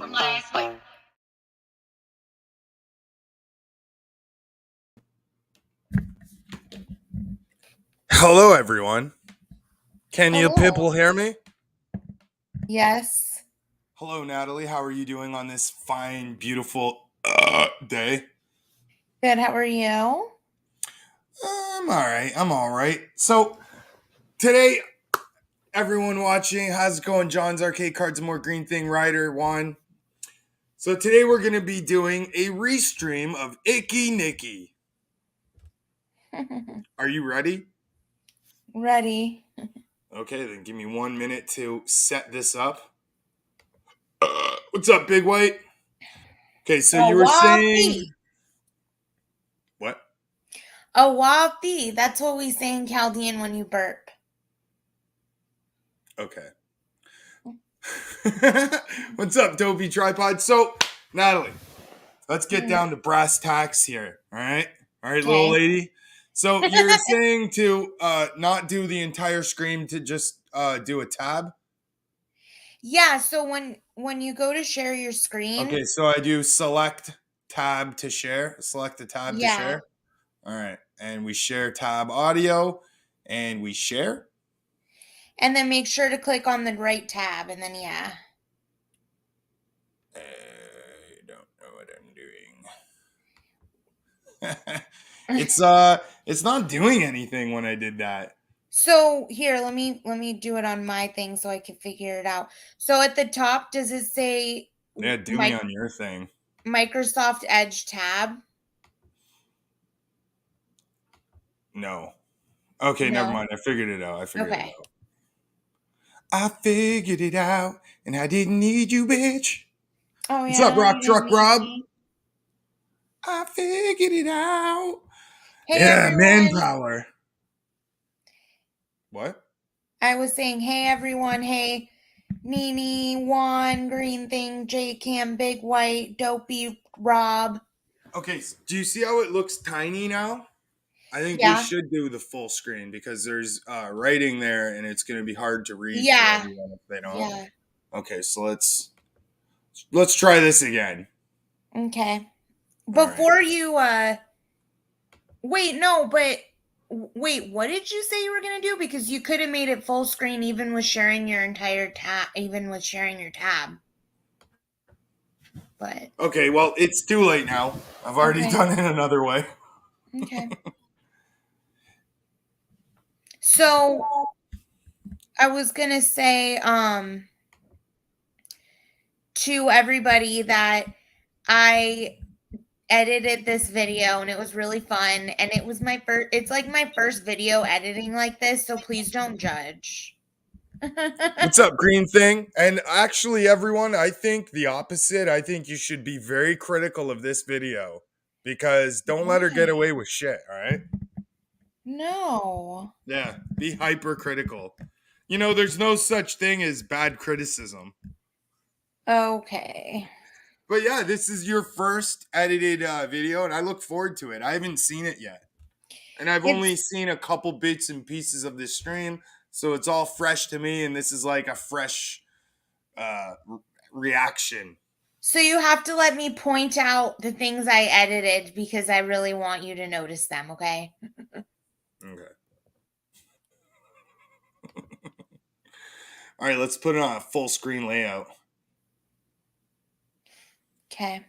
from last week. Hello, everyone. Can you Hello. people hear me? Yes. Hello, Natalie. How are you doing on this fine, beautiful day? Good. How are you? I'm all right. So, today, everyone watching, how's it going? John's Arcade Cards and More Green Thing Rider 1. So, today we're going to be doing a restream of Icky Nicky. Are you ready? Ready. Okay, then give me 1 minute to set this up. What's up, Big White? Okay, so you were saying... What? A wafi. That's what we say in Chaldean when you burp. Okay. What's up, Dopey Tripod? So, Natalie, let's get down to brass tacks here. All right, little lady. So you're saying to not do the entire screen, to just do a tab? Yeah. So when you go to share your screen. Okay, so I do select tab to share. Select the tab to share. All right, and we share tab audio, and we share. And then make sure to click on the right tab, and then yeah. I don't know what I'm doing. It's not doing anything when I did that. So here, let me do it on my thing so I can figure it out. So at the top, does it say? Yeah, do me on your thing. Microsoft Edge tab. No. Okay, No? never mind. I figured it out. Okay. I figured it out, and I didn't need you, bitch. Oh, What's yeah. up, Rock Truck Rob? I figured it out. Hey, yeah, everyone. manpower. What? I was saying, hey, everyone. Hey, Nene, Juan, Green Thing, J Cam, Big White, Dopey, Rob. Okay, so do you see how it looks tiny now? I think we should do the full screen because there's writing there, and it's going to be hard to read for everyone if they don't. Yeah. Okay, so let's try this again. Okay. Before you wait, no, but wait, what did you say you were going to do? Because you could have made it full screen even with sharing your entire tab, even with sharing your tab. But okay, well, it's too late now. I've already done it another way. Okay. So I was going to say to everybody that I edited this video and it was really fun, and it was it's like my first video editing like this, so please don't judge. What's up, Green Thing? And actually, everyone, I think the opposite. I think you should be very critical of this video because don't let her get away with shit, all right? No. Yeah, be hypercritical. You know, there's no such thing as bad criticism. Okay. But yeah, this is your first edited video, and I look forward to it. I haven't seen it yet. And I've only seen a couple bits and pieces of this stream, so it's all fresh to me, and this is like a fresh reaction. So you have to let me point out the things I edited because I really want you to notice them, okay? Okay. All right, let's put it on a full screen layout. Okay.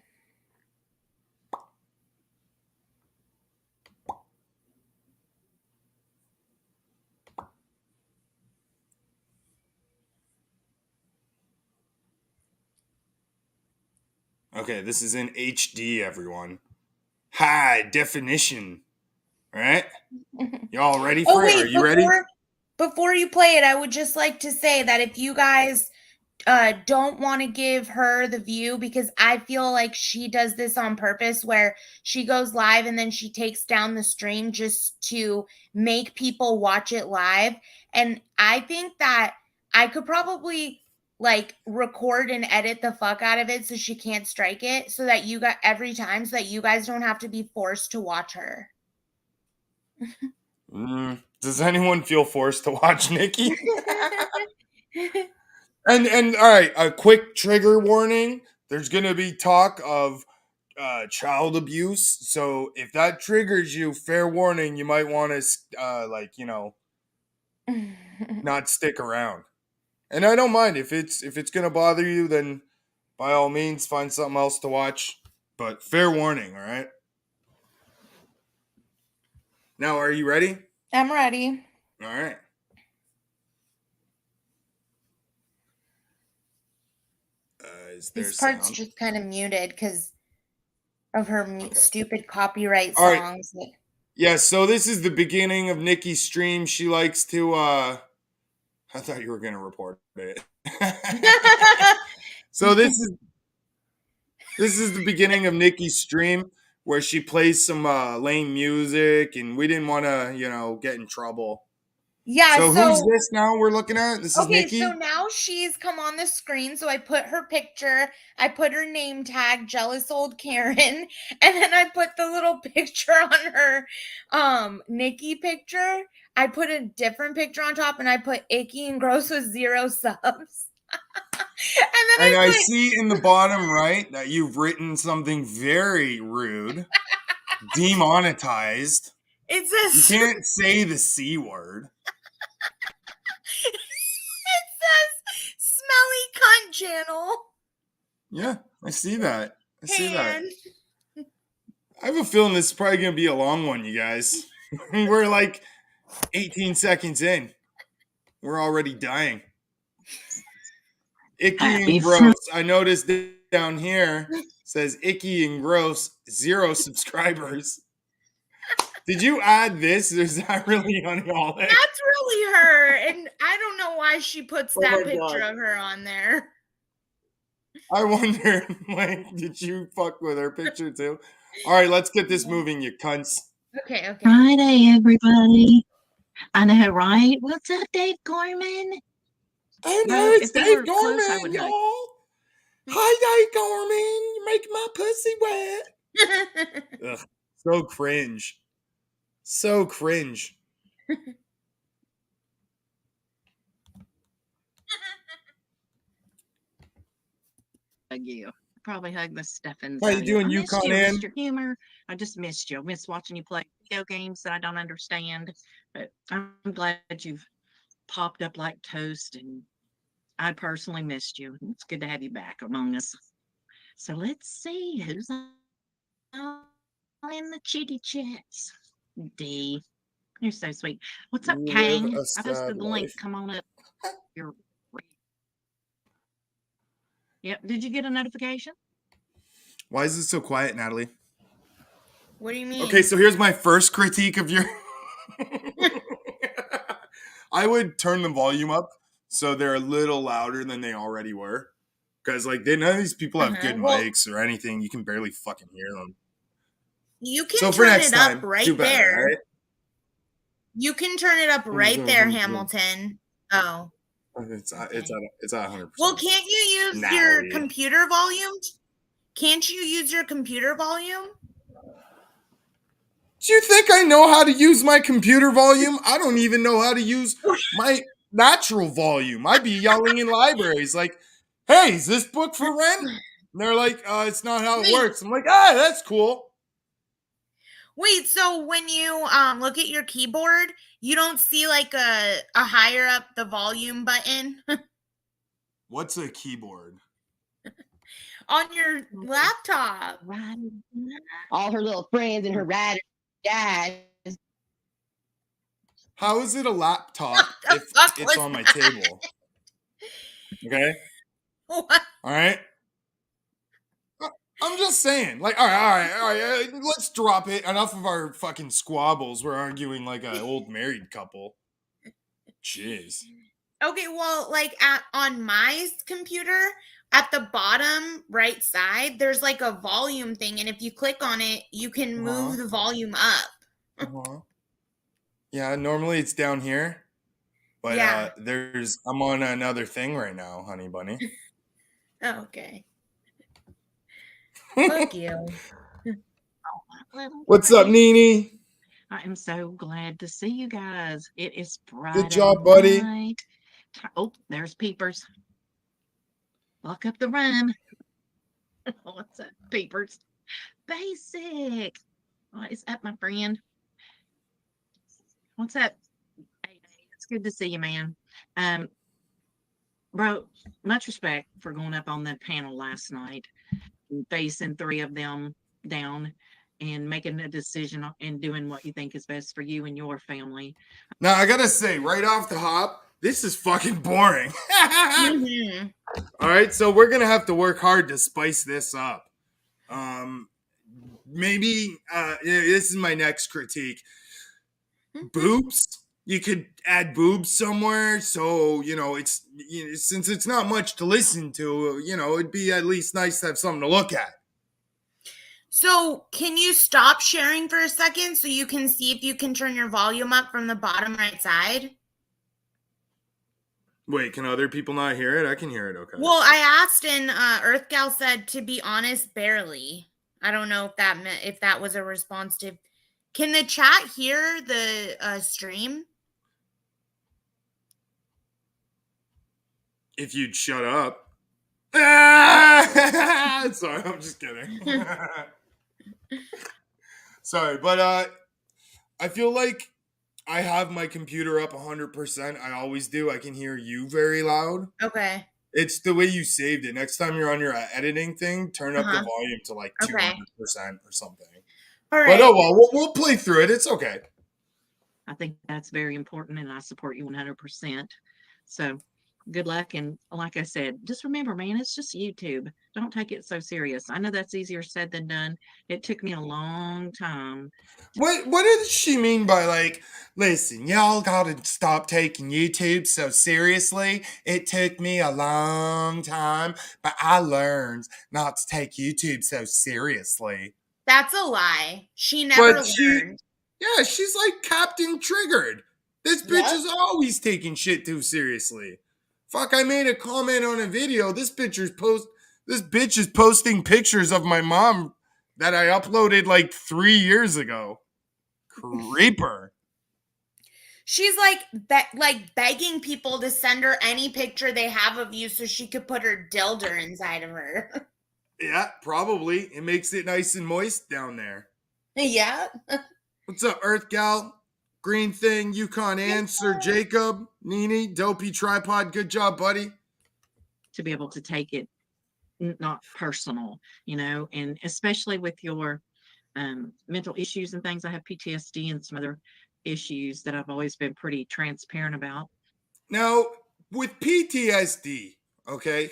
Okay, this is in HD, everyone. High definition. All right? Y'all ready for it? Are you ready? Before you play it, I would just like to say that if you guys don't want to give her the view, because I feel like she does this on purpose where she goes live and then she takes down the stream just to make people watch it live. And I think that I could probably like record and edit the fuck out of it so she can't strike it, so that you got every time, so that you guys don't have to be forced to watch her. Does anyone feel forced to watch Nikki? And all right, a quick trigger warning. there's going to be talk of child abuse. So if that triggers you, fair warning, you might want to, not stick around. And I don't mind if it's going to bother you, then by all means find something else to watch. But fair warning, all right? Now, are you ready? I'm ready. All right. Is there This part's sound? just kind of muted because of her Okay. stupid copyright All right. songs. Yeah, so this is the beginning of Nikki's stream. She likes to I thought you were gonna report it. So this is the beginning of Nikki's stream where she plays some lame music, and we didn't want to, get in trouble. Yeah, So so who's this now we're looking at? This is okay, Nikki. so now she's come on the screen. So I put her picture, I put her name tag, jealous old Karen, and then I put the little picture on her Nikki picture. I put a different picture on top and I put icky and gross with 0 subs. And I see in the bottom right that you've written something very rude, demonetized. It says You can't say the C word. it says smelly cunt channel. Yeah, I see that. I see that. And I have a feeling this is probably going to be a long one, you guys. We're like 18 seconds in. We're already dying. Icky and gross. I noticed down here says icky and gross, 0 subscribers. Did you add this? Or is that really Honeyholic? that's really her. And I don't know why she puts that my picture God. of her on there. I wonder, like, did you fuck with her picture too? All right, let's get this moving, you cunts. Okay. Friday, everybody. I know, right? What's up, Dave Gorman? I know, Well, it's if we Dave were close, I Gorman, would hug. y'all. Hi, Dave Gorman. You make my pussy wet. Ugh, so cringe. So cringe. Hug you. Probably hug the Steffens. How you doing, I missed Yukon you, Ann? Mr. Humor. I just missed you. I miss watching you play video games that I don't understand. But I'm glad you've popped up like toast, and I personally missed you. It's good to have you back among us. So let's see who's in the chitty chats. D. You're so sweet. What's up, You Kang? live a I posted sad the link. life. Come on up. Yep. Did you get a notification? Why is it so quiet, Natalie? What do you mean? Okay, so here's my first critique of your. I would turn the volume up so they're a little louder than they already were. Because, like, none of these people have good mics or anything. You can barely fucking hear them. You can So for turn next it up time, right do better, there. right? You can turn it up right there, Hamilton. Oh. It's at 100%. Well, can't you use your computer volume? Can't you use your computer volume? Do you think I know how to use my computer volume? I don't even know how to use my natural volume. I'd be yelling in libraries like, hey, is this book for rent? And they're like, it's not how it works. I'm like, that's cool. Wait, so when you look at your keyboard, you don't see like a higher up the volume button? What's a keyboard? On your laptop. All her little friends and her ride guys. How is it a laptop if it's on my table? Okay? What? All right? I'm just saying. Like, all right. Let's drop it. Enough of our fucking squabbles. We're arguing like an old married couple. Jeez. Okay, well, like on my computer, at the bottom right side, there's like a volume thing, and if you click on it, you can move the volume up. Yeah, normally it's down here, but Yeah. I'm on another thing right now, honey bunny. Okay. Fuck you. What's up, Nene? I am so glad to see you guys. It is Friday. Good job, buddy. Oh, there's Peepers. Lock up the run. What's up, peepers? Basic. What is up, my friend? What's up? Hey, it's good to see you, man. Um, bro, much respect for going up on that panel last night and facing three of them down and making a decision and doing what you think is best for you and your family. Now I gotta say, right off the hop, this is fucking boring. Mhm. All right, so we're gonna have to work hard to spice this up. Maybe this is my next critique. Boobs. You could add boobs somewhere, so it's since it's not much to listen to, it'd be at least nice to have something to look at. So, can you stop sharing for a second so you can see if you can turn your volume up from the bottom right side? Wait, can other people not hear it? I can hear it. Okay. Well, I asked, and Earth Gal said, to be honest, barely. I don't know if that meant if that was a response to. Can the chat hear the stream? If you'd shut up. Sorry, I'm just kidding. Sorry, but I feel like I have my computer up 100%. I always do. I can hear you very loud. Okay. It's the way you saved it. Next time you're on your editing thing, turn up the Uh-huh. volume to like Okay. 200% or something. All But right. oh well, we'll play through it. It's okay. I think that's very important, and I support you 100%. So good luck. And like I said, just remember, man, it's just YouTube. Don't take it so serious. I know that's easier said than done. It took me a long time. What does she mean by like, listen, y'all gotta stop taking YouTube so seriously. It took me a long time, but I learned not to take YouTube so seriously. That's a lie. She never But learned. yeah, she's like Captain Triggered. This bitch Yep. is always taking shit too seriously. Fuck, I made a comment on a video. This bitch is posting pictures of my mom that I uploaded like 3 years ago. Creeper. She's like begging people to send her any picture they have of you so she could put her dilder inside of her. Yeah, probably. It makes it nice and moist down there. Yeah. What's up, Earth Gal? Green Thing, Yukon Ann, Sir Jacob, Nini, Dopey Tripod. Good job, buddy. To be able to take it not personal, and especially with your mental issues and things. I have PTSD and some other issues that I've always been pretty transparent about. Now, with PTSD, okay?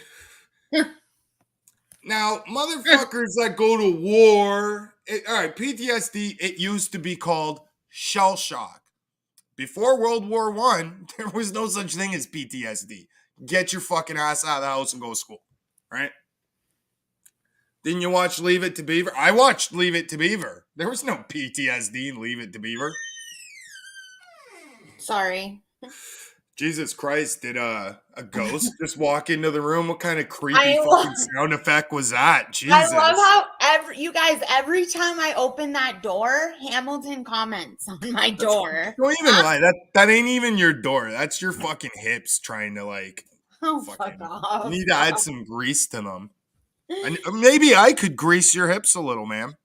Now, motherfuckers that go to war, all right, PTSD, it used to be called shell shock. Before World War I, there was no such thing as PTSD. Get your fucking ass out of the house and go to school, right? Didn't you watch Leave It to Beaver? I watched Leave It to Beaver. There was no PTSD in Leave It to Beaver. Sorry. Jesus Christ, did a ghost just walk into the room? What kind of creepy fucking sound effect was that? Jesus. I love how every time I open that door, Hamilton comments on my door. Don't even lie. That ain't even your door. That's your fucking hips trying to like. Oh, fuck off. You need to add some grease to them. And maybe I could grease your hips a little, ma'am.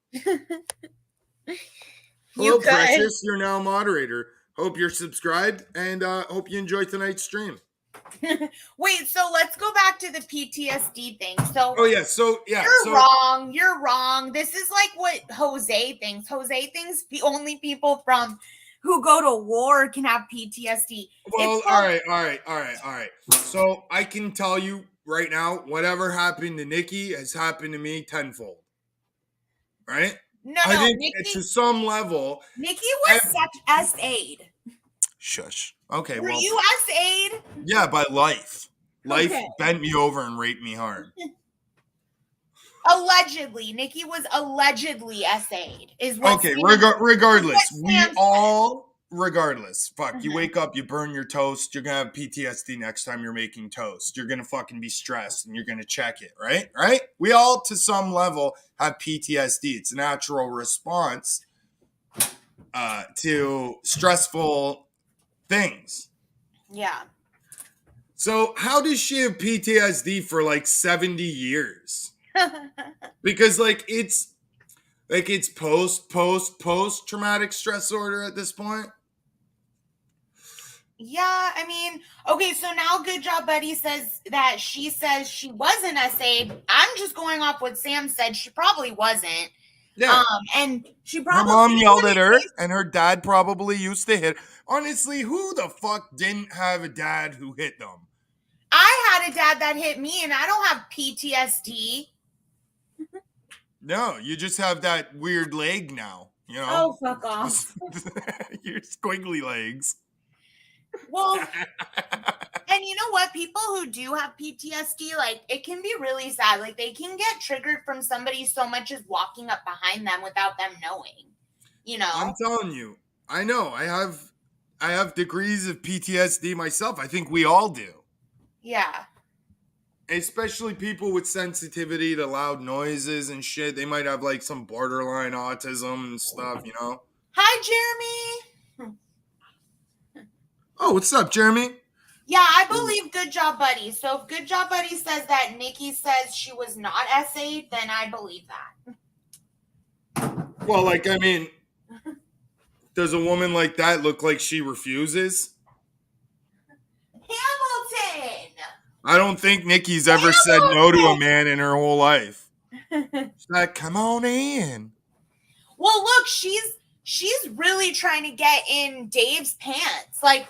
Hello, Precious. You're now moderator. Hope you're subscribed and hope you enjoy tonight's stream. Wait, so let's go back to the PTSD thing. So You're wrong. This is like what Jose thinks. Jose thinks the only people who go to war can have PTSD. Well, all right. So I can tell you right now, whatever happened to Nikki has happened to me tenfold. Right? I think Nikki, to some level. Nikki was such S-aid. Shush. Okay, Were you S-aid? Yeah, by life. Life bent me over and raped me hard. Allegedly. Nikki was allegedly S-aid. Regardless. Fuck, you wake up, you burn your toast, you're gonna have PTSD next time you're making toast. You're gonna fucking be stressed and you're gonna check it, right? Right? We all, to some level, have PTSD. It's a natural response to stressful things. Yeah. So how does she have PTSD for like 70 years? Because it's post traumatic stress disorder at this point. Yeah, I mean, okay, so now Good Job Buddy says that she says she wasn't essayed. I'm just going off what Sam said. She probably wasn't. Yeah. And she Her probably mom yelled at her, and her dad probably used to hit. Honestly, who the fuck didn't have a dad who hit them? I had a dad that hit me, and I don't have PTSD. No, you just have that weird leg now. You know. Oh, fuck off. Your squiggly legs. Well, and you know what? People who do have PTSD, like, it can be really sad. Like, they can get triggered from somebody so much as walking up behind them without them knowing. You know? I'm telling you, I know. I have degrees of PTSD myself. I think we all do. Yeah. Especially people with sensitivity to loud noises and shit. They might have like some borderline autism and stuff, you know? Hi, Jeremy. Oh, what's up, Jeremy? Yeah, I believe Good Job Buddy. So if Good Job Buddy says that Nikki says she was not essayed, then I believe that. Well, like, I mean, does a woman like that look like she refuses? Hamilton! I don't think Nikki's ever said no to a man in her whole life. She's like, come on in. Well, look, she's really trying to get in Dave's pants. Like,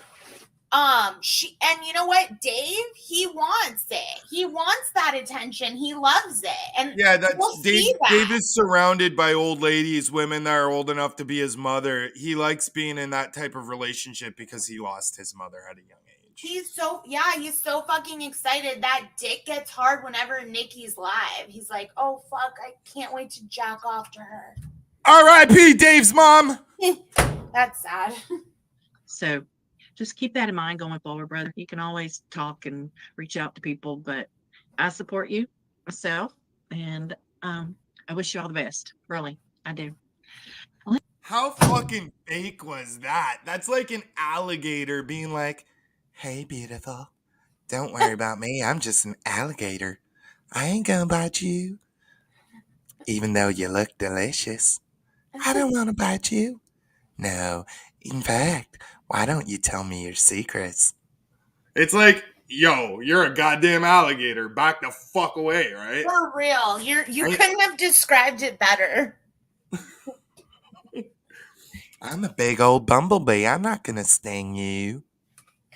and you know what? Dave, he wants it. He wants that attention. He loves it. And yeah, that's we'll see that. Dave is surrounded by old ladies, women that are old enough to be his mother. He likes being in that type of relationship because he lost his mother at a young age. He's so fucking excited. That dick gets hard whenever Nikki's live. He's like, oh fuck, I can't wait to jack off to her. R.I.P. Dave's mom. That's sad. So just keep that in mind going forward, brother. You can always talk and reach out to people, but I support you myself, and I wish you all the best. Really, I do. How fucking fake was that? That's like an alligator being like, hey, beautiful, don't worry about me. I'm just an alligator. I ain't gonna bite you. Even though you look delicious. I don't want to bite you. No, in fact, why don't you tell me your secrets? It's like, yo, you're a goddamn alligator. Back the fuck away, right? For real. You couldn't have described it better. I'm a big old bumblebee. I'm not gonna sting you.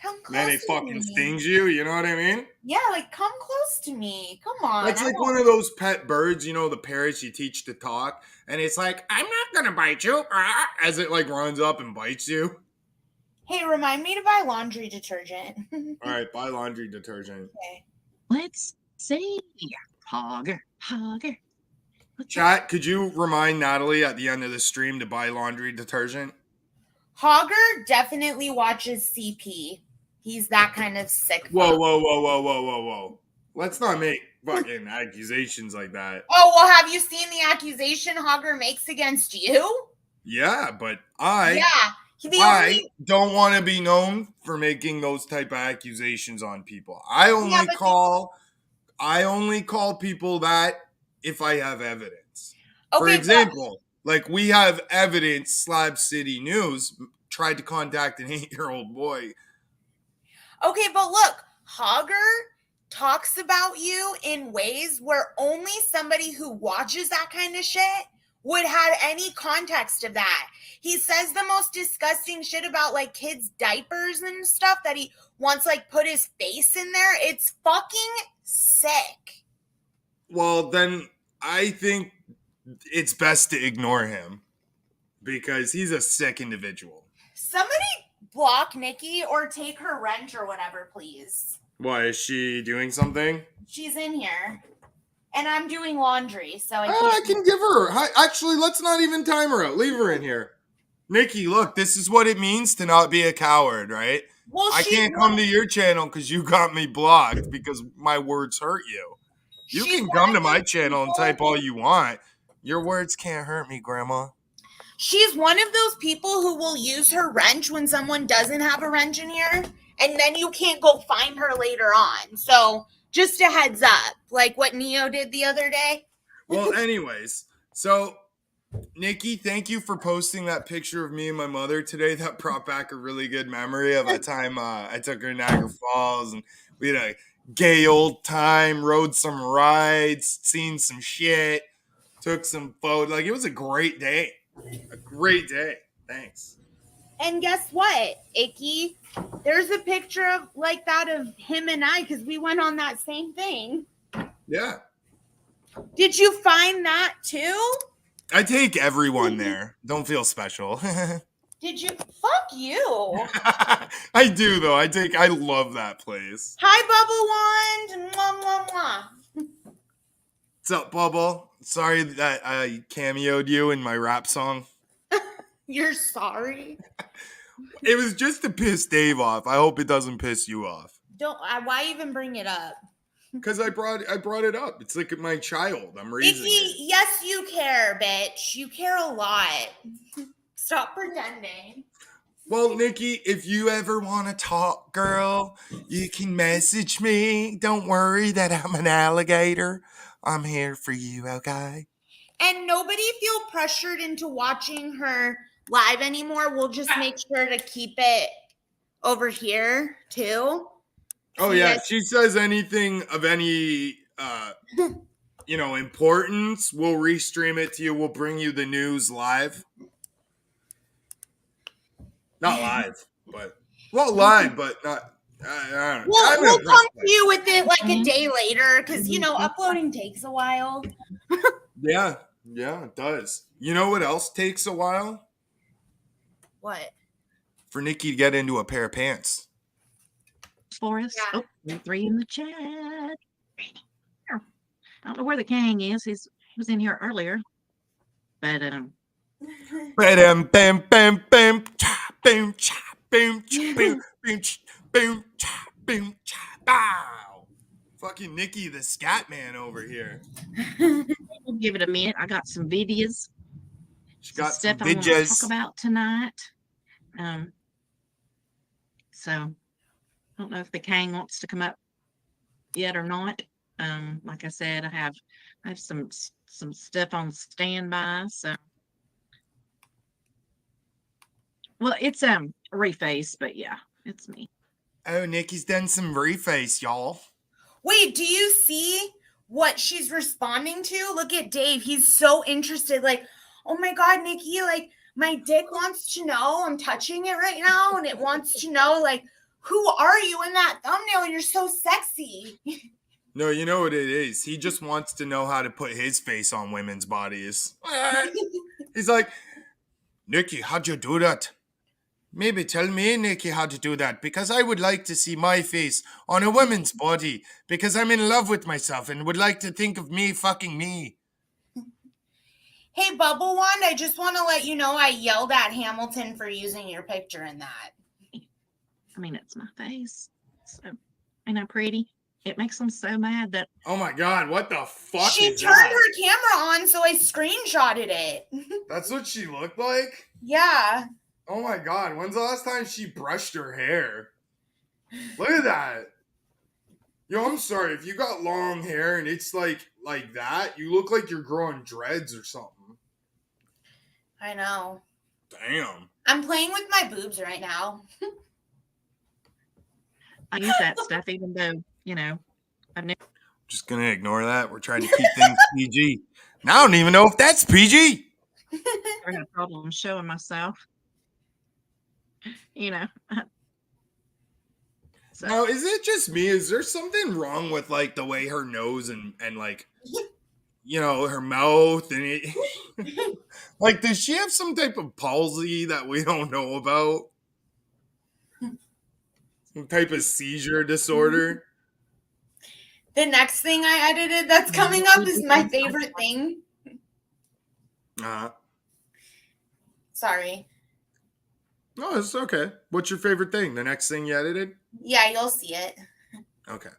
Come close Then it to fucking me. stings you, you know what I mean? Yeah, like, come close to me. Come on. That's like one of those pet birds, you know, the parrots you teach to talk, and it's like, I'm not gonna bite you, as it like runs up and bites you. Hey, remind me to buy laundry detergent. All right, buy laundry detergent. Okay. Let's see. Hogger. Chat, could you remind Natalie at the end of the stream to buy laundry detergent? Hogger definitely watches CP. He's that kind of sick. Whoa. Let's not make fucking accusations like that. Oh, well, have you seen the accusation Hogger makes against you? Yeah, but I don't want to be known for making those type of accusations on people. I only call people that if I have evidence. Okay, for example, like we have evidence Slab City News tried to contact an 8-year-old boy. Okay, but look, Hogger talks about you in ways where only somebody who watches that kind of shit would have any context of that. He says the most disgusting shit about like kids' diapers and stuff that he wants like put his face in there. It's fucking sick. Well, then I think it's best to ignore him because he's a sick individual. Somebody block Nikki or take her wrench or whatever, please. Why, is she doing something? She's in here. And I'm doing laundry, so I can give her. Actually, let's not even time her out. Leave her in here. Nikki, look, this is what it means to not be a coward, right? Well, I can't come to your channel because you got me blocked because my words hurt you. You can come to my channel and type all you want. Your words can't hurt me, Grandma. She's one of those people who will use her wrench when someone doesn't have a wrench in here, and then you can't go find her later on. So, just a heads up. like what Neo did the other day. Well, anyways, so Nikki, thank you for posting that picture of me and my mother today. That brought back a really good memory of a time I took her to Niagara Falls, and we had a gay old time, rode some rides, seen some shit, took some photos. Like, it was a great day. A great day. Thanks. And guess what, Icky? There's a picture of like that of him and I because we went on that same thing. Yeah. Did you find that too? I take everyone there. Don't feel special. Did you? Fuck you. I do, though. I love that place. Hi, Bubble Wand. Mwah, mwah, mwah. What's up, Bubble? Sorry that I cameoed you in my rap song. You're sorry. It was just to piss Dave off. I hope it doesn't piss you off. Why even bring it up? Because I brought it up. It's like my child. I'm raising it. Yes, you care, bitch. You care a lot. Stop pretending. Well, Nikki, if you ever want to talk, girl, you can message me. Don't worry that I'm an alligator. I'm here for you, okay? And nobody feel pressured into watching her live anymore. We'll just make sure to keep it over here, too. Oh, yeah. If she says anything of any, importance, we'll restream it to you. We'll bring you the news live. Not live, but... Well, live, but not... I don't know. We'll come to you with it like a day later because, uploading takes a while. Yeah, it does. You know what else takes a while? What? For Nikki to get into a pair of pants. For us. Yeah. Oh, 3 in the chat. I don't know where the king is. He was in here earlier. But Bam, bam, bam, bam, cha, boom, cha, boom, cha, boom, boom, cha, boom, cha, boom, cha, bow. Fucking Nikki, the scat man over here. we'll give it a minute. I got some videos. She got some stuff I want to videos. talk about tonight. So I don't know if the king wants to come up yet or not. Like I said, I have some stuff on standby. So, well, it's reface, but yeah, it's me. Oh, Nikki's done some reface, y'all. Wait, do you see what she's responding to? Look at Dave. He's so interested. Like, oh my God, Nikki, like my dick wants to know. I'm touching it right now, and it wants to know, like, who are you in that thumbnail? You're so sexy. No, you know what it is. He just wants to know how to put his face on women's bodies. He's like, Nikki, how'd you do that? Maybe tell me, Nikki, how to do that, because I would like to see my face on a woman's body, because I'm in love with myself and would like to think of me fucking me. Hey, Bubble Wand, I just want to let you know I yelled at Hamilton for using your picture in that. I mean, it's my face. So, ain't I pretty? It makes them so mad that... Oh my God, what the fuck she is turned that? her camera on, so I screenshotted it. That's what she looked like? Yeah. Oh my God, when's the last time she brushed her hair? Look at that. Yo, I'm sorry, if you got long hair and it's like that, you look like you're growing dreads or something. I know. Damn. I'm playing with my boobs right now. I use that stuff even though, I've never Just gonna ignore that. We're trying to keep things PG. Now I don't even know if that's PG. had a problem showing myself. So, Now, is it just me? Is there something wrong with like the way her nose and like, her mouth and it? Like, does she have some type of palsy that we don't know about? Some type of seizure disorder? The next thing I edited that's coming up is my favorite thing. Sorry. No, it's okay. What's your favorite thing? The next thing you edited? Yeah, you'll see it. Okay.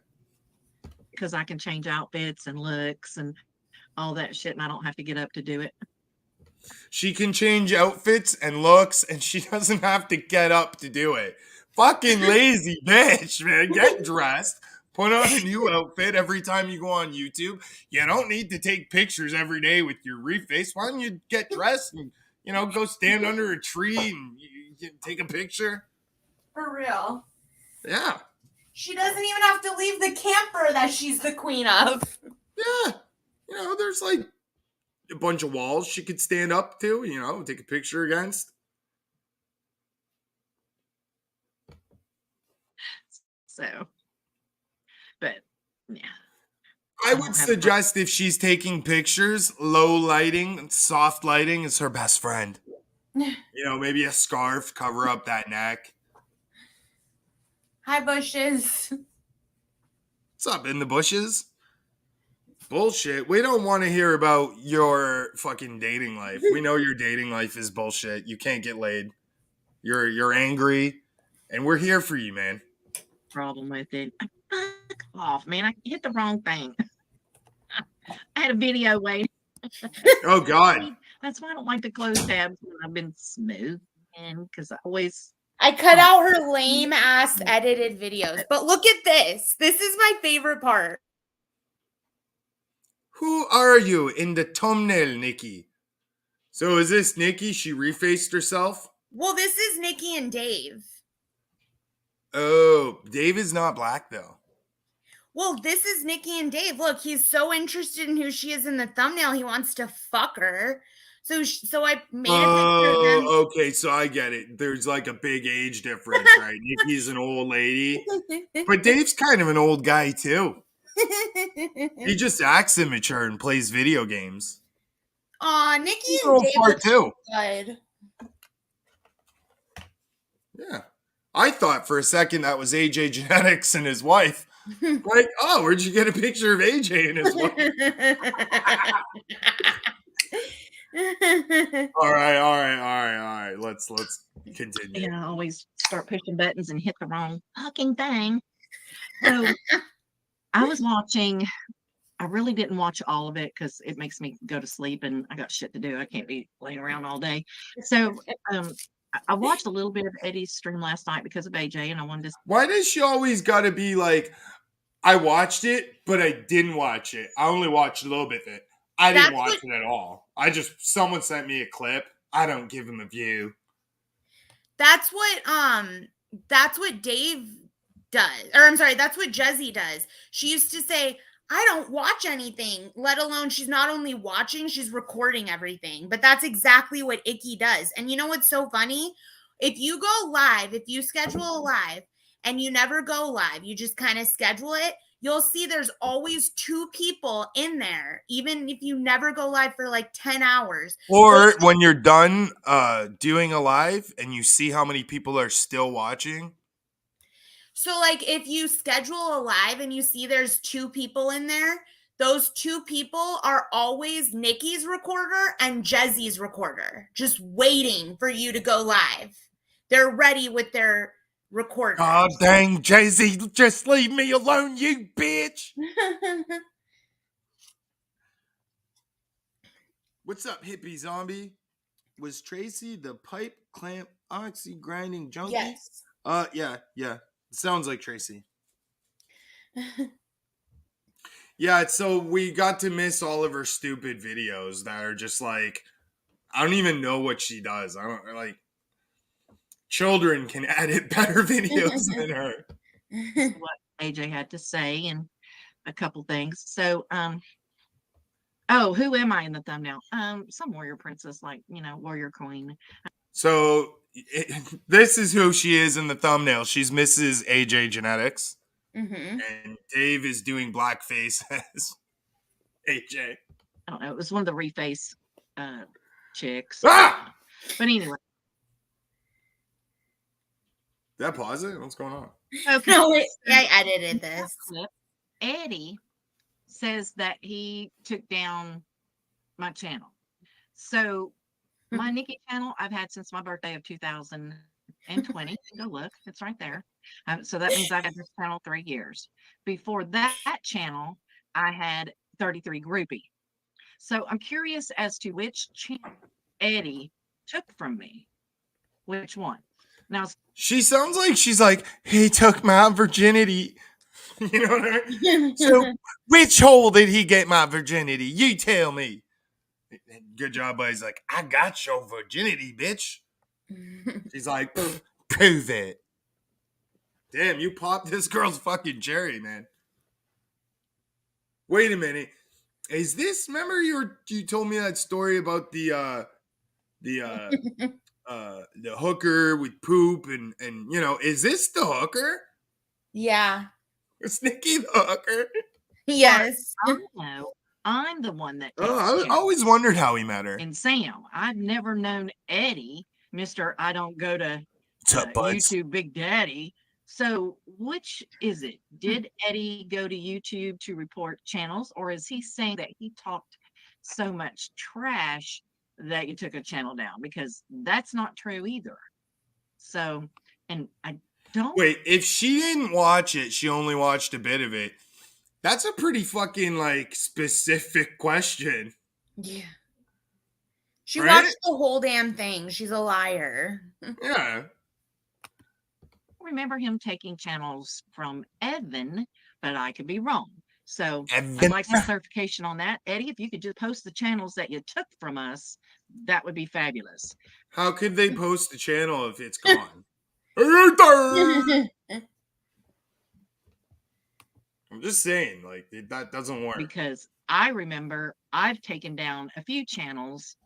because I can change outfits and looks and all that shit, and I don't have to get up to do it. She can change outfits and looks, and she doesn't have to get up to do it. Fucking lazy bitch, man. Get dressed, Put on a new outfit every time you go on YouTube. You don't need to take pictures every day with your reface. Why don't you get dressed and, go stand under a tree and you take a picture? For real. Yeah. She doesn't even have to leave the camper that she's the queen of. Yeah. There's like a bunch of walls she could stand up to, take a picture against. So, but yeah. I would suggest if she's taking pictures, low lighting, soft lighting is her best friend. Maybe a scarf, cover up that neck. Hi, bushes. What's up, in the bushes? Bullshit. We don't want to hear about your fucking dating life. We know your dating life is bullshit. You can't get laid. You're angry, and we're here for you, man. Problem with it. Fuck off, man. I hit the wrong thing. I had a video waiting. Oh, God. That's why I don't like to close tabs when I've been smooth, because I cut out her lame ass edited videos. But look at this. This is my favorite part. Who are you in the thumbnail, Nikki? So is this Nikki? She refaced herself? Well, this is Nikki and Dave. Oh, Dave is not black, though. Well, this is Nikki and Dave. Look, he's so interested in who she is in the thumbnail. He wants to fuck her. So I made a picture of them. Okay, so I get it. There's like a big age difference, right? Nikki's an old lady. But Dave's kind of an old guy, too. He just acts immature and plays video games. Aw, Nikki and Dave look good. Yeah. I thought for a second that was AJ Genetics and his wife. Like, oh, where'd you get a picture of AJ and his wife? All right. Let's continue. I always start pushing buttons and hit the wrong fucking thing. So I was watching. I really didn't watch all of it because it makes me go to sleep and I got shit to do. I can't be laying around all day. So I watched a little bit of Eddie's stream last night because of AJ, and I wanted to. Why does she always got to be like, I watched it, but I didn't watch it. I only watched a little bit of it. I didn't watch it at all. Someone sent me a clip. I don't give him a view. That's what Dave does. Or I'm sorry, that's what Jezzy does. She used to say, I don't watch anything, let alone she's not only watching, she's recording everything. But that's exactly what Icky does. And you know what's so funny? If you go live, if you schedule a live and you never go live, you just kind of schedule it, you'll see there's always 2 people in there, even if you never go live for like 10 hours. Or when you're done doing a live and you see how many people are still watching. So like if you schedule a live and you see there's 2 people in there, those 2 people are always Nikki's recorder and Jezzy's recorder, just waiting for you to go live. They're ready with their recorders. God dang, Jay-Z, just leave me alone, you bitch. What's up, hippie zombie? Was Tracy the pipe clamp oxy grinding junkie? Yes. Yeah. Sounds like Tracy. Yeah, so we got to miss all of her stupid videos that are just like, I don't even know what she does. I don't like. Children can edit better videos than her. What AJ had to say and a couple things. So, who am I in the thumbnail? Some warrior princess, like, warrior queen. So this is who she is in the thumbnail. She's Mrs. AJ Genetics. Mm-hmm. And Dave is doing blackface as AJ. I don't know. It was one of the reface chicks. Ah! But anyway. Did I pause it? What's going on? Okay. No, I edited this. Eddie says that he took down my channel. So my Nikki channel I've had since my birthday of 2020. Go look, it's right there. So that means I've had this channel 3 years. Before that channel, I had 33 groupie. So I'm curious as to which channel Eddie took from me. Which one? Now she sounds like she's like, he took my virginity. You know what I mean? So, which hole did he get my virginity? You tell me. Good job, buddy's like, I got your virginity, bitch. She's like, prove it. Damn, you popped this girl's fucking cherry, man. Wait a minute. Is this, remember you told me that story about the hooker with poop and you know, is this the hooker? Yeah. Is Nikki the hooker? Yes. I know. I'm the one that takes Oh, I always wondered how he met her. And Sam, I've never known Eddie, Mr. I don't go to What's up, buds? YouTube Big Daddy. So which is it? Did Eddie go to YouTube to report channels, or is he saying that he talked so much trash that you took a channel down? Because that's not true either. So, and I don't Wait, if she didn't watch it, she only watched a bit of it. That's a pretty fucking like specific question. Yeah. She Right? watched the whole damn thing. She's a liar. Yeah. remember him taking channels from Evan, but I could be wrong. So I'd Evan. like some clarification on that. Eddie, if you could just post the channels that you took from us, that would be fabulous. How could they post the channel if it's gone? I'm just saying, like, that doesn't work. Because I remember I've taken down a few channels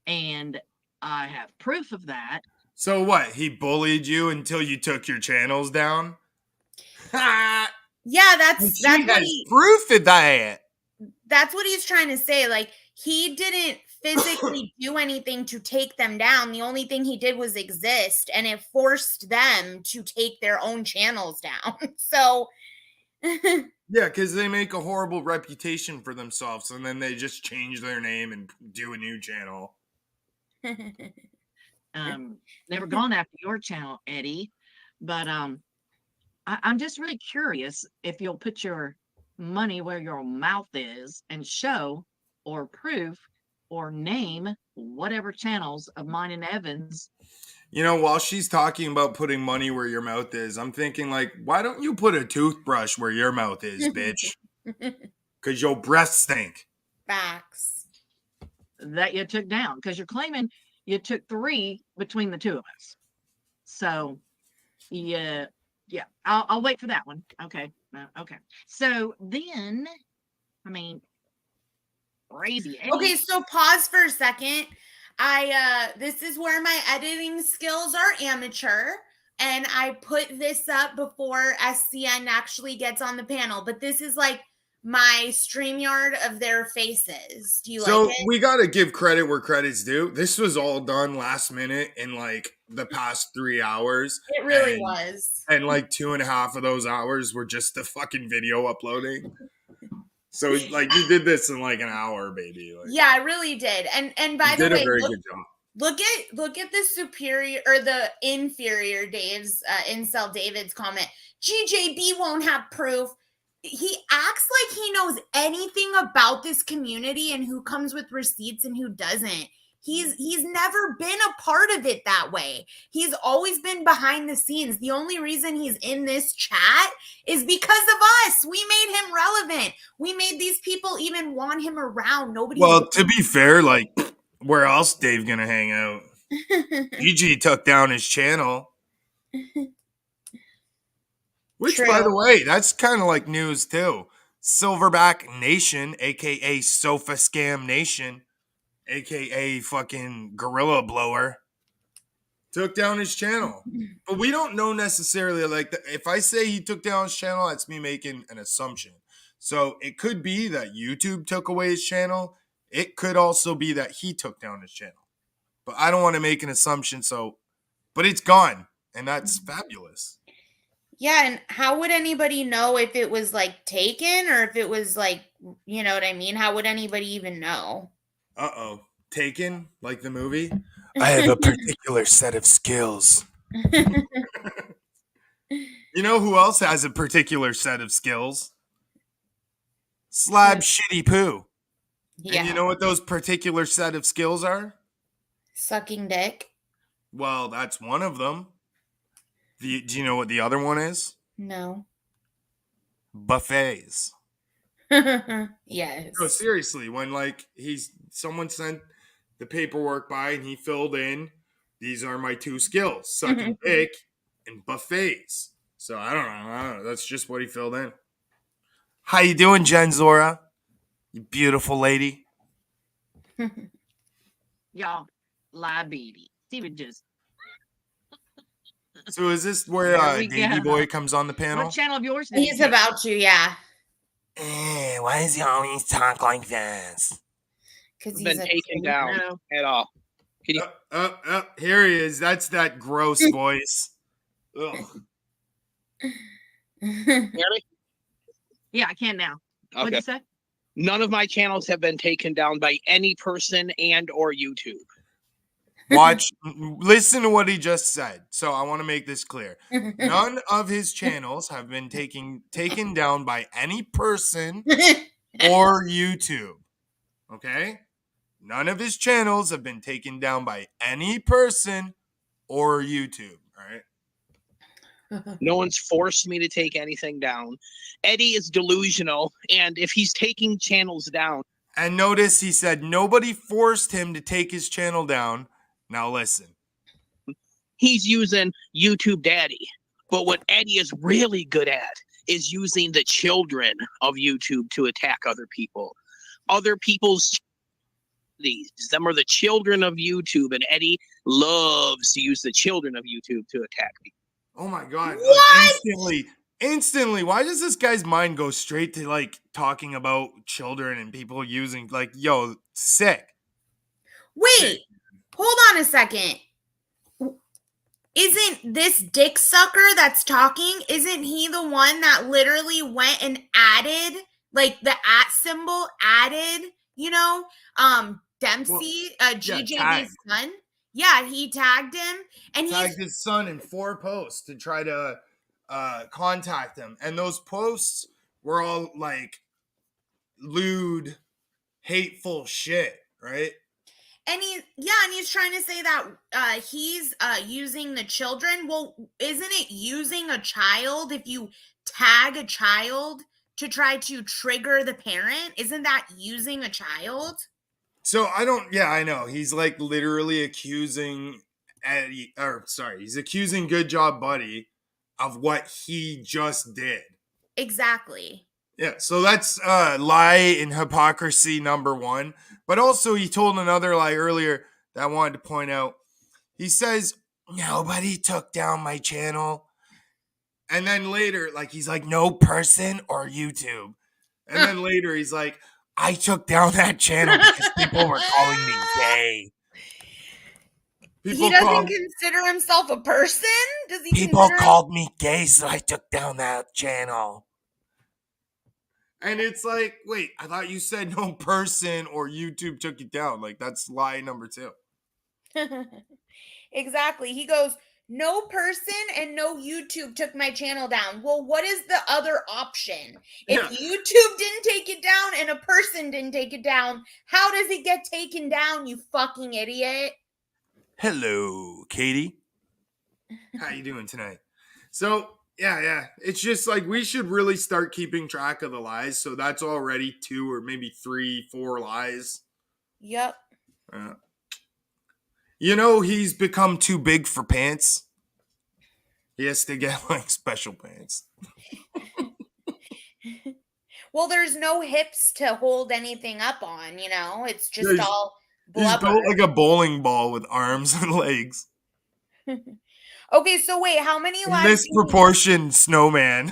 and I have proof of that. So what? He bullied you until you took your channels down? Yeah, that's what proof of that. That's what he's trying to say. Like, he didn't physically do anything to take them down. The only thing he did was exist, and it forced them to take their own channels down. So yeah, because they make a horrible reputation for themselves, and then they just change their name and do a new channel. Never gone after your channel, Eddie, but I'm just really curious if you'll put your money where your mouth is and show or prove or name whatever channels of mine and Evan's. You know, while she's talking about putting money where your mouth is, I'm thinking, like, why don't you put a toothbrush where your mouth is, bitch? Because your breasts stink. Facts. That you took down, because you're claiming you took 3 between the two of us. So, yeah, I'll wait for that one. Okay, okay. So then, I mean, crazy. Okay, so pause for a second. This is where my editing skills are amateur, and I put this up before SCN actually gets on the panel, but this is like my StreamYard of their faces. Do you like it? So we got to give credit where credit's due. This was all done last minute in like the past 3 hours. It really was. And like 2.5 of those hours were just the fucking video uploading. So like you did this in like an hour, baby. Like, yeah, I really did. And by the way, did a very good job. Look at the superior or the inferior Dave's incel David's comment. GJB won't have proof. He acts like he knows anything about this community and who comes with receipts and who doesn't. He's never been a part of it that way. He's always been behind the scenes. The only reason he's in this chat is because of us. We made him relevant. We made these people even want him around. Nobody. Well, to be fair, like, where else Dave gonna hang out? EG took down his channel. Which, true. By the way, that's kind of like news too. Silverback Nation, aka Sofa Scam Nation, aka fucking Gorilla Blower, took down his channel. But we don't know necessarily, like, if I say he took down his channel, that's me making an assumption. So it could be that YouTube took away his channel. It could also be that he took down his channel. But I don't want to make an assumption, but it's gone, and that's fabulous. Yeah, and how would anybody know if it was, like, taken or if it was, like, you know what I mean? How would anybody even know? Uh-oh. Taken? Like the movie? I have a particular set of skills. You know who else has a particular set of skills? Slab Shitty Poo. Yeah. And you know what those particular set of skills are? Sucking dick. Well, that's one of them. Do you know what the other one is? No. buffets. Yes. No, seriously, when like someone sent the paperwork by and he filled in, these are my two skills, sucking dick and buffets. So I don't know. That's just what he filled in. How you doing, Jen Zora? You beautiful lady. Y'all, liability. He would just. So is this where There we Davey go. Boy comes on the panel? What channel of yours did he He's take? about to, yeah. Why does he always talk like this? Because he's Been taken down No. at all. Can you Here he is. That's that gross voice. Ugh. hear me? Yeah, I can now. What'd Okay. you say? None of my channels have been taken down by any person and or YouTube. Listen to what he just said. So I want to make this clear. None of his channels have been taken down by any person or YouTube. Okay? None of his channels have been taken down by any person or YouTube. All right? No one's forced me to take anything down. Eddie is delusional, and if he's taking channels down, And notice he said nobody forced him to take his channel down. Now listen. he's using YouTube Daddy. But what Eddie is really good at is using the children of YouTube to attack other people. Other people's them are the children of YouTube, and Eddie loves to use the children of YouTube to attack people. Oh my God. What? Instantly. Why does this guy's mind go straight to like talking about children and people using like, yo, sick. Wait, hold on a second. Isn't this dick sucker that's talking, isn't he the one that literally went and added, like the @ symbol added, Dempsey, GJB's tagged. son? Yeah, he tagged him. And Tagged his son in 4 posts to try to contact him. And those posts were all like lewd, hateful shit, right? And he's trying to say that he's using the children. Well, isn't it using a child if you tag a child to try to trigger the parent? Isn't that using a child? So I know. He's like literally accusing he's accusing Good Job Buddy of what he just did. Exactly. Yeah, so that's lie and hypocrisy number 1. But also he told another lie earlier that I wanted to point out. He says, nobody took down my channel. And then later, like he's like, no person or YouTube. And then later he's like, I took down that channel because people were calling me gay. He doesn't consider himself a person? Does he People called me gay, so I took down that channel. And it's like, wait, I thought you said no person or YouTube took it down. Like, that's lie number 2. Exactly. He goes, no person and no YouTube took my channel down. Well, what is the other option? If YouTube didn't take it down and a person didn't take it down, how does it get taken down, you fucking idiot? Hello, Katie. How you doing tonight? So, yeah. It's just like we should really start keeping track of the lies. So that's already 2 or maybe 3, 4 lies. Yep. He's become too big for pants. He has to get like special pants. Well, there's no hips to hold anything up on, it's just all blubber. He's built like a bowling ball with arms and legs. Okay, so wait, how many lies? Misproportioned snowman.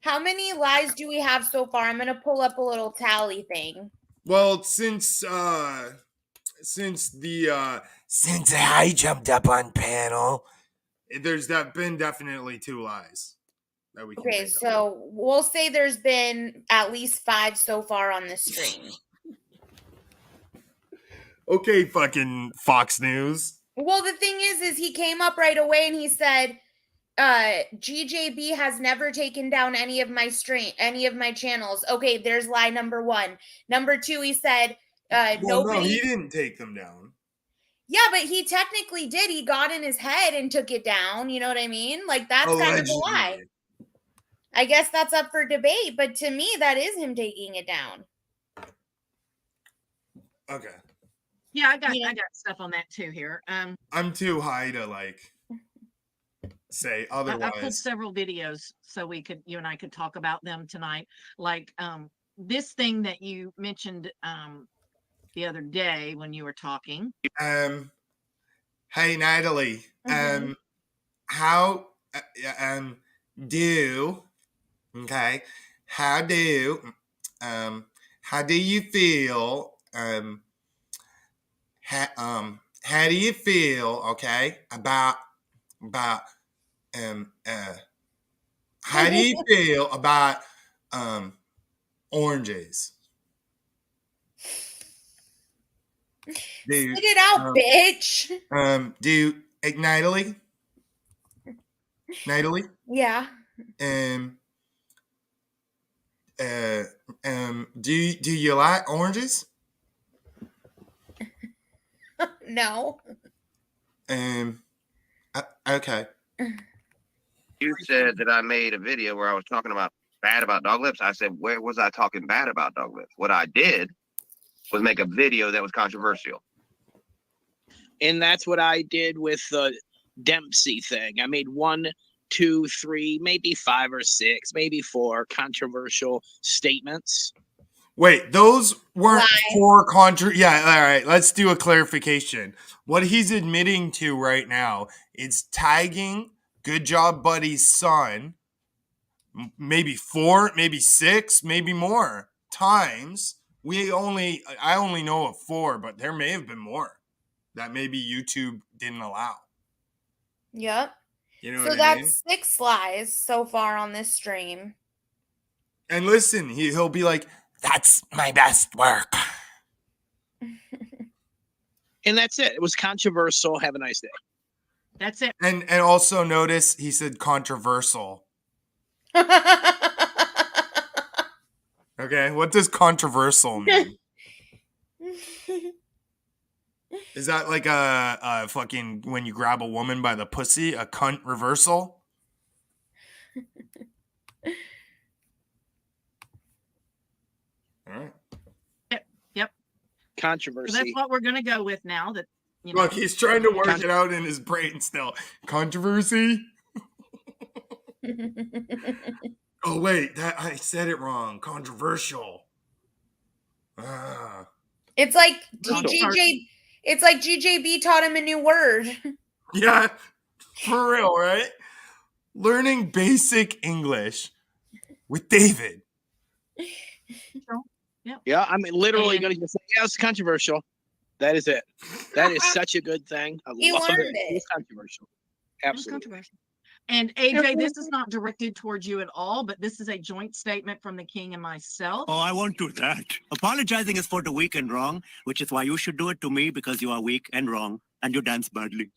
How many lies do we have so far? I'm gonna pull up a little tally thing. Well, since I jumped up on panel, there's been definitely 2 lies that we can Okay, so we'll say there's been at least 5 so far on this stream. Okay, fucking Fox News. Well, the thing is he came up right away and he said, GJB has never taken down any of my channels. Okay, there's lie number 1. Number 2, he said, No, he didn't take them down. Yeah, but he technically did. He got in his head and took it down. You know what I mean? Like, that's kind of a lie. I guess that's up for debate, but to me, that is him taking it down. Okay. Yeah, I got Yeah. stuff on that too here. I'm too high to like say I pulled otherwise. several videos so you and I could talk about them tonight. Like this thing that you mentioned the other day when you were talking. Hey Natalie. Mhm. How do okay? How do how do you feel how do you feel okay about how do you feel about oranges? Do Spit it out, bitch. do Natalie? Natalie? Yeah. Um uh do you like oranges? No. Okay. You said that I made a video where I was talking about bad about dog lips. I said, where was I talking bad about dog lips? What I did was make a video that was controversial. And that's what I did with the Dempsey thing. I made 1, 2, 3, maybe 5 or 6, maybe 4 controversial statements. Wait, those weren't Lie. for contra. Yeah, all right. Let's do a clarification. What he's admitting to right now is tagging Good Job Buddy's son, maybe 4, maybe 6, maybe more times. I only know of 4, but there may have been more that maybe YouTube didn't allow. Yep. You know So what I mean? that's 6 lies so far on this stream. And listen, he'll be like, "That's my best work." And that's it. It was controversial. Have a nice day. That's it. And also notice he said controversial. Okay, what does controversial mean? Is that like a fucking when you grab a woman by the pussy, a cunt reversal? All right. Yep. So Controversy. that's what we're gonna go with now. That you know. Look, he's trying to work it out in his brain still. Controversy? Oh wait, I said it wrong. Controversial. Ah. It's like Controversial. it's like GJB taught him a new word. Yeah, for real, right? Learning basic English with David. Yeah, I'm literally And- going to say, yeah, it's controversial. That is it. That is such a good thing. I He love learned it. it. It's controversial. It was Absolutely. controversial. And AJ, this is not directed towards you at all, but this is a joint statement from the king and myself. Oh, I won't do that. Apologizing is for the weak and wrong, which is why you should do it to me because you are weak and wrong and you dance badly.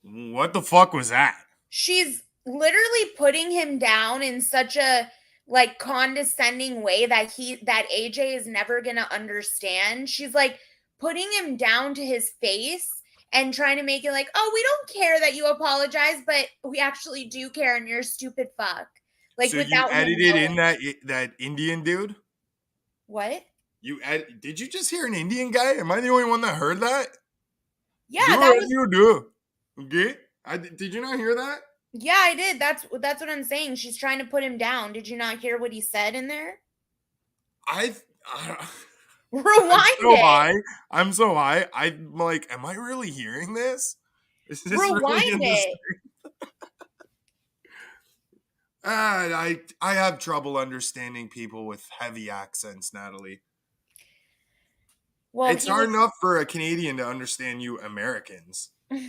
What the fuck was that? She's literally putting him down in such a like condescending way that AJ is never going to understand. She's like putting him down to his face and trying to make it like, "Oh, we don't care that you apologize, but we actually do care and you're a stupid fuck." Like So without you him edited in knowing. that Indian dude? What? Did you just hear an Indian guy? Am I the only one that heard that? Yeah, Do that what was you do. Okay? Did you not hear that? Yeah, I did. That's what I'm saying. She's trying to put him down. Did you not hear what he said in there? Rewind it. I'm so high. I'm like, am I really hearing this? Is this Rewind really in the it. I have trouble understanding people with heavy accents, Natalie. Well, it's hard enough for a Canadian to understand you Americans. All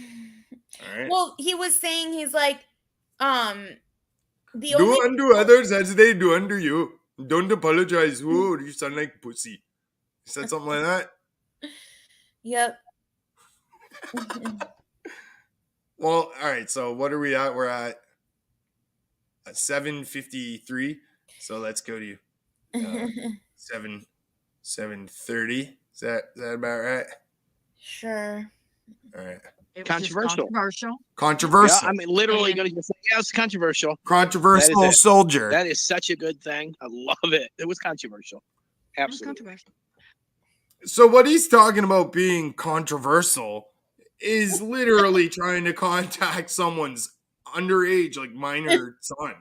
right. Well, he was saying he's like, do unto others as they do unto you. Don't apologize. Whoa, you sound like pussy. You said something like that? Yep. Well, all right. So what are we at? We're at 7:53. So let's go to 7:30. Is that about right? Sure. All right. It was just Controversial. controversial. Yeah, Controversial. I mean, literally And- going to say, yeah, it's controversial. Controversial That is it. soldier. That is such a good thing. I love it. It was controversial. It was Absolutely. controversial. So what he's talking about being controversial is literally trying to contact someone's underage, like minor son.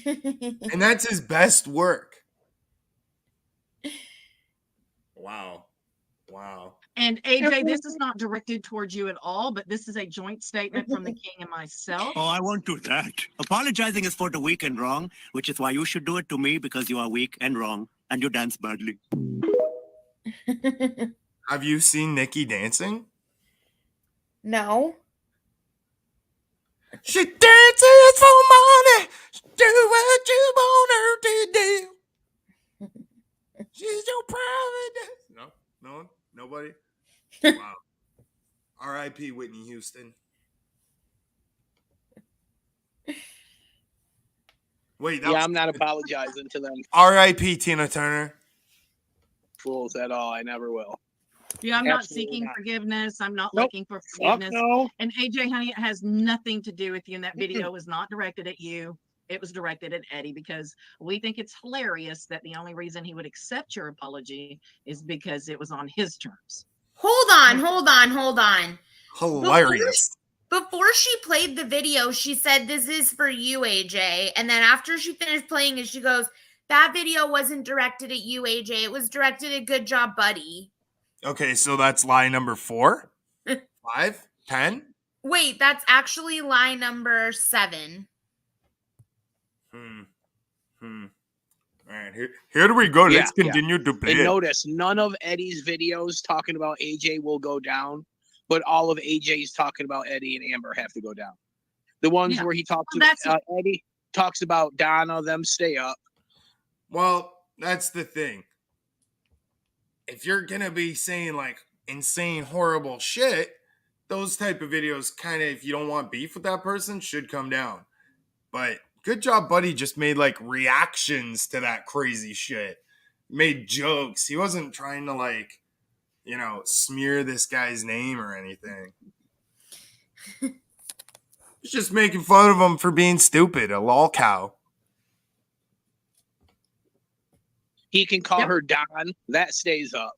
And that's his best work. Wow. Wow. And AJ, this is not directed towards you at all, but this is a joint statement from the king and myself. Oh, I won't do that. Apologizing is for the weak and wrong, which is why you should do it to me because you are weak and wrong and you dance badly. Have you seen Nikki dancing? No. She dances for money. She do what you want her to do. She's your private. No, no one, nobody. Wow. R.I.P. Whitney Houston. Wait, that Yeah, was I'm not apologizing to them R.I.P. Tina Turner. fools at all. I never will. Yeah, I'm not Absolutely seeking not. forgiveness. I'm not Nope. looking for Fuck forgiveness. no. And AJ, honey, it has nothing to do with you. And that video was not directed at you. It was directed at Eddie because we think it's hilarious that the only reason he would accept your apology is because it was on his terms. Hold on. Hilarious. Before she played the video, she said, "This is for you, AJ." And then after she finished playing it, she goes, "That video wasn't directed at you, AJ. It was directed at Good Job, Buddy." Okay, so that's lie number 4, 5, 10. Wait, that's actually lie number 7. All right, here do we go. Yeah, Let's continue to play And it. notice none of Eddie's videos talking about AJ will go down, but all of AJ's talking about Eddie and Amber have to go down. The ones Yeah. where he talks Well, that's- Eddie talks about Donna, them stay up. Well, that's the thing. If you're gonna be saying like insane, horrible shit, those type of videos kind of, if you don't want beef with that person, should come down. But Good Job Buddy just made like reactions to that crazy shit. Made jokes. He wasn't trying to like, smear this guy's name or anything. He's just making fun of him for being stupid, a lol cow. He can call Yep. her Don. That stays up.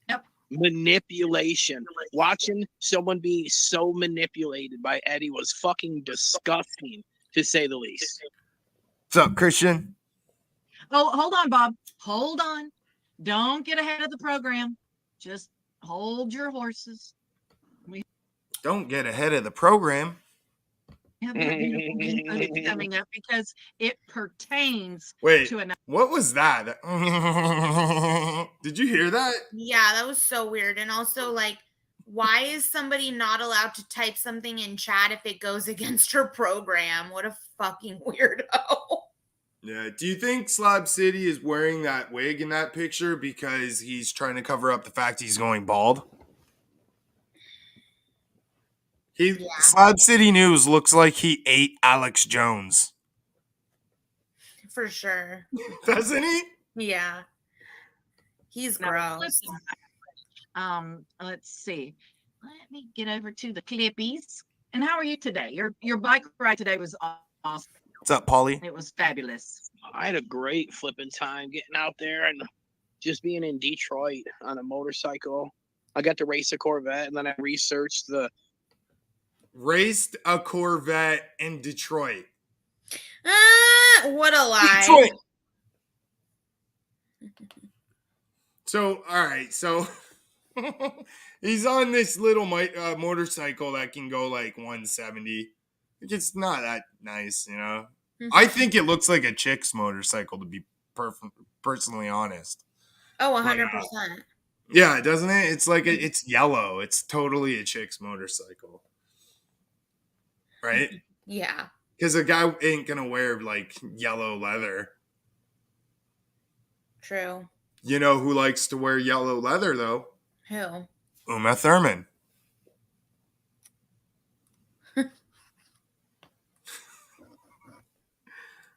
Yep. Manipulation. Watching someone be so manipulated by Eddie was fucking disgusting, to say the least. What's up, Christian? Oh, hold on, Bob. Hold on. Don't get ahead of the program. Just hold your horses. Don't get ahead of the program. We have more beautiful game footage coming up because it pertains Wait, to another. what was that? Did you hear that? Yeah, that was so weird. And also, like, why is somebody not allowed to type something in chat if it goes against her program? What a fucking weirdo. Yeah. Do you think Slab City is wearing that wig in that picture because he's trying to cover up the fact he's going bald? Slab City News looks like he ate Alex Jones. For sure. Doesn't he? Yeah. He's Now, gross. Let's see. Let me get over to the clippies. And how are you today? Your bike ride today was awesome. What's up, Paulie? It was fabulous. I had a great flipping time getting out there and just being in Detroit on a motorcycle. I got to race a Corvette, and then I researched Raced a Corvette in Detroit. What a lie. Detroit. So, all right. So, he's on this little motorcycle that can go like 170. It's not that nice, I think it looks like a chick's motorcycle, to be personally honest. Oh, 100%. Yeah, doesn't it? It's like it's yellow. It's totally a chick's motorcycle. Right? Yeah. Because a guy ain't going to wear like yellow leather. True. You know who likes to wear yellow leather, though? Who? Uma Thurman.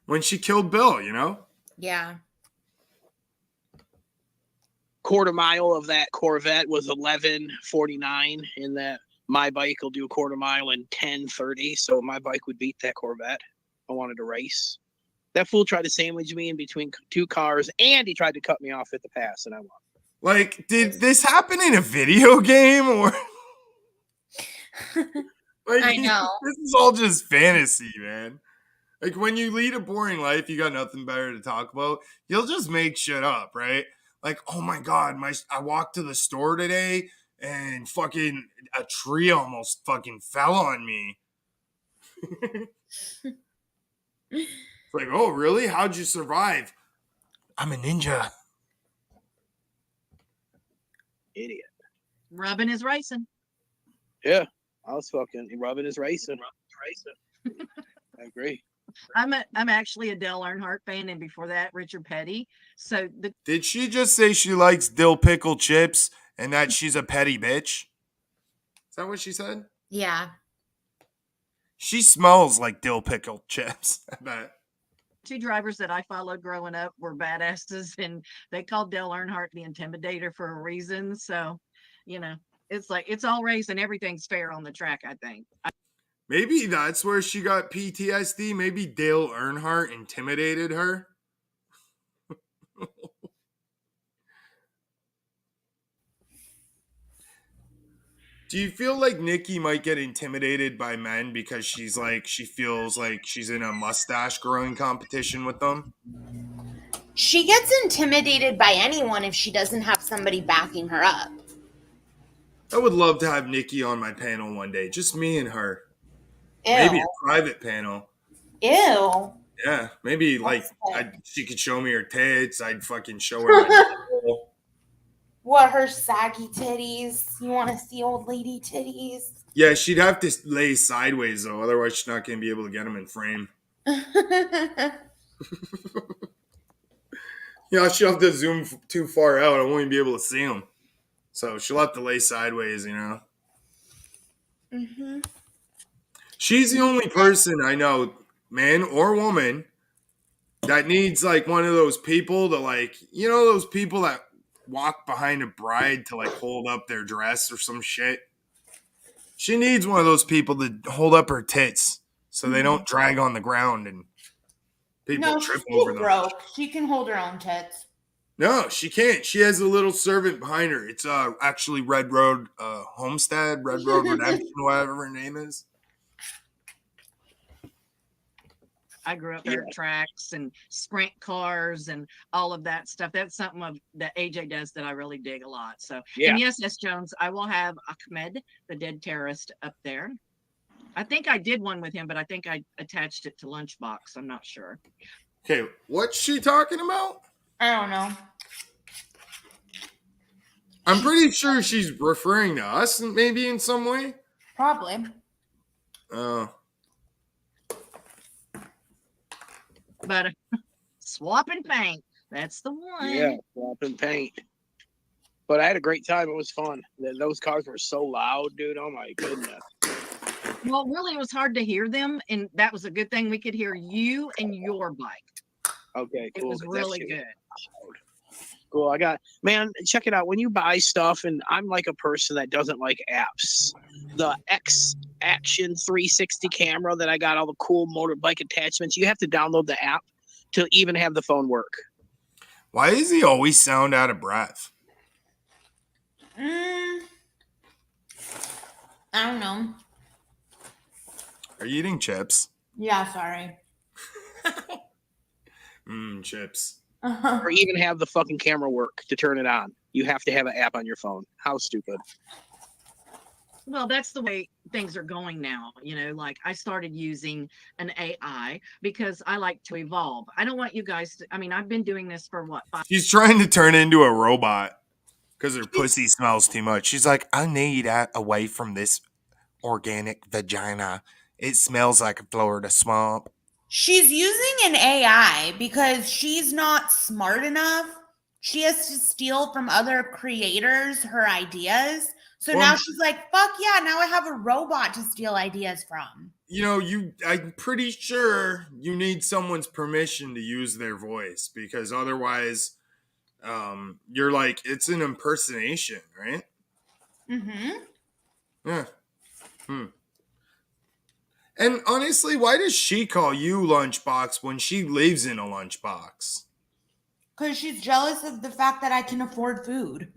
When she killed Bill, Yeah. quarter mile of that Corvette was 11:49, and that my bike will do a quarter mile in 10:30. So my bike would beat that Corvette. I wanted to race. That fool tried to sandwich me in between two cars, and he tried to cut me off at the pass, and I won. Like, did this happen in a video game or? Like, I know. This is all just fantasy, man. Like, when you lead a boring life, you got nothing better to talk about. You'll just make shit up, right? Like, oh my god, I walked to the store today and fucking a tree almost fucking fell on me. It's like, oh really? How'd you survive? I'm a ninja. Idiot. Rubbing his racing. Yeah, I was fucking rubbing his racing. I agree. I'm actually a Dale Earnhardt fan, and before that, Richard Petty. So Did she just say she likes dill pickle chips and that she's a petty bitch? Is that what she said? Yeah. She smells like dill pickle chips, I bet. two drivers that I followed growing up were badasses, and they called Dale Earnhardt the Intimidator for a reason. So, it's like it's all race and everything's fair on the track, I think. Maybe that's where she got PTSD. Maybe Dale Earnhardt intimidated her. Do you feel like Nikki might get intimidated by men because she feels like she's in a mustache growing competition with them? She gets intimidated by anyone if she doesn't have somebody backing her up. I would love to have Nikki on my panel one day. Just me and her. Ew. Maybe a private panel. Ew. Yeah, maybe That's she could show me her tits. I'd fucking show her my nipple. What, her saggy titties? You want to see old lady titties? Yeah, she'd have to lay sideways though, otherwise she's not going to be able to get them in frame. Yeah, she'll have to zoom too far out. I won't even be able to see them. So she'll have to lay sideways, Mm-hmm. She's the only person I know, man or woman, that needs one of those people to those people that walk behind a bride to hold up their dress or some shit. She needs one of those people to hold up her tits so they don't drag on the ground and people trip over them. Broke. She can hold her own tits. No, she can't. She has a little servant behind her. It's actually Red Road Homestead, Red Road Redemption, whatever her name is. I grew up there at tracks and sprint cars and all of that stuff. That's something that AJ does that I really dig a lot. So, Yeah. And yes, S. Jones, I will have Ahmed, the dead terrorist, up there. I think I did one with him, but I think I attached it to Lunchbox. I'm not sure. Okay, what's she talking about? I don't know. I'm pretty sure she's referring to us maybe in some way. Probably. Oh. But swapping paint, that's the one. Yeah, swapping paint. But I had a great time. It was fun. Those cars were so loud, dude. Oh my goodness. Well, really, it was hard to hear them, and that was a good thing. We could hear you and your bike. Okay, cool. It was really good. Cool. Man, check it out. When you buy stuff, and I'm like a person that doesn't like apps. The X Action 360 camera that I got all the cool motorbike attachments. You have to download the app to even have the phone work. Why does he always sound out of breath? I don't know. Are you eating chips? Yeah, sorry. Chips. Or even have the fucking camera work to turn it on. You have to have an app on your phone. How stupid. Well, that's the way things are going now. I started using an AI because I like to evolve. I don't want you guys to, I've been doing this for what, 5 She's trying to turn into a robot because her pussy smells too much. She's like, I need that away from this organic vagina. It smells like a Florida swamp. She's using an AI because she's not smart enough. She has to steal from other creators her ideas. So now she's like, fuck yeah, now I have a robot to steal ideas from. I'm pretty sure you need someone's permission to use their voice because otherwise you're like, it's an impersonation, right? Mm-hmm. Yeah. And honestly, why does she call you lunchbox when she lives in a lunchbox? Because she's jealous of the fact that I can afford food.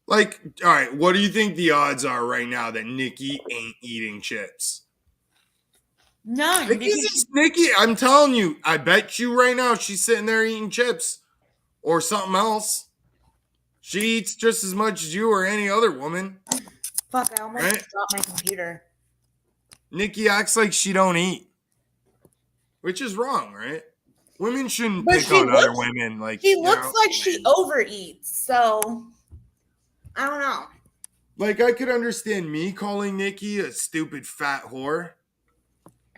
Like, all right, what do you think the odds are right now that Nikki ain't eating chips? None. Nikki, I'm telling you, I bet you right now she's sitting there eating chips or something else. She eats just as much as you or any other woman. Fuck, I almost Right? dropped my computer. Nikki acts like she don't eat, which is wrong, right? Women shouldn't But pick she on other looks- women. Like, She you looks know, like she overeats, so I don't know. like, I could understand me calling Nikki a stupid fat whore.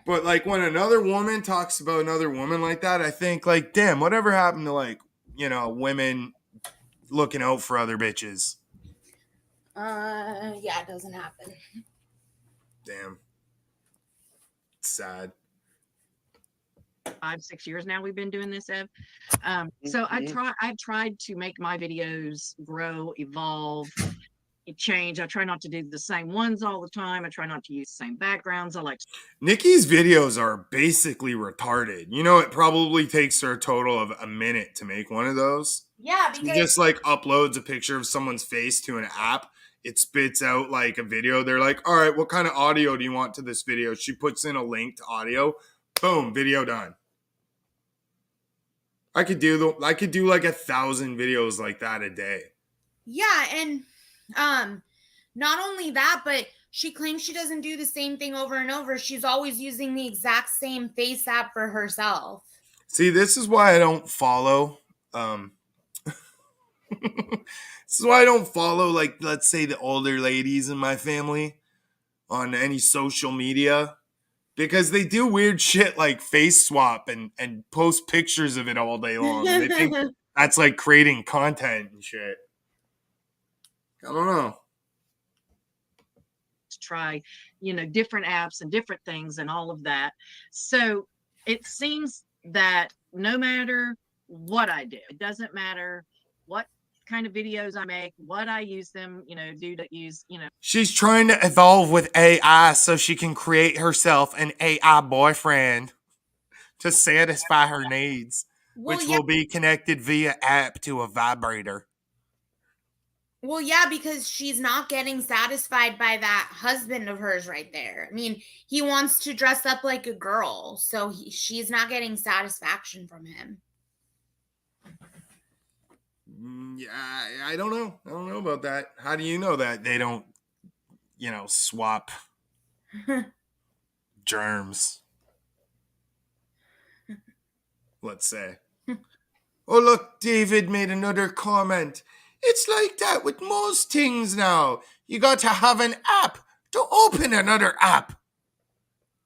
But, like, when another woman talks about another woman like that, I think, like, damn, whatever happened to, like, you know, women looking out for other bitches? Yeah, it doesn't happen. Damn. It's sad. 5-6 years now we've been doing this, Ev. So I've tried to make my videos grow, evolve, change. I try not to do the same ones all the time. I try not to use the same backgrounds. I like Nikki's videos are basically retarded. You know, it probably takes her a total of a minute to make one of those. Yeah, She because just like uploads a picture of someone's face to an app. It spits out like a video. They're like, all right, what kind of audio do you want to this video? She puts in a link to audio. Boom, video done. I could do like 1,000 videos like that a day. yeah, and not only that, but she claims she doesn't do the same thing over and over. She's always using the exact same face app for herself. See, this is why I don't follow this is why I don't follow, like, let's say, the older ladies in my family on any social media, because they do weird shit like face swap and post pictures of it all day long. And they think that's like creating content and shit. I don't know. to try, different apps and different things and all of that. So it seems that no matter what I do, it doesn't matter what kind of videos I make, what I use them, do to use, She's trying to evolve with AI so she can create herself an AI boyfriend to satisfy her needs, which will be connected via app to a vibrator. Well, yeah, because she's not getting satisfied by that husband of hers right there. I mean, he wants to dress up like a girl, so she's not getting satisfaction from him. Yeah, I don't know. I don't know about that. How do you know that they don't, swap germs? Let's say. Oh, look, David made another comment. It's like that with most things now. You got to have an app to open another app.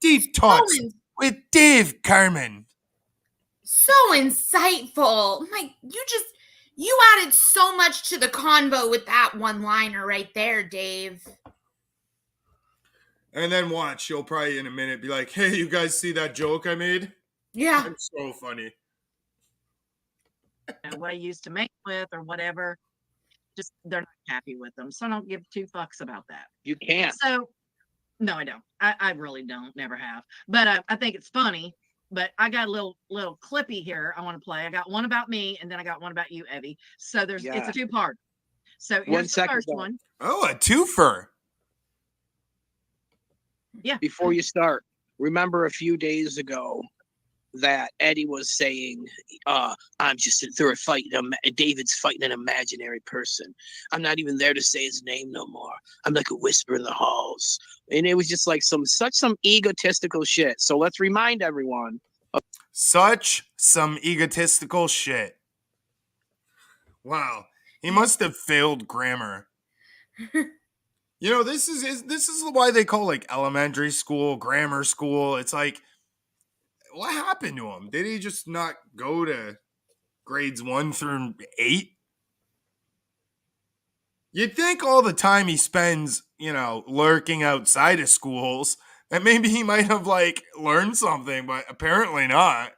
Deep Talks with Dave Carmen. So insightful. You added so much to the convo with that one-liner right there, Dave. And then watch, you'll probably in a minute be like, hey, you guys see that joke I made? Yeah. It's so funny. what I used to make with or whatever. Just they're not happy with them. So I don't give two fucks about that. You can't. So no, I don't. I really don't. Never have. But I think it's funny. But I got a little clippy here I want to play. I got one about me, and then I got one about you, Evie. So it's a two-part. So here's the first one. Oh, a twofer. Yeah. Before you start, remember a few days ago that Eddie was saying, I'm just through a fight. David's fighting an imaginary person. I'm not even there to say his name no more. I'm like a whisper in the halls. And it was just like some egotistical shit. So let's remind everyone. Such some egotistical shit. Wow. He must have failed grammar. This is why they call like elementary school, grammar school. It's like, what happened to him? Did he just not go to grades 1 through 8? You'd think all the time he spends, lurking outside of schools, that maybe he might have like learned something, but apparently not.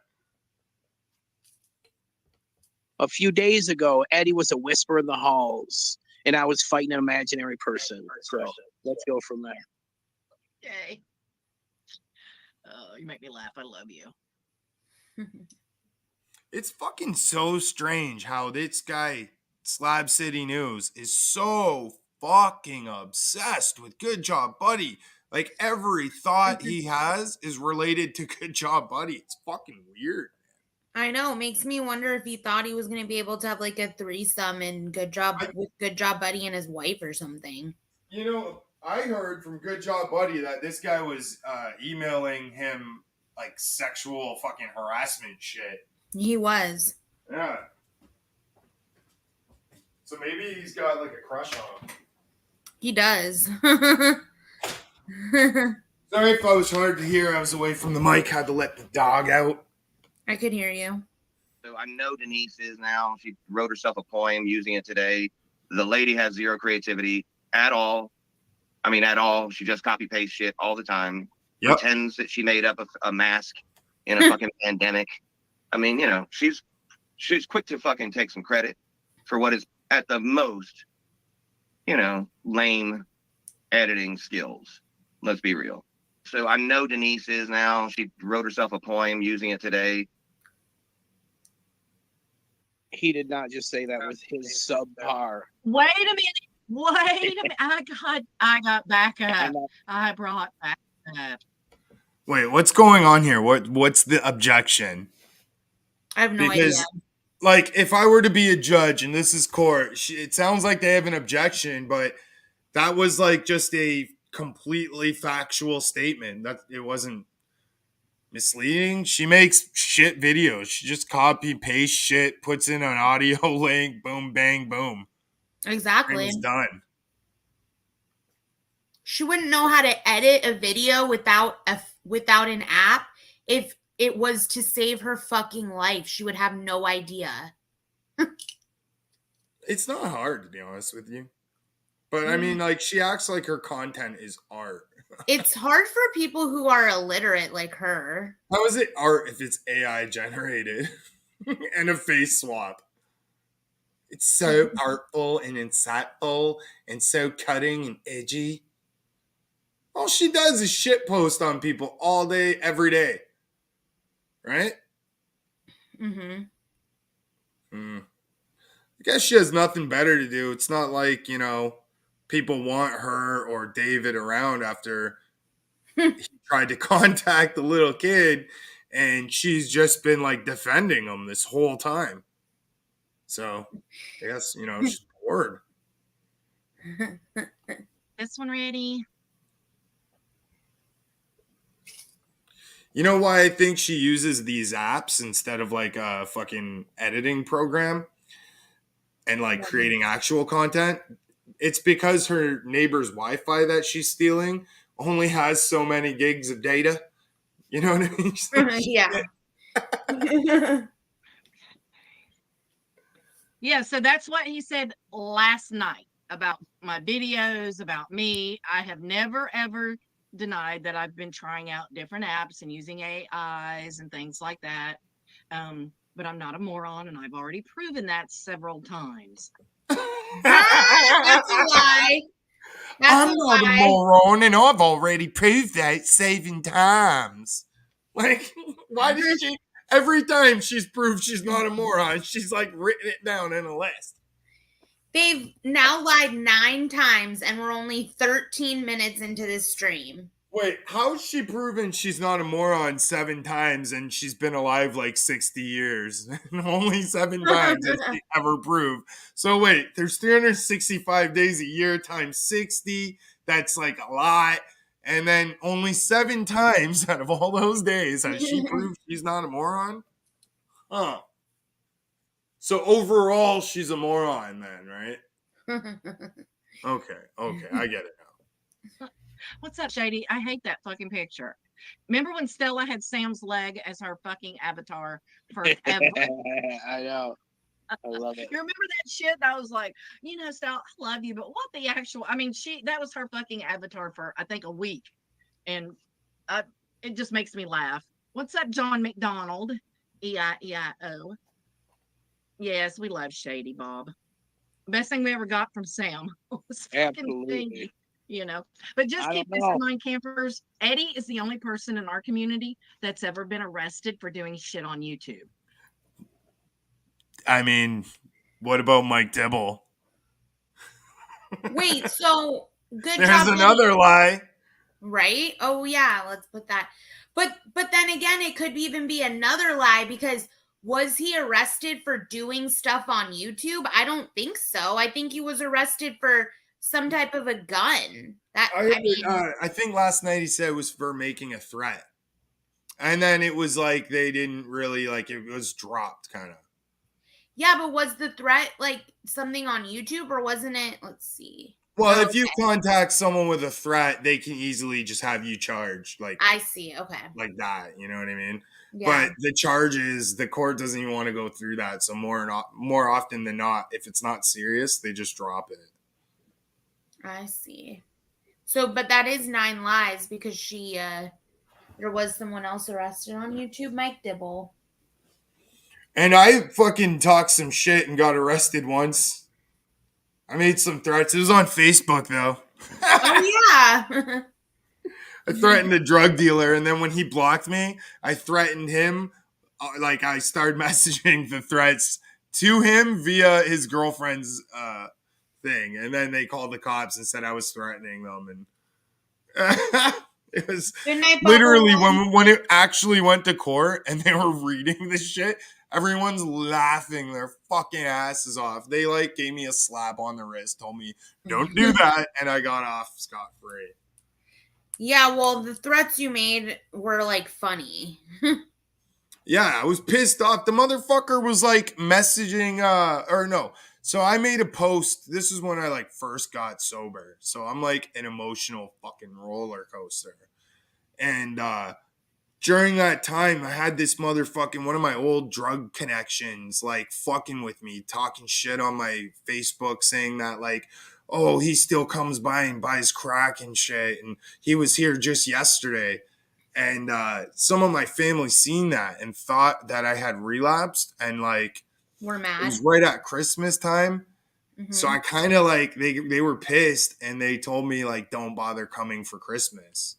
A few days ago, Eddie was a whisper in the halls, and I was fighting an imaginary person. So let's go from there. Yay. Oh, you make me laugh. I love you. It's fucking so strange how this guy, Slab City News, is so fucking obsessed with Good Job Buddy. Like every thought he has is related to Good Job Buddy. It's fucking weird. I know. It makes me wonder if he thought he was going to be able to have like a threesome and Good Job Buddy and his wife or something. You know, I heard from Good Job Buddy that this guy was emailing him like sexual fucking harassment shit. He was. Yeah. So maybe he's got like a crush on him. He does. Sorry if I was hard to hear. I was away from the mic. Had to let the dog out. I could hear you. So I know Denise is now. She wrote herself a poem using it today. The lady has zero creativity at all. I mean, at all. She just copy paste shit all the time. Yep. Pretends that she made up a mask in a fucking pandemic. I mean, you know, she's quick to fucking take some credit for what is at the most, you know, lame editing skills. Let's be real. So I know Denise is now. She wrote herself a poem using it today. He did not just say that with his subpar. Wait a minute. Wait a minute. I got back up. I brought back up. Wait, what's going on here? What's the objection? I have no Because, idea. like, if I were to be a judge and this is court, it sounds like they have an objection, but that was like just a completely factual statement. That it wasn't misleading. She makes shit videos. She just copy paste shit, puts in an audio link, boom, bang, boom. Exactly. It's done. She wouldn't know how to edit a video without an app. If it was to save her fucking life, she would have no idea. It's not hard, to be honest with you. But I mean, like, she acts like her content is art. It's hard for people who are illiterate like her. How is it art if it's AI generated and a face swap? It's so artful and insightful and so cutting and edgy. All she does is shit post on people all day, every day. Right? Mm-hmm. I guess she has nothing better to do. It's not like, you know, people want her or David around after he tried to contact the little kid, and she's just been like defending him this whole time. So I guess, you know, she's bored. This one ready? You know why I think she uses these apps instead of like a fucking editing program and like creating actual content? It's because her neighbor's Wi-Fi that she's stealing only has so many gigs of data. You know what I mean? Yeah. Yeah, so that's what he said last night about my videos, about me. I have never, ever denied that I've been trying out different apps and using AIs and things like that. But I'm not a moron, and I've already proven that several times. That's a lie. I'm not a moron, and I've already proved that 7 times. Like, why does she? Every time she's proved she's not a moron, she's like written it down in a list. They've now lied 9 times, and we're only 13 minutes into this stream. Wait, how's she proven she's not a moron 7 times and she's been alive like 60 years? Only 7 times has she ever proved. So wait, there's 365 days a year times 60. That's like a lot. And then only 7 times out of all those days has she proved she's not a moron? Huh. So overall, she's a moron then, right? Okay, I get it now. What's up, Shady? I hate that fucking picture. Remember when Stella had Sam's leg as her fucking avatar forever? I know. I love it. You remember that shit? I was like, you know, Stella, I love you, but what the actual? I mean, that was her fucking avatar for I think a week, and it just makes me laugh. What's up, John McDonald? EIEIO. Yes, we love Shady Bob. Best thing we ever got from Sam was fucking Absolutely. thingy, you know. But just I keep don't this in know. mind, campers. Eddie is the only person in our community that's ever been arrested for doing shit on YouTube. I mean, what about Mike Dibble? Wait, so good There's job, Lydia. another lie. Right? Oh yeah, let's put that. But then again, it could even be another lie because was he arrested for doing stuff on YouTube? I don't think so. I think he was arrested for some type of a gun. I think last night he said it was for making a threat. And then it was like they didn't really like it was dropped kind of. Yeah, but was the threat like something on YouTube or wasn't it? Let's see. Well, Oh, if you okay. contact someone with a threat, they can easily just have you charged like I see. Okay. that. You know what I mean? Yeah. But the charges, the court doesn't even want to go through that. So more often than not, if it's not serious, they just drop it. I see. So, but that is 9 lies because there was someone else arrested on YouTube, Mike Dibble. And I fucking talked some shit and got arrested once. I made some threats. It was on Facebook though. Oh yeah. I threatened a drug dealer, and then when he blocked me, I threatened him. Like I started messaging the threats to him via his girlfriend's thing, and then they called the cops and said I was threatening them, and it was literally when it actually went to court and they were reading this shit. Everyone's laughing their fucking asses off. They like gave me a slap on the wrist, told me don't do that, and I got off scot-free. Yeah, well, the threats you made were like funny. Yeah, I was pissed off. The motherfucker was like messaging So I made a post. This is when I like first got sober. So I'm like an emotional fucking roller coaster. And during that time I had this motherfucking one of my old drug connections like fucking with me, talking shit on my Facebook saying that like, oh, he still comes by and buys crack and shit, and he was here just yesterday. And some of my family seen that and thought that I had relapsed, and like We're mad. it was right at Christmas time. Mm-hmm. So I kind of like they were pissed, and they told me like don't bother coming for Christmas.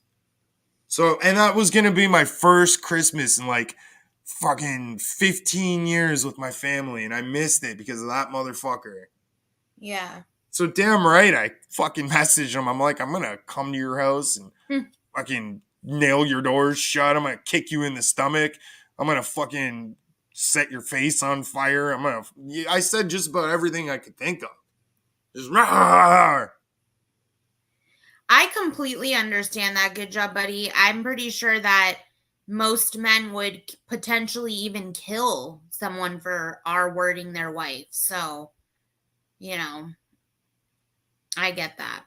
So, and that was gonna be my first Christmas in like fucking 15 years with my family, and I missed it because of that motherfucker. Yeah. So damn right, I fucking messaged him. I'm like, I'm gonna come to your house and fucking nail your doors shut. I'm gonna kick you in the stomach. I'm gonna fucking set your face on fire. I said just about everything I could think of. Just rawr. I completely understand that. Good job, buddy. I'm pretty sure that most men would potentially even kill someone for R-wording their wife. So, you know, I get that.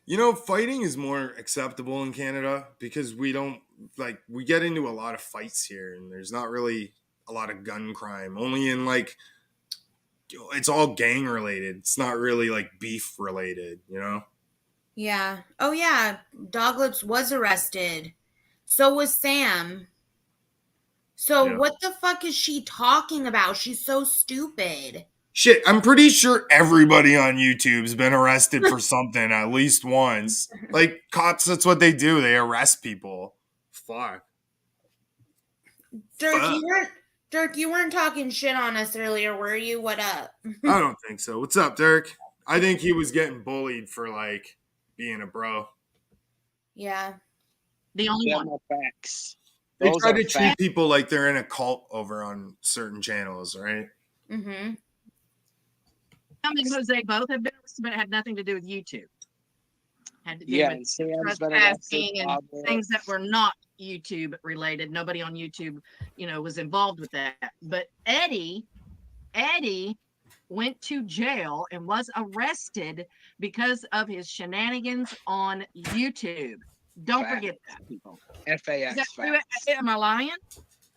You know, fighting is more acceptable in Canada because we get into a lot of fights here, and there's not really a lot of gun crime. Only in like, it's all gang related. It's not really like beef related, you know? Yeah. Oh yeah. Doglips was arrested. So was Sam. So Yeah. what the fuck is she talking about? She's so stupid. Shit, I'm pretty sure everybody on YouTube's been arrested for something at least once. Like, cops, that's what they do. They arrest people. Fuck. Dirk, you weren't talking shit on us earlier, were you? What up? I don't think so. What's up, Dirk? I think he was getting bullied for, like, being a bro. Yeah. The only one. Facts. They try to treat people like they're in a cult over on certain channels, right? Mm-hmm. I mean, because they both have been arrested, but it had nothing to do with YouTube. Had to do with trespassing and things that were not YouTube related. Nobody on YouTube, was involved with that. But Eddie went to jail and was arrested because of his shenanigans on YouTube. Don't forget that, people. FAX. Am I lying?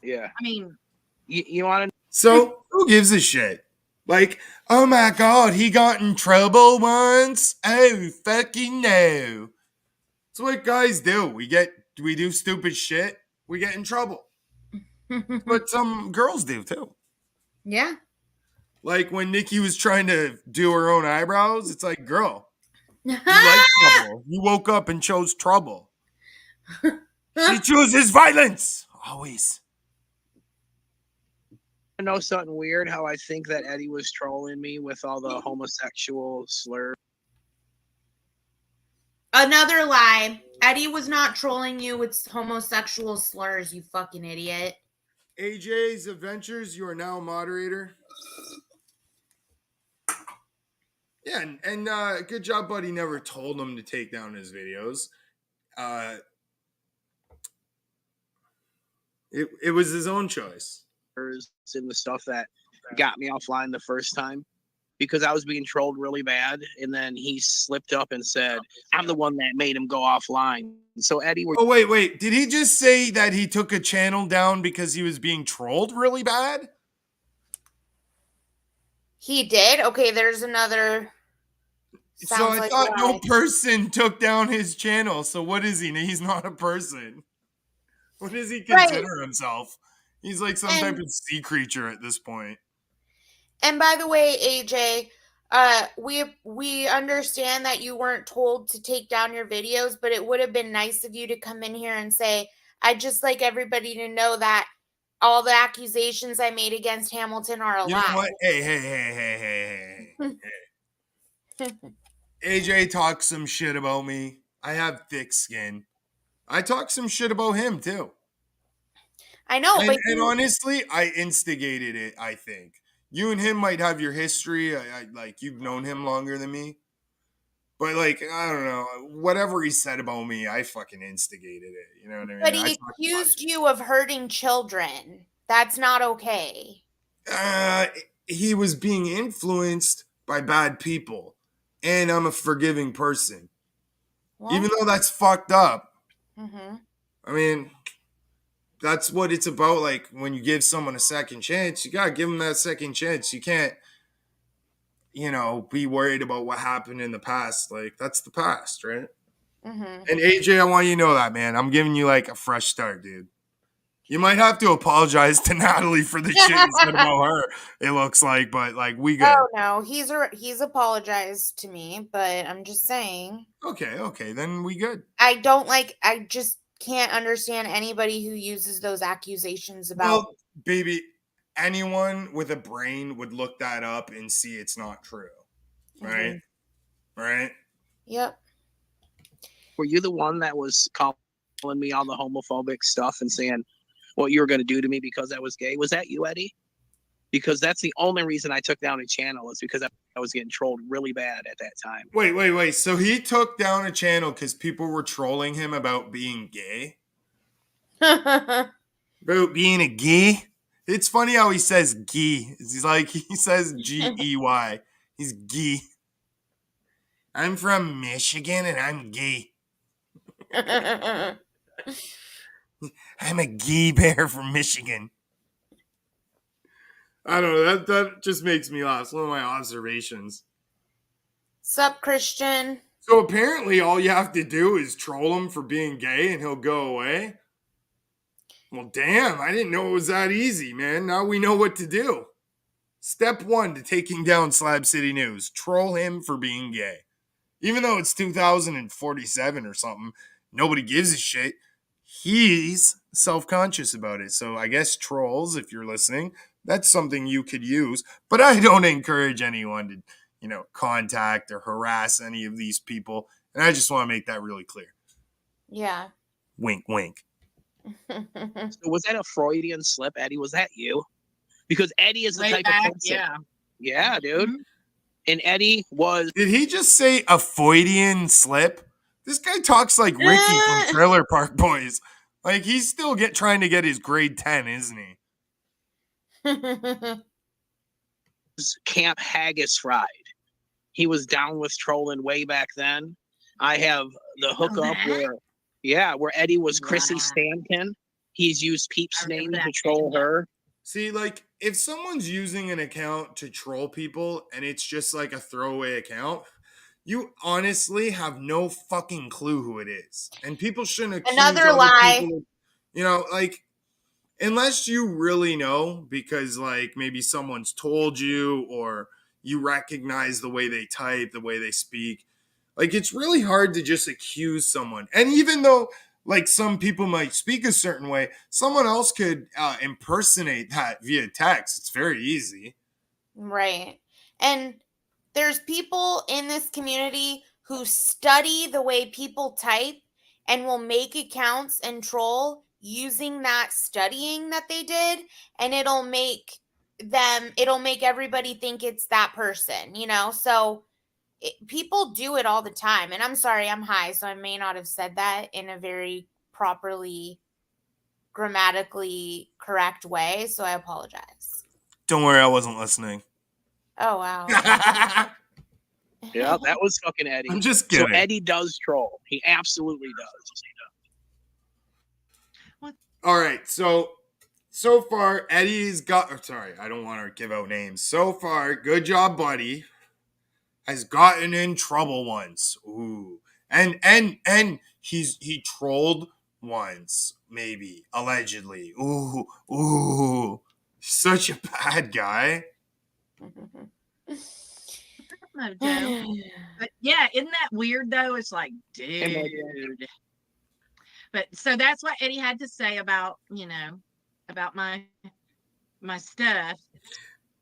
Yeah. I mean, you want to? So who gives a shit? Like, oh my God, he got in trouble once. Oh, fucking no. That's what guys do. We do stupid shit. We get in trouble. But some girls do too. Yeah. Like when Nikki was trying to do her own eyebrows, it's like, girl, you like trouble. You woke up and chose trouble. She chooses violence. Always. I know something weird. How I think that Eddie was trolling me with all the homosexual slurs. Another lie. Eddie was not trolling you with homosexual slurs, you fucking idiot. AJ's Adventures, you are now a moderator. Yeah, and good job, buddy. Never told him to take down his videos. It was his own choice. And the stuff that got me offline the first time because I was being trolled really bad, and then he slipped up and said, "I'm the one that made him go offline." So Eddie, Oh wait, did he just say that he took a channel down because he was being trolled really bad? He did? Okay, there's another. So I thought no person took down his channel. So what is he? He's not a person. What does he consider himself? He's like some type of sea creature at this point. And by the way, AJ, we understand that you weren't told to take down your videos, but it would have been nice of you to come in here and say, I'd just like everybody to know that all the accusations I made against Hamilton are a lie. You know what? Hey. AJ talks some shit about me. I have thick skin. I talk some shit about him too. I know, and honestly, I instigated it. I think you and him might have your history. I like you've known him longer than me, but like I don't know, whatever he said about me, I fucking instigated it. You know what I mean? But he accused you of hurting children. That's not okay. He was being influenced by bad people, and I'm a forgiving person, even though that's fucked up. Mm-hmm. I mean, that's what it's about. Like when you give someone a second chance, you gotta give them that second chance. You can't, be worried about what happened in the past. Like that's the past, right? Mm-hmm. And AJ, I want you to know that, man. I'm giving you like a fresh start, dude. You might have to apologize to Natalie for the shit you said about her. It looks like, but like we good. Oh no, he's apologized to me, but I'm just saying. Okay, then we good. I just can't understand anybody who uses those accusations about. Well, baby, anyone with a brain would look that up and see it's not true, right? Mm-hmm. Right? Yep. Were you the one that was calling me all the homophobic stuff and saying what you were going to do to me because I was gay? Was that you, Eddie? Because that's the only reason I took down a channel is because I was getting trolled really bad at that time. Wait. So he took down a channel because people were trolling him about being gay? About being a gay? It's funny how he says gay. He's like, he says G-E-Y. He's gay. I'm from Michigan and I'm gay. I'm a gay bear from Michigan. I don't know. That just makes me laugh. It's one of my observations. Sup, Christian? So apparently all you have to do is troll him for being gay and he'll go away? Well, damn. I didn't know it was that easy, man. Now we know what to do. Step 1 to taking down Slab City News. Troll him for being gay. Even though it's 2047 or something, nobody gives a shit. He's self-conscious about it. So I guess trolls, if you're listening, that's something you could use. But I don't encourage anyone to, contact or harass any of these people. And I just want to make that really clear. Yeah. Wink, wink. So was that a Freudian slip, Eddie? Was that you? Because Eddie is the type of person. Yeah, dude. Mm-hmm. And Eddie was... Did he just say a Freudian slip? This guy talks like Ricky from Trailer Park Boys. Like, he's still trying to get his grade 10, isn't he? Camp Haggis fried. He was down with trolling way back then. I have the hookup where Eddie was Chrissy Stanton. He's used Peep's name to troll her. See, like, if someone's using an account to troll people and it's just like a throwaway account, you honestly have no fucking clue who it is. And people shouldn't accuse another lie. People, unless you really know, because like maybe someone's told you or you recognize the way they type, the way they speak. Like it's really hard to just accuse someone. And even though like some people might speak a certain way, someone else could impersonate that via text. It's very easy. Right. And there's people in this community who study the way people type and will make accounts and troll using that studying that they did, and it'll make everybody think it's that person, you know? So people do it all the time. And I'm sorry, I'm high, so I may not have said that in a very properly grammatically correct way, so I apologize. Don't worry, I wasn't listening. Oh wow. Yeah, that was fucking Eddie. I'm just So kidding. Eddie does troll. He absolutely does. All right, so far Eddie's got. Sorry, I don't want to give out names. So far, Good Job Buddy has gotten in trouble once. Ooh, and he trolled once, maybe allegedly. Ooh, such a bad guy. No, Joe. But yeah, isn't that weird though? It's like, dude. But so that's what Eddie had to say about, you know, about my stuff.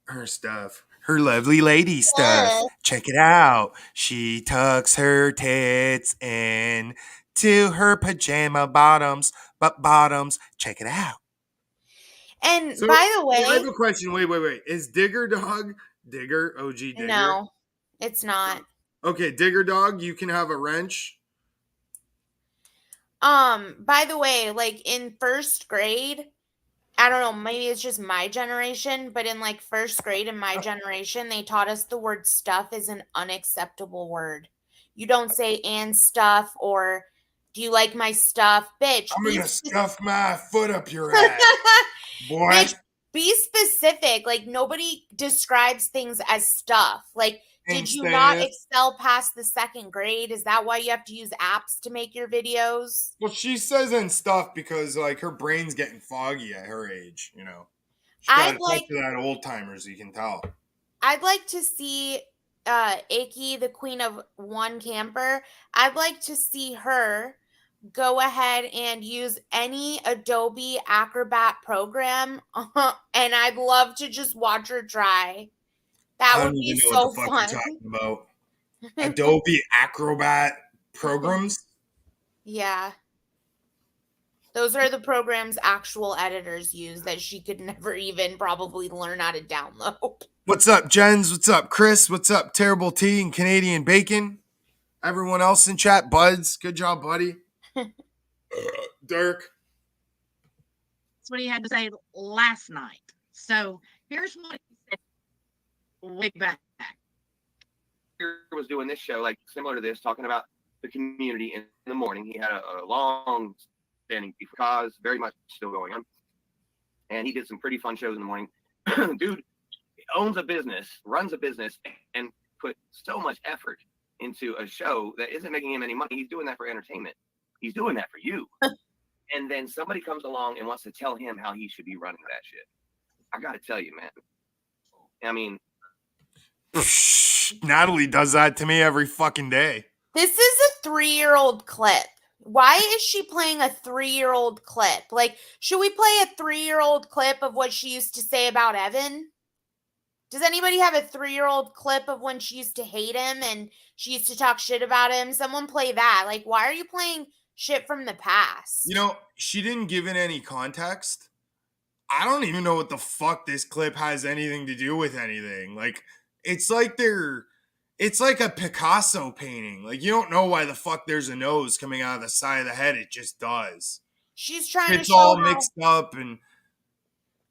Her stuff. Her lovely lady stuff. Check it out. She tucks her tits in to her pajama bottoms, but bottoms. Check it out. And So, by the way, I have a question. Wait. Is Digger Dog Digger? OG Digger? no, it's not. Okay, Digger Dog, you can have a wrench. By the way, like in first grade, I don't know, maybe it's just my generation, but in like first grade in my generation, they taught us the word stuff is an unacceptable word. You don't say and stuff or do you like my stuff? Bitch. I'm gonna stuff my foot up your ass, boy. Bitch, be specific. Like nobody describes things as stuff. Like, did you not excel past the second grade? Is that why you have to use apps to make your videos? Well, she says and stuff because like her brain's getting foggy at her age, you know. She's got a touch of that old timers, you can tell. I'd like to see Icky, the queen of one camper. I'd like to see her go ahead and use any Adobe Acrobat program, and I'd love to just watch her try. That would be so fun. What you're talking about. Adobe Acrobat programs? Yeah. Those are the programs actual editors use that she could never even probably learn how to download. What's up, Jens? What's up, Chris? What's up, Terrible Tea and Canadian Bacon? Everyone else in chat, Buds. Good job, buddy. Dirk. That's what he had to say last night. So here's what he said way back. Was doing this show like similar to this, talking about the community in the morning. He had a long standing cause, very much still going on, and he did some pretty fun shows in the morning. Dude owns a business, runs a business, and put so much effort into a show that isn't making him any money. He's doing that for entertainment. He's doing that for you. And then somebody comes along and wants to tell him how he should be running that shit. I gotta tell you, man. I mean, Natalie does that to me every fucking day. This is a 3-year-old clip. Why is she playing a 3-year-old clip? Like, should we play a 3-year-old clip of what she used to say about Evan? Does anybody have a 3-year-old clip of when she used to hate him and she used to talk shit about him? Someone play that. Like, why are you playing shit from the past? You know, she didn't give it any context. I don't even know what the fuck this clip has anything to do with anything. Like, it's like a Picasso painting. Like, you don't know why the fuck there's a nose coming out of the side of the head. It just does. She's trying to show it's all mixed up, and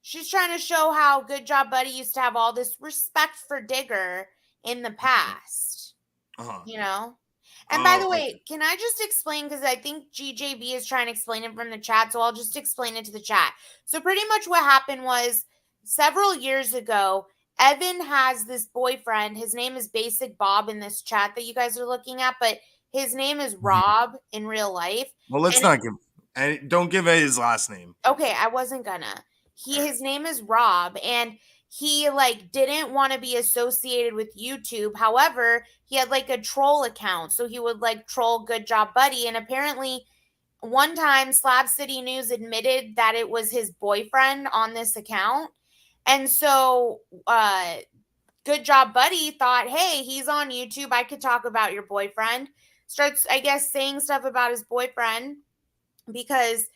she's trying to show how Good Job Buddy used to have all this respect for Digger in the past. You know? And by the way, can I just explain, because I think GJB is trying to explain it from the chat, so I'll just explain it to the chat. So pretty much what happened was several years ago, Evan has this boyfriend. His name is Basic Bob in this chat that you guys are looking at, but his name is Rob in real life. Well, let's not give And don't give it his last name. Okay, I wasn't gonna. His name is Rob, and he like didn't want to be associated with YouTube. However, he had like a troll account, so he would like troll Good Job Buddy, and apparently one time Slab City News admitted that it was his boyfriend on this account. And so Good Job Buddy thought, hey, he's on YouTube. I could talk about your boyfriend. Starts, I guess, saying stuff about his boyfriend because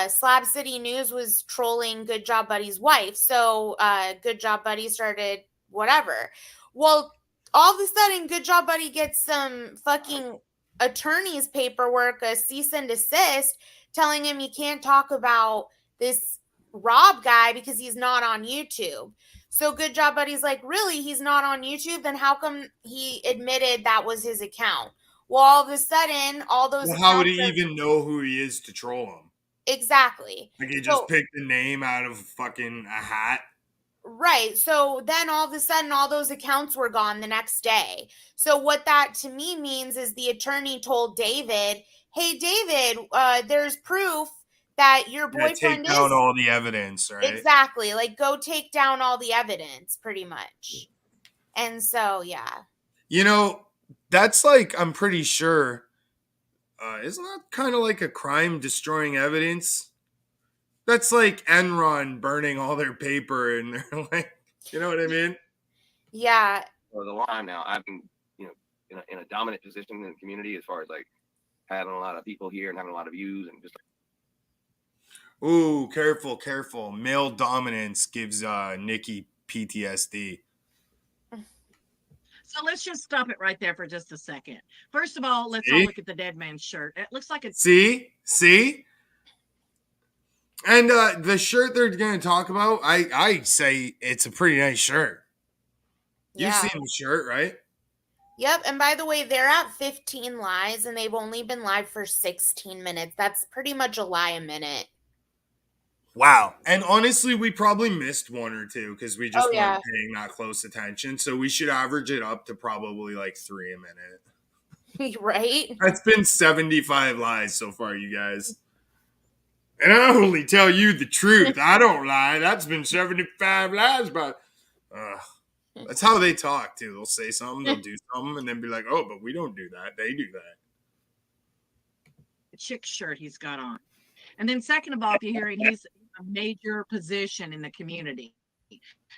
Slab City News was trolling Good Job Buddy's wife. So Good Job Buddy started whatever. Well, all of a sudden, Good Job Buddy gets some fucking attorney's paperwork, a cease and desist, telling him he can't talk about this Rob guy because he's not on YouTube. So Good Job Buddy's like, really? He's not on YouTube? Then how come he admitted that was his account? Well, all of a sudden, all those Well, how would he even know who he is to troll him? Exactly. Like he just picked a name out of fucking a hat? Right. So then all of a sudden, all those accounts were gone the next day. So what that to me means is the attorney told David, hey, David, there's proof that your boyfriend take down all the evidence, right? Exactly. Like, go take down all the evidence, pretty much. And so, yeah. You know, that's like, I'm pretty sure, isn't that kind of like a crime destroying evidence? That's like Enron burning all their paper and they're like, you know what I mean? Yeah. For the line now, I've been, in a dominant position in the community as far as like having a lot of people here and having a lot of views and just. Ooh, careful. Male dominance gives Nikki PTSD. So let's just stop it right there for just a second. First of all, let's all look at the dead man's shirt. It looks like it's... See? And the shirt they're going to talk about, I say it's a pretty nice shirt. You've seen the shirt, right? Yep. And by the way, they're at 15 lies and they've only been live for 16 minutes. That's pretty much a lie a minute. Wow. And honestly, we probably missed one or two because we just weren't paying that close attention. So we should average it up to probably like 3 a minute. Right? That's been 75 lies so far, you guys. And I only tell you the truth. I don't lie. That's been 75 lies, but that's how they talk too. They'll say something, they'll do something, and then be like, oh, but we don't do that. They do that. The chick shirt he's got on. And then second of all, if you're hearing, he's a major position in the community.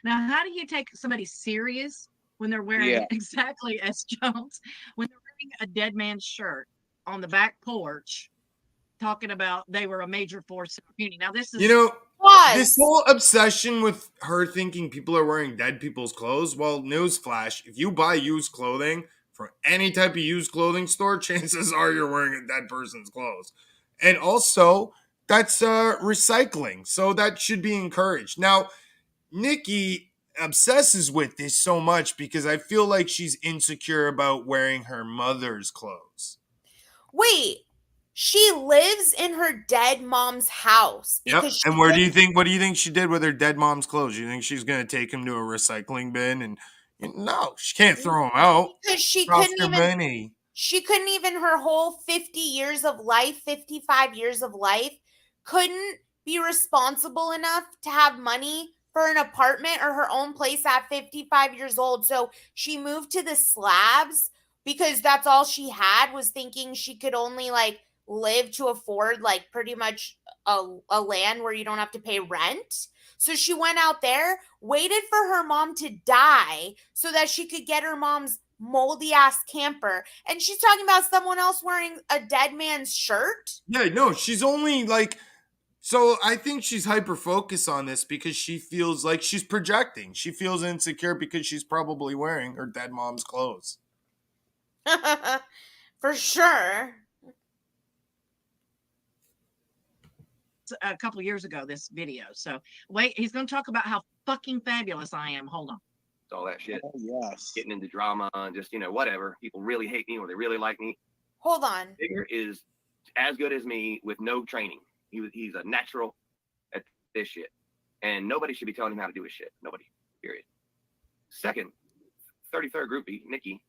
Now, how do you take somebody serious when they're wearing exactly as Jones, when they're wearing a dead man's shirt on the back porch, talking about they were a major force in the community? Now, this is... This whole obsession with her thinking people are wearing dead people's clothes, well, newsflash, if you buy used clothing from any type of used clothing store, chances are you're wearing a dead person's clothes. And also, that's recycling, so that should be encouraged. Now, Nikki obsesses with this so much because I feel like she's insecure about wearing her mother's clothes. Wait. She lives in her dead mom's house. Yep. And what do you think she did with her dead mom's clothes? You think she's going to take him to a recycling bin? And no, she can't throw them out. Because she couldn't even her whole 50 years of life, 55 years of life, couldn't be responsible enough to have money for an apartment or her own place at 55 years old. So she moved to the slabs because that's all she had, was thinking she could only like live to afford like pretty much a land where you don't have to pay rent. So she went out there, waited for her mom to die so that she could get her mom's moldy ass camper. And she's talking about someone else wearing a dead man's shirt. Yeah, no, she's only like, so I think she's hyper focused on this because she feels like she's projecting. She feels insecure because she's probably wearing her dead mom's clothes. For sure. A couple of years ago, this video. So wait, he's going to talk about how fucking fabulous I am. Hold on. All that shit. Oh, yes. Getting into drama and just, whatever. People really hate me or they really like me. Hold on. Digger is as good as me with no training. He's a natural at this shit. And nobody should be telling him how to do his shit. Nobody. Period. Second, 33rd groupie, Nikki,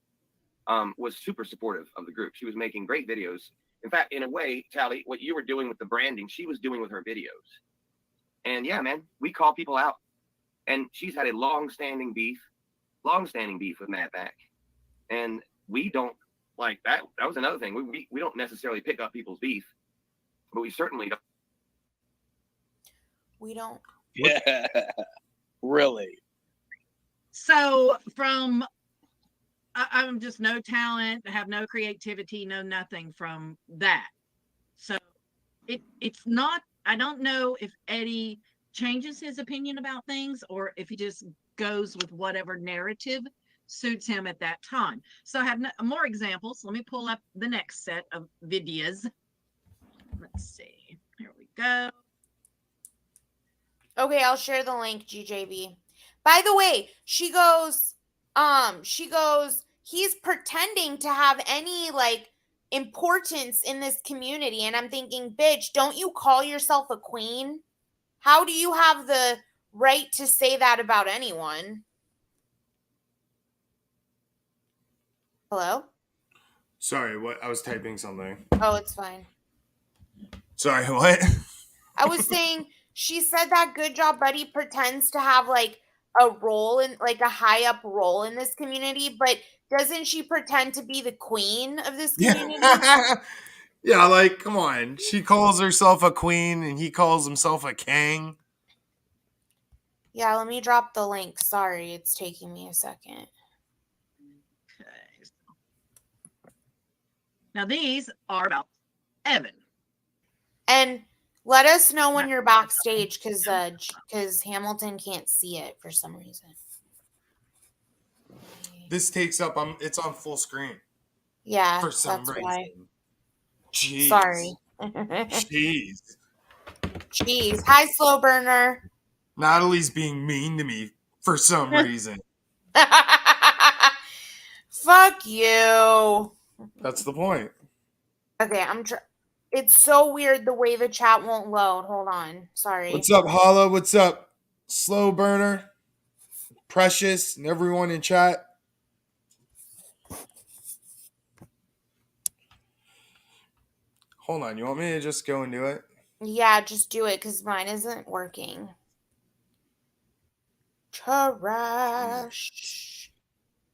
was super supportive of the group. She was making great videos In fact, in a way, Tally, what you were doing with the branding, she was doing with her videos. And yeah, man, we call people out. And she's had a long-standing beef with Matt Back. And we don't like that. That was another thing. We don't necessarily pick up people's beef, but we certainly don't. We don't. Yeah, really. So from I'm just no talent, have no creativity, no nothing from that. So it's not, I don't know if Eddie changes his opinion about things or if he just goes with whatever narrative suits him at that time. So I have more examples. Let me pull up the next set of videos. Let's see. Here we go. Okay, I'll share the link, GJB. By the way, she goes, he's pretending to have any like importance in this community. And I'm thinking, bitch, don't you call yourself a queen? How do you have the right to say that about anyone? Hello? Sorry, what? I was typing something. Oh, it's fine. Sorry, what? I was saying she said that Good Job Buddy pretends to have like a role in like a high up role in this community, but doesn't she pretend to be the queen of this community? Yeah. Yeah, like, come on. She calls herself a queen and he calls himself a king. Yeah, let me drop the link. Sorry, it's taking me a second. Okay. Now these are about Evan. And let us know when you're backstage because Hamilton can't see it for some reason. This takes up, it's on full screen. Yeah, For some that's reason. why. Jeez. Sorry. Jeez. Jeez. Hi, Slow Burner. Natalie's being mean to me for some reason. Fuck you. That's the point. Okay, it's so weird the way the chat won't load. Hold on. Sorry. What's up, Holla? What's up, Slow Burner, Precious, and everyone in chat? Hold on. You want me to just go and do it? Yeah, just do it because mine isn't working. Trash.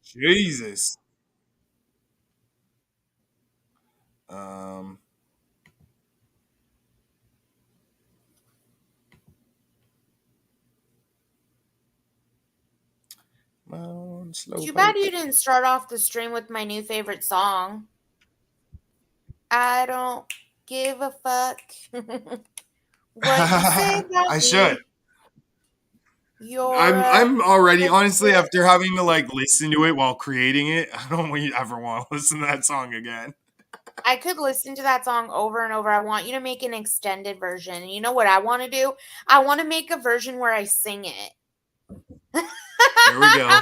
Jesus. Too bad you didn't start off the stream with my new favorite song. I don't give a fuck. What you say about I should. You're I'm already, honestly, after having to like listen to it while creating it, I don't ever want to listen to that song again. I could listen to that song over and over. I want you to make an extended version. And you know what I want to do? I want to make a version where I sing it. There we go.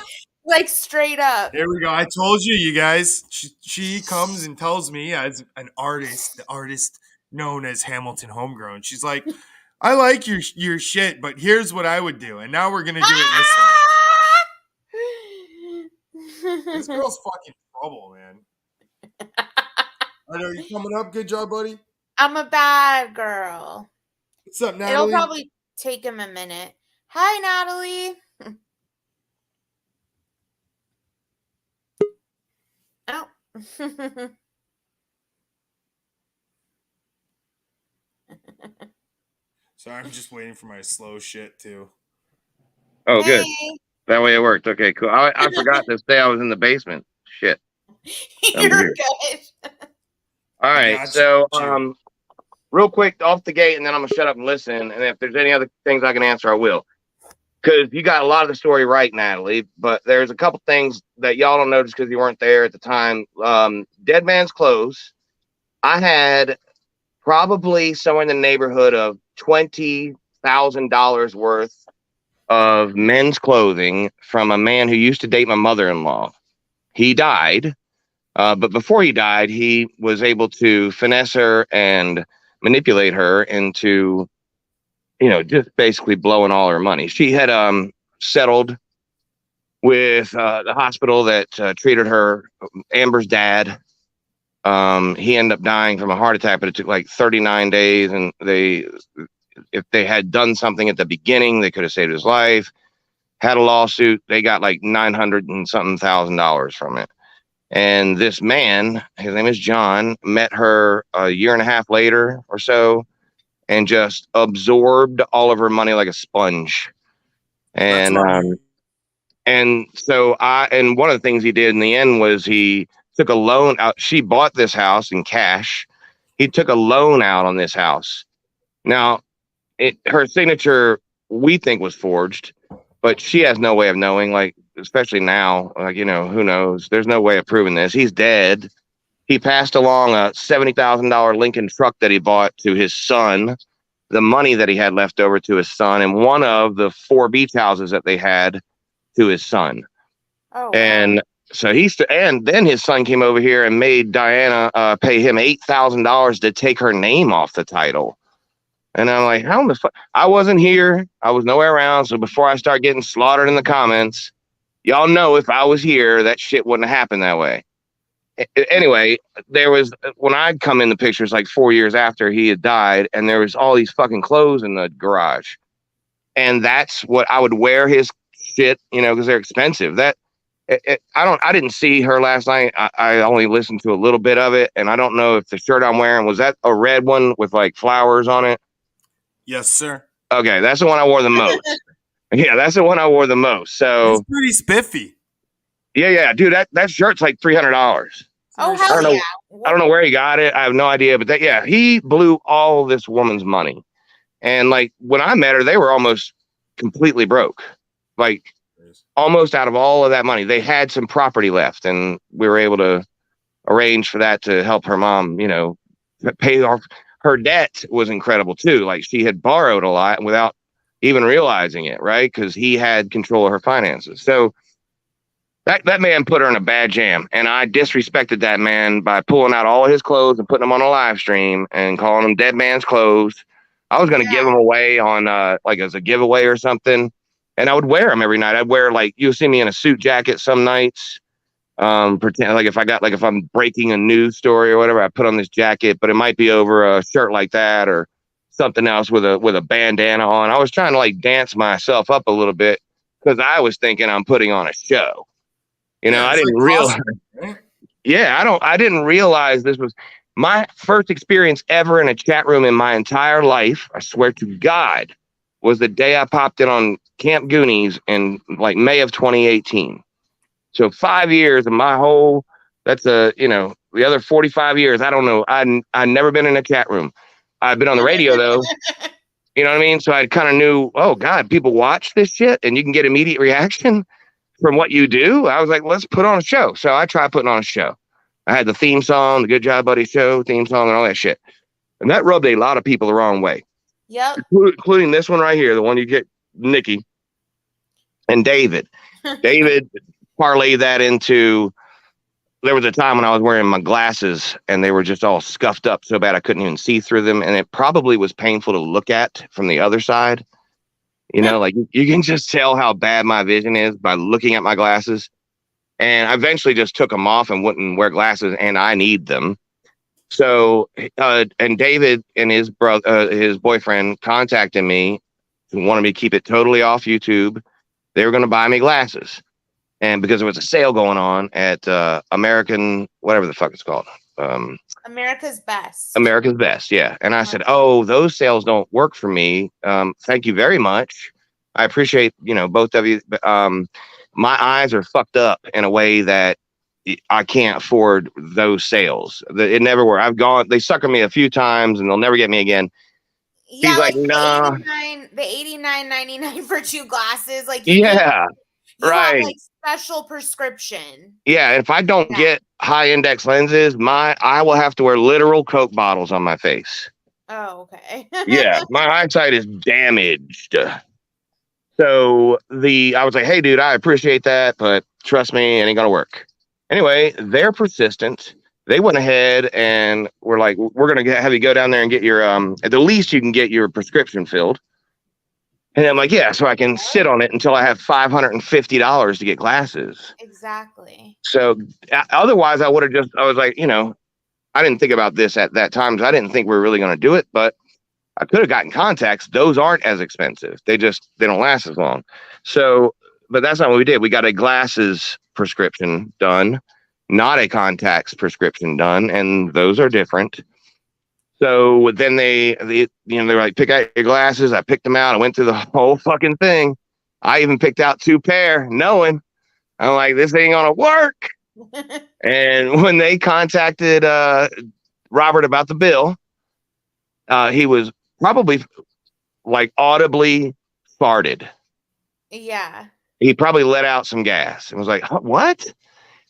Like straight up. There we go. I told you, you guys. She comes and tells me as an artist, the artist known as Hamilton Homegrown. She's like, I like your shit, but here's what I would do. And now we're going to do it this way. This girl's fucking trouble, man. All right, are you coming up? Good job, buddy. I'm a bad girl. What's up, Natalie? It'll probably take him a minute. Hi, Natalie. Oh. Sorry, I'm just waiting for my slow shit, too. Oh, Hey. good. That way it worked. Okay, cool. I forgot to say I was in the basement. Shit. You're weird. good. All right. Gotcha. So, real quick off the gate, and then I'm going to shut up and listen. And if there's any other things I can answer, I will. Because you got a lot of the story right, Natalie. But there's a couple things that y'all don't know just because you weren't there at the time. Dead Man's Clothes. I had probably somewhere in the neighborhood of $20,000 worth of men's clothing from a man who used to date my mother-in-law. He died, but before he died, he was able to finesse her and manipulate her into, just basically blowing all her money. She had settled with the hospital that treated her, Amber's dad. He ended up dying from a heart attack, but it took like 39 days. And if they had done something at the beginning, they could have saved his life. Had a lawsuit. They got like $900 and something thousand from it. And this man, his name is John, met her a year and a half later or so and just absorbed all of her money like a sponge. And so one of the things he did in the end was he took a loan out. She bought this house in cash. He took a loan out on this house. Now, her signature, we think, was forged, but she has no way of knowing, like, especially now, like, who knows? There's no way of proving this. He's dead. He passed along a $70,000 Lincoln truck that he bought to his son, the money that he had left over to his son, and one of the 4 beach houses that they had to his son. Oh, and so and then his son came over here and made Diana pay him $8,000 to take her name off the title. And I'm like, how the fuck? I wasn't here. I was nowhere around. So before I start getting slaughtered in the comments, y'all know if I was here, that shit wouldn't have happened that way. Anyway, when I'd come in the pictures like 4 years after he had died, and there was all these fucking clothes in the garage. And that's what I would wear his shit, because they're expensive. I didn't see her last night. I only listened to a little bit of it. And I don't know if the shirt I'm wearing, was that a red one with like flowers on it? Yes, sir. Okay, that's the one I wore the most. Yeah, that's the one I wore the most. So it's pretty spiffy. Yeah, dude, that shirt's like $300. Oh, hell yeah. I don't know where he got it. I have no idea, but he blew all this woman's money. And like when I met her, they were almost completely broke. Like almost out of all of that money. They had some property left, and we were able to arrange for that to help her mom, pay off. Her debt was incredible too. Like she had borrowed a lot without even realizing it, right? Because he had control of her finances. So that man put her in a bad jam. And I disrespected that man by pulling out all of his clothes and putting them on a live stream and calling them dead man's clothes. I was going to give them away on like as a giveaway or something. And I would wear them every night. I'd wear you'll see me in a suit jacket some nights. Pretend like if I'm breaking a news story or whatever, I put on this jacket, but it might be over a shirt like that or something else with a bandana on. I was trying to like dance myself up a little bit because I was thinking I'm putting on a show. I didn't realize. Yeah, I didn't realize this was my first experience ever in a chat room in my entire life. I swear to God, was the day I popped in on Camp Goonies in like May of 2018. So 5 years of my that's the other 45 years. I don't know. I'd never been in a chat room. I've been on the radio though. You know what I mean? So I kind of knew, oh God, people watch this shit and you can get immediate reaction from what you do. I was like, let's put on a show. So I tried putting on a show. I had the theme song, the Good Job Buddy show theme song and all that shit. And that rubbed a lot of people the wrong way. Yep. Including this one right here, the one you get, Nikki and David. David parlay that into, there was a time when I was wearing my glasses and they were just all scuffed up so bad I couldn't even see through them. And it probably was painful to look at from the other side. Like you can just tell how bad my vision is by looking at my glasses. And I eventually just took them off and wouldn't wear glasses, and I need them. So, and David and his boyfriend contacted me and wanted me to keep it totally off YouTube. They were going to buy me glasses. And because there was a sale going on at American, whatever the fuck it's called. America's Best. America's Best, yeah. And I said, oh, those sales don't work for me. Thank you very much. I appreciate, both of you. But, my eyes are fucked up in a way that I can't afford those sales. It never worked. They suckered me a few times and they'll never get me again. Yeah, he's like, nah. The $89.99 for 2 glasses. Like, yeah, you right. have, like, special prescription. Yeah, if I don't get high index lenses, I will have to wear literal Coke bottles on my face. Oh, okay. Yeah, my eyesight is damaged. So I was like, hey, dude, I appreciate that, but trust me, it ain't gonna work. Anyway, they're persistent. They went ahead and were like, we're going to have you go down there and get your, at the least you can get your prescription filled. And I'm like, yeah, so I can sit on it until I have $550 to get glasses. Exactly. So otherwise I would have I was like, I didn't think about this at that time. I didn't think we were really going to do it, but I could have gotten contacts. Those aren't as expensive. They don't last as long. So, but that's not what we did. We got a glasses prescription done, not a contacts prescription done, and those are different. So then they they're like, pick out your glasses. I picked them out. I went through the whole fucking thing. I even picked out 2 pair, knowing I'm like, this ain't gonna work. And when they contacted Robert about the bill, he was probably like audibly farted. Yeah. He probably let out some gas and was like, what?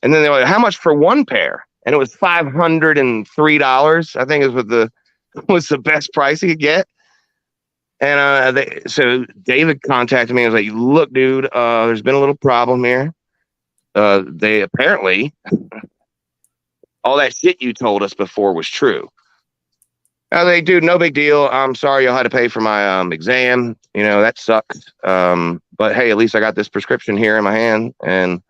And then they were like, how much for 1 pair? And it was $503. I think is what was the best price he could get. And so David contacted me and was like, look, dude, there's been a little problem here. They apparently all that shit you told us before was true. Dude, no big deal. I'm sorry y'all had to pay for my exam. That sucks. But hey, at least I got this prescription here in my hand. And,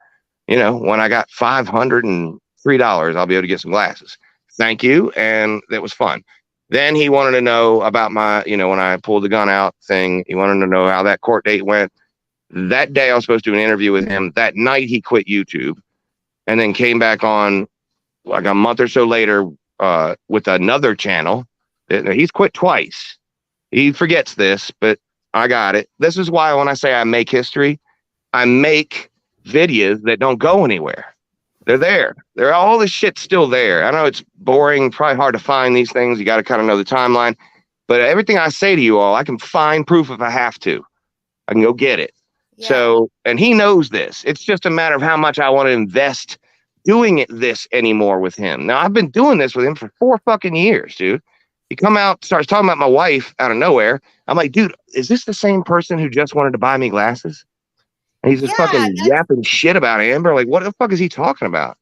when I got $503, I'll be able to get some glasses. Thank you. And that was fun. Then he wanted to know about my, when I pulled the gun out thing, he wanted to know how that court date went. That day I was supposed to do an interview with him. That night he quit YouTube and then came back on like a month or so later with another channel. He's quit twice. He forgets this, but I got it. This is why when I say I make history, I make videos that don't go anywhere. They're there. All this shit's still there. I know it's boring, probably hard to find these things. You got to kind of know the timeline. But everything I say to you all, I can find proof if I have to. I can go get it. Yeah. So, and he knows this. It's just a matter of how much I want to invest doing this anymore with him. Now, I've been doing this with him for 4 fucking years, dude. He come out, starts talking about my wife out of nowhere. I'm like, dude, is this the same person who just wanted to buy me glasses? And he's just fucking yapping shit about Amber. Like, what the fuck is he talking about?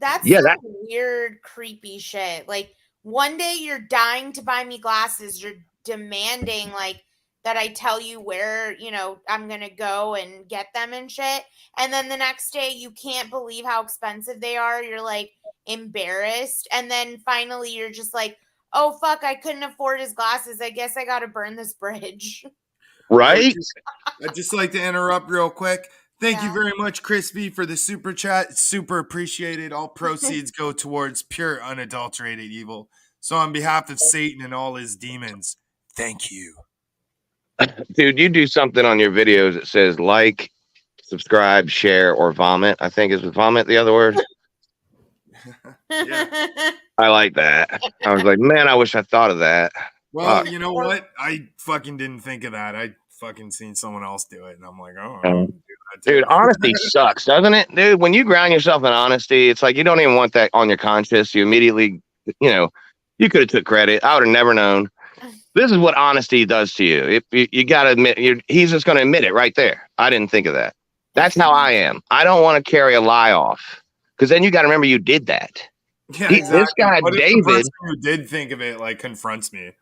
That's weird, creepy shit. Like, one day you're dying to buy me glasses. You're demanding, like, that I tell you where, I'm going to go and get them and shit. And then the next day you can't believe how expensive they are. You're, like, embarrassed. And then finally you're just like, oh, fuck, I couldn't afford his glasses. I guess I got to burn this bridge. Right? I'd just like to interrupt real quick. Thank you very much, Crispy, for the super chat. Super appreciated. All proceeds go towards pure, unadulterated evil. So on behalf of Satan and all his demons, thank you. Dude, you do something on your videos that says like, subscribe, share, or vomit. I think is vomit the other word? Yeah. I like that. I was like, man, I wish I thought of that. Well, you know what? I fucking didn't think of that. I fucking seen someone else do it, and I'm like, oh, dude, honesty sucks, doesn't it? Dude, when you ground yourself in honesty, it's like you don't even want that on your conscience. You immediately, you could have took credit. I would have never known. This is what honesty does to you. You got to admit, he's just going to admit it right there. I didn't think of that. That's how I am. I don't want to carry a lie off because then you got to remember you did that. Yeah, exactly. This guy, David, the person who did think of it, like, confronts me.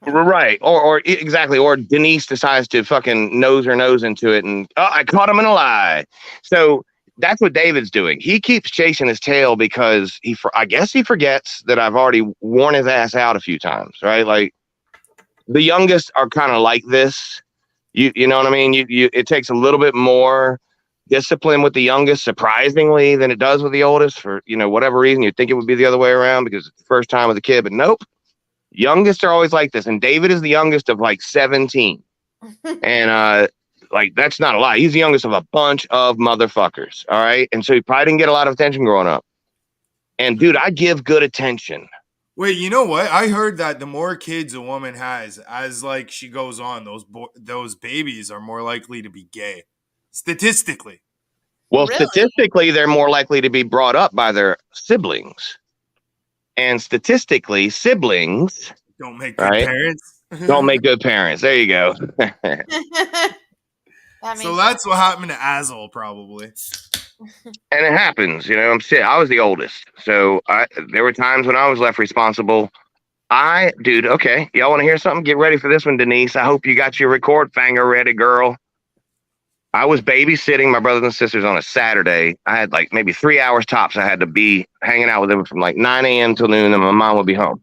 Right. Or exactly. Or Denise decides to fucking nose her nose into it and, I caught him in a lie. So that's what David's doing. He keeps chasing his tail because I guess he forgets that I've already worn his ass out a few times, right? Like the youngest are kind of like this. You know what I mean? It takes a little bit more discipline with the youngest, surprisingly, than it does with the oldest for, whatever reason. You'd think it would be the other way around because it's the first time with a kid, but nope. Youngest are always like this. And David is the youngest of like 17. And like, that's not a lie. He's the youngest of a bunch of motherfuckers. All right. And so he probably didn't get a lot of attention growing up. And dude, I give good attention. Wait, you know what? I heard that the more kids a woman has, as like she goes on, those babies are more likely to be gay. Statistically. Well, Really? Statistically, they're more likely to be brought up by their siblings. And statistically, siblings don't make good parents. Don't make good parents. There you go. So that's what happened to Azel, probably. And it happens, I was the oldest. So there were times when I was left responsible. Dude, okay. Y'all want to hear something? Get ready for this one, Denise. I hope you got your record finger ready, girl. I was babysitting my brothers and sisters on a Saturday. I had like maybe 3 hours tops. I had to be hanging out with them from like 9 a.m. till noon, and my mom would be home.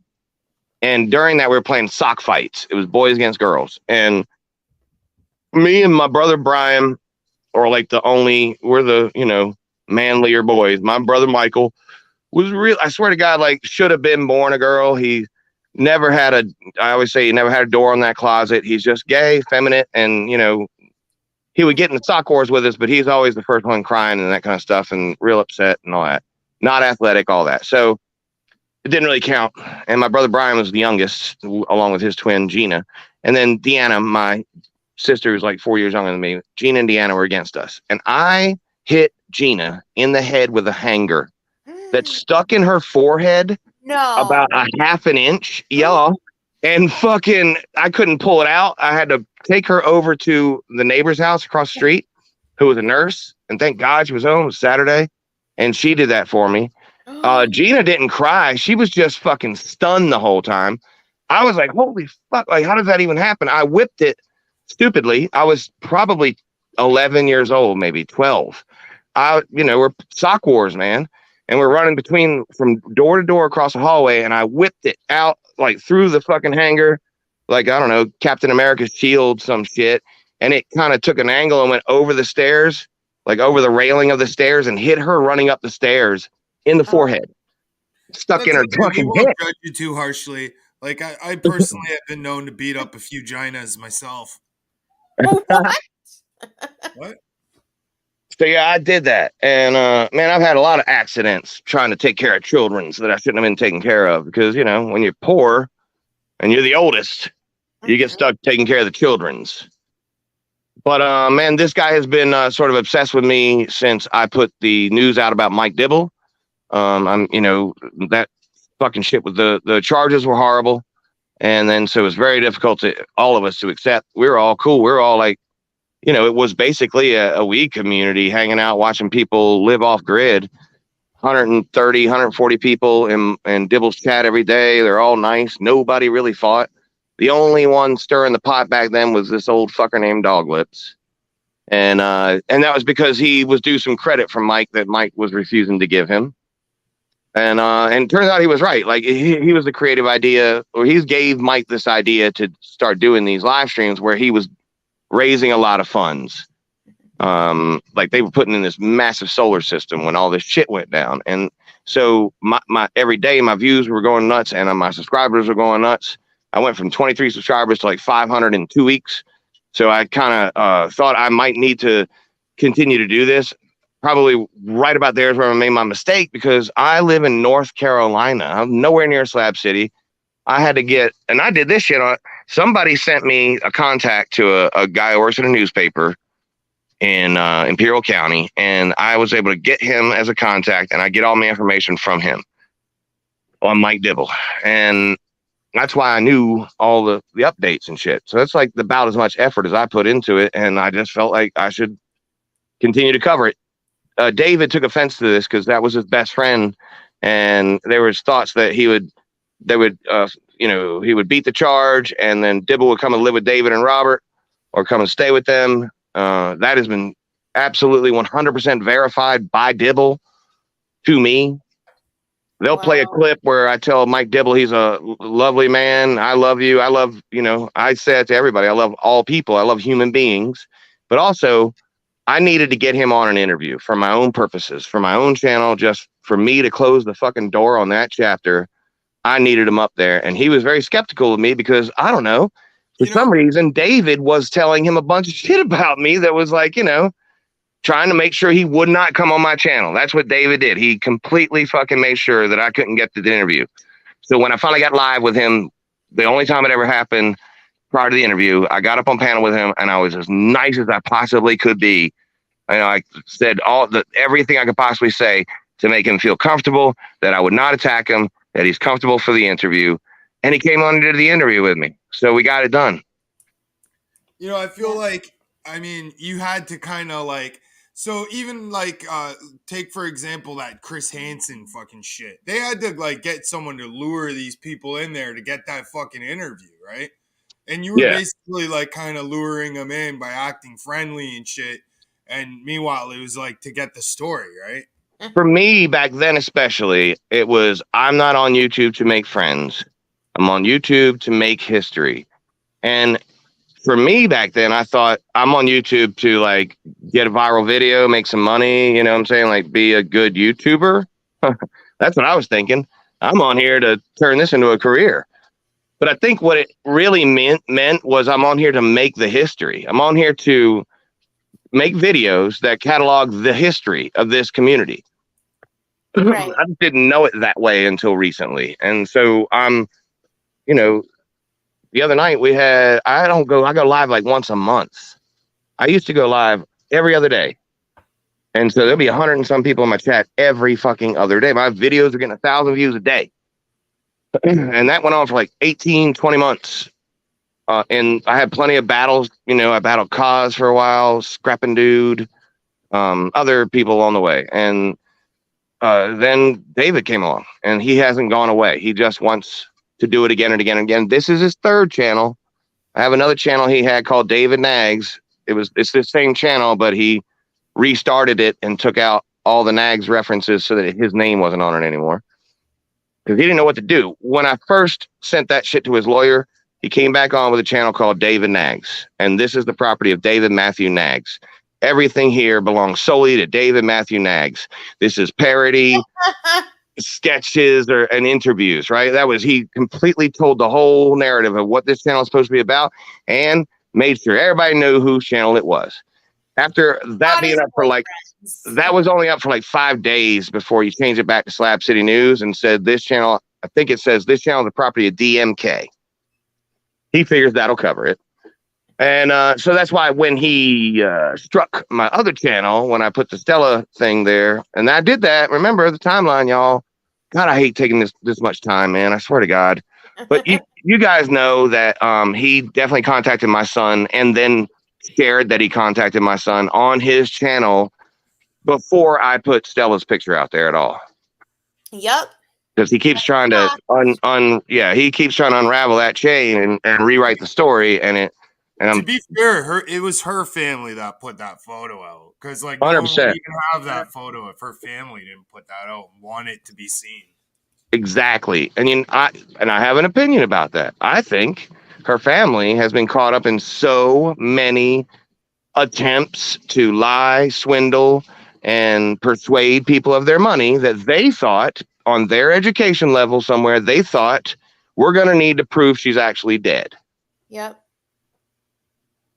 And during that, we were playing sock fights. It was boys against girls. And me and my brother Brian are like we're the, manlier boys. My brother Michael was real. I swear to God, like should have been born a girl. I always say he never had a door on that closet. He's just gay, feminine, and, he would get in the sock wars with us, but he's always the first one crying and that kind of stuff and real upset and all that. Not athletic, all that. So it didn't really count. And my brother Brian was the youngest, along with his twin, Gina. And then Deanna, my sister, who's like 4 years younger than me, Gina and Deanna were against us. And I hit Gina in the head with a hanger that stuck in her forehead about a half an inch. Yeah. And fucking, I couldn't pull it out. I had to take her over to the neighbor's house across the street, who was a nurse. And thank God she was home. It was Saturday. And she did that for me. Gina didn't cry. She was just fucking stunned the whole time. I was like, holy fuck. Like, how does that even happen? I whipped it stupidly. I was probably 11 years old, maybe 12. We're sock wars, man. And we're running from door to door across the hallway. And I whipped it out like through the fucking hanger, like, I don't know, Captain America's shield, some shit. And it kind of took an angle and went over the stairs, like over the railing of the stairs, and hit her running up the stairs in the forehead. Stuck in her fucking head. I won't judge you too harshly. Like, I personally have been known to beat up a few ginas myself. What? So yeah, I did that. And man, I've had a lot of accidents trying to take care of children that I shouldn't have been taking care of, because, when you're poor and you're the oldest, you get stuck taking care of the children's. But man, this guy has been sort of obsessed with me since I put the news out about Mike Dibble. That fucking shit with the charges were horrible. And then so it was very difficult to all of us to accept. We were all cool. We were all like, it was basically a weed community hanging out, watching people live off grid. 130, 140 people in Dibble's chat every day. They're all nice. Nobody really fought. The only one stirring the pot back then was this old fucker named Doglips. And that was because he was due some credit from Mike that Mike was refusing to give him. And it turns out he was right. Like, he was the creative idea, or he gave Mike this idea to start doing these live streams where he was raising a lot of funds. Like, they were putting in this massive solar system when all this shit went down. And so my every day, my views were going nuts and my subscribers were going nuts. I went from 23 subscribers to like 500 in 2 weeks. So I kind of thought I might need to continue to do this. Probably right about there is where I made my mistake, because I live in North Carolina. I'm nowhere near Slab City. I had to get, and I did this shit on, somebody sent me a contact to a guy who works at a newspaper in Imperial County, and I was able to get him as a contact, and I get all my information from him on Mike Dibble. And that's why I knew all the updates and shit. So that's like about as much effort as I put into it, and I just felt like I should continue to cover it. David took offense to this because that was his best friend, and there was thoughts that he would beat the charge, and then Dibble would come and live with David and Robert, or come and stay with them. That has been absolutely 100% verified by Dibble to me. They'll play a clip where I tell Mike Dibble he's a lovely man. I love you. I love, I say it to everybody. I love all people. I love human beings. But also, I needed to get him on an interview for my own purposes, for my own channel, just for me to close the fucking door on that chapter. I needed him up there. And he was very skeptical of me because, I don't know, for some reason, David was telling him a bunch of shit about me that was like, trying to make sure he would not come on my channel. That's what David did. He completely fucking made sure that I couldn't get to the interview. So when I finally got live with him, the only time it ever happened prior to the interview, I got up on panel with him and I was as nice as I possibly could be. I said everything I could possibly say to make him feel comfortable, that I would not attack him, that he's comfortable for the interview. And he came on and did the interview with me. So we got it done. I feel like, you had to kind of like, so even like, take for example, that Chris Hansen fucking shit. They had to like get someone to lure these people in there to get that fucking interview, right? And you were basically like kind of luring them in by acting friendly and shit. And meanwhile, it was like to get the story, right? For me, back then especially, it was, I'm not on YouTube to make friends. I'm on YouTube to make history. And for me back then, I thought I'm on YouTube to like get a viral video, make some money, you know what I'm saying? Like be a good YouTuber. That's what I was thinking. I'm on here to turn this into a career. But I think what it really meant was I'm on here to make the history. I'm on here to make videos that catalog the history of this community. Right. I just didn't know it that way until recently. And so you know, the other night I go live like once a month. I used to go live every other day. And so there'll be 100 and some people in my chat every fucking other day. My videos are getting 1,000 views a day. And that went on for like 18, 20 months. And I had plenty of battles. You know, I battled Cause for a while, Scrappin' Dude, other people on the way. And then David came along, and he hasn't gone away. He just wants to do it again and again and again. This is his third channel. I have another channel he had called David Nags. It's the same channel, but he restarted it and took out all the Nags references so that his name wasn't on it anymore. Because he didn't know what to do. When I first sent that shit to his lawyer, he came back on with a channel called David Nags. And this is the property of David Matthew Nags. Everything here belongs solely to David Matthew Nags. This is parody, sketches, and interviews, right? He completely told the whole narrative of what this channel is supposed to be about and made sure everybody knew whose channel it was. After that being up for that was only up for like 5 days before he changed it back to Slab City News and said this channel, I think it says this channel is the property of DMK. He figures that'll cover it. And so that's why when he struck my other channel, when I put the Stella thing there, and I did that, remember the timeline, y'all. God, I hate taking this much time, man. I swear to God. But you guys know that he definitely contacted my son and then shared that he contacted my son on his channel before I put Stella's picture out there at all. Yep. Because he keeps trying to he keeps trying to unravel that chain and rewrite the story, and to be fair, it was her family that put that photo out. Because like 100%. No one would even have that photo if her family didn't put that out and want it to be seen. Exactly. And I have an opinion about that. I think her family has been caught up in so many attempts to lie, swindle, and persuade people of their money that they thought on their education level somewhere, they thought we're going to need to prove she's actually dead. Yep.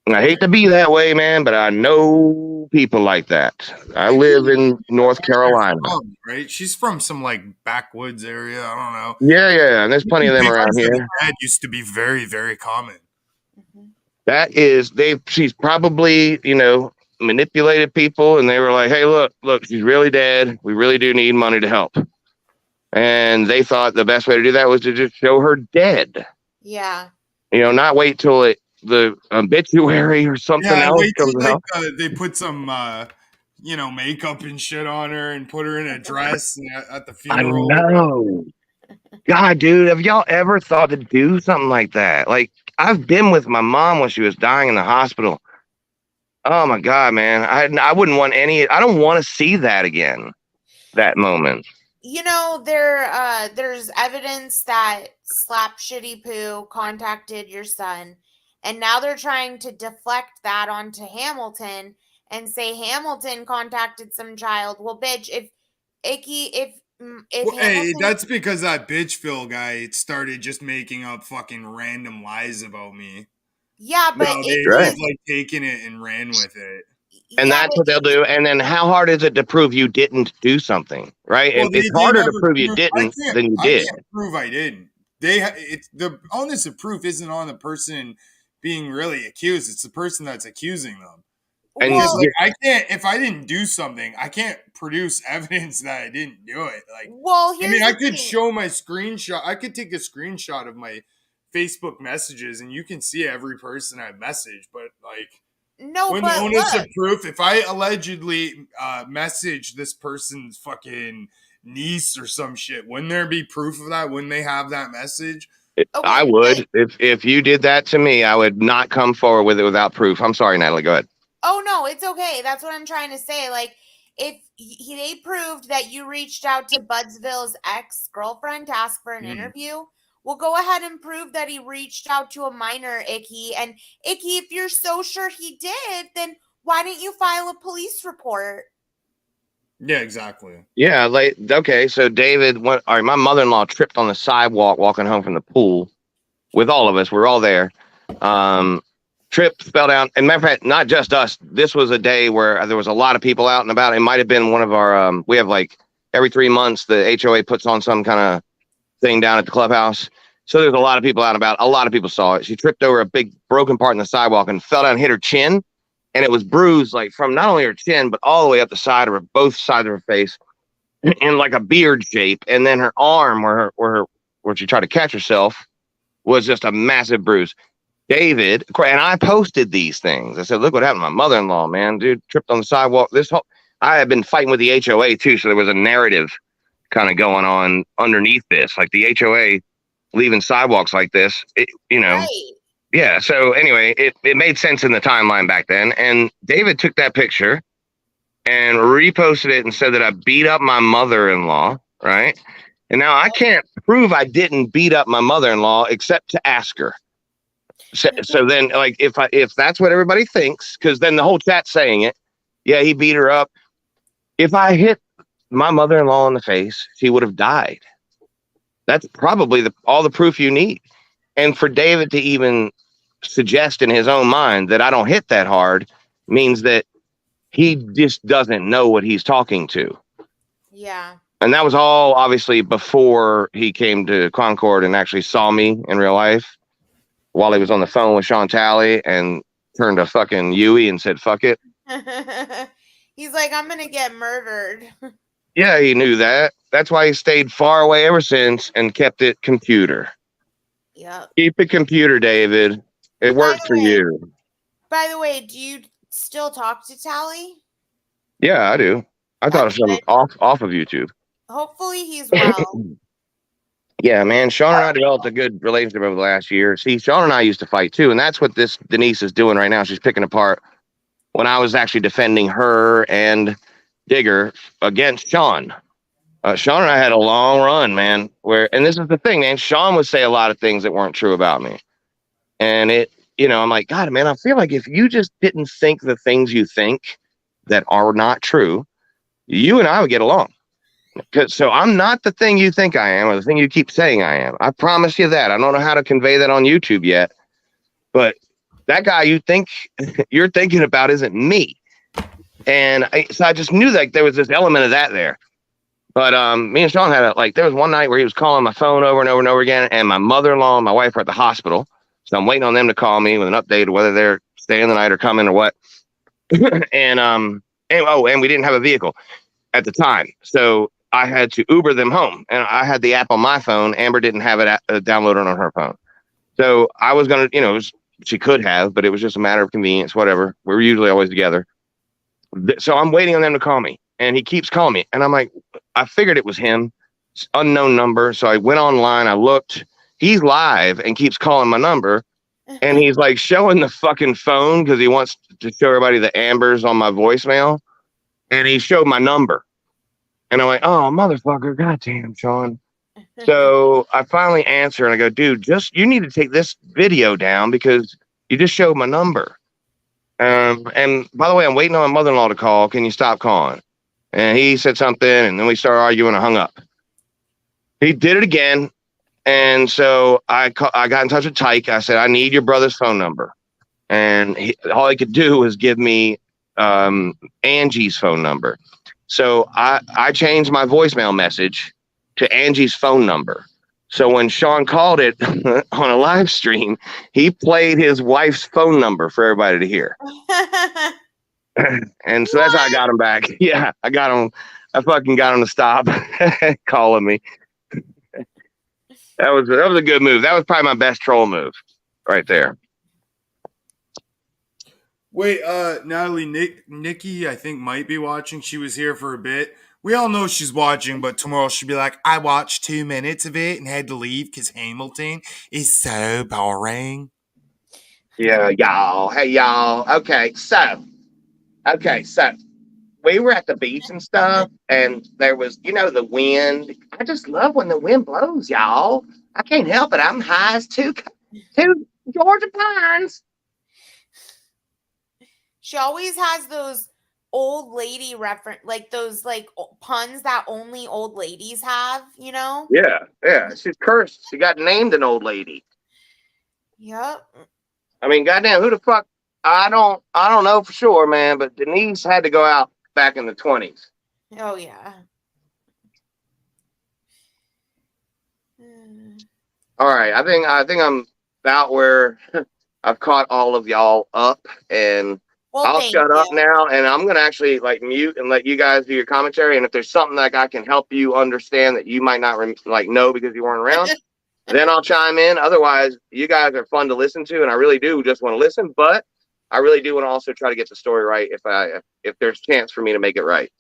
And I hate to be that way, man, but I know people like that. I live in North Carolina. Right? She's from some like backwoods area. I don't know. Yeah. And there's plenty of them around here. That used to be very, very common. She's probably, manipulated people, and they were like, hey, look, she's really dead. We really do need money to help. And they thought the best way to do that was to just show her dead. Yeah. Not wait till the obituary or something else comes out. They put some, makeup and shit on her and put her in a dress at the funeral. I know. God, dude, have y'all ever thought to do something like that? Like, I've been with my mom when she was dying in the hospital. Oh my God, man. I wouldn't want I don't want to see that again. That moment. There's evidence that Slap Shitty Poo contacted your son, and now they're trying to deflect that onto Hamilton and say Hamilton contacted some child. Well, bitch, hey, that's because that bitch Phil guy started just making up fucking random lies about me. Yeah, but he's like taking it and ran with it. And that's what they'll do. And then how hard is it to prove you didn't do something, right? Well, it's harder to prove you didn't than you did. I can't prove I didn't. The onus of proof isn't on the person being really accused. It's the person that's accusing them. And I can't, if I didn't do something, I can't produce evidence that I didn't do it. I could show my screenshot. I could take a screenshot of my Facebook messages and you can see every person I messaged, but the onus of proof, if I allegedly message this person's fucking niece or some shit, wouldn't there be proof of that? Wouldn't they have that message? I would. If you did that to me, I would not come forward with it without proof. I'm sorry, Natalie. Go ahead. Oh, no. No, it's okay. That's what I'm trying to say. Like, if they proved that you reached out to Budsville's ex-girlfriend to ask for an interview, well, go ahead and prove that he reached out to a minor, Icky. And Icky, if you're so sure he did, then why didn't you file a police report? Yeah, exactly. Yeah, like okay, so David went. All right, my mother-in-law tripped on the sidewalk walking home from the pool with all of us. We were all there. Tripped, fell down. And matter of fact, not just us. This was a day where there was a lot of people out and about. It might have been one of our. We have like every 3 months the HOA puts on some kind of thing down at the clubhouse. So there's a lot of people out and about. A lot of people saw it. She tripped over a big broken part in the sidewalk and fell down and hit her chin. And it was bruised like from not only her chin, but all the way up the side of her, both sides of her face in like a beard shape. And then her arm where she tried to catch herself was just a massive bruise. David, and I posted these things. I said, look what happened to my mother-in-law, man. Dude tripped on the sidewalk. I had been fighting with the HOA too. So there was a narrative kind of going on underneath this, like the HOA leaving sidewalks like this, Right. Yeah. So anyway, it made sense in the timeline back then. And David took that picture and reposted it and said that I beat up my mother-in-law. Right. And now I can't prove I didn't beat up my mother-in-law except to ask her. So then, like, if that's what everybody thinks, because then the whole chat's saying it, yeah, he beat her up. If I hit my mother-in-law in the face, she would have died. That's probably all the proof you need. And for David to even suggest in his own mind that I don't hit that hard means that he just doesn't know what he's talking to. Yeah. And that was all obviously before he came to Concord and actually saw me in real life while he was on the phone with Sean Talley and turned a fucking Yui and said, fuck it. He's like, I'm going to get murdered. Yeah, he knew that. That's why he stayed far away ever since and kept it computer. Yep. Keep it computer, David. It worked for you. By the way, do you still talk to Tally? Yeah, I do. I thought of some off of YouTube. Hopefully he's well. Yeah, man. Sean and I developed a good relationship over the last year. See, Sean and I used to fight too, and that's what this Denise is doing right now. She's picking apart when I was actually defending her and Digger against Sean. Sean and I had a long run, man. And this is the thing, man. Sean would say a lot of things that weren't true about me, and I'm like, God, man, I feel like if you just didn't think the things you think that are not true, you and I would get along. So I'm not the thing you think I am or the thing you keep saying I am. I promise you that. I don't know how to convey that on YouTube yet, but that guy you think you're thinking about isn't me. And so I just knew that there was this element of that there. But me and Sean had there was one night where he was calling my phone over and over and over again, and my mother-in-law and my wife are at the hospital. So I'm waiting on them to call me with an update of whether they're staying the night or coming or what. and we didn't have a vehicle at the time. So I had to Uber them home, and I had the app on my phone. Amber didn't have it downloaded on her phone. So I was going to, she could have, but it was just a matter of convenience, whatever. We were usually always together. So I'm waiting on them to call me, and he keeps calling me. And I'm like, I figured it was him, unknown number. So I went online, I looked, he's live and keeps calling my number. And he's like showing the fucking phone because he wants to show everybody the Ambers on my voicemail. And he showed my number. And I'm like, oh, motherfucker, goddamn, Sean. So I finally answer and I go, dude, you need to take this video down because you just showed my number. And by the way, I'm waiting on my mother-in-law to call. Can you stop calling? And he said something, and then we started arguing and hung up. He did it again. And so I got in touch with Tyke. I said, I need your brother's phone number. And all he could do was give me Angie's phone number. So I changed my voicemail message to Angie's phone number. So when Sean called it on a live stream, he played his wife's phone number for everybody to hear. And so that's how I got him back. Yeah, I fucking got him to stop calling me. That was a good move. That was probably my best troll move right there. Wait, Natalie, Nikki, I think might be watching. She was here for a bit. We all know she's watching, but tomorrow she'll be like, I watched 2 minutes of it and had to leave because Hamilton is so boring. Yeah, y'all. Hey, y'all. Okay, so Okay, so we were at the beach and stuff, and there was, the wind. I just love when the wind blows, y'all. I can't help it. I'm high as two Georgia pines. She always has those old lady reference, like those like puns that only old ladies have, you know? Yeah. She's cursed. She got named an old lady. Yep. I mean, goddamn, who the fuck? I don't know for sure, man. But Denise had to go out back in the 20s. Oh yeah. All right, I think I'm about where I've caught all of y'all up, and Well, I'll thank shut up you. now, and I'm gonna actually like mute and let you guys do your commentary. And if there's something like I can help you understand that you might not know because you weren't around, then I'll chime in. Otherwise, you guys are fun to listen to, and I really do just want to listen. But I really do want to also try to get the story right if there's chance for me to make it right.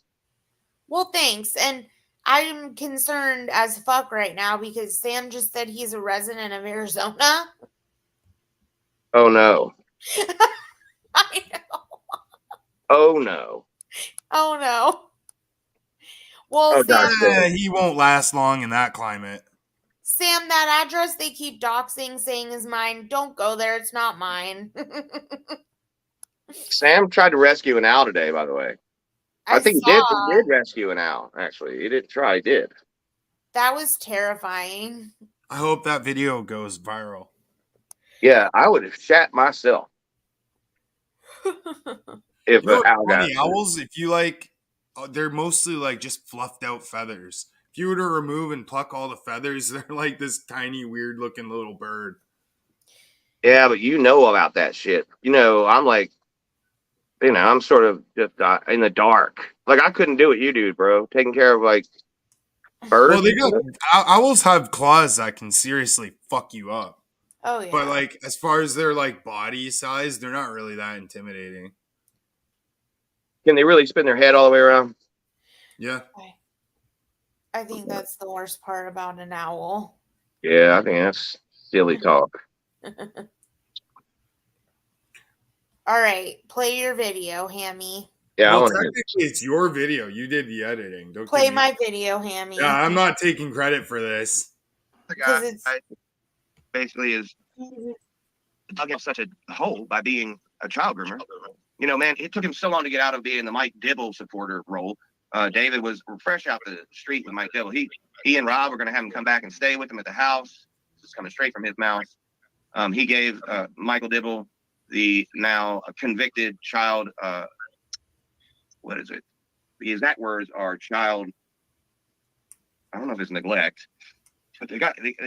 Well, thanks. And I'm concerned as fuck right now because Sam just said he's a resident of Arizona. Oh no. I know. Oh no. Oh no. Well, Oh, Sam, Dr. He won't last long in that climate. Sam, that address they keep doxing saying is mine. Don't go there. It's not mine. Sam tried to rescue an owl today, by the way. I think he did saw. rescue an owl, actually. He didn't try, he did. That was terrifying. I hope that video goes viral. Yeah, I would have shat myself if You know an what's owl got funny? Owls, if you they're mostly like just fluffed out feathers. If you were to remove and pluck all the feathers, they're like this tiny, weird looking little bird. Yeah, but you know about that shit. I'm like, I'm sort of just in the dark. Like, I couldn't do what you do, bro. Taking care of, like, birds. Well, owls have claws that can seriously fuck you up. Oh yeah. But like, as far as their like body size, they're not really that intimidating. Can they really spin their head all the way around? Yeah. I think that's the worst part about an owl. Yeah, I think that's silly talk. All right, play your video, Hammy. Yeah, Well, technically, it's your video. You did the editing. Don't play my video, Hammy. Yeah, I'm not taking credit for this. The guy basically is dug in such a hole by being a child groomer. Man, it took him so long to get out of being the Mike Dibble supporter role. David was fresh out the street with Mike Dibble. He and Rob were going to have him come back and stay with him at the house. This is coming straight from his mouth. He gave Michael Dibble, the now convicted child, what is it? The exact words are child. I don't know if it's neglect, but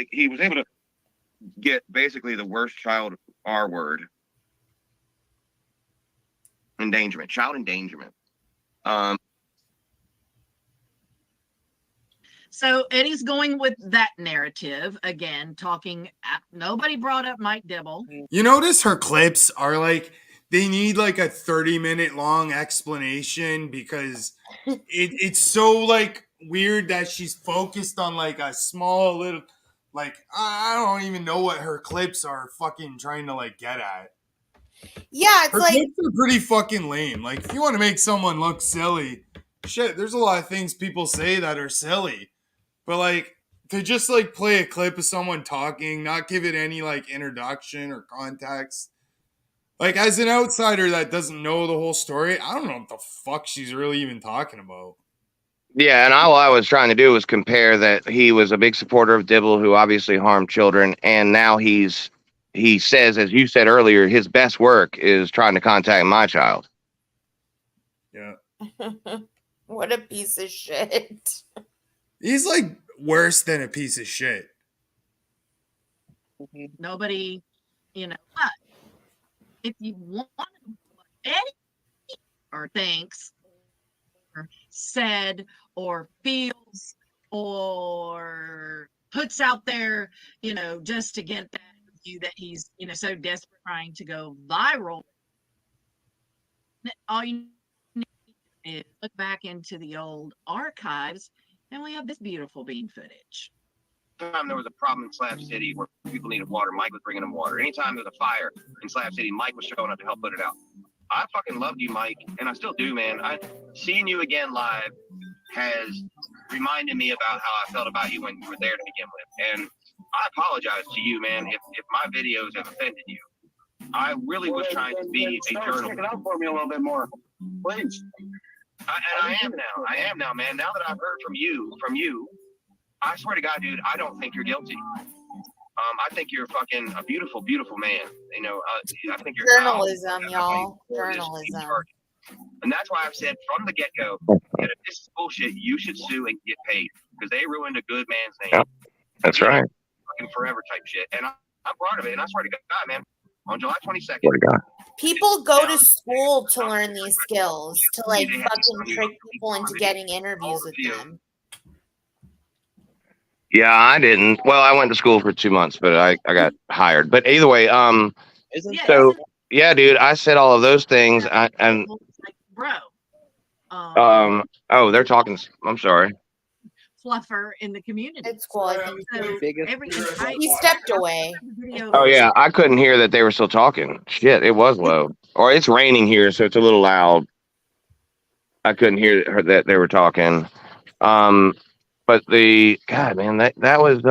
he was able to get basically the worst child R word. Endangerment, child endangerment. So Eddie's going with that narrative again, talking. Nobody brought up Mike Dibble. You notice her clips are like, they need like a 30-minute long explanation because it's so like weird that she's focused on like a small little, like, I don't even know what her clips are fucking trying to like get at. Yeah, it's her like clips are pretty fucking lame. Like, if you want to make someone look silly, shit, there's a lot of things people say that are silly. But like, to just like play a clip of someone talking, not give it any like introduction or context. Like, as an outsider that doesn't know the whole story, I don't know what the fuck she's really even talking about. Yeah, and all I was trying to do was compare that he was a big supporter of Dibble, who obviously harmed children, and now he says, as you said earlier, his best work is trying to contact my child. Yeah. What a piece of shit. He's like worse than a piece of shit. Nobody, but if you want Eddie or thinks or said or feels or puts out there, just to get that view that he's, so desperate trying to go viral, all you need is look back into the old archives and we have this beautiful bean footage. Anytime there was a problem in Slab City where people needed water, Mike was bringing them water. Anytime there was a fire in Slab City, Mike was showing up to help put it out. I fucking loved you, Mike, and I still do, man. Seeing you again live has reminded me about how I felt about you when you were there to begin with. And I apologize to you, man, if my videos have offended you. I really was trying to be a journalist. Stick it out for me a little bit more, please. I am now, man. Now that I've heard from you, I swear to God, dude, I don't think you're guilty. I think you're fucking a beautiful, beautiful man. You know, I think you're journalism, y'all. Journalism. And that's why I've said from the get-go that if this is bullshit, you should sue and get paid because they ruined a good man's name. Yep, that's right. Fucking forever type shit. And I'm proud of it. And I swear to God, man, on July 22nd, people go to school to learn these skills, to like fucking trick people into getting interviews with them. Yeah, I didn't. Well, I went to school for 2 months, but I got hired. But either way, yeah, dude, I said all of those things. Bro. Oh, they're talking. I'm sorry. Fluffer in the community. It's cool. I think So he stepped away. Oh yeah, I couldn't hear that they were still talking. Shit, it was low. Or it's raining here, so it's a little loud. I couldn't hear that they were talking. But God, man, that was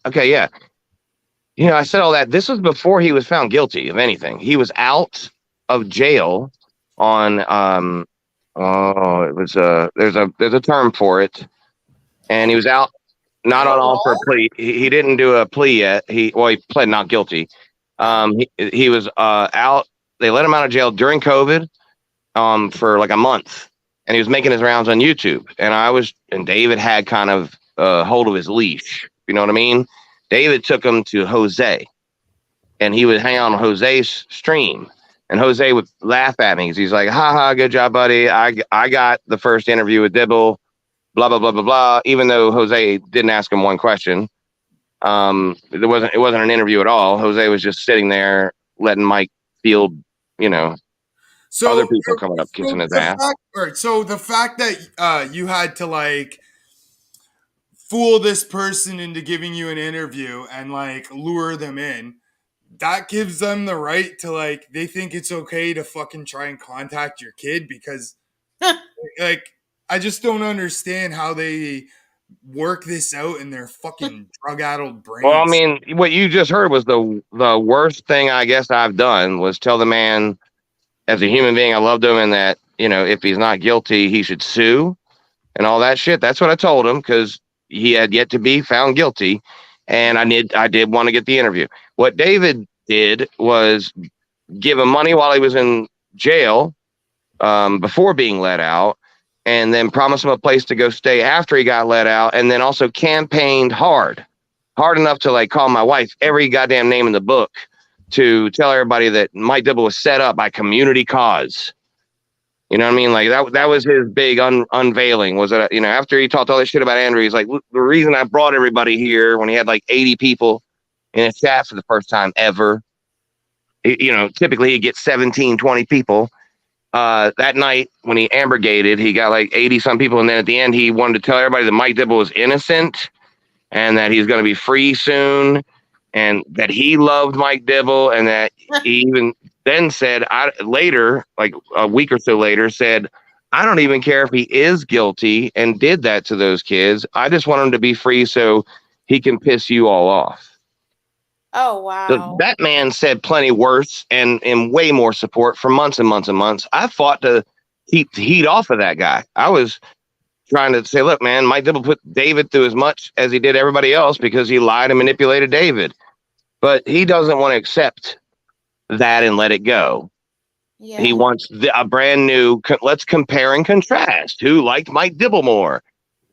okay, yeah. You know, I said all that. This was before he was found guilty of anything. He was out of jail on it was there's a term for it. And he was out not on all for a plea. He didn't do a plea yet. He pled not guilty. He was out. They let him out of jail during COVID for like a month. And he was making his rounds on YouTube. And David had kind of hold of his leash. You know what I mean? David took him to Jose. And he would hang out on Jose's stream. And Jose would laugh at me. He's like, ha, good job, buddy. I got the first interview with Dibble. Blah, blah, blah, blah, blah. Even though Jose didn't ask him one question. It wasn't an interview at all. Jose was just sitting there letting Mike field, other people coming up kissing his ass. So the fact that you had to like fool this person into giving you an interview and like lure them in, that gives them the right to like, they think it's okay to fucking try and contact your kid because like, I just don't understand how they work this out in their fucking drug-addled brains. Well, I mean, what you just heard was the worst thing I guess I've done was tell the man, as a human being, I loved him, and that if he's not guilty, he should sue and all that shit. That's what I told him because he had yet to be found guilty, and I did want to get the interview. What David did was give him money while he was in jail before being let out. And then promised him a place to go stay after he got let out. And then also campaigned hard enough to like call my wife every goddamn name in the book to tell everybody that Mike Dibble was set up by community cause. You know what I mean? Like that was his big unveiling was that, after he talked all this shit about Andrew, he's like, the reason I brought everybody here when he had like 80 people in a chat for the first time ever, typically he'd get 17, 20 people. That night when he ambergated, he got like 80 some people. And then at the end, he wanted to tell everybody that Mike Dibble was innocent and that he's going to be free soon and that he loved Mike Dibble. And that he even then said later, like a week or so later, said, I don't even care if he is guilty and did that to those kids. I just want him to be free so he can piss you all off. Oh, wow. So that man said plenty worse and way more support for months and months and months. I fought to keep the heat off of that guy. I was trying to say, look, man, Mike Dibble put David through as much as he did everybody else because he lied and manipulated David. But he doesn't want to accept that and let it go. Yeah. He wants a brand new, let's compare and contrast. Who liked Mike Dibble more?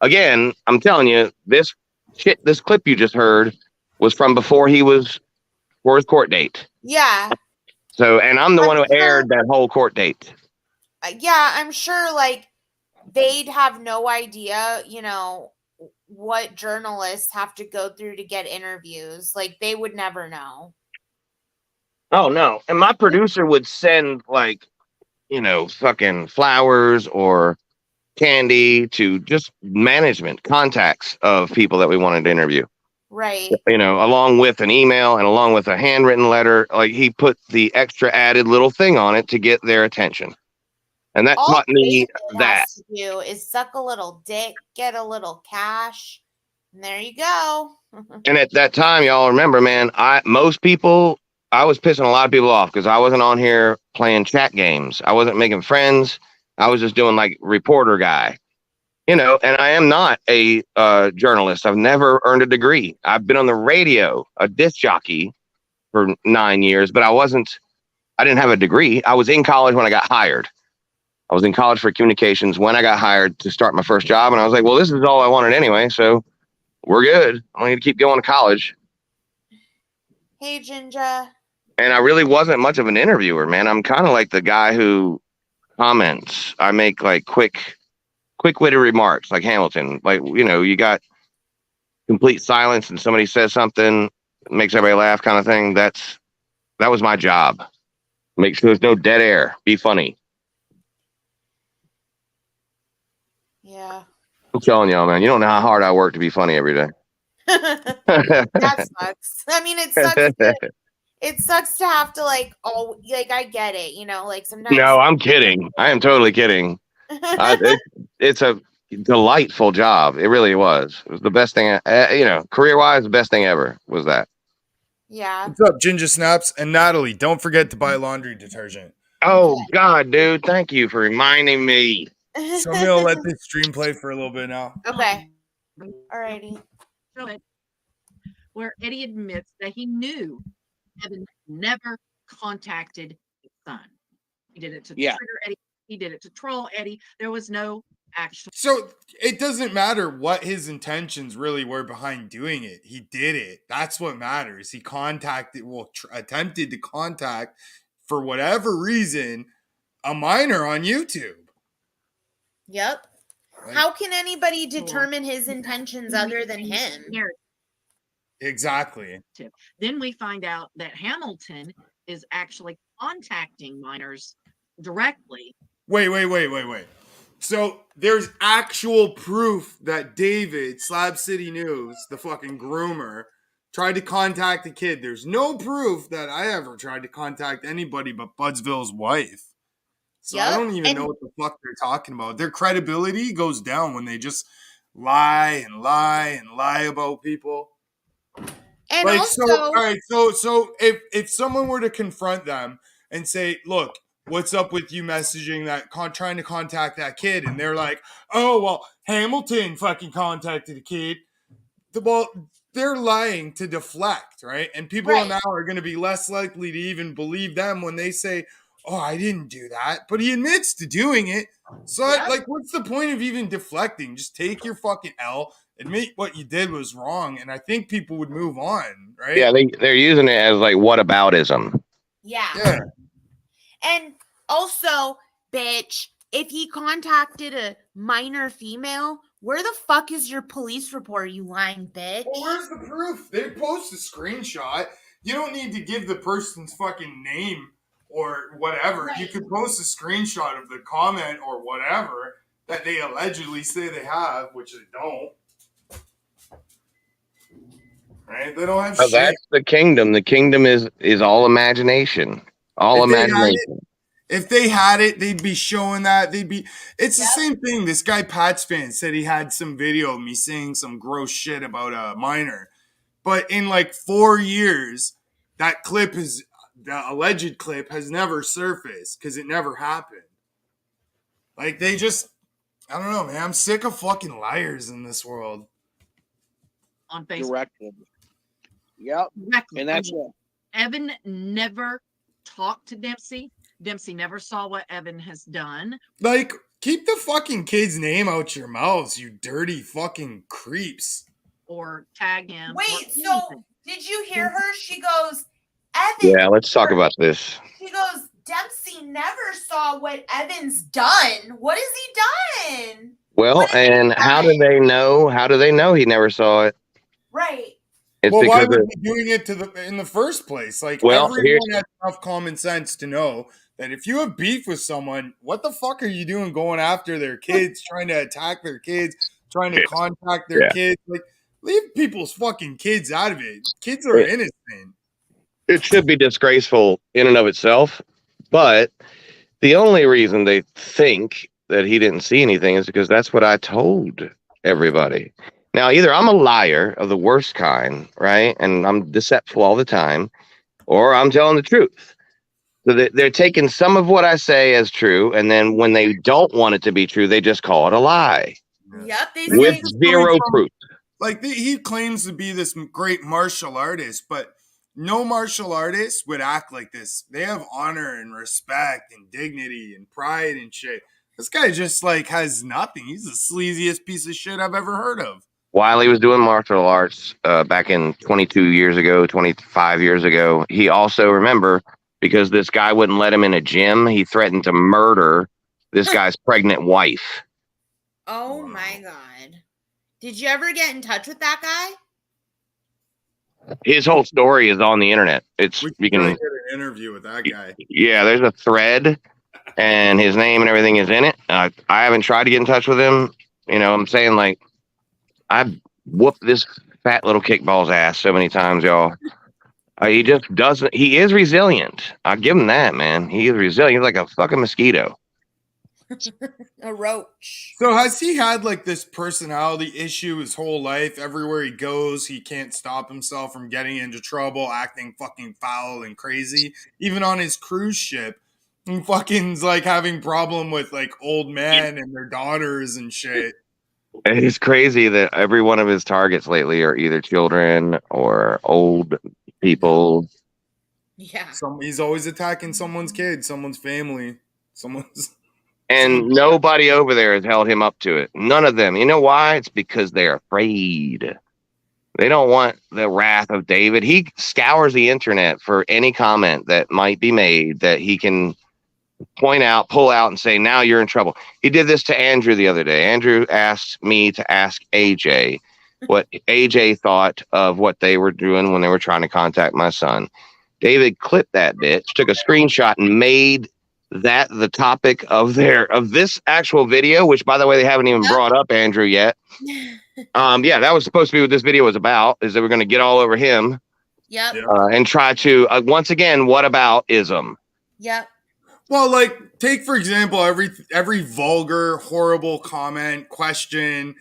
Again, I'm telling you, this clip you just heard was from before his court date. Yeah. So, and I'm the one who aired that whole court date. Yeah, I'm sure like they'd have no idea, what journalists have to go through to get interviews. Like they would never know. Oh no. And my producer would send like, fucking flowers or candy to just management contacts of people that we wanted to interview. Right. You know, along with an email and along with a handwritten letter. Like, he put the extra added little thing on it to get their attention. And that All taught me David that. has to do is suck a little dick, get a little cash, and there you go. And at that time, y'all remember, man, I was pissing a lot of people off because I wasn't on here playing chat games. I wasn't making friends. I was just doing like reporter guy, you know, and I am not a journalist. I've never earned a degree. I've been on the radio, a disc jockey for 9 years, but I didn't have a degree. I was in college when I got hired. I was in college for communications when I got hired to start my first job. And I was like, well, this is all I wanted anyway. So we're good. I don't need to keep going to college. Hey, Ginger. And I really wasn't much of an interviewer, man. I'm kind of like the guy who comments. I make like quick-witted remarks like Hamilton. Like, you know, you got complete silence and somebody says something, makes everybody laugh kind of thing. That was my job. Make sure there's no dead air. Be funny. Yeah. I'm telling y'all, man, you don't know how hard I work to be funny every day. That sucks. I mean, it sucks to have to like, I get it, you know, like sometimes. No, I'm kidding. I am totally kidding. It's a delightful job. It really was. It was the best thing, you know, career-wise, the best thing ever was that. Yeah. What's up, Ginger Snaps? And Natalie, don't forget to buy laundry detergent. Oh, God, dude. Thank you for reminding me. So I'm going to let this stream play for a little bit now. Okay. Alrighty. Show it. Where Eddie admits that he knew Evan never contacted his son. He did it to trigger Eddie. He did it to troll Eddie. There was no action. So it doesn't matter what his intentions really were behind doing it. He did it. That's what matters. He attempted to contact, for whatever reason, a minor on YouTube. Yep. Like, how can anybody determine his intentions other than him? Exactly. Then we find out that Hamilton is actually contacting minors directly. Wait. So there's actual proof that David, Slab City News, the fucking groomer, tried to contact the kid. There's no proof that I ever tried to contact anybody but Budsville's wife. So I don't even know what the fuck they're talking about. Their credibility goes down when they just lie about people. And like, also, all right, so if someone were to confront them and say, look, what's up with you messaging that, trying to contact that kid? And they're like, oh, well, Hamilton fucking contacted the kid. Well, they're lying to deflect, right? And people now are going to be less likely to even believe them when they say, oh, I didn't do that. But he admits to doing it. So, like, what's the point of even deflecting? Just take your fucking L, admit what you did was wrong, and I think people would move on, right? Yeah, they're using it as, like, whataboutism. Yeah. And also, bitch, if he contacted a minor female, where the fuck is your police report, you lying bitch? Well, where's the proof? They post a screenshot. You don't need to give the person's fucking name or whatever. You could post a screenshot of the comment or whatever that they allegedly say they have, which they don't. Right? They don't have shit. That's the kingdom. The kingdom is all imagination. All imagination. If they had it, they'd be showing that. It's the same thing. This guy, Pat's fan, said he had some video of me saying some gross shit about a minor. But in like 4 years, that the alleged clip has never surfaced because it never happened. Like, they just, I don't know, man. I'm sick of fucking liars in this world. On Facebook. Directly. Yep. Directly. And that's it. Evan never talked to Dempsey. Dempsey never saw what Evan has done. Like, keep the fucking kid's name out your mouths, you dirty fucking creeps. Or tag him. Wait, so did you hear her? She goes, Evan. Yeah, let's talk about this. She goes, Dempsey never saw what Evan's done. What has he done? Well, and how do they know? How do they know he never saw it? Right. It's well, why because would he be doing it in the first place? Like, well, everyone has enough common sense to know that if you have beef with someone, what the fuck are you doing going after their kids, trying to attack their kids, trying to contact their kids? Like, Leave people's fucking kids out of it. Kids are innocent. It should be disgraceful in and of itself, but the only reason they think that he didn't see anything is because that's what I told everybody. Now, either I'm a liar of the worst kind, right? And I'm deceptive all the time, or I'm telling the truth. So they're taking some of what I say as true, and then when they don't want it to be true, they just call it a lie. Yep, they With say zero proof. Like he claims to be this great martial artist, but no martial artist would act like this. They have honor and respect and dignity and pride and shit. This guy just like has nothing. He's the sleaziest piece of shit I've ever heard of. While he was doing martial arts back in 22 years ago, 25 years ago, he also, remember, because this guy wouldn't let him in a gym, he threatened to murder this guy's pregnant wife. Oh my God. Did you ever get in touch with that guy? His whole story is on the internet. It's We you can can get an interview with that guy. yeah, there's a thread and his name and everything is in it. I haven't tried to get in touch with him. You know, I'm saying, like, I whooped this fat little kickball's ass so many times, y'all. He just doesn't. He is resilient. I give him that, man. He is resilient. He's like a fucking mosquito. A roach. So has he had like this personality issue his whole life? Everywhere he goes, he can't stop himself from getting into trouble, acting fucking foul and crazy. Even on his cruise ship, he fucking's like having problem with like old men and their daughters and shit. And it's crazy that every one of his targets lately are either children or old people. Yeah. He's always attacking someone's kid, someone's family, someone's. And nobody over there has held him up to it. None of them. You know why? It's because they're afraid. They don't want the wrath of David. He scours the internet for any comment that might be made that he can point out, pull out, and say, now you're in trouble. He did this to Andrew the other day. Andrew asked me to ask AJ what AJ thought of what they were doing when they were trying to contact my son. David clipped that bitch, took a screenshot, and made that the topic of this actual video, which, by the way, they haven't even brought up Andrew yet. Yeah, that was supposed to be what this video was about, is they were going to get all over him. Yep. And try to once again, what about ism? Yep. Well, like, take for example every vulgar, horrible comment, question,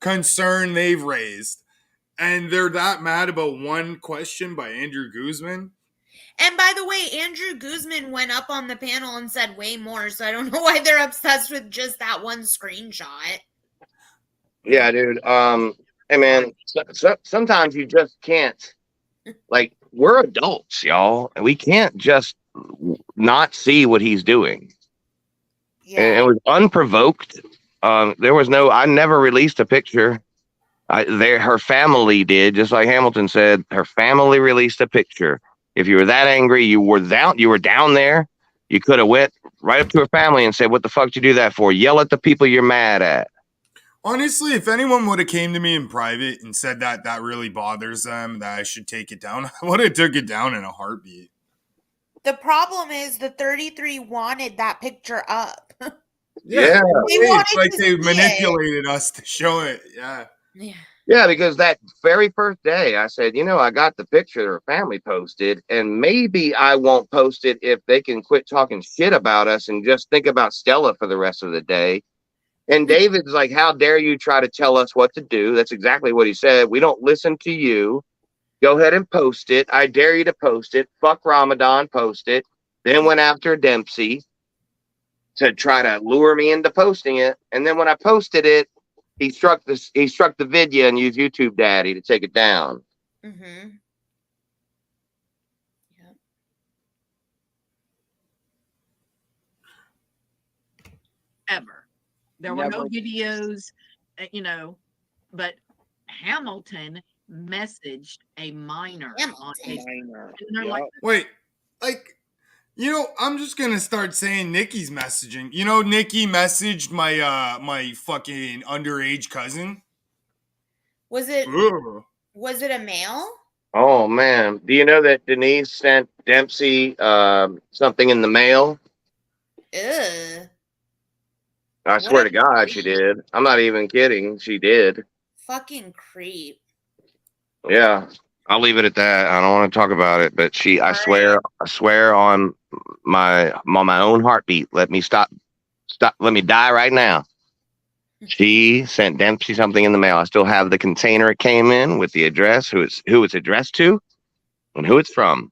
concern they've raised, and they're that mad about one question by Andrew Guzman. And by the way, Andrew Guzman went up on the panel and said way more, so I don't know why they're obsessed with just that one screenshot. Yeah, dude. Hey, man. Sometimes you just can't. Like, we're adults, y'all, and we can't just not see what he's doing. Yeah. And it was unprovoked. There was no. I never released a picture. Her family did, just like Hamilton said. Her family released a picture. If you were that angry, you were down there. You could have went right up to her family and said, "What the fuck did you do that for?" Yell at the people you're mad at. Honestly, if anyone would have came to me in private and said that really bothers them, that I should take it down, I would have took it down in a heartbeat. The problem is the 33 wanted that picture up. Yeah. It's like they manipulated us to show it. Yeah. Yeah. Yeah, because that very first day I said, I got the picture her family posted, and maybe I won't post it if they can quit talking shit about us and just think about Stella for the rest of the day. And David's like, how dare you try to tell us what to do? That's exactly what he said. We don't listen to you. Go ahead and post it. I dare you to post it. Fuck Ramadan, post it. Then went after Dempsey to try to lure me into posting it. And then when I posted it, he struck the video and used YouTube Daddy to take it down. Mm-hmm. Yep. Ever. There were no videos, but Hamilton messaged a minor on Facebook. And they're like, wait, like, I'm just gonna start saying Nikki's messaging. Nikki messaged my fucking underage cousin. Was it Ugh. was it a male? Oh man. Do you know that Denise sent Dempsey something in the mail? Ugh. I swear to God she did. I'm not even kidding. She did. Fucking creep. Yeah, I'll leave it at that. I don't want to talk about it, but I swear on my own heartbeat. Let me stop. Let me die right now. She sent Dempsey something in the mail. I still have the container it came in with the address, who it's addressed to, and who it's from.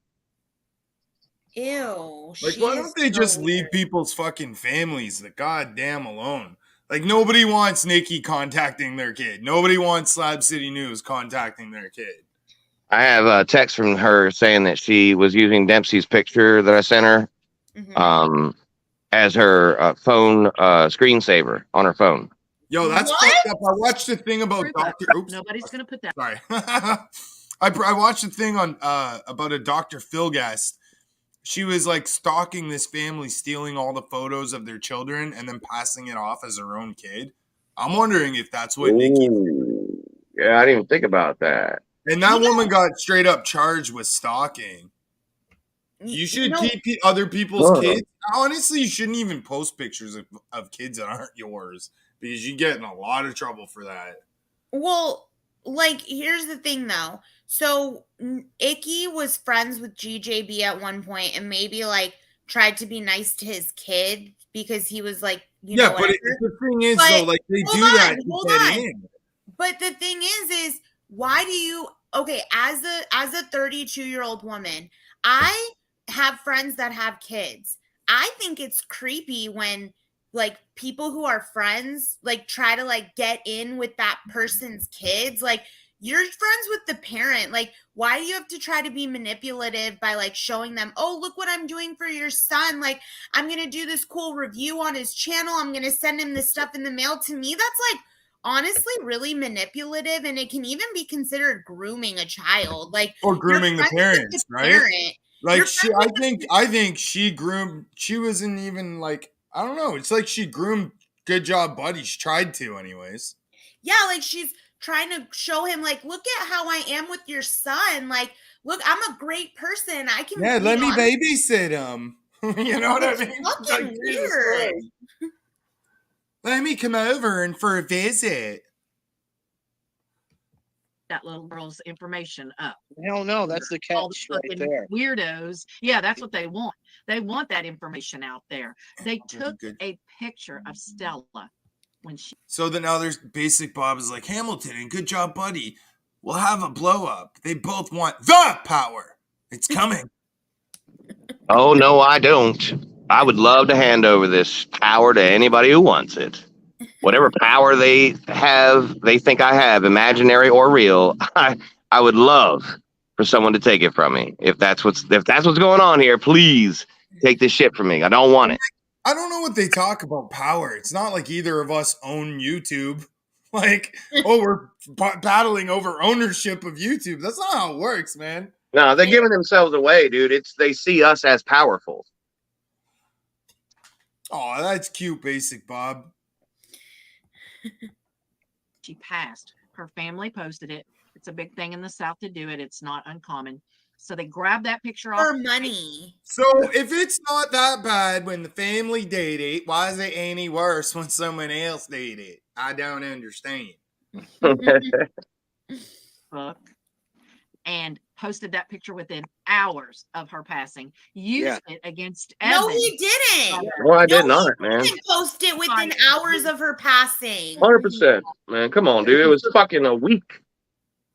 Ew. Like, why don't they just leave people's fucking families the goddamn alone? Like, nobody wants Nikki contacting their kid. Nobody wants Slab City News contacting their kid. I have a text from her saying that she was using Dempsey's picture that I sent her as her phone screensaver on her phone. Yo, that's fucked up. I watched a thing about Dr. Oops. Nobody's going to put that. Sorry. I watched a thing on about a Dr. Phil guest. She was like stalking this family, stealing all the photos of their children and then passing it off as her own kid. I'm wondering if that's what Nikki. Yeah, I didn't even think about that. And that woman got straight up charged with stalking. You should keep other people's kids. Honestly, you shouldn't even post pictures of kids that aren't yours because you get in a lot of trouble for that. Well, like, here's the thing, though. So, Icky was friends with GJB at one point and maybe, like, tried to be nice to his kid because he was, like, you know, but the thing is, though, like, they do that. Hold on. But the thing is why do you, okay, as a 32-year-old woman, I have friends that have kids. I think it's creepy when, like, people who are friends, like, try to, like, get in with that person's kids. Like, you're friends with the parent. Like, why do you have to try to be manipulative by, like, showing them, oh, look what I'm doing for your son. Like, I'm going to do this cool review on his channel. I'm going to send him this stuff in the mail. To me, that's, like, honestly really manipulative, and it can even be considered grooming a child. Like, or grooming the parents, right? Like, I think she wasn't even, like, I don't know. It's like she groomed Good Job Buddy. She tried to anyways. Yeah, like, she's trying to show him, like, look at how I am with your son. Like, look, I'm a great person. I can. Yeah, let me babysit him. You know what I mean? It's fucking like, weird. Let me come over and for a visit. That little girl's information up. Hell no, that's the catch right there. Weirdos. Yeah, that's what they want. They want that information out there. They took a picture of Stella when she. So then now there's Basic Bob is like, Hamilton and Good Job Buddy will have a blow up. They both want the power. It's coming. Oh, no, I don't. I would love to hand over this power to anybody who wants it. Whatever power they think I have, imaginary or real, I would love for someone to take it from me. If that's what's going on here, please take this shit from me. I don't want it. I don't know what they talk about power. It's not like either of us own YouTube. Like, oh, we're battling over ownership of YouTube. That's not how it works, man. No, they're giving themselves away, dude. They see us as powerful. Oh, that's cute, Basic Bob. She passed. Her family posted it. It's a big thing in the South to do it. It's not uncommon. So they grabbed that picture off. For money. So if it's not that bad when the family did it, why is it any worse when someone else did it? I don't understand. Fuck. And posted that picture within hours of her passing. Used it against Evan. No, he didn't. Well, I did not, man. He didn't post it within hours of her passing. 100%, man. Come on, dude. It was fucking a week.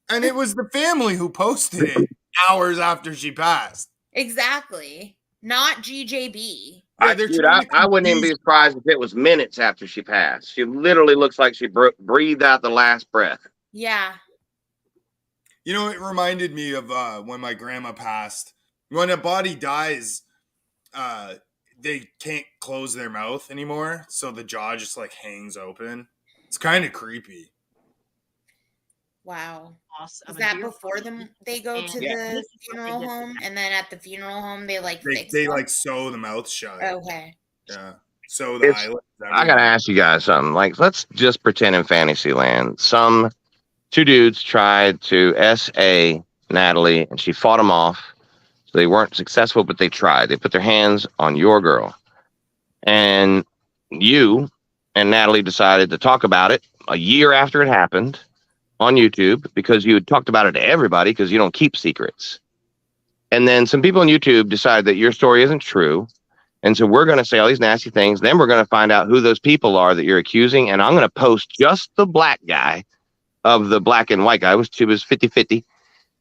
And it was the family who posted it hours after she passed. Exactly. Not GJB. Yeah, dude, I wouldn't even be surprised if it was minutes after she passed. She literally looks like she breathed out the last breath. Yeah. You know, it reminded me of when my grandma passed. When a body dies, they can't close their mouth anymore, so the jaw just like hangs open. It's kind of creepy. Wow. Is that before they go to the funeral home, and then at the funeral home they like they like sew the mouth shut? Okay. Yeah. So the eyelids. I gotta ask you guys something. Like, let's just pretend in Fantasyland, two dudes tried to SA Natalie, and she fought them off. So they weren't successful, but they tried. They put their hands on your girl. And you and Natalie decided to talk about it a year after it happened. on YouTube because you had talked about it to everybody because you don't keep secrets. And then some people on YouTube decide that your story isn't true. And so we're going to say all these nasty things. Then we're going to find out who those people are that you're accusing. And I'm going to post just the black guy of the black and white guy. It was 50-50.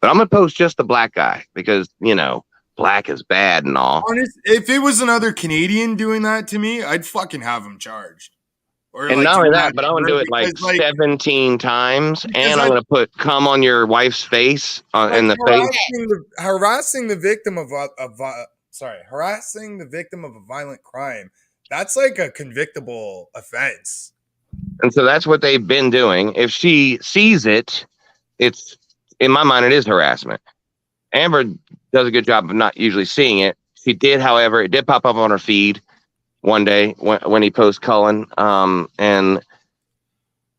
But I'm going to post just the black guy because, you know, black is bad and all. Honest, if it was another Canadian doing that to me, I'd fucking have him charged. Or And like, not only do that, but I'm going to do it like because, 17 times. And I- I'm going to put cum on your wife's face in the face. harassing the victim of harassing the victim of a violent crime. That's like a convictable offense. And so that's what they've been doing. If she sees it, it's, in my mind, it is harassment. Amber does a good job of not usually seeing it. She did, however, it did pop up on her feed one day when he posts Cullen. And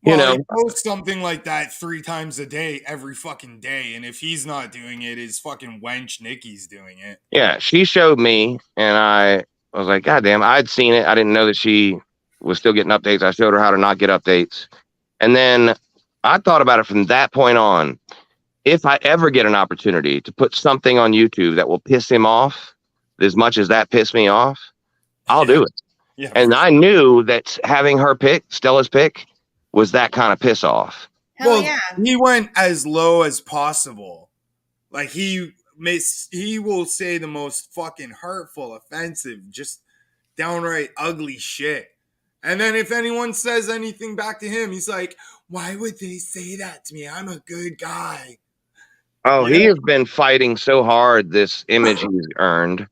you know, he posts something like that 3 times a day, every fucking day. And if he's not doing it, his fucking wench Nikki's doing it. Yeah, she showed me, and I was like, God damn, I'd seen it. I didn't know that she was still getting updates. I showed her how to not get updates. And then I thought about it from that point on. If I ever get an opportunity to put something on YouTube that will piss him off as much as that pissed me off, I'll do it. Yeah, and I knew that having her pick, Stella's pick, was that kind of piss off. Hell yeah. He went as low as possible. Like he will say the most fucking hurtful, offensive, just downright ugly shit. And then if anyone says anything back to him, he's like, why would they say that to me? I'm a good guy. Oh, he has been fighting so hard, this image he's earned.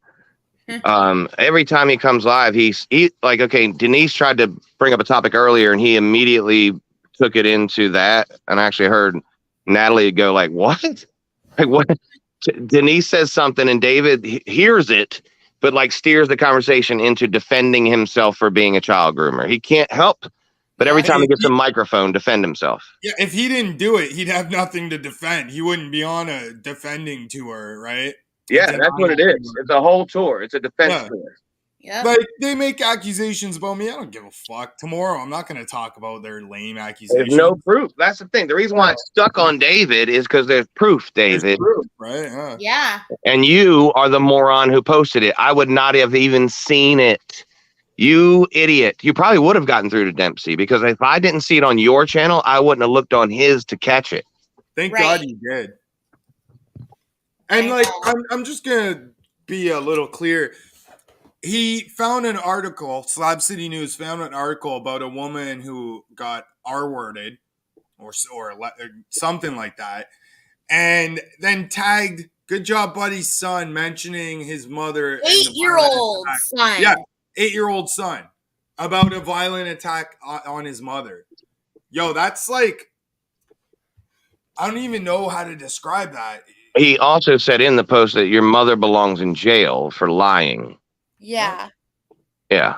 Every time he comes live, he's like, okay, Denise tried to bring up a topic earlier and he immediately took it into that. And I actually heard Natalie go like, what? Like what? Denise says something and David hears it, but like steers the conversation into defending himself for being a child groomer. He can't help, but every time he gets a microphone, defend himself. Yeah, if he didn't do it, he'd have nothing to defend. He wouldn't be on a defending tour, right? Yeah, that's what it is. It's a whole tour. It's a defense tour. Yeah. Like, they make accusations about me. I don't give a fuck. Tomorrow, I'm not going to talk about their lame accusations. There's no proof. That's the thing. The reason why it's stuck on David is because there's proof, David. There's proof, right? Yeah. And you are the moron who posted it. I would not have even seen it. You idiot. You probably would have gotten through to Dempsey because if I didn't see it on your channel, I wouldn't have looked on his to catch it. Thank God you did. And like, I'm just going to be a little clear. He found an article, Slab City News found an article about a woman who got R-worded or something like that. And then tagged Good Job Buddy's son, mentioning his mother. 8-year-old son. Yeah, 8-year-old son. About a violent attack on his mother. Yo, that's like, I don't even know how to describe that. He also said in the post that your mother belongs in jail for lying. Yeah. Yeah.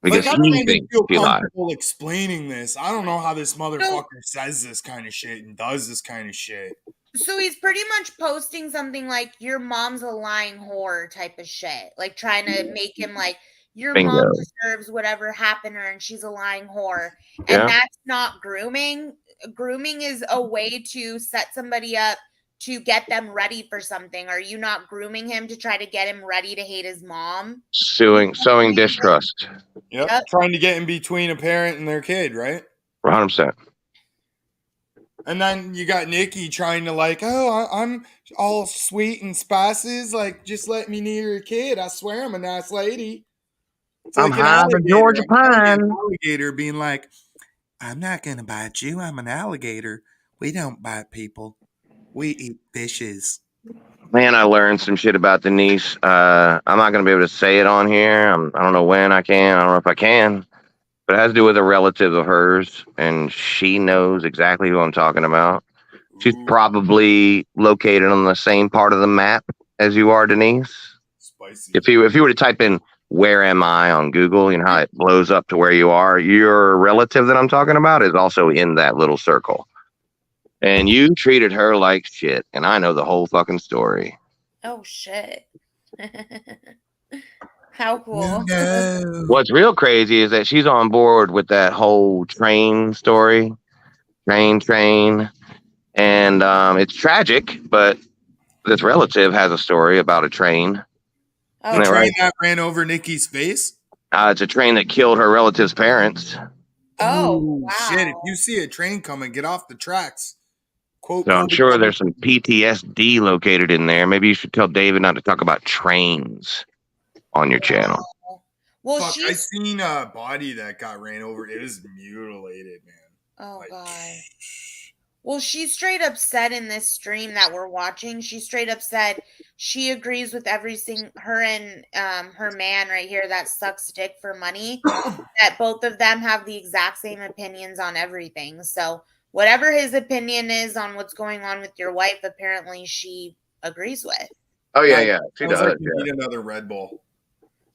Because like, I don't he even thinks feel he lied. comfortable explaining this. I don't know how this motherfucker says this kind of shit and does this kind of shit. So he's pretty much posting something like your mom's a lying whore type of shit. Like trying to make him like your Bingo. mom deserves whatever happened to her and she's a lying whore. And Yeah. that's not grooming. Grooming is a way to set somebody up to get them ready for something. Are you not grooming him to try to get him ready to hate his mom? Sowing distrust. Yep. Trying to get in between a parent and their kid, right? 100%. And then you got Nikki trying to like, oh, I'm all sweet and spices. Like, just let me near your kid. I swear I'm a nice lady. It's I'm like an high on the alligator, Georgia pine. Alligator being like, I'm not going to bite you. I'm an alligator. We don't bite people. We eat fishes. Man, I learned some shit about Denise. I'm not going to be able to say it on here. I don't know when I can. I don't know if I can. But it has to do with a relative of hers. And she knows exactly who I'm talking about. She's probably located on the same part of the map as you are, Denise. Spicy. If you were to type in where am I on Google, you know how it blows up to where you are. Your relative that I'm talking about is also in that little circle. And you treated her like shit. And I know the whole fucking story. Oh, shit. How cool. No. What's real crazy is that she's on board with that whole train story. Train. and it's tragic. But this relative has a story about a train. Oh, Isn't The that train right? that ran over Nikki's face. It's a train that killed her relative's parents. oh, Ooh, wow. shit! If you see a train coming, get off the tracks. Quote. So I'm sure there's some PTSD located in there. Maybe you should tell David not to talk about trains on your channel. Well, Fuck, I she's. seen a body that got ran over. It was mutilated, man. Oh, Like, God. Well, she straight up said in this stream that we're watching, she straight up said she agrees with everything, her and her man right here that sucks dick for money, that both of them have the exact same opinions on everything. So whatever his opinion is on what's going on with your wife, apparently she agrees with. Oh yeah, she sounds does. like you need another Red Bull.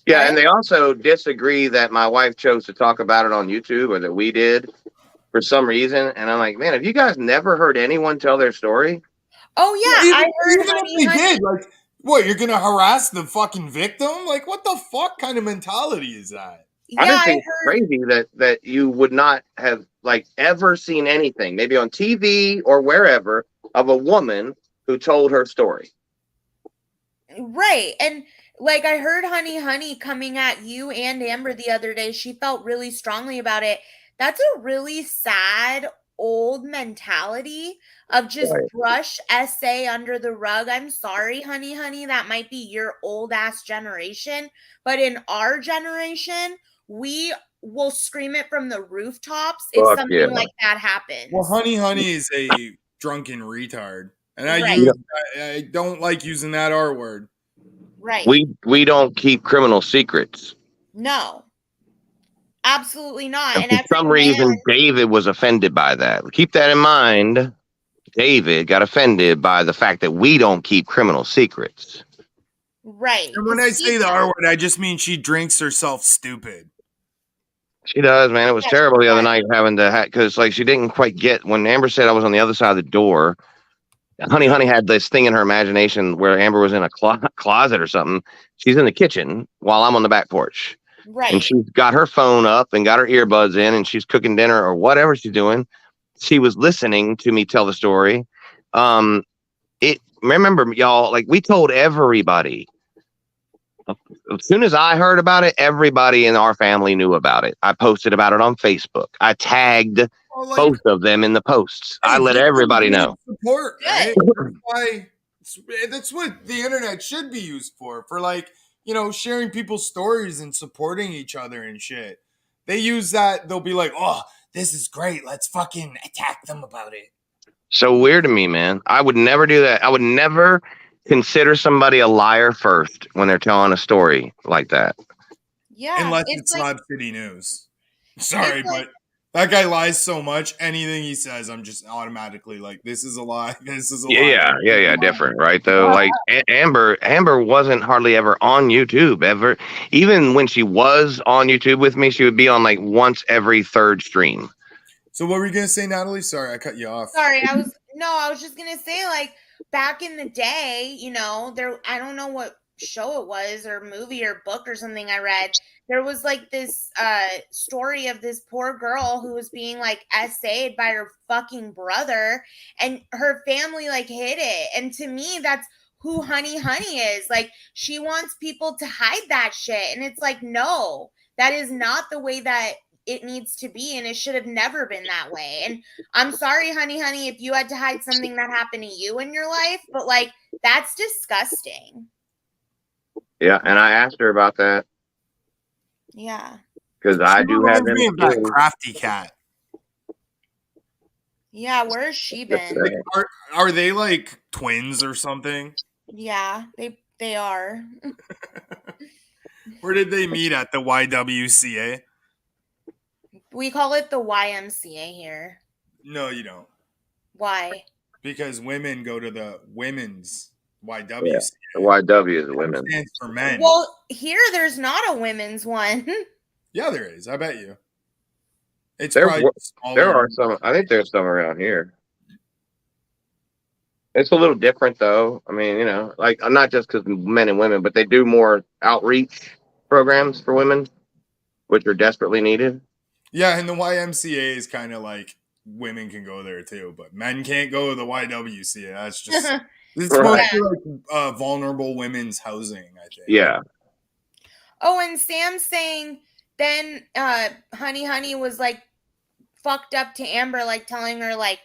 Yeah, What? and they also disagree that my wife chose to talk about it on YouTube or that we did for some reason. And I'm like, man, have you guys never heard anyone tell their story? Oh yeah, I heard even honey, if they honey. did, like, what, you're gonna harass the fucking victim? Like, what the fuck kind of mentality is that? I Yeah, just I think it's heard. crazy that you would not have like ever seen anything, maybe on TV or wherever, of a woman who told her story. Right. And like I heard Honey coming at you and Amber the other day. She felt really strongly about it. That's a really sad old mentality of just Right. brush essay under the rug. I'm sorry, honey, that might be your old ass generation, but in our generation, we will scream it from the rooftops if Fuck something yeah. like that happens. Well, honey is a drunken retard, and Right. I don't like using that R word. Right. We don't keep criminal secrets. No. Absolutely not. And And for every some reason, man, David was offended by that. Keep that in mind. David got offended by the fact that we don't keep criminal secrets. right. And when I say the R word, I just mean she drinks herself stupid. She does, man. It was Yes, terrible the she other does. night having to, because like she didn't quite get, when Amber said I was on the other side of the door, Honey had this thing in her imagination where Amber was in a closet or something. She's in the kitchen while I'm on the back porch. Right. And she's got her phone up and got her earbuds in and she's cooking dinner or whatever she's doing. She was listening to me tell the story. Remember, y'all, like we told everybody. As soon as I heard about it, everybody in our family knew about it. I posted about it on Facebook. I tagged both of them in the posts. I let everybody know. Support, right? That's what the internet should be used for like, sharing people's stories and supporting each other and shit. They use that, they'll be like, oh, this is great. Let's fucking attack them about it. So weird to me, man. I would never do that. I would never consider somebody a liar first when they're telling a story like that. Yeah. Unless it's like, Slob City News. Sorry, but that guy lies so much. Anything he says, I'm just automatically like, this is a lie. This is a lie. Yeah. Different, right? Though, like Amber wasn't hardly ever on YouTube ever. Even when she was on YouTube with me, she would be on like once every third stream. So what were you gonna say, Natalie? Sorry, I cut you off. Sorry, I was just gonna say, like, back in the day, I don't know what show it was or movie or book or something I read. There was like this story of this poor girl who was being like essayed by her fucking brother, and her family like hid it. And to me, that's who Honey is. Like, she wants people to hide that shit, and it's like, no, that is not the way that it needs to be, and it should have never been that way. And I'm sorry, honey, if you had to hide something that happened to you in your life, but like, that's disgusting. Yeah, and I asked her about that. Yeah. Because I do have them. That crafty cat. Yeah, where's she been? Like, are they like twins or something? Yeah, they are. Where did they meet at? The YWCA? We call it the YMCA here. No, you don't. Why? Because women go to the women's YWCA. Yeah, the YW is women. It stands for men. Well, here there's not a women's one. Yeah, there is. I bet you. It's There are some. I think there's some around here. It's a little different, though. I mean, like not just because men and women, but they do more outreach programs for women, which are desperately needed. Yeah, and the YMCA is kind of like women can go there too, but men can't go to the YWCA. That's just it's Right. supposed to be like vulnerable women's housing, I think. Yeah. Oh, and Sam's saying then Honey was like fucked up to Amber, like telling her like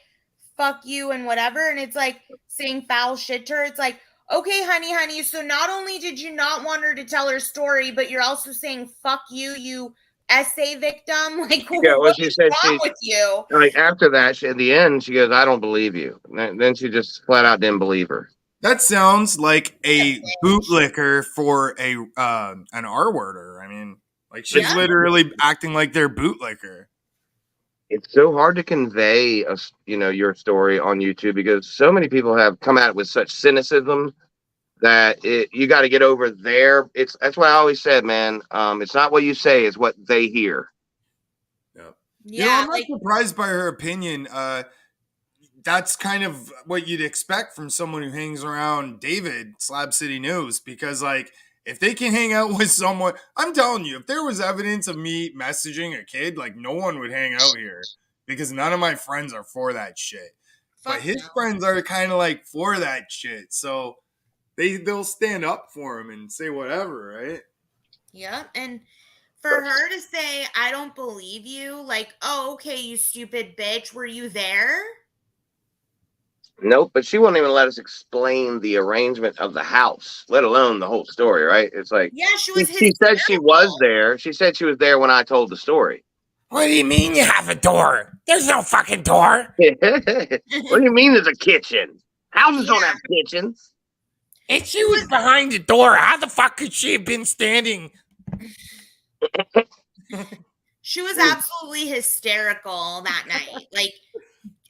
fuck you and whatever, and it's like saying foul shit to her. It's like, okay, honey, so not only did you not want her to tell her story, but you're also saying fuck you essay victim. Like, Yeah, well, what she is said wrong with you? like after that, at the end, she goes, "I don't believe you." And then she just flat out didn't believe her. That sounds like a bootlicker for a an R-worder. I mean, like she's Yeah. literally acting like their bootlicker. It's so hard to convey your story on YouTube because so many people have come at it with such cynicism that you got to get over there. That's what I always said, man. It's not what you say, it's what they hear. Yeah, I'm not surprised by her opinion. That's kind of what you'd expect from someone who hangs around David, Slab City News, because like if they can hang out with someone, I'm telling you, if there was evidence of me messaging a kid, like no one would hang out here because none of my friends are for that shit. But his friends are kind of like for that shit, so they'll stand up for him and say whatever, right? Yep. And for her to say, I don't believe you, like, oh, okay, you stupid bitch, were you there? Nope, but she won't even let us explain the arrangement of the house, let alone the whole story, right? It's like, yeah, she said she was there. She said she was there when I told the story. What do you mean you have a door? There's no fucking door. What do you mean there's a kitchen? Houses don't have kitchens. And she was behind the door. How the fuck could she have been standing? She was absolutely hysterical that night. Like,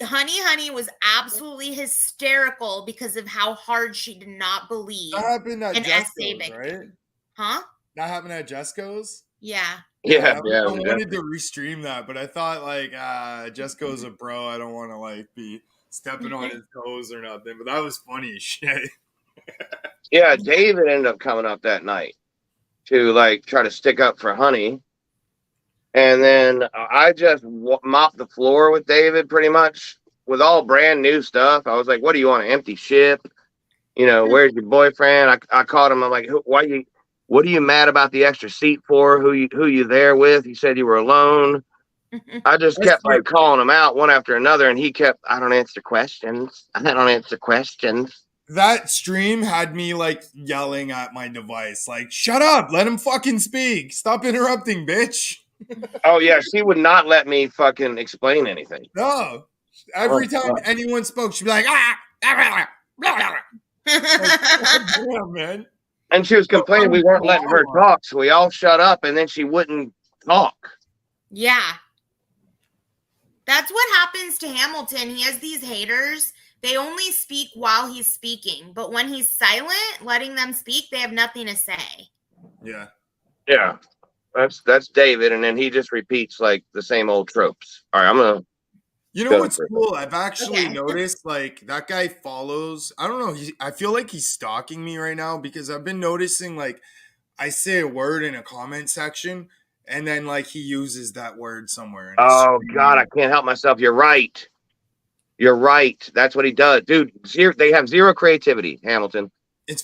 Honey was absolutely hysterical because of how hard she did not believe. That happened at an essay Jesco's, victim. right? Huh? That happened at Jesco's? Yeah. Yeah. I wanted to restream that, but I thought like Jesco's a bro. I don't want to like be stepping on his toes or nothing. But that was funny as shit. Yeah, David ended up coming up that night to like try to stick up for Honey. And then I just mopped the floor with David pretty much with all brand new stuff. I was like, what do you want, an empty ship? Where's your boyfriend? I called him. I'm like, what are you mad about the extra seat for? Who you there with? He said you were alone. I just kept like calling him out one after another. And he kept, I don't answer questions. That stream had me like yelling at my device, like, shut up, let him fucking speak. Stop interrupting, bitch. Oh, yeah. She would not let me fucking explain anything. No. Every time anyone spoke, she'd be like, damn, man. And she was complaining we weren't letting her talk. So we all shut up and then she wouldn't talk. Yeah. That's what happens to Hamilton. He has these haters. They only speak while he's speaking. But when he's silent, letting them speak, they have nothing to say. Yeah. Yeah. That's David, and then he just repeats like the same old tropes. All right, I'm gonna. You know what's cool? I've actually noticed like that guy follows. I don't know. I feel like he's stalking me right now because I've been noticing like I say a word in a comment section, and then like he uses that word somewhere. Oh God, I can't help myself. You're right. That's what he does, dude. They have zero creativity, Hamilton.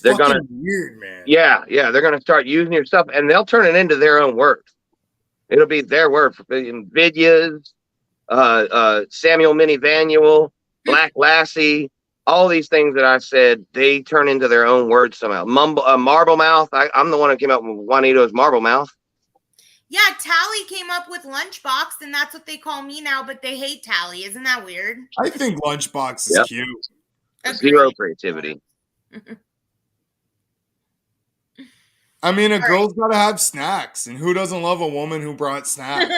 They're fucking weird, man. Yeah. They're gonna start using your stuff, and they'll turn it into their own word. It'll be their word for Vidyas, Samuel Minivanuel, Black Lassie, all these things that I said. They turn into their own words somehow. Marble Mouth. I'm the one who came up with Juanito's Marble Mouth. Yeah, Tally came up with Lunchbox, and that's what they call me now. But they hate Tally. Isn't that weird? I think Lunchbox is cute. Zero creativity. I mean, a girl's got to have snacks, and who doesn't love a woman who brought snacks?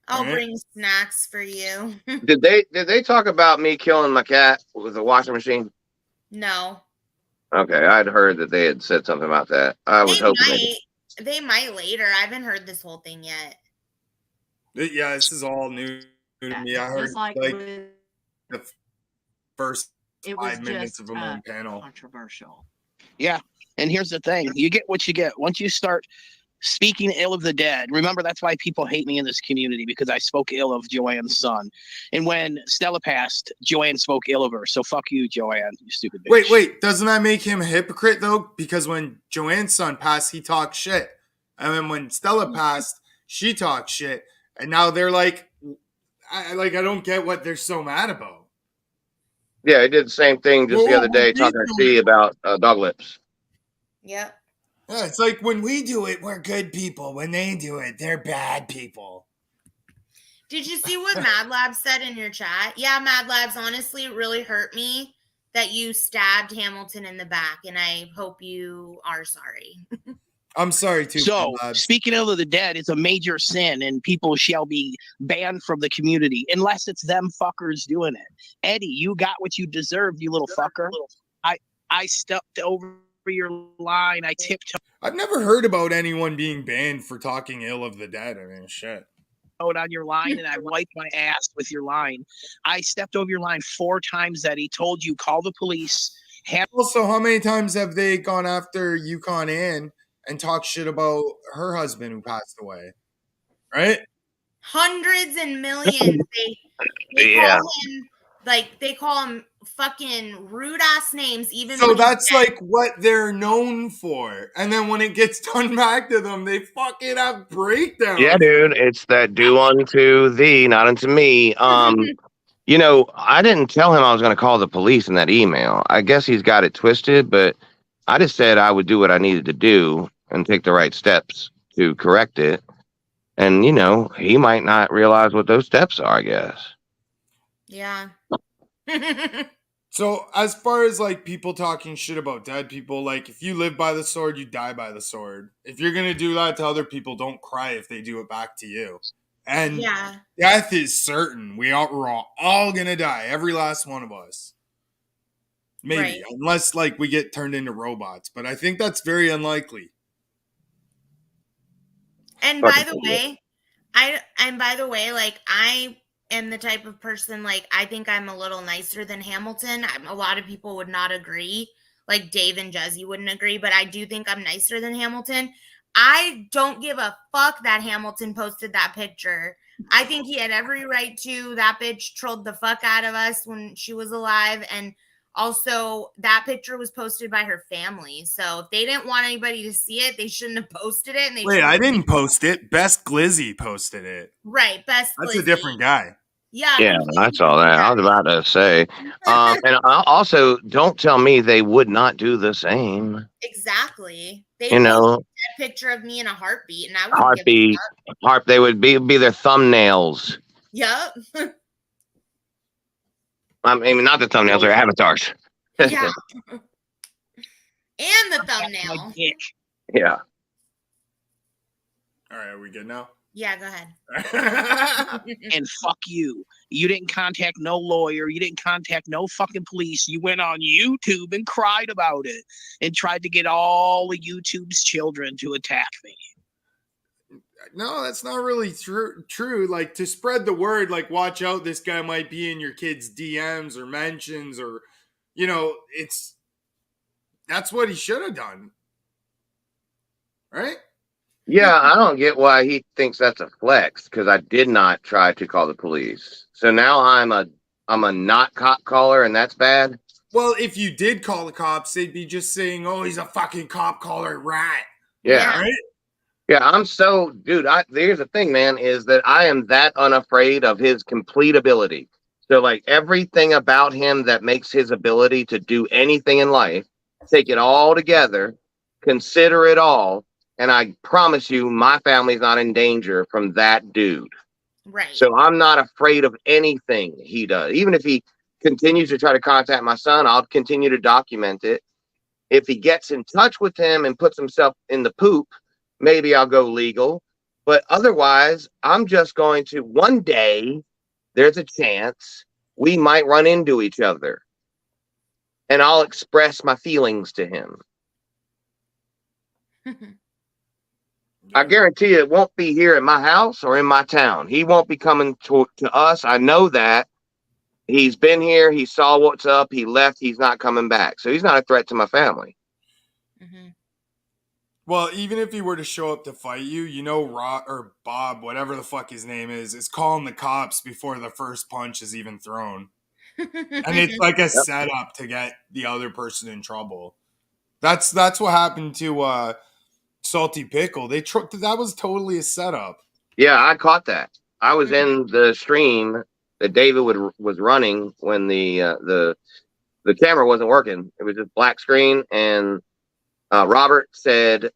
I'll bring snacks for you. Did they talk about me killing my cat with a washing machine? No. Okay, I'd heard that they had said something about that. I was hoping they might later. I haven't heard this whole thing yet. Yeah, this is all new to me. I heard like the first 5 minutes of a panel. Controversial. Yeah. And here's the thing. You get what you get. Once you start speaking ill of the dead. Remember, that's why people hate me in this community, because I spoke ill of Joanne's son. And when Stella passed, Joanne spoke ill of her. So fuck you, Joanne, you stupid bitch. Wait, doesn't that make him a hypocrite though? Because when Joanne's son passed, he talked shit. And then when Stella passed, she talked shit. And now they're like, I don't get what they're so mad about. Yeah, he did the same thing just the other day talking to T about dog lips. Yep. Yeah, it's like when we do it, we're good people. When they do it, they're bad people. Did you see what Mad Labs said in your chat? Yeah, Mad Labs, honestly, it really hurt me that you stabbed Hamilton in the back, and I hope you are sorry. I'm sorry, too. So, Mad Labs. speaking ill of the dead is a major sin, and people shall be banned from the community unless it's them fuckers doing it. Eddie, you got what you deserved, you little fucker. I stepped over your line. I tiptoed I've never heard about anyone being banned for talking ill of the dead. I mean, shit. on your line, and I wiped my ass with your line. I stepped over your line 4 times, Eddie. Told you, call the police. Also, how many times have they gone after Yukon Ann and talked shit about her husband who passed away? Right? Hundreds and millions. They Yeah. call him, like, they call him fucking rude ass names. Even So when he's that's dead. like what they're known for. And then when it gets done back to them, they fucking have breakdowns. Yeah, dude, it's that do unto thee, not unto me. You know, I didn't tell him I was going to call the police in that email. I guess he's got it twisted, but I just said I would do what I needed to do and take the right steps to correct it. And, you know, he might not realize what those steps are, I guess. Yeah. So as far as like people talking shit about dead people, like if you live by the sword, you die by the sword. If you're going to do that to other people, don't cry if they do it back to you. And Yeah. death is certain. We're all going to die. Every last one of us. Maybe. Right. Unless like we get turned into robots. But I think that's very unlikely. And by the way, like I am the type of person, like I think I'm a little nicer than Hamilton. A lot of people would not agree. Like Dave and Jesse wouldn't agree, but I do think I'm nicer than Hamilton. I don't give a fuck that Hamilton posted that picture. I think he had every right to. That bitch trolled the fuck out of us when she was alive. And also, that picture was posted by her family. So if they didn't want anybody to see it, they shouldn't have posted it. And Wait, I didn't post it. Best Glizzy posted it. Right, Best That's Glizzy. a different guy. Yeah. Yeah, I saw that. I was about to say. And also, don't tell me they would not do the same. Exactly. They You know, posted that picture of me in a heartbeat, and I wouldn't give a fuck. they would be their thumbnails. Yep. I mean, not the thumbnails, they're avatars. Yeah. And the thumbnail. Yeah. All right, are we good now? Yeah, go ahead. And fuck you. You didn't contact no lawyer. You didn't contact no fucking police. You went on YouTube and cried about it and tried to get all of YouTube's children to attack me. No, that's not really true. Like, to spread the word, like, watch out, this guy might be in your kid's DMs or mentions, or, you know, that's what he should have done. Right? Yeah, I don't get why he thinks that's a flex, because I did not try to call the police. So now I'm a not cop caller, and that's bad. Well, if you did call the cops, they'd be just saying, "Oh, he's a fucking cop caller rat." Yeah. Right? Yeah, I'm so, dude, here's the thing, man, is that I am that unafraid of his complete ability. So, like, everything about him that makes his ability to do anything in life, take it all together, consider it all, and I promise you, my family's not in danger from that dude. Right. So I'm not afraid of anything he does. Even if he continues to try to contact my son, I'll continue to document it. If he gets in touch with him and puts himself in the poop, maybe I'll go legal. But otherwise, I'm just going to, one day, there's a chance we might run into each other. And I'll express my feelings to him. I guarantee you it won't be here at my house or in my town. He won't be coming to us. I know that. He's been here. He saw what's up. He left. He's not coming back. So he's not a threat to my family. Mm-hmm. Well, even if he were to show up to fight you, you know, or Bob, whatever the fuck his name is calling the cops before the first punch is even thrown. And it's like a setup to get the other person in trouble. That's what happened to Salty Pickle. That was totally a setup. Yeah, I caught that. I was in the stream that David was running when the camera wasn't working. It was just black screen, and Robert said,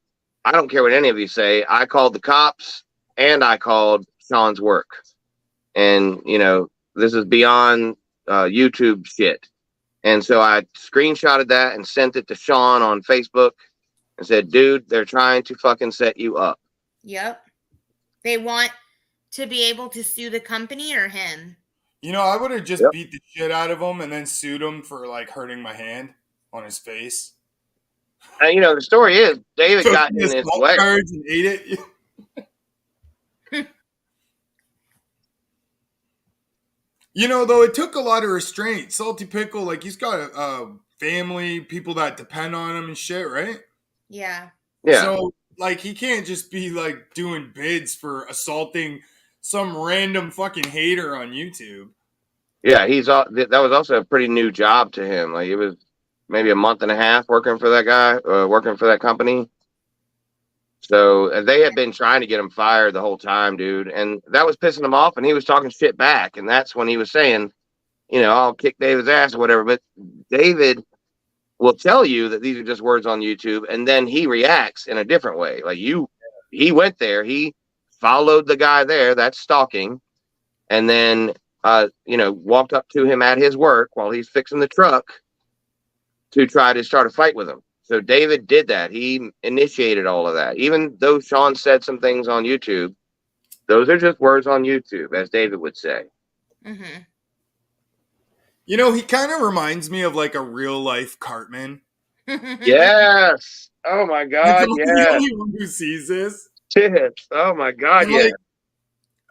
"I don't care what any of you say. I called the cops and I called Sean's work, and you know this is beyond YouTube shit." And so I screenshotted that and sent it to Sean on Facebook and said, "Dude, they're trying to fucking set you up." Yep. They want to be able to sue the company or him. You know, I would have just beat the shit out of him and then sued him for like hurting my hand on his face. And you know, the story is David Took got in his his salt way. cards and ate it. You know, though, it took a lot of restraint. Salty Pickle, like, he's got a family, people that depend on him and shit, right? Yeah. Yeah. So, like, he can't just be, like, doing bids for assaulting some random fucking hater on YouTube. Yeah, that was also a pretty new job to him. Like, it was maybe a month and a half working for that guy, working for that company. So they had been trying to get him fired the whole time, dude. And that was pissing him off, and he was talking shit back. And that's when he was saying, you know, I'll kick David's ass or whatever. But David will tell you that these are just words on YouTube, and then he reacts in a different way. Like he went there, he followed the guy there, that's stalking, and then you know, walked up to him at his work while he's fixing the truck to try to start a fight with him. So David did that. He initiated all of that. Even though Sean said some things on YouTube, those are just words on YouTube, as David would say. Mm-hmm. You know, he kind of reminds me of like a real life Cartman. Yes. Oh my God. He's Yeah. the only one who sees this. Chips. Oh my God. And, Yeah. like,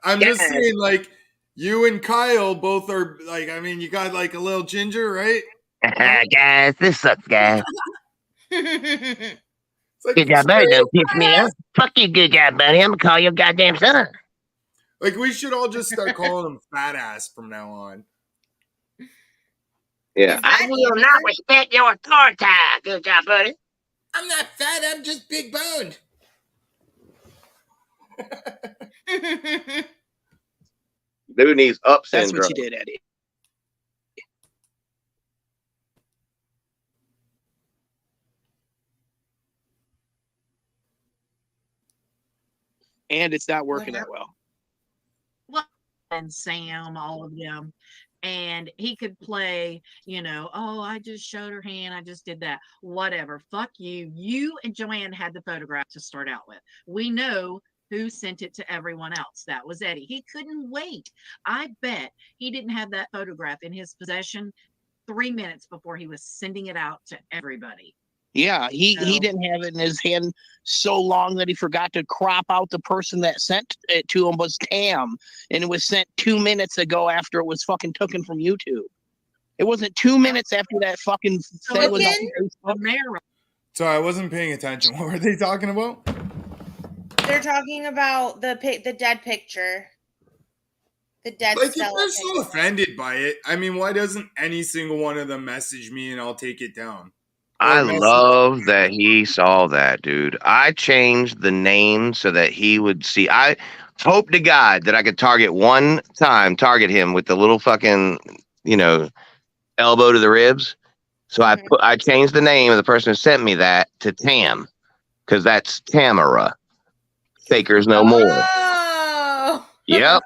I'm just Yes. saying, like, you and Kyle both are like, I mean, you got like a little ginger, right? Guys, this sucks, guys. It's like, Good job, buddy. Don't piss me off. Fuck you, good job, buddy. I'm gonna call your goddamn son. like, we should all just start calling him fat ass from now on. Yeah. I will not respect your authority. Good job, buddy. I'm not fat, I'm just big boned. Dude needs up That's syndrome. what you did, Eddie. And it's not working that well. And Sam, all of them. And he could play, you know, oh, I just showed her hand. I just did that. Whatever. Fuck you. You and Joanne had the photograph to start out with. We know who sent it to everyone else. That was Eddie. He couldn't wait. I bet he didn't have that photograph in his possession 3 minutes before he was sending it out to everybody. Yeah, he didn't have it in his hand so long that he forgot to crop out the person that sent it to him was Tam, and it was sent 2 minutes ago after it was fucking taken from YouTube. It wasn't 2 minutes after that fucking thing was on Facebook. Sorry, I wasn't paying attention. What were they talking about? They're talking about the dead picture. The dead Like, if Stella they're so picture. offended by it, I mean, why doesn't any single one of them message me and I'll take it down? I love that he saw that, dude. I changed the name so that he would see. I hope to God that I could target him with the little fucking, you know, elbow to the ribs. So I changed the name of the person who sent me that to Tam, because that's Tamara. Fakers no more. Oh. Yep.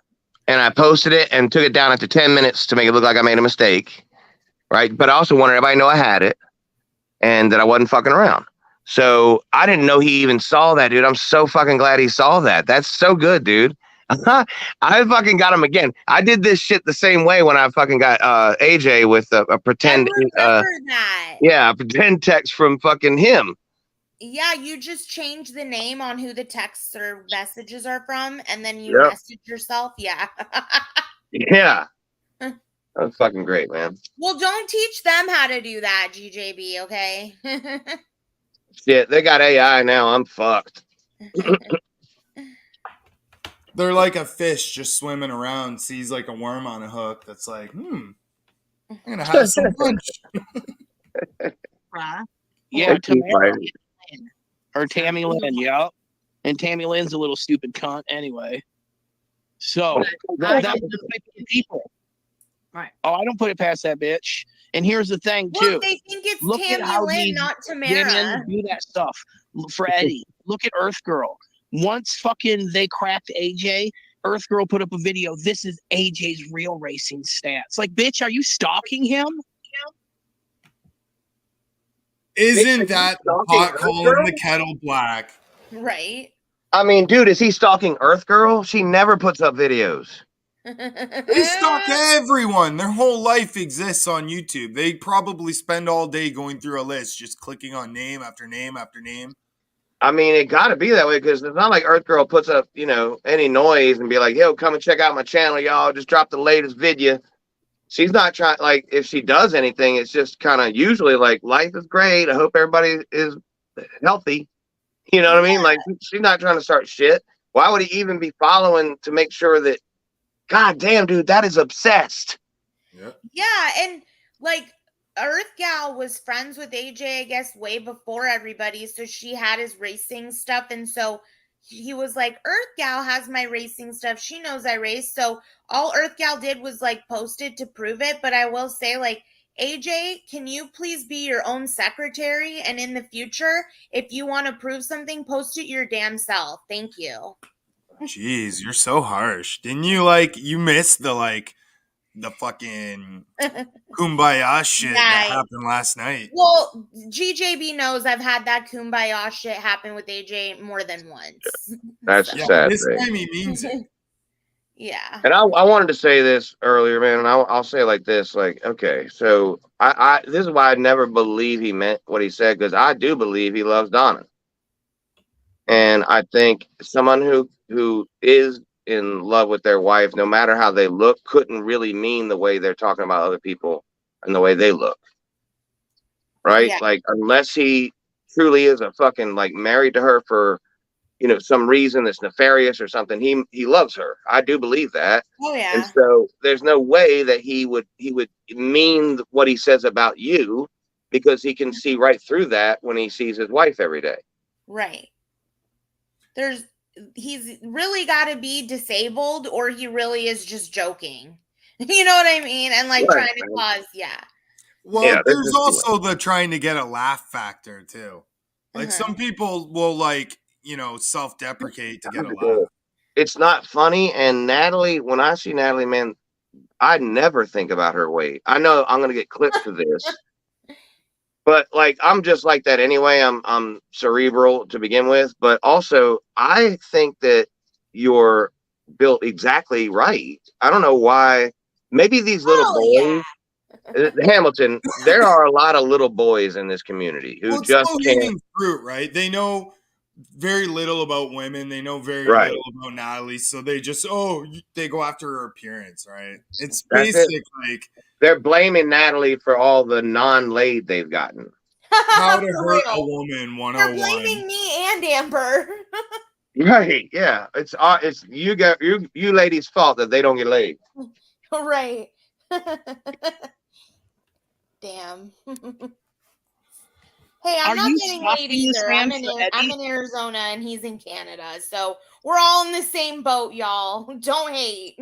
And I posted it and took it down after 10 minutes to make it look like I made a mistake. Right. But I also wanted everybody to know I had it and that I wasn't fucking around. So I didn't know he even saw that, dude. I'm so fucking glad he saw that. That's so good, dude. I fucking got him again. I did this shit the same way when I fucking got AJ with a pretend. I remember that. Yeah, a pretend text from fucking him. Yeah, you just change the name on who the texts or messages are from, and then you message yourself. Yeah. Yeah. That's fucking great, man. Well, don't teach them how to do that, GJB, okay? Shit, they got AI now. I'm fucked. They're like a fish just swimming around, sees like a worm on a hook that's like, I'm gonna have some lunch. Right. Yeah, They keep Tamara fighting. or Tammy Lynn. Yep. And Tammy Lynn's a little stupid cunt anyway. So I that's don't- the type of people. Right. Oh, I don't put it past that bitch. And here's the thing too. Look, they think it's Look at Tammy how Lynn, these not Tamara. women do that stuff for Eddie. Look at Earth Girl. Once fucking they cracked AJ, Earth Girl put up a video. This is AJ's real racing stats. Like, bitch, are you stalking him? Isn't that the stalking pot Earth calling Girl? the kettle black? Right. I mean, dude, is he stalking Earth Girl? She never puts up videos. They stalk everyone. Their whole life exists on YouTube. They probably spend all day going through a list, just clicking on name after name after name. I mean, it got to be that way because it's not like Earth Girl puts up, any noise and be like, yo, come and check out my channel, y'all. Just dropped the latest video. She's not trying, like, if she does anything, it's just kind of usually like, life is great. I hope everybody is healthy. You know what I mean? Like, she's not trying to start shit. Why would he even be following to make sure that, God damn, dude, that is obsessed. Yeah, and like Earth Gal was friends with AJ, I guess, way before everybody. So she had his racing stuff. And so he was like, Earth Gal has my racing stuff. She knows I race. So all Earth Gal did was like post it to prove it. But I will say, like, AJ, can you please be your own secretary? And in the future, if you want to prove something, post it your damn self. Thank you. Jeez, you're so harsh. Didn't you you missed the fucking kumbaya shit that happened last night? Well, GJB knows I've had that kumbaya shit happen with AJ more than once. That's So, a sad This thing. time he means it. yeah. And I wanted to say this earlier, man, and I'll say it like this, like, okay, so I this is why I never believe he meant what he said, because I do believe he loves Donna. And I think someone who is in love with their wife, no matter how they look, couldn't really mean the way they're talking about other people and the way they look. Right? Yeah. Like, unless he truly is a fucking, like, married to her for, some reason that's nefarious or something, he loves her. I do believe that. Oh And yeah. so there's no way that he would mean what he says about you, because he can see right through that when he sees his wife every day. Right. He's really got to be disabled, or he really is just joking. You know what I mean? And like Right, trying to cause, yeah. Well, Yeah, there's there's just also the trying to get a laugh factor too. Like some people will self-deprecate to get a laugh. It's not funny. And Natalie, when I see Natalie, man, I never think about her weight. I know I'm gonna get clipped for this, but like, I'm just like that anyway. I'm cerebral to begin with, but also I think that you're built exactly right. I don't know why. Maybe these little boys, Hamilton, there are a lot of little boys in this community who It's just can't. low-hanging fruit, right? They know very little about women. They know very Right. little about Natalie, so they just they go after her appearance, right? It's That's basic it. They're blaming Natalie for all the non-laid they've gotten. how to For hurt a real. woman They're 101. blaming me and Amber. Right? Yeah. It's you ladies' fault that they don't get laid. Right. Damn. Hey, I'm Are not you getting softening laid this either. man I'm for in Eddie? Arizona and he's in Canada. So we're all in the same boat, y'all. Don't hate.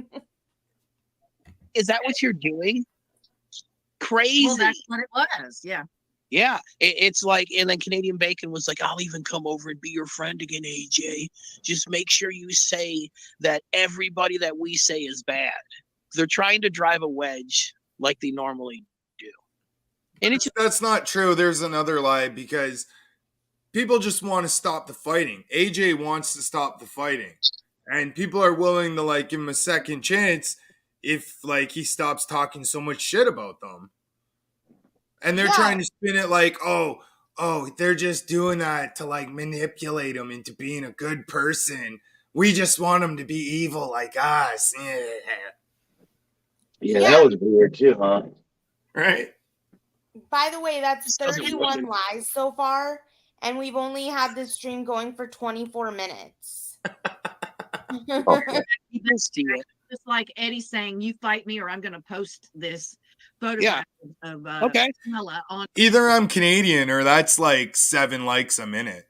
Is that what you're doing? Crazy. Well, that's what it was. Yeah. Yeah, it's like, and then Canadian Bacon was like, I'll even come over and be your friend again, AJ. Just make sure you say that everybody that we say is bad. They're trying to drive a wedge like they normally do. And it's That's not true. There's another lie, because people just want to stop the fighting. AJ wants to stop the fighting, and people are willing to give him a second chance if he stops talking so much shit about them. And they're trying to spin it like, oh, they're just doing that to manipulate him into being a good person. We just want him to be evil like us. Yeah, that was weird too, huh? Right? By the way, that's 31 lies so far. and we've only had this stream going for 24 minutes. Okay. You can see it. Just like Eddie saying, "You fight me, or I'm going to post this photograph of Okay. Camilla on." Either I'm Canadian or that's like 7 likes a minute.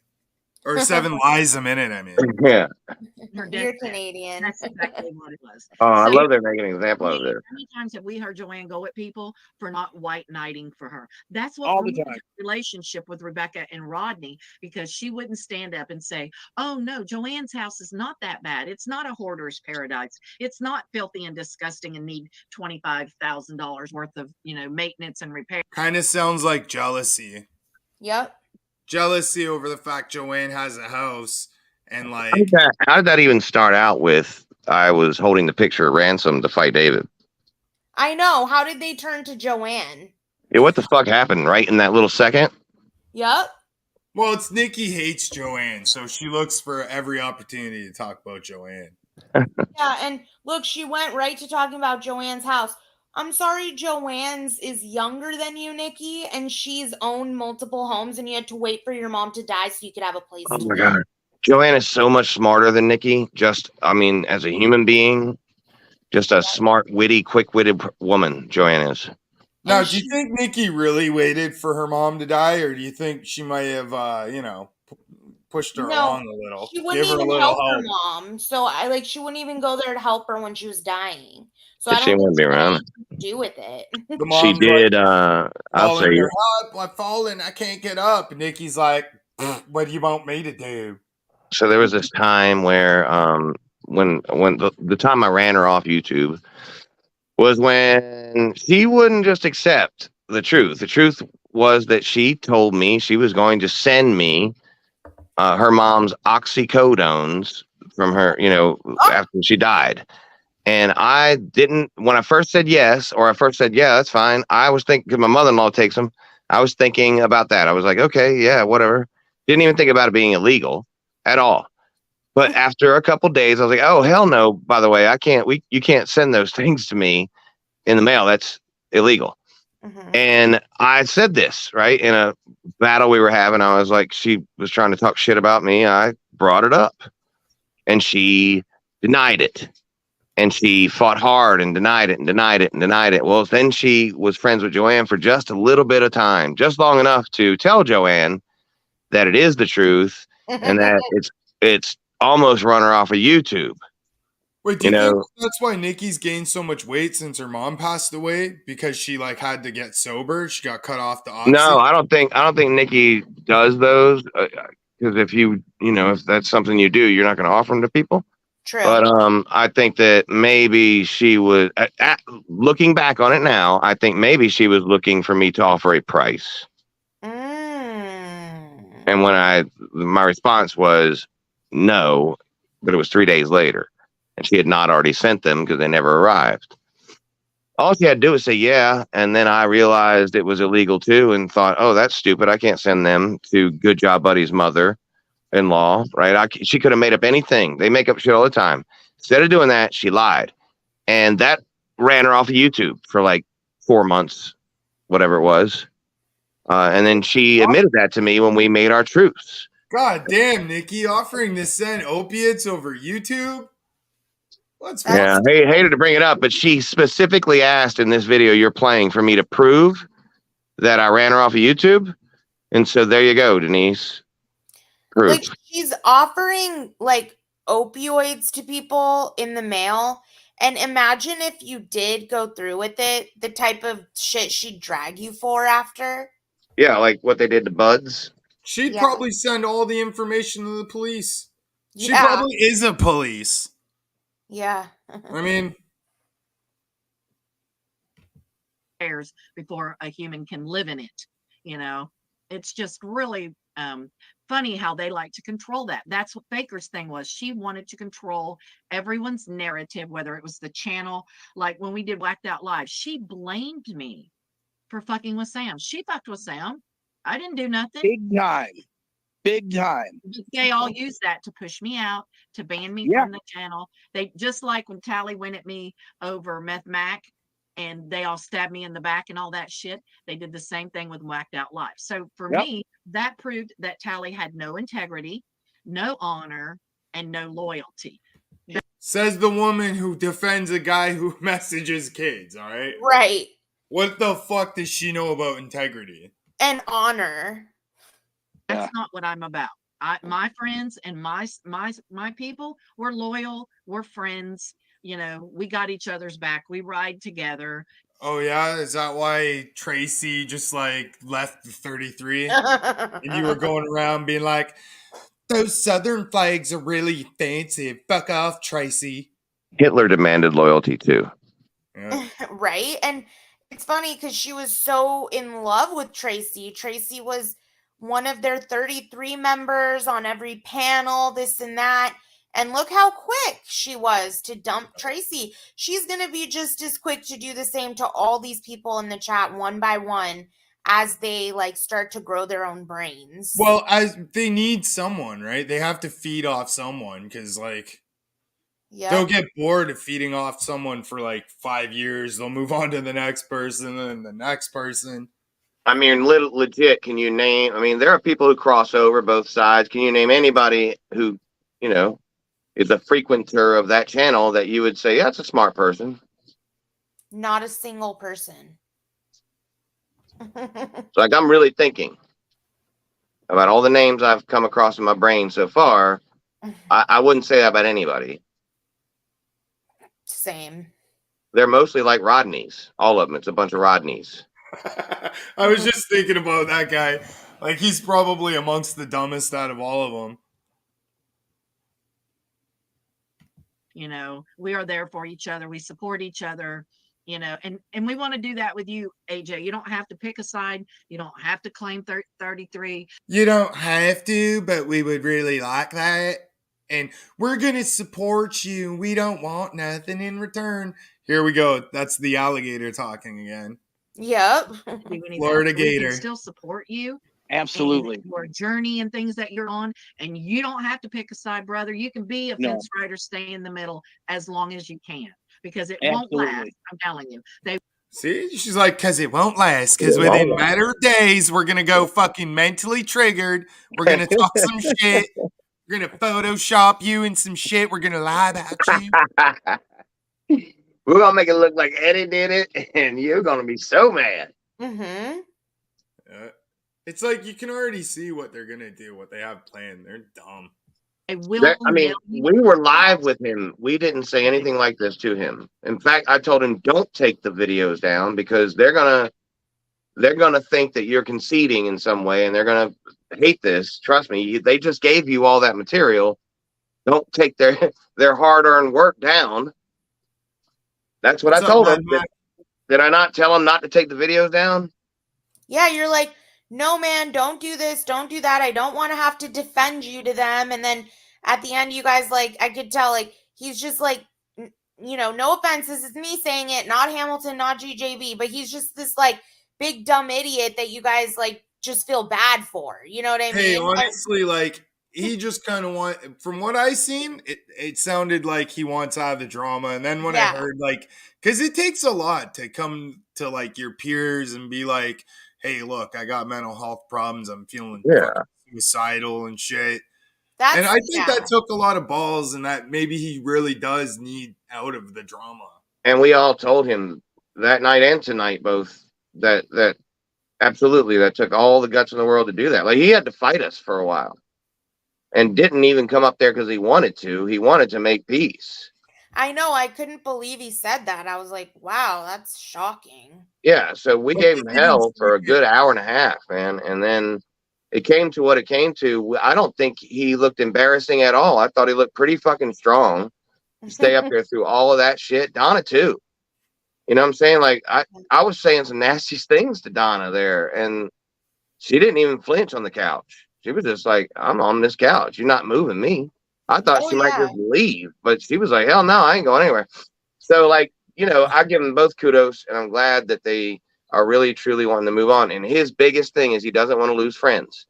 Or 7 lies a minute, I mean. Yeah. her You're deathbed. Canadian. That's exactly what it was. Oh, I So, love they're making an example of this. how many times have we heard Joanne go at people for not white knighting for her? That's what All the ruined time. her relationship with Rebecca and Rodney, because she wouldn't stand up and say, "Oh no, Joanne's house is not that bad. It's not a hoarder's paradise. It's not filthy and disgusting and need $25,000 worth of maintenance and repair." Kind of sounds like jealousy. Yep. Jealousy over the fact Joanne has a house and like How did that even start out with? I was holding the picture of Ransom to fight David. I know. How did they turn to Joanne? Yeah, what the fuck happened right in that little second? Yep. well, it's Nikki hates Joanne, so she looks for every opportunity to talk about Joanne. Yeah, and look, she went right to talking about Joanne's house. I'm sorry, Joanne's is younger than you, Nikki, and she's owned multiple homes, and you had to wait for your mom to die so you could have a place Oh to my live. god. Joanne is so much smarter than Nikki. As a human being, just a smart, witty, quick-witted woman. Joanne is. Now, And do you she- think Nikki really waited for her mom to die, or do you think she might have, pushed her No, along a little? She wouldn't Give her a even little help her help. mom. So she wouldn't even go there to help her when she was dying. So But I she don't wouldn't think be she had around. anything to do with it. The She mom's did. like, I'll calling say her, "Help, I'm falling, I can't get up." And Nikki's like, "What do you want me to do?" so. There was this time where, when the time I ran her off YouTube was when she wouldn't just accept the truth. The truth was that she told me she was going to send me her mom's oxycodones from her, after she died. And I didn't, when I first said yes, or I first said, yeah, that's fine. I was thinking, because my mother-in-law takes them. I was thinking about that. I was like, okay, yeah, whatever. Didn't even think about it being illegal at all. But after a couple days, I was like, oh, hell no. By the way, you can't send those things to me in the mail. That's illegal. Mhm. And I said this, right, in a battle we were having. I was like, she was trying to talk shit about me. I brought it up and she denied it. And she fought hard and denied it and denied it and denied it. Well, then she was friends with Joanne for just a little bit of time, just long enough to tell Joanne that it is the truth and that it's almost run her off of YouTube. Wait, do you think that's why Nikki's gained so much weight since her mom passed away? Because she had to get sober? She got cut off the oxy? No, I don't think Nikki does those. Because if that's something you do, you're not going to offer them to people. True. But I think that maybe she was, looking back on it now, I think maybe she was looking for me to offer a price. Mm. And when my response was no, but it was 3 days later, and she had not already sent them because they never arrived. All she had to do was say yeah, and then I realized it was illegal too, and thought, oh, that's stupid. I can't send them to Good Job Buddy's mother-in-law, right? She could have made up anything. They make up shit all the time. Instead of doing that, she lied, and that ran her off of YouTube for like 4 months, whatever it was. And then she admitted that to me when we made our truce. God damn, Nikki, offering to send opiates over YouTube? Yeah, I hated to bring it up, but she specifically asked in this video you're playing for me to prove that I ran her off of YouTube. And so there you go, Denise. Proof. Like, she's offering like opioids to people in the mail. And imagine if you did go through with it, the type of shit she'd drag you for after. Yeah, like what they did to Buds. She'd probably send all the information to the police. She probably is a police. Yeah. I mean, before a human can live in it. It's just really funny how they like to control that. That's what Baker's thing was. She wanted to control everyone's narrative, whether it was the channel. Like when we did Whacked Out Live, she blamed me for fucking with Sam. She fucked with Sam. I didn't do nothing. Big time. They all use that to push me out, to ban me from the channel. They just like when Tally went at me over Meth Mac. and they all stabbed me in the back and all that shit. They did the same thing with Whacked Out Live. So for Yep. me, that proved that Tally had no integrity, no honor, and no loyalty. Says the woman who defends a guy who messages kids, all right? Right. What the fuck does she know about integrity? And honor. That's not what I'm about. My friends and my people, we're loyal, we're friends. You know, we got each other's back. We ride together. Oh yeah, is that why Tracy just like left the 33 and you were going around being like, those Southern flags are really fancy. Fuck off, Tracy. Hitler demanded loyalty too. Yeah. Right? And it's funny because she was so in love with Tracy. Tracy was one of their 33 members on every panel, this and that. And look how quick she was to dump Tracy. She's going to be just as quick to do the same to all these people in the chat one by one as they like start to grow their own brains. Well, they need someone, right? They have to feed off someone because like they'll get bored of feeding off someone for like 5 years. They'll move on to the next person and the next person. I mean, legit, can you name, I mean, there are people who cross over both sides. Can you name anybody who, you know, is a frequenter of that channel that you would say, yeah, that's a smart person? Not a single person. So like, I'm really thinking about all the names I've come across in my brain so far. I wouldn't say that about anybody. Same. They're mostly like Rodneys. All of them. It's a bunch of Rodneys. I was just thinking about that guy. Like, he's probably amongst the dumbest out of all of them. You know, we are there for each other. We support each other, you know, and we want to do that with you, AJ. You don't have to pick a side. You don't have to claim 33. You don't have to, but we would really like that. And we're going to support you. We don't want nothing in return. Here we go. That's the alligator talking again. Yep. Florida We Gator. can still support you. Absolutely. And your journey and things that you're on, and you don't have to pick a side, brother. You can be a fence rider, stay in the middle as long as you can, because it won't last. I'm telling you. See, she's like, because it won't last. Because within a matter of days, we're going to go fucking mentally triggered. We're going to talk some shit. We're going to Photoshop you and some shit. We're going to lie about you. We're going to make it look like Eddie did it, and you're going to be so mad. Mm-hmm. It's like you can already see what they're going to do, what they have planned. They're dumb. I mean, we were live with him. We didn't say anything like this to him. In fact, I told him, don't take the videos down because they're gonna think that you're conceding in some way, and they're gonna hate this. Trust me, they just gave you all that material. Don't take their hard-earned work down. That's what I told him. Did I not tell him not to take the videos down? Yeah, you're like, no, man, don't do this, don't do that. I don't want to have to defend you to them. And then at the end, you guys, like, I could tell, like, he's just like, you know, no offense, this is me saying it, not Hamilton, not GJB, but he's just this, like, big dumb idiot that you guys, like, just feel bad for. You know what I mean? Hey, honestly, like, he just kind of from what I seen, it sounded like he wants out of the drama. And then when I heard, like, because it takes a lot to come to, like, your peers and be like, hey, look, I got mental health problems. I'm feeling suicidal and shit. And I think that took a lot of balls, and that maybe he really does need out of the drama. And we all told him that night and tonight both that absolutely that took all the guts in the world to do that. Like, he had to fight us for a while and didn't even come up there because he wanted to. He wanted to make peace. I know. I couldn't believe he said that. I was like, wow, that's shocking. Yeah, so we gave him hell for a good hour and a half, man. And then it came to what it came to. I don't think he looked embarrassing at all. I thought he looked pretty fucking strong to stay up there through all of that shit. Donna, too. You know what I'm saying? Like, I was saying some nasty things to Donna there, and she didn't even flinch on the couch. She was just like, I'm on this couch. You're not moving me. I thought she might just leave, but she was like, hell no, I ain't going anywhere. So, like, you know, I give them both kudos, and I'm glad that they are really, truly wanting to move on. And his biggest thing is he doesn't want to lose friends.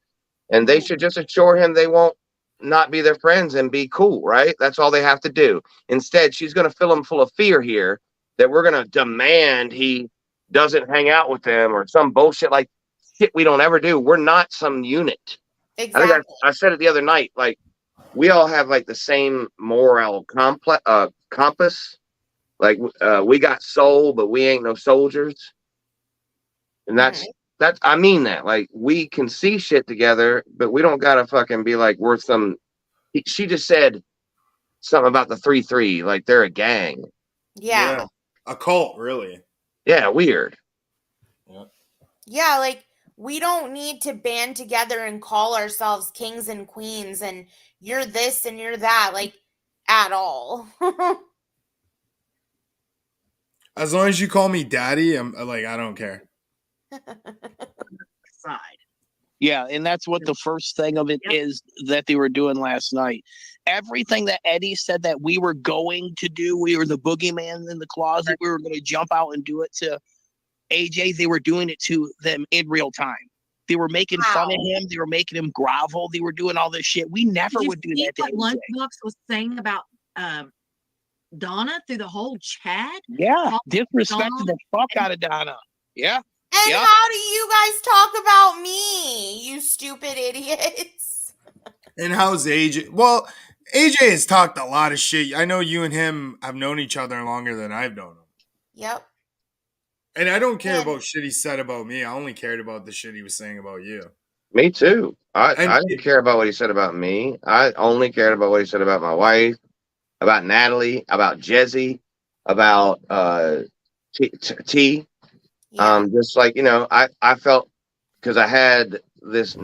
And they should just assure him they won't not be their friends and be cool, right? That's all they have to do. Instead, she's going to fill him full of fear here that we're gonna demand he doesn't hang out with them or some bullshit like shit we don't ever do. We're not some unit. Exactly. I think I said it the other night. Like we all have like the same moral compass. Like we got soul, but we ain't no soldiers. And that's I mean that. Like we can see shit together, but we don't gotta fucking be like we're some. She just said something about the 3-3, like they're a gang. Yeah. A cult, really. Yeah, weird. Yeah, like we don't need to band together and call ourselves kings and queens and you're this and you're that, like at all. As long as you call me daddy, I'm like, I don't care. Side. Yeah, and that's what the first thing of it is that they were doing last night. Everything that Eddie said that we were going to do, we were the boogeyman in the closet, we were going to jump out and do it to AJ, they were doing it to them in real time. They were making fun of him. They were making him grovel. They were doing all this shit. We never would do that to what AJ. Lunchbox was saying about Donna through the whole chat? Yeah, disrespected the fuck out of Donna. Yeah. And how do you guys talk about me, you stupid idiots? And how's AJ? Well, AJ has talked a lot of shit. I know you and him have known each other longer than I've known him. Yep. And I don't care about shit he said about me. I only cared about the shit he was saying about you. Me too. I didn't care about what he said about me. I only cared about what he said about my wife, about Natalie, about Jezzy, about T. Just like, I felt because I had this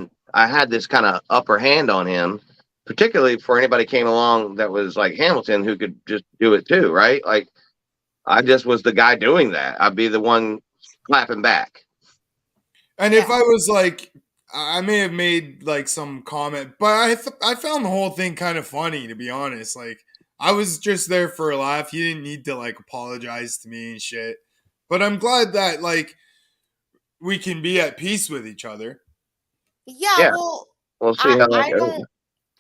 kind of upper hand on him, particularly for anybody came along that was like Hamilton who could just do it too, right? Like I just was the guy doing that. I'd be the one clapping back. And if I was like, I may have made like some comment, but I found the whole thing kind of funny, to be honest. Like I was just there for a laugh. He didn't need to like apologize to me and shit. But I'm glad that like we can be at peace with each other. Yeah. Well, we'll see how that goes.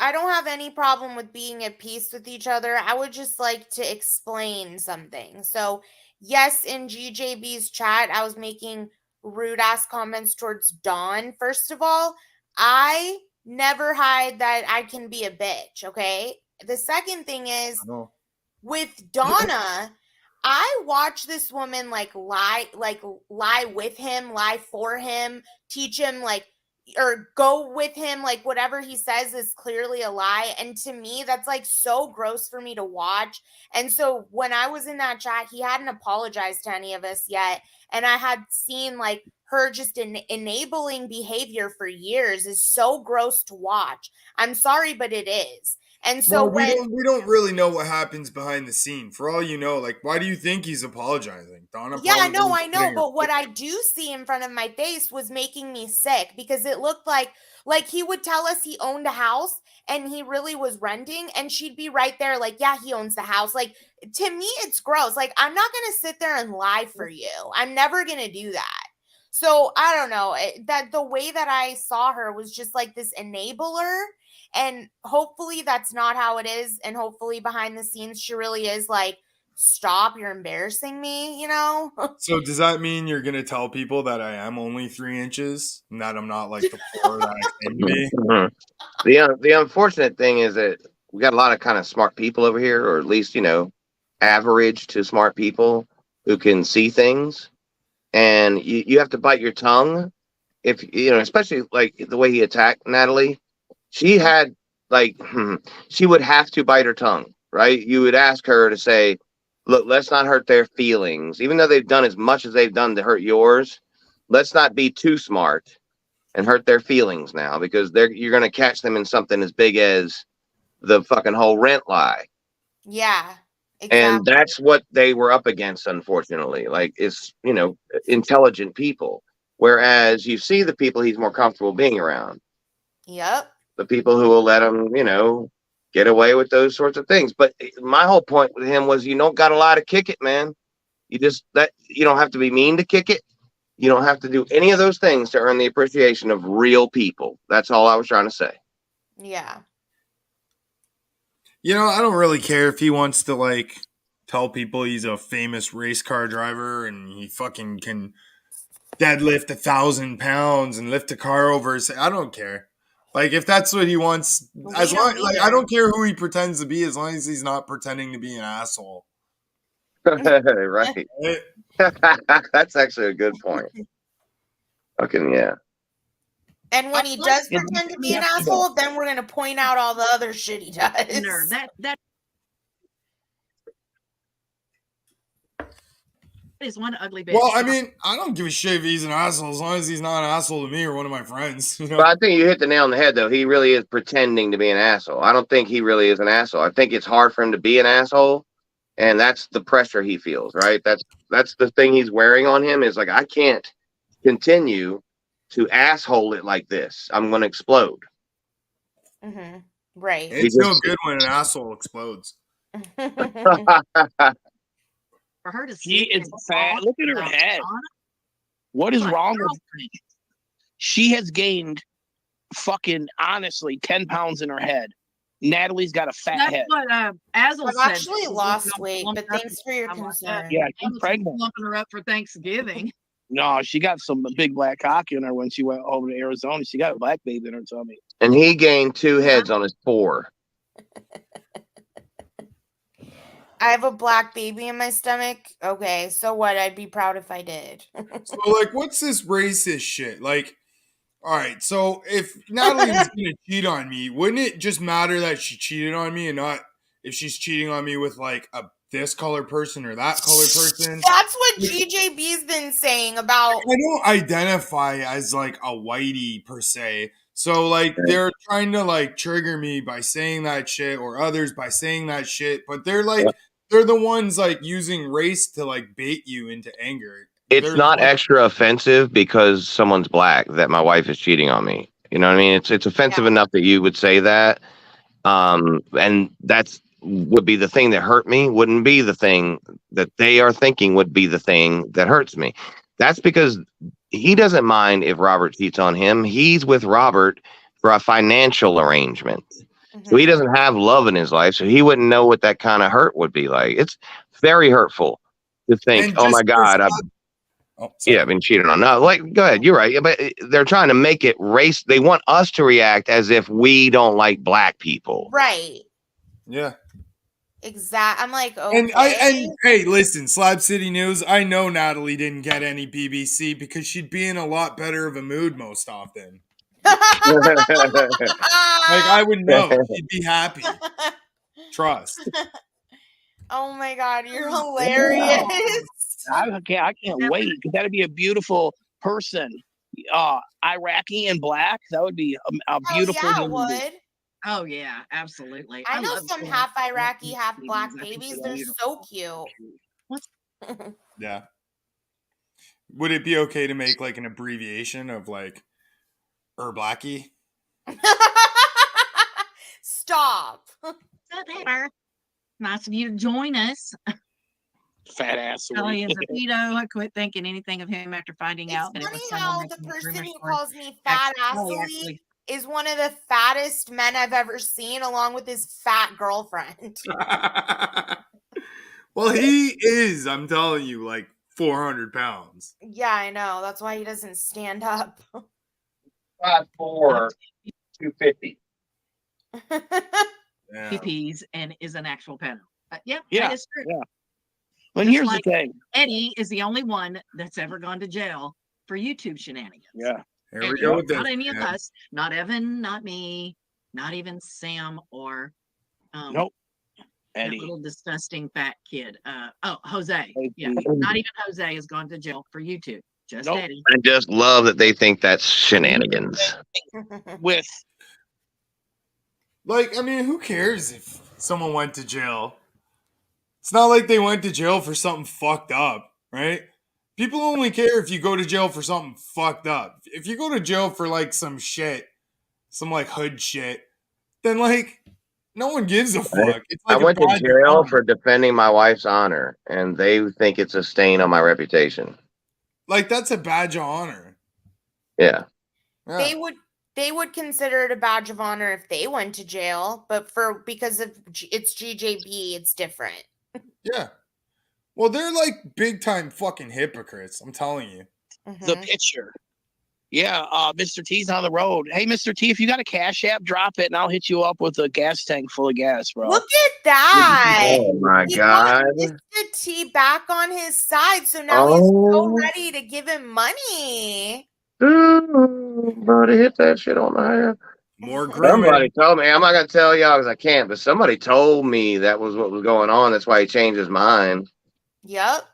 I don't have any problem with being at peace with each other. I would just like to explain something. So, yes, in GJB's chat, I was making rude ass comments towards Dawn. First of all, I never hide that I can be a bitch, okay? The second thing is with Donna, I watch this woman lie with him, lie for him, teach him or go with him, like whatever he says is clearly a lie. And to me, that's like so gross for me to watch. And so when I was in that chat, he hadn't apologized to any of us yet. And I had seen like her just enabling behavior for years is so gross to watch. I'm sorry, but it is. And so we don't really know what happens behind the scene. For all you know, like, why do you think he's apologizing? Donna? Yeah, no, I know. But what I do see in front of my face was making me sick because it looked like he would tell us he owned a house and he really was renting and she'd be right there like, yeah, he owns the house. Like, to me, it's gross. Like, I'm not going to sit there and lie for you. I'm never going to do that. So I don't know that the way that I saw her was just like this enabler. And hopefully that's not how it is. And hopefully behind the scenes, she really is like, stop, you're embarrassing me, So does that mean you're going to tell people that I am only 3 inches and that I'm not like the 4 that I can be? The unfortunate thing is that we got a lot of kind of smart people over here, or at least, average to smart people who can see things. And you have to bite your tongue if, especially like the way he attacked Natalie. She had she would have to bite her tongue, right? You would ask her to say, look, let's not hurt their feelings. Even though they've done as much as they've done to hurt yours, let's not be too smart and hurt their feelings now, because you're going to catch them in something as big as the fucking whole rent lie. Yeah, exactly. And that's what they were up against, unfortunately. Like, it's, intelligent people. Whereas you see the people he's more comfortable being around. Yep. The people who will let him, get away with those sorts of things. But my whole point with him was you don't got a lot to kick it, man. You don't have to be mean to kick it. You don't have to do any of those things to earn the appreciation of real people. That's all I was trying to say. Yeah. I don't really care if he wants to like tell people he's a famous race car driver and he fucking can deadlift 1,000 pounds and lift a car over his. I don't care. Like if that's what he wants, as We long don't like I either. don't care who he pretends to be, as long as he's not pretending to be an asshole. Right. Right? That's actually a good point. Fucking yeah. And when he Like, does Yeah, pretend to be an yeah. asshole, then we're gonna point out all the other shit he does. that is one ugly bitch. Well, I mean, I don't give a shit if he's an asshole as long as he's not an asshole to me or one of my friends. You know? But I think you hit the nail on the head, though. He really is pretending to be an asshole. I don't think he really is an asshole. I think it's hard for him to be an asshole, and that's the pressure he feels, right? That's the thing he's wearing on him is like, I can't continue to asshole it like this. I'm going to explode. Mm-hmm. Right. It's no good when an asshole explodes. For her to She sit is and fat. talk Look at her about head. Donna, What is like, wrong with girlfriend. She has gained fucking honestly 10 pounds in her head. Natalie's got a fat That's head. what Azel I've said. actually She lost got weight, lumped but up thanks and for your I'm like, concern. Yeah, she's Azel's pregnant. lumping her up for Thanksgiving. No, she got some big black cock in her when she went over to Arizona. She got a black baby in her tummy. And he gained 2 heads on his 4. I have a black baby in my stomach. Okay, so what? I'd be proud if I did. So, like, what's this racist shit? Like, all right, so if Natalie was gonna cheat on me, wouldn't it just matter that she cheated on me and not if she's cheating on me with like a this color person or that color person? That's what GJB's been saying about. I don't identify as like a whitey per se. So like they're trying to like trigger me by saying that shit or others by saying that shit, but they're like they're the ones like using race to like bait you into anger. It's They're not like, extra offensive because someone's black that my wife is cheating on me. You know what I mean? It's offensive enough that you would say that. And that's would be the thing that hurt me, wouldn't be the thing that they are thinking would be the thing that hurts me. That's because he doesn't mind if Robert cheats on him. He's with Robert for a financial arrangement. So he doesn't have love in his life, so he wouldn't know what that kind of hurt would be like. It's very hurtful to think, and oh my just God, sorry. I've been cheated on. No, like, go ahead. You're right. But they're trying to make it race. They want us to react as if we don't like black people. Right. Yeah. Exact. I'm like, okay. And hey, listen, Slab City News. I know Natalie didn't get any BBC because she'd be in a lot better of a mood most often. Like I would know. She'd be happy. Trust. Oh my God, you're hilarious. I can't wait because that'd be a beautiful person. Iraqi and black. That would be a beautiful yeah, it human being. would. Oh yeah, absolutely. I know love some seeing half black Iraqi, half babies. black I think babies. they're They're so cute. Yeah. Would it be okay to make like an abbreviation of like Blackie? Stop. Nice of you to join us. Fat ass. Kelly is a pedo. I quit thinking anything of him after finding out that It's it was funny someone how the making person rumors who for calls me fat Kelly assly actually- is one of the fattest men I've ever seen, along with his fat girlfriend. Well, he is, I'm telling you, like 400 pounds. Yeah, I know. That's why he doesn't stand up. 5'4", 250. Yeah. PPs and is an actual pedo. Yep, Yeah, that is true. yeah. But Just here's like the thing. Eddie is the only one that's ever gone to jail for YouTube shenanigans. Yeah. Here And we go with this. not any of man. us, not Evan, not me, not even Sam or Nope. that Eddie. little disgusting fat kid. Jose. Yeah, Eddie. not even Jose has gone to jail for YouTube. Just Nope. Eddie. I just love that they think that's shenanigans. With Like, I mean, who cares if someone went to jail? It's not like they went to jail for something fucked up, right? People only care if you go to jail for something fucked up. If you go to jail for like some shit, some like hood shit, then like no one gives a fuck. It's like I went to badge of jail honor. for defending my wife's honor, and they think it's a stain on my reputation. Like that's a badge of honor. Yeah. Yeah. They would consider it a badge of honor if they went to jail, but because of it's GJB, it's different. Yeah. Well, they're like big time fucking hypocrites. I'm telling you. The picture. Yeah, Mr. T's on the road. Hey, Mr. T, if you got a Cash App, drop it, and I'll hit you up with a gas tank full of gas, bro. Look at that. Oh my He God. got Mr. T back on his side, so now he's so ready to give him money. Ooh, buddy, hit that shit on the head. More grooming. Somebody told me. I'm not gonna tell y'all because I can't. But somebody told me that was what was going on. That's why he changed his mind. Yep.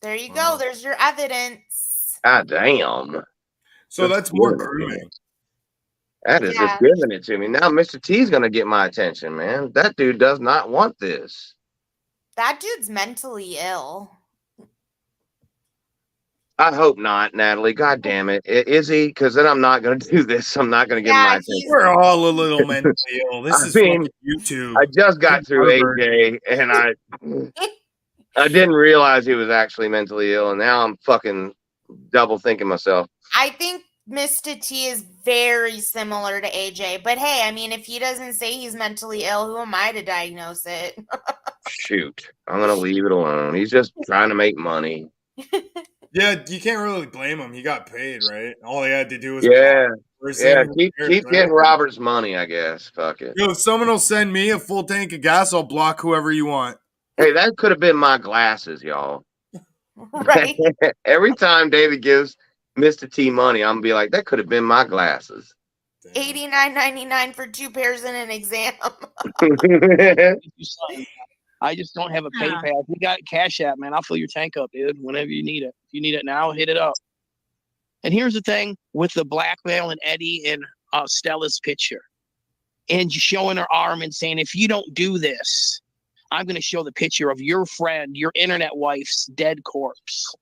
There you go. There's your evidence. God damn. So that's more grooming. That is just giving it to me. Now Mr. T's gonna get my attention, man. That dude does not want this. That dude's mentally ill. I hope not, Natalie. God damn it. Is he? Because then I'm not going to do this. I'm not going to give him my attention. We're all a little mentally ill. This is fucking YouTube. I just got through AJ, and I didn't realize he was actually mentally ill, and now I'm fucking double thinking myself. I think Mr. T is very similar to AJ, but hey, I mean, if he doesn't say he's mentally ill, who am I to diagnose it? Shoot. I'm going to leave it alone. He's just trying to make money. Yeah, you can't really blame him. He got paid, right? All he had to do was keep getting Robert's money, I guess. Fuck it. Yo, if someone will send me a full tank of gas, I'll block whoever you want. Hey, that could have been my glasses, y'all. Right. Every time David gives Mr. T money, I'm gonna be like, that could have been my glasses. $89.99 for 2 pairs in an exam. I just don't have a PayPal. If you got Cash App, man, I'll fill your tank up, dude, whenever you need it. If you need it now, hit it up. And here's the thing with the blackmail and Eddie and Stella's picture. And showing her arm and saying, if you don't do this, I'm going to show the picture of your friend, your internet wife's dead corpse.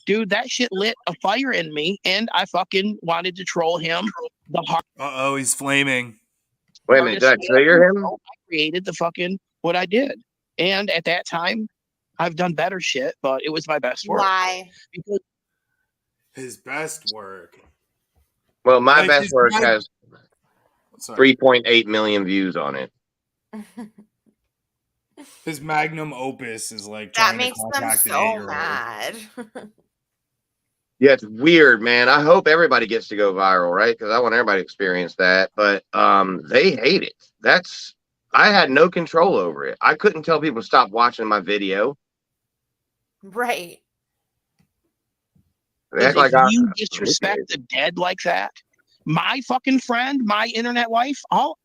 Dude, that shit lit a fire in me, and I fucking wanted to troll him. Uh-oh, he's flaming. Wait a minute, did I trigger him? I created the fucking what I did. And at that time, I've done better shit, but it was my best work. Why? Because his best work. Well, my best work has 3.8 million views on it. His magnum opus is like that makes them so mad. Yeah, it's weird, man. I hope everybody gets to go viral, right? Because I want everybody to experience that. But they hate it. I had no control over it. I couldn't tell people to stop watching my video. Right. If you disrespect the dead like that, my fucking friend, my internet wife,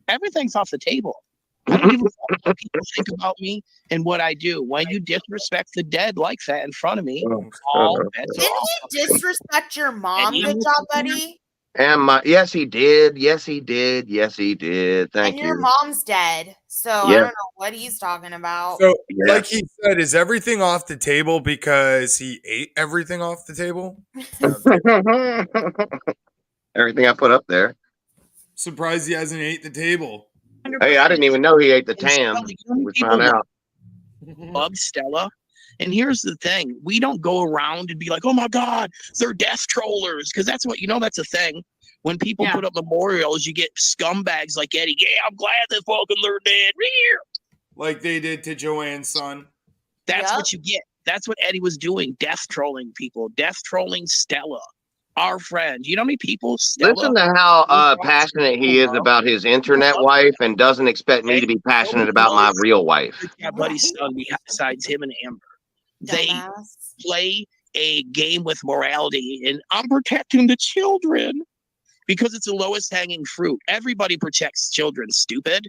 everything's off the table. I don't give a fuck what people think about me and what I do. When you disrespect the dead like that in front of me, Didn't he disrespect your mom? Good job, buddy. And yes, he did. Yes, he did. Yes, he did. Thank you. And your mom's dead, so I don't know what he's talking about. So, like he said, is everything off the table because he ate everything off the table? Everything I put up there. Surprised he hasn't ate the table. Hey, I didn't even know he ate the tam. We found out. Love Stella. And here's the thing. We don't go around and be like, oh my God, they're death trollers. Because that's what, that's a thing. When people put up memorials, you get scumbags like Eddie. Yeah, I'm glad they fucking they're dead. Like they did to Joanne's son. That's what you get. That's what Eddie was doing. Death trolling people. Death trolling Stella. Our friend. You know how many people? Stella, listen to how passionate he is about his internet wife and doesn't expect me to be passionate about my real wife. Yeah, buddy's son besides him and Amber. They play a game with morality, and I'm protecting the children because it's the lowest hanging fruit. Everybody protects children, stupid.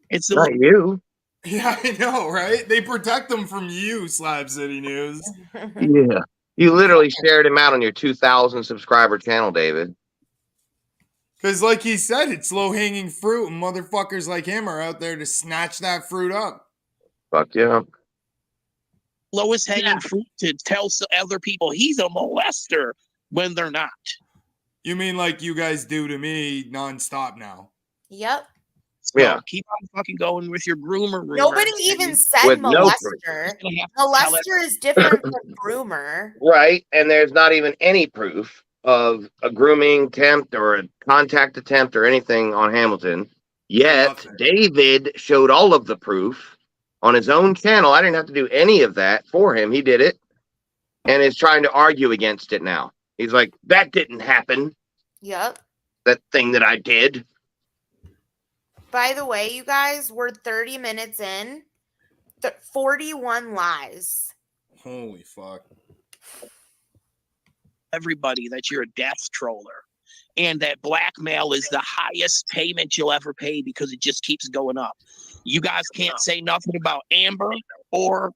It's not you. Yeah, I know, right? They protect them from you, Slab City News. Yeah. You literally shared him out on your 2,000 subscriber channel, David. Because like he said, it's low-hanging fruit, and motherfuckers like him are out there to snatch that fruit up. Fuck yeah. Lowest hanging fruit to tell other people he's a molester when they're not. You mean like you guys do to me nonstop now? Yep. So keep on fucking going with your groomer rumor. Nobody even said molester. Molester is different from groomer. Right. And there's not even any proof of a grooming attempt or a contact attempt or anything on Hamilton. Yet David showed all of the proof on his own channel. I didn't have to do any of that for him. He did it and is trying to argue against it now. He's like, that didn't happen. Yep. That thing that I did. By the way, you guys, we're 30 minutes in. 41 lies. Holy fuck. Everybody that you're a death troller and that blackmail is the highest payment you'll ever pay because it just keeps going up. You guys can't say nothing about Amber or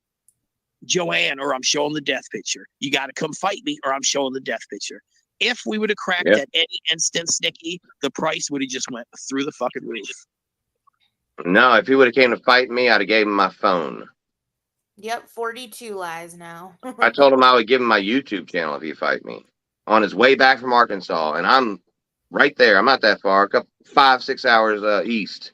Joanne, or I'm showing the death picture. You got to come fight me, or I'm showing the death picture. If we would have cracked at any instance, Nikki, the price would have just went through the fucking roof. No, if he would have came to fight me, I'd have gave him my phone. Yep, 42 lies now. I told him I would give him my YouTube channel if he fight me. On his way back from Arkansas, and I'm right there. I'm not that far. 5-6 hours east.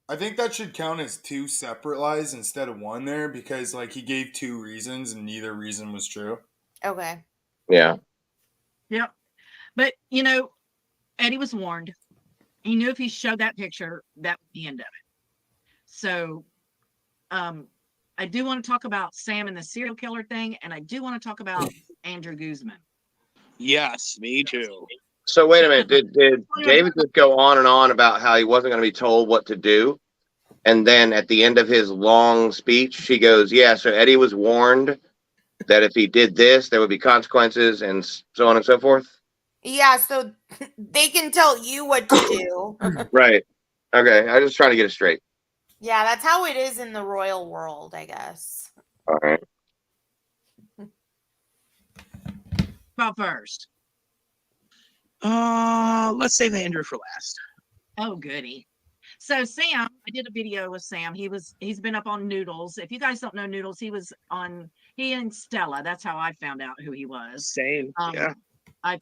I think that should count as 2 separate lies instead of 1 there, because like he gave 2 reasons and neither reason was true. Okay. Yeah. Yep. But, you know, Eddie was warned. He knew if he showed that picture, that would be the end of it. So, I do want to talk about Sam and the serial killer thing, and I do want to talk about Andrew Guzman. Yes, me too. So wait a minute. Did David just go on and on about how he wasn't going to be told what to do? And then at the end of his long speech, she goes, yeah, so Eddie was warned that if he did this, there would be consequences and so on and so forth? Yeah, so they can tell you what to do. Right. Okay. I just trying to get it straight. Yeah, that's how it is in the royal world, I guess. All right. Well, first. Let's save Andrew for last. Oh, goody. So Sam, I did a video with Sam. He's been up on Noodles. If you guys don't know Noodles, he and Stella. That's how I found out who he was. Same. Yeah.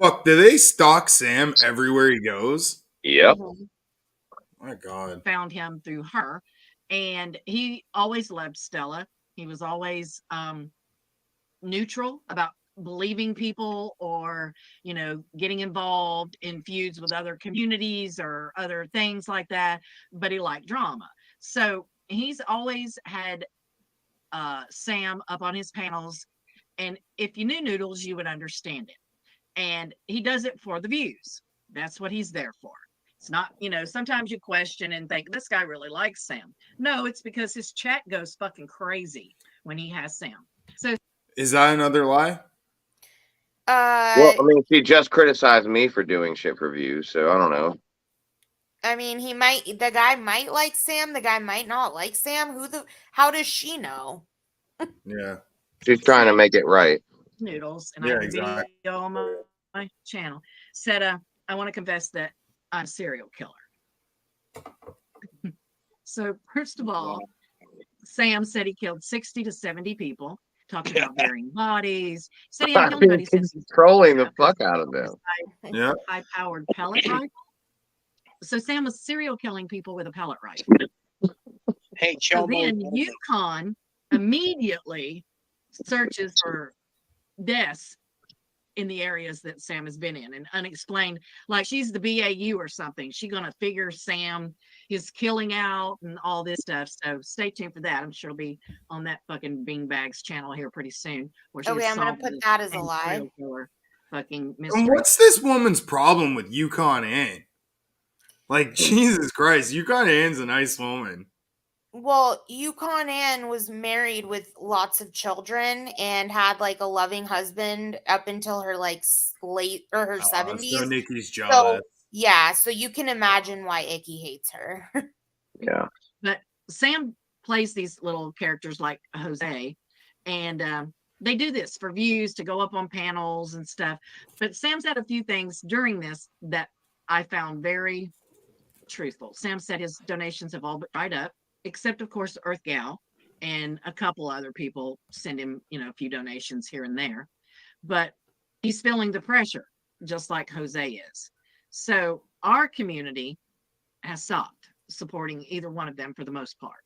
Fuck, do they stalk Sam everywhere he goes? Yep. Oh my God. Found him through her. And he always loved Stella. He was always neutral about believing people or, you know, getting involved in feuds with other communities or other things like that. But he liked drama. So he's always had Sam up on his panels. And if you knew Noodles, you would understand it. And he does it for the views. That's what he's there for. It's not, you know, sometimes you question and think this guy really likes Sam. No, it's because his chat goes fucking crazy when he has Sam. So is that another lie? Well, I mean, she just criticized me for doing shit for views, so I don't know. I mean, the guy might like Sam, the guy might not like Sam. How does she know? Yeah. She's trying to make it right. Noodles, and Yeah, I have a exactly. video on my channel, said, I want to confess that I'm a serial killer. So first of all, Sam said he killed 60 to 70 people, talked about burying bodies, said he hadn't killed anybody since He's trolling the fuck out of them. Yeah. High-powered pellet rifle. So Sam was serial killing people with a pellet rifle. Hey, So Chobo. then Yukon immediately searches for deaths in the areas that Sam has been in and unexplained, like she's the BAU or something. She's gonna figure Sam is killing out and all this stuff. So stay tuned for that. I'm sure it'll be on that fucking Beanbags channel here pretty soon. Where Okay, I'm gonna put that as a lie. Fucking And mystery. what's this woman's problem with Yukon Ann? Like, Jesus Christ, Yukon Ann's a nice woman. Well, Yukon Ann was married with lots of children and had like a loving husband up until her like late or her 70s. So Nikki's jealous. So, yeah, so you can imagine why Icky hates her. Yeah. But Sam plays these little characters like Jose, and they do this for views to go up on panels and stuff. But Sam's had a few things during this that I found very truthful. Sam said his donations have all but dried up, except of course Earth Gal and a couple other people send him, you know, a few donations here and there. But he's feeling the pressure, just like Jose is. So our community has stopped supporting either one of them for the most part.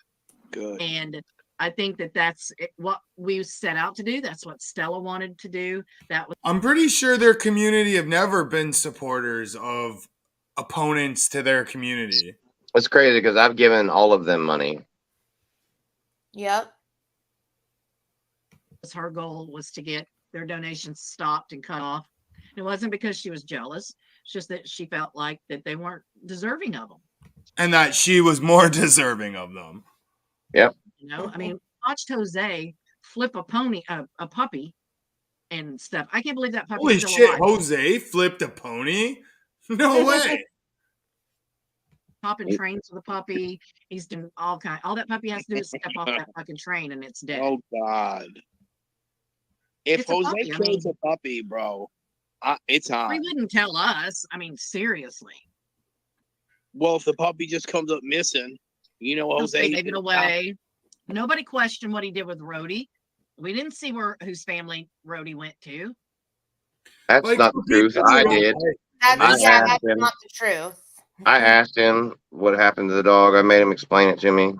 Good. And I think that that's what we set out to do. That's what Stella wanted to do. That was. I'm pretty sure their community have never been supporters of opponents to their community. It's crazy because I've given all of them money. Yep. Her goal was to get their donations stopped and cut off. It wasn't because she was jealous. It's just that she felt like that they weren't deserving of them. And that she was more deserving of them. Yep. You know, I mean, watched Jose flip a pony, a puppy, and stuff. I can't believe that puppy's Holy still shit, alive. Jose flipped a pony? No way. Popping trains with a puppy. He's doing all that puppy has to do is step off that fucking train and it's dead. Oh God! If It's a Jose puppy, I kills mean- a puppy, bro, it's on. He wouldn't tell us. I mean, seriously. Well, if the puppy just comes up missing, you know, Jose They gave it away. Nobody questioned what he did with Rhodey. We didn't see whose family Rhodey went to. That's Like, not the truth. people I don't did. like- That's I that's asked him. not the truth. I asked him what happened to the dog. I made him explain it to me.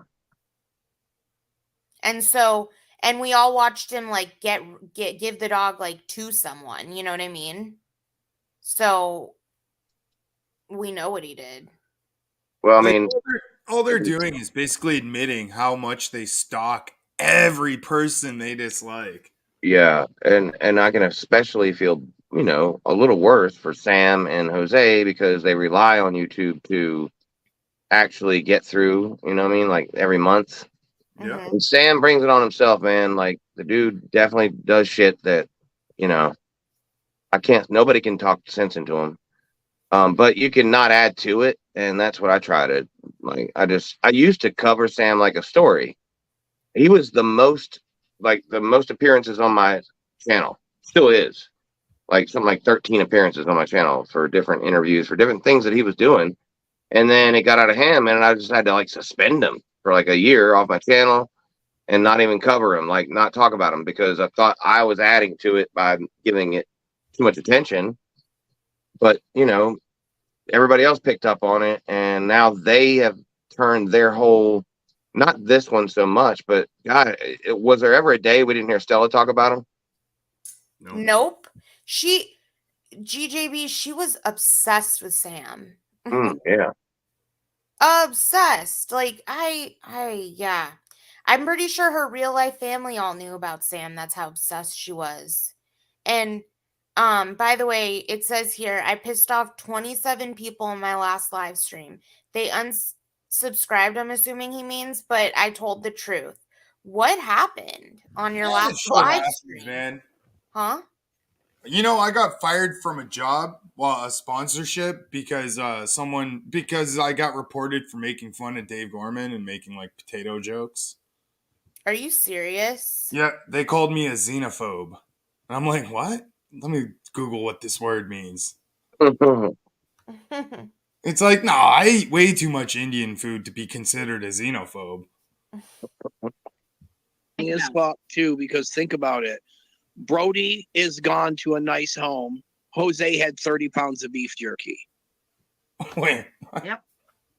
And so, and we all watched him like give the dog like to someone, you know what I mean? So we know what he did. Well, I Like, mean, all they're doing is basically admitting how much they stalk every person they dislike. yeah, and I can especially feel, you know, a little worse for Sam and Jose because they rely on YouTube to actually get through, you know what I mean, like every month. Yeah. Mhm. And Sam brings it on himself, man. Like the dude definitely does shit that, you know, nobody can talk sense into him. But you can not add to it, and that's what I try to like. I used to cover Sam like a story. He was the most appearances on my channel. Still is. Like something like 13 appearances on my channel for different interviews, for different things that he was doing. And then it got out of hand, man, and I just had to like suspend him for like a year off my channel and not even cover him, like not talk about him because I thought I was adding to it by giving it too much attention. But, you know, everybody else picked up on it, and now they have turned their whole, not this one so much, but God, was there ever a day we didn't hear Stella talk about him? No. Nope. GJB, she was obsessed with Sam. Yeah. Obsessed. Like yeah. I'm pretty sure her real life family all knew about Sam. That's how obsessed she was. And by the way, it says here, I pissed off 27 people in my last live stream. They unsubscribed, I'm assuming he means, but I told the truth. What happened on your last Shit live happens, stream? man. Huh? You know, I got fired from a job, a sponsorship, because I got reported for making fun of Dave Gorman and making like potato jokes. Are you serious? Yeah, they called me a xenophobe. And I'm like, what? Let me Google what this word means. It's like, no, I eat way too much Indian food to be considered a xenophobe. As fuck too, because think about it. Brody is gone to a nice home. Jose had 30 pounds of beef jerky. Wait. Yep.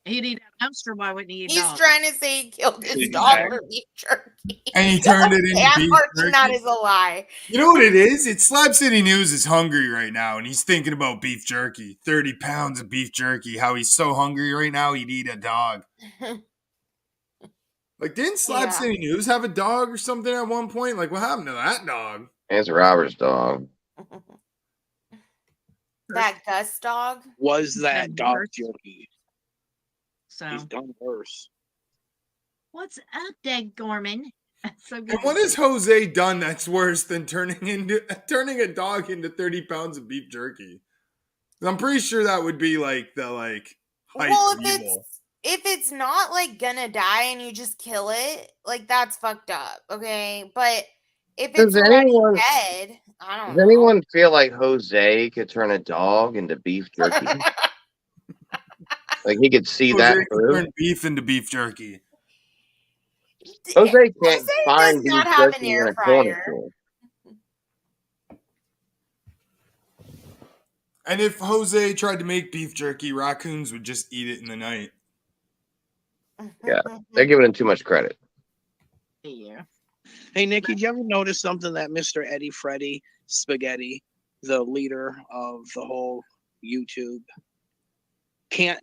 He'd eat a dumpster. Why wouldn't he eat He's dog? trying to say he killed his dog for beef jerky. And he turned it into That beef portion, that jerky. is a lie. You know what it is? It's Slab City News is hungry right now, and he's thinking about beef jerky. 30 pounds of beef jerky. How he's so hungry right now, he'd eat a dog. Like, didn't Slab City News have a dog or something at one point? Like, what happened to that dog? It's Robert's dog. That Gus dog? Was that dog worse. jerky? So, He's done worse. what's up, Dave Gorman? So good. And what has Jose done that's worse than turning a dog into 30 pounds of beef jerky? I'm pretty sure that would be like the height Well, of evil. if it's not like gonna die and you just kill it, like that's fucked up, okay? But if it's already dead, I don't know. Does anyone feel like Jose could turn a dog into beef jerky? Like he could see Jose that could through. turn beef into beef jerky. Jose can't Jose find does beef not have an jerky in air a corner fryer. store. And if Jose tried to make beef jerky, raccoons would just eat it in the night. Yeah, they're giving him too much credit. Yeah. Hey, Nikki, did you ever notice something that Mr. Eddie Freddy Spaghetti, the leader of the whole YouTube, can't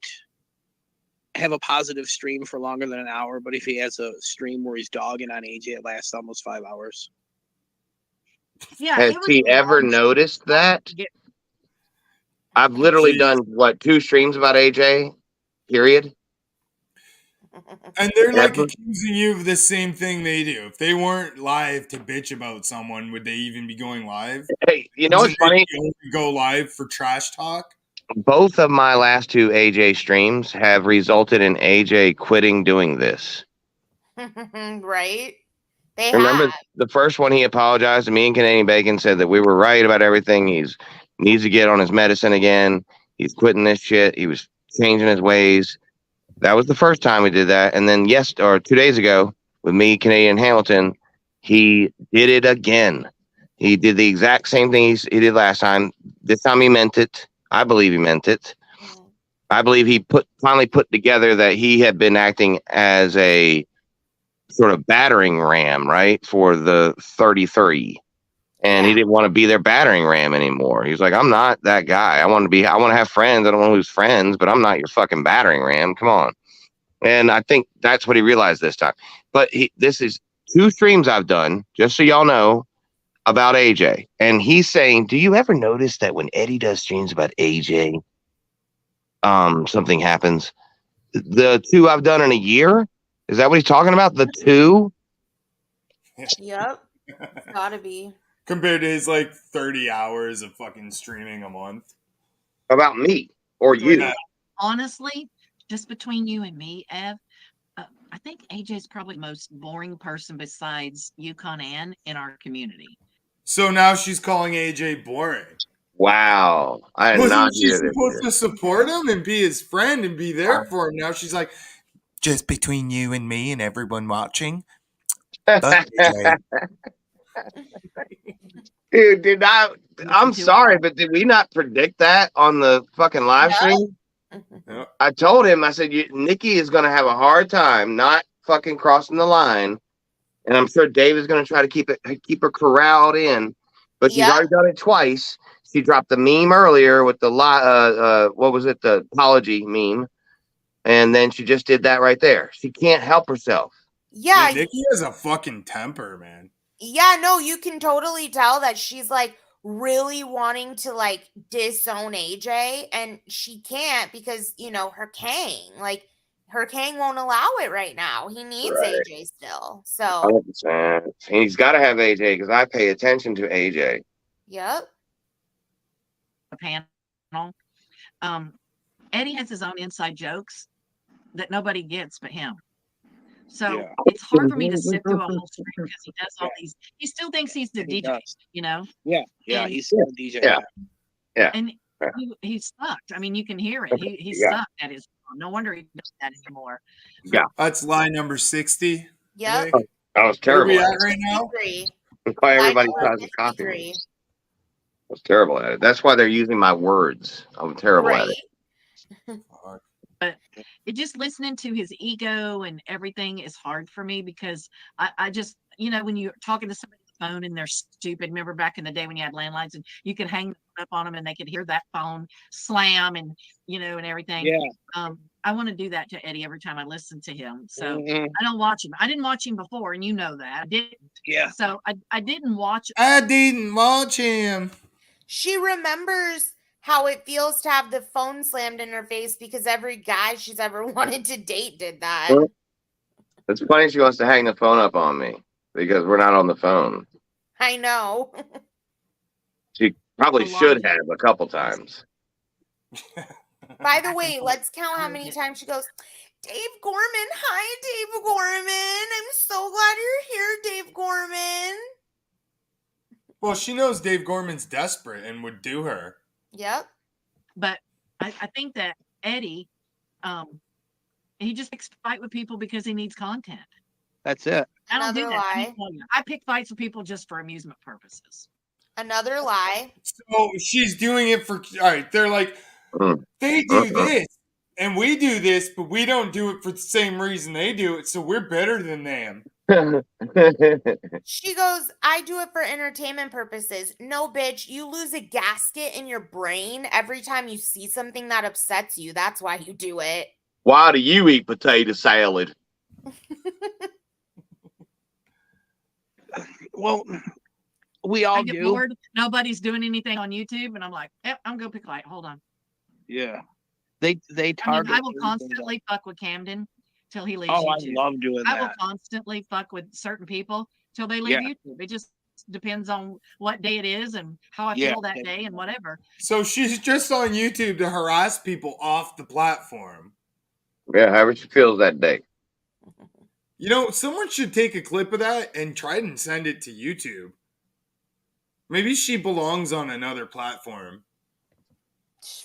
have a positive stream for longer than an hour, but if he has a stream where he's dogging on AJ, it lasts almost 5 hours. Yeah, Has it was he a ever long noticed that? get- I've literally Jeez. done what 2 streams about AJ. Period. And they're like Ever. accusing you of the same thing they do. If they weren't live to bitch about someone, would they even be going live? Hey, you know what's Wouldn't funny? they only go live for trash talk? Both of my last 2 AJ streams have resulted in AJ quitting doing this. Right? They Remember have. the first one, he apologized to me and Canadian Bacon, said that we were right about everything. He's needs to get on his medicine again. He's quitting this shit. He was changing his ways. That was the first time we did that. And then 2 days ago with me, Canadian Hamilton, he did it again. He did the exact same thing he did last time. This time he meant it. I believe he meant it. I believe he finally put together that he had been acting as a sort of battering ram, right, for the 33. And he didn't want to be their battering ram anymore. He was like, I'm not that guy. I want to have friends. I don't want to lose friends, but I'm not your fucking battering ram. Come on. And I think that's what he realized this time. But this is 2 streams I've done, just so y'all know, about AJ. And he's saying, do you ever notice that when Eddie does streams about AJ, something happens? The 2 I've done in a year? Is that what he's talking about? The 2? Yep. Gotta be. Compared to his like 30 hours of fucking streaming a month. About me or you? Yeah. Honestly, just between you and me, Ev, I think AJ's probably the most boring person besides Yukon Ann in our community. So now she's calling AJ boring. Wow. I did not Wasn't she hear this. supposed to support him and be his friend and be there for him? Now she's like, just between you and me and everyone watching. Fuck AJ. Dude, I'm sorry, but did we not predict that on the fucking live stream? Yep. I told him, I said, Nikki is going to have a hard time not fucking crossing the line. And I'm sure Dave is going to try to keep her corralled in. But she's already done it twice. She dropped the meme earlier with the what was it? The apology meme. And then she just did that right there. She can't help herself. Yeah. Nikki has a fucking temper, man. Yeah, no, you can totally tell that she's like really wanting to like disown AJ, and she can't because, you know, her Kang won't allow it right now. He needs AJ still. So 100%. He's got to have AJ because I pay attention to AJ. Yep. A panel. Eddie has his own inside jokes that nobody gets but him. So it's hard for me to sit through a whole stream because he does all these. He still thinks he's the DJ, you know. Yeah, And- he's still a DJ. Yeah. And he's sucked. I mean, you can hear it. He's sucked at his. No wonder he does that anymore. That's line number 60. Yep. Nick. That was Where are terrible. we at right now? 53. Why everybody Line tries to copy 53. me. I was terrible at it. That's why they're using my words. I'm terrible at it. But it just listening to his ego and everything is hard for me because I just, you know, when you're talking to somebody on the phone and they're stupid. Remember back in the day when you had landlines and you could hang up on them and they could hear that phone slam and, you know, and everything. Yeah. I want to do that to Eddie every time I listen to him. So Mhm. I don't watch him. I didn't watch him before, and you know that. I didn't. Yeah. So I didn't watch. I didn't watch him. She remembers how it feels to have the phone slammed in her face because every guy she's ever wanted to date did that. Well, it's funny she wants to hang the phone up on me because we're not on the phone. I know. She probably A lot should of- have a couple times. By the way, let's count how many times she goes, Dave Gorman. Hi, Dave Gorman. I'm so glad you're here, Dave Gorman. Well, she knows Dave Gorman's desperate and would do her. Yep. But I think that Eddie, he just picks a fight with people because he needs content. That's it. I don't do Another that. lie. I pick fights with people just for amusement purposes. Another lie. So she's doing it for, all right, they're like, they do this and we do this, but we don't do it for the same reason they do it, so we're better than them. She goes, I do it for entertainment purposes. No, bitch, you lose a gasket in your brain every time you see something that upsets you. That's why you do it. Why do you eat potato salad? Well, we I all get do. bored. Nobody's doing anything on YouTube, and I'm like, yep, I'm gonna pick a light. Hold on. Yeah. They I mean, target. I will everything constantly fuck with Camden till he leaves Oh, I YouTube. love doing I will that. constantly fuck with certain people till they leave Yeah. YouTube. It just depends on what day it is and how I Yeah. feel that day and whatever. So she's just on YouTube to harass people off the platform. Yeah, however she feels that day. You know, someone should take a clip of that and try and send it to YouTube. Maybe she belongs on another platform.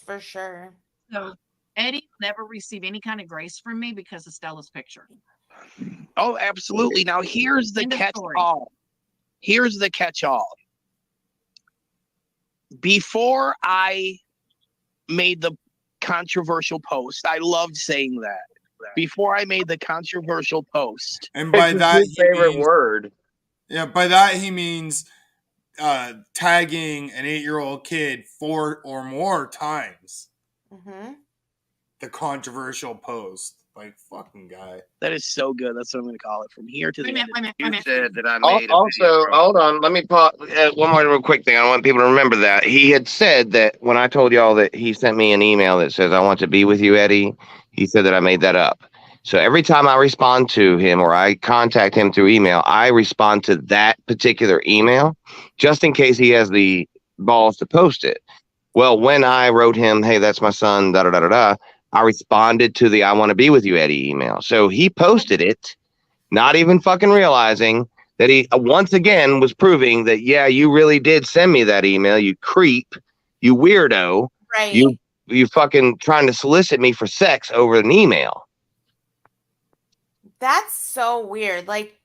For sure. So Eddie will never receive any kind of grace from me because of Stella's picture. Oh, absolutely. Now here's the End of story. catch-all. Here's the catch-all. Before I made the controversial post, I loved saying that. Before I made the controversial post, And by that, His favorite word. Yeah, by that he means tagging an 8-year-old kid 4 or more times. Mm-hmm. The controversial post. Like, fucking guy. that is so good. That's what I'm going to call it from here to the Wait a end. minute, wait a minute, You wait a minute. said that I made a Also, video. hold on. Let me pause. One more real quick thing. I want people to remember that he had said that when I told y'all that he sent me an email that says, "I want to be with you, Eddie." He said that I made that up. So every time I respond to him or I contact him through email, I respond to that particular email just in case he has the balls to post it. Well, when I wrote him, "Hey, that's my son," da da da da da, I responded to the "I want to be with you, Eddie" email. So he posted it, not even fucking realizing that he once again was proving that, yeah, you really did send me that email, you creep, you weirdo, Right. you fucking trying to solicit me for sex over an email. That's so weird. Like,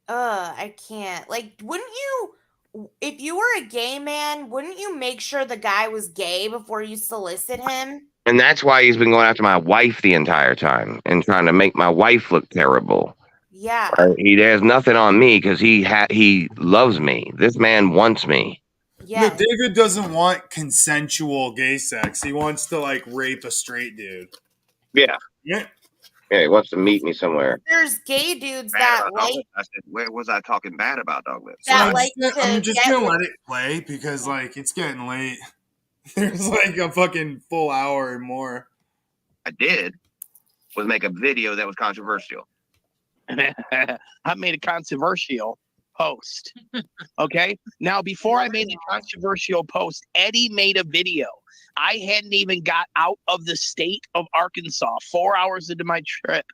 I can't. Like, wouldn't you, if you were a gay man, wouldn't you make sure the guy was gay before you solicit him? And that's why he's been going after my wife the entire time and trying to make my wife look terrible. Yeah. He has nothing on me because he loves me. This man wants me. Yeah. No, David doesn't want consensual gay sex. He wants to, like, rape a straight dude. Yeah. Yeah. Yeah, he wants to meet me somewhere. There's gay dudes Bad that about like Dog Lips. I said, where was I talking bad about Dog Lips? So that I'm like just, to I'm just get gonna with- let it play because, like, it's getting late. There's like a fucking full hour and more. I did was make a video that was controversial. I made a controversial post. Okay. Now, before I made the controversial post, Eddie made a video. I hadn't even got out of the state of Arkansas 4 hours into my trip.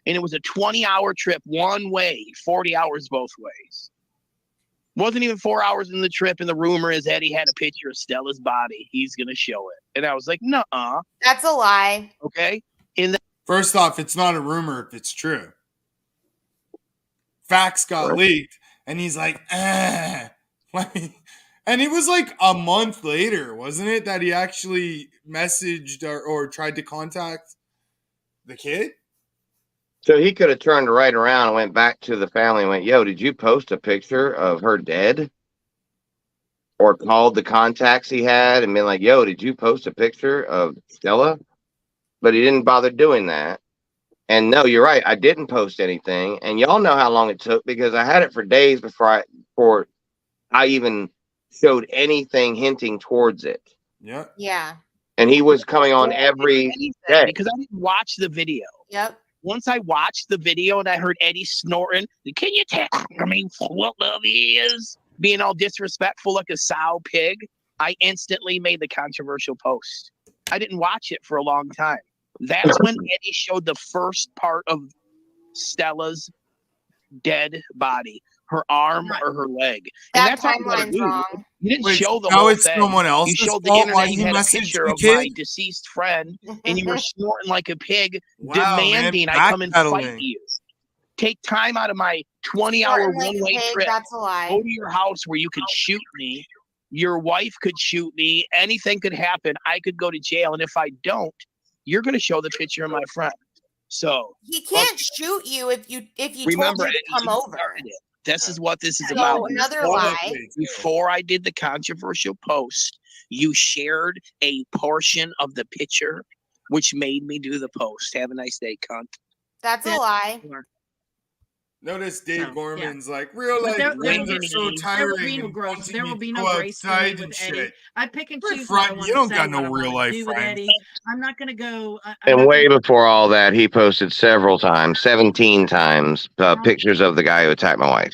And it was a 20-hour trip one way, 40 hours both ways. Wasn't even 4 hours in the trip. And the rumor is Eddie had a picture of Stella's body. He's going to show it. And I was like, nuh-uh. That's a lie. Okay. And First off, it's not a rumor if it's true. Facts got Right. leaked, and he's like, Like, and it was like a month later, wasn't it, that he actually messaged or tried to contact the kid? So he could have turned right around and went back to the family and went, "Yo, did you post a picture of her dead?" Or called the contacts he had and been like, "Yo, did you post a picture of Stella?" But he didn't bother doing that. And no, you're right. I didn't post anything. And y'all know how long it took because I had it for days before I even showed anything hinting towards it. Yeah. Yeah. And he was coming on every day. because I didn't watch the video. Yep. Once I watched the video and I heard Eddie snorting, "Can you tell me what love is?" being all disrespectful like a sow pig, I instantly made the controversial post. I didn't watch it for a long time. That's when Eddie showed the first part of Stella's dead body, her arm or her leg. And That that's all you gotta timeline's do. wrong. You didn't Wait, show the now whole it's thing. someone You else's showed the fault why internet he you had a messaged picture the of my kid? deceased friend and you were snorting like a pig, Wow, man, demanding I come and fight backpedaling. you. Take time out of my 20-hour Snorting like a one-way pig, trip. that's a lie. Go to your house where you could shoot me. Your wife could shoot me. Anything could happen. I could go to jail. And if I don't, you're going to show the picture of my friend. So He can't shoot you if you remember, told him to come Eddie over. started it. This is what this is So about. another Before- lie. Before I did the controversial post, you shared a portion of the picture which made me do the post. Have a nice day, cunt. That's a Yeah. lie. Notice Dave So, Gorman's like, real But life there friends will are so be tiring no and growth. wanting There me will be to no go grace for me outside with and Eddie. shit. I pick and We're choose what I friends. want You to don't say, got what no I real want to life do with friends. Eddie. I'm not going to go. I'm And not way gonna, before all that, he posted several times, 17 times, pictures of the guy who attacked my wife.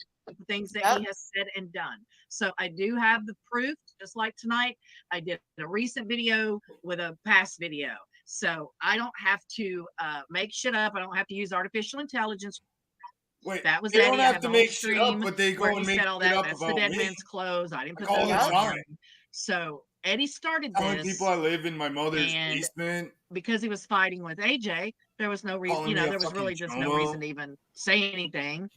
things that Yep. he has said and done. So I do have the proof, just like tonight. I did a recent video with a past video. So I don't have to make shit up. I don't have to use artificial intelligence. Wait, That was they don't Eddie. I have have to the whole make shit up, stream but they where go he and make said all shit that. up That's the about dead me. man's clothes. I didn't put Like all those the on time. him. So Eddie started Telling this. people I live in my mother's And basement. because he was fighting with AJ, there was no reason, Calling me a there was fucking really just no chomo. reason to even say anything.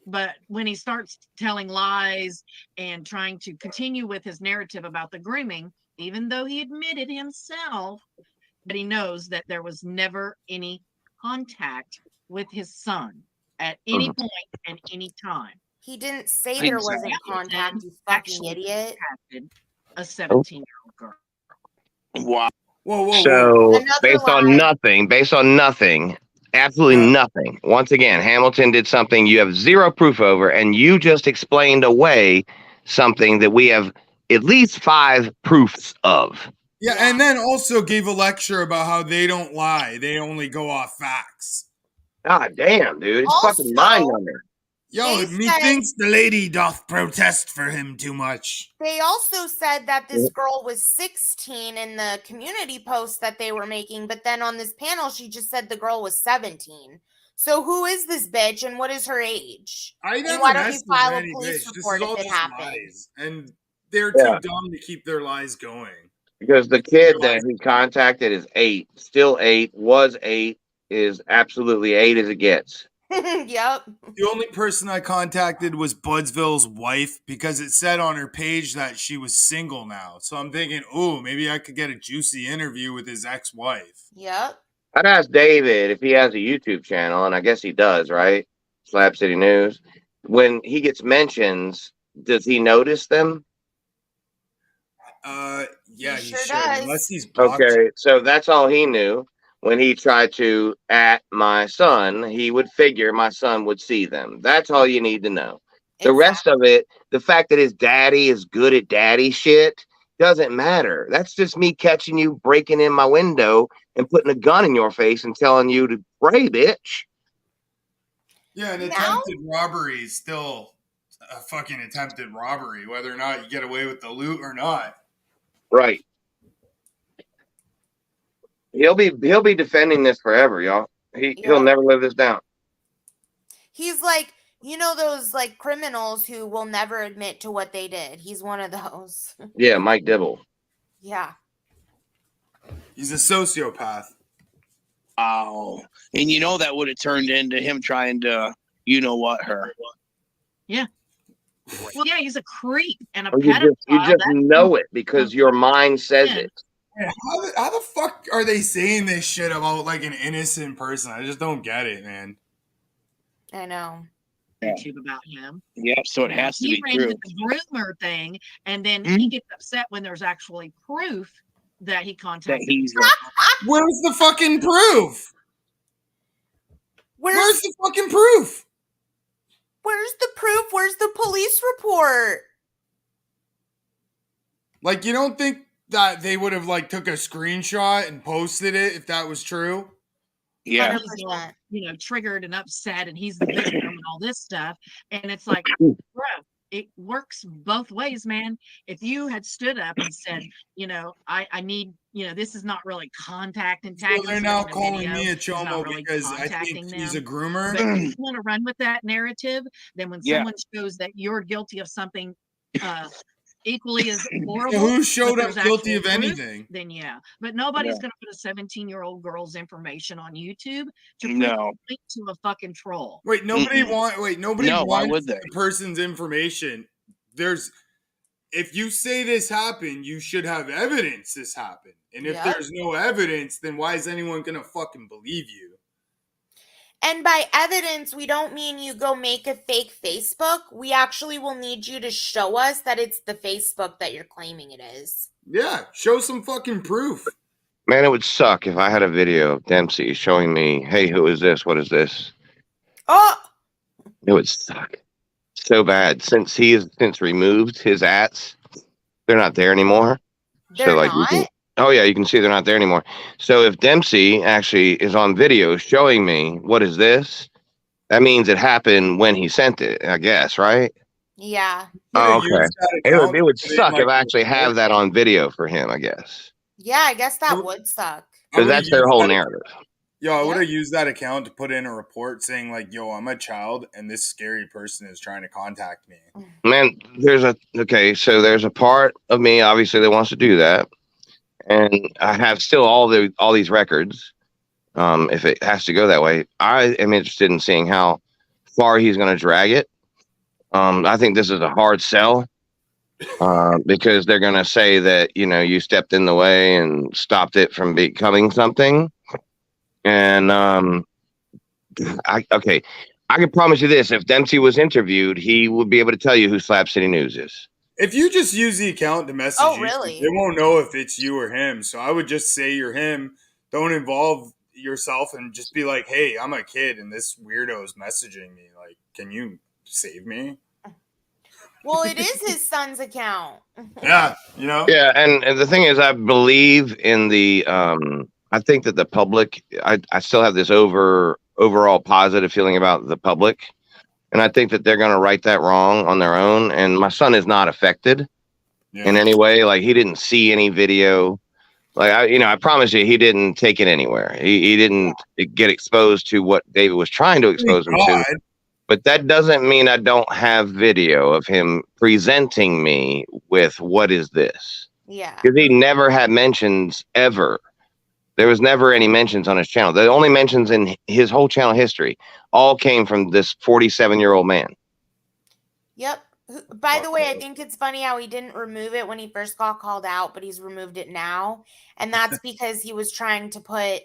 But when he starts telling lies and trying to continue with his narrative about the grooming, even though he admitted himself that he knows that there was never any contact with his son at any point and any time. He didn't say Didn't there say wasn't contact, you fucking Actually idiot. contacted a 17-year-old girl. Wow. Whoa. So Another based lie. on nothing, absolutely Yeah. nothing. Once again, Hamilton did something you have zero proof over, and you just explained away something that we have at least 5 proofs of. Yeah, Yeah. and then also gave a lecture about how they don't lie. They only go off facts. God damn, dude. It's fucking mind Also, numbing. Yo, They methinks the lady doth protest for him too much. they also said that this girl was 16 in the community post that they were making, but then on this panel, she just said the girl was 17. So who is this bitch and what is her age? I And never why don't you messed with file a any police bitch. This report is all if it just happened? lies. And they're Yeah. too dumb to keep their lies going. Because the kid that he contacted is 8, still 8, was 8, is absolutely 8 as it gets. Yep. The only person I contacted was Budsville's wife because it said on her page that she was single now. So I'm thinking, ooh, maybe I could get a juicy interview with his ex-wife. Yep. I'd ask David if he has a YouTube channel, and I guess he does, right? Slab City News. When he gets mentions, does he notice them? Yeah, He he sure should. does. Unless he's blocked. Okay, so that's all he knew. When he tried to at my son, he would figure my son would see them. That's all you need to know. The rest of it, the fact that his daddy is good at daddy shit, doesn't matter. That's just me catching you breaking in my window and putting a gun in your face and telling you to pray, bitch. Yeah, an Now- attempted robbery is still a fucking attempted robbery, whether or not you get away with the loot or not. Right. He'll be defending this forever, y'all. He'll never live this down. He's like, you know, those like criminals who will never admit to what they did. He's one of those. Yeah, Mike Dibble. Yeah. He's a sociopath. Wow. And you know that would have turned into him trying to, you know what, her. Yeah. Well, yeah, he's a creep and a Or pedophile. you just That's know it because your mind says Yeah. it. Man, how the fuck are they saying this shit about like an innocent person? I just don't get it, man. I know. YouTube about him. Yeah, so it has to He be ran true. with the groomer thing, and then he gets upset when there's actually proof that he That contacted. he's Where's the fucking proof? Where's Where's the fucking proof? the proof? Where's the police report? Like, you don't think that they would have like took a screenshot and posted it if that was true? yeah. He's all, triggered and upset, and he's the victim and all this stuff. And it's like, bro, it works both ways, man. If you had stood up and said, I need, this is not really contact and So tagging. they're us now in a calling video. me a It's not chomo really because I contacting think he's a them. groomer. But if you want to run with that narrative, then when Yeah. someone shows that you're guilty of something equally as horrible, So who but showed up there's guilty actual of proof, anything? then yeah. But nobody's Yeah. going to put a 17-year-old girl's information on YouTube to No. link to a fucking troll. Wait, nobody Mm-mm. nobody No, why wants would they? the person's information. If you say this happened, you should have evidence this happened. And if Yep. there's no evidence, then why is anyone gonna fucking believe you? And by evidence, we don't mean you go make a fake Facebook. We actually will need you to show us that it's the Facebook that you're claiming it is. Yeah, show some fucking proof. Man, it would suck if I had a video of Dempsey showing me, hey, who is this? What is this? Oh, It would suck so bad. Since he has since removed his ads, they're not there anymore. they're So like you not. can, oh yeah, you can see they're not there anymore. So if Dempsey actually is on video showing me what is this, that means it happened when he sent it, I guess, right? Yeah. Oh, Could've okay. used that It would account to put in, suck like, if I actually have that on video for him, I guess. Yeah, I guess that Well, would suck. I Because would've that's their used whole that- narrative. Yo, I would Yep. have used that account to put in a report saying like, "Yo, I'm a child, and this scary person is trying to contact me." Man, there's a part of me obviously that wants to do that. And I have still all these records. If it has to go that way, I am interested in seeing how far he's going to drag it. I think this is a hard sell because they're going to say that you stepped in the way and stopped it from becoming something. And I can promise you this: if Dempsey was interviewed, he would be able to tell you who Slap City News is. If you just use the account to message Oh, you, really? they won't know if it's you or him. So I would just say you're him. Don't involve yourself and just be like, "Hey, I'm a kid, and this weirdo is messaging me. Like, can you save me?" Well, it is his son's account. Yeah, Yeah, and the thing is, I believe in the. I think that the public. I still have this overall positive feeling about the public, and I think that they're going to right that wrong on their own. And my son is not affected in any way. Like he didn't see any video. Like I promise you, he didn't take it anywhere. He didn't get exposed to what David was trying to expose him to. But that doesn't mean I don't have video of him presenting me with what is this? Yeah. Because he never had mentions ever. There was never any mentions on his channel. The only mentions in his whole channel history all came from this 47-year-old man. Yep. By the way, I think it's funny how he didn't remove it when he first got called out, but he's removed it now. And that's because he was trying to put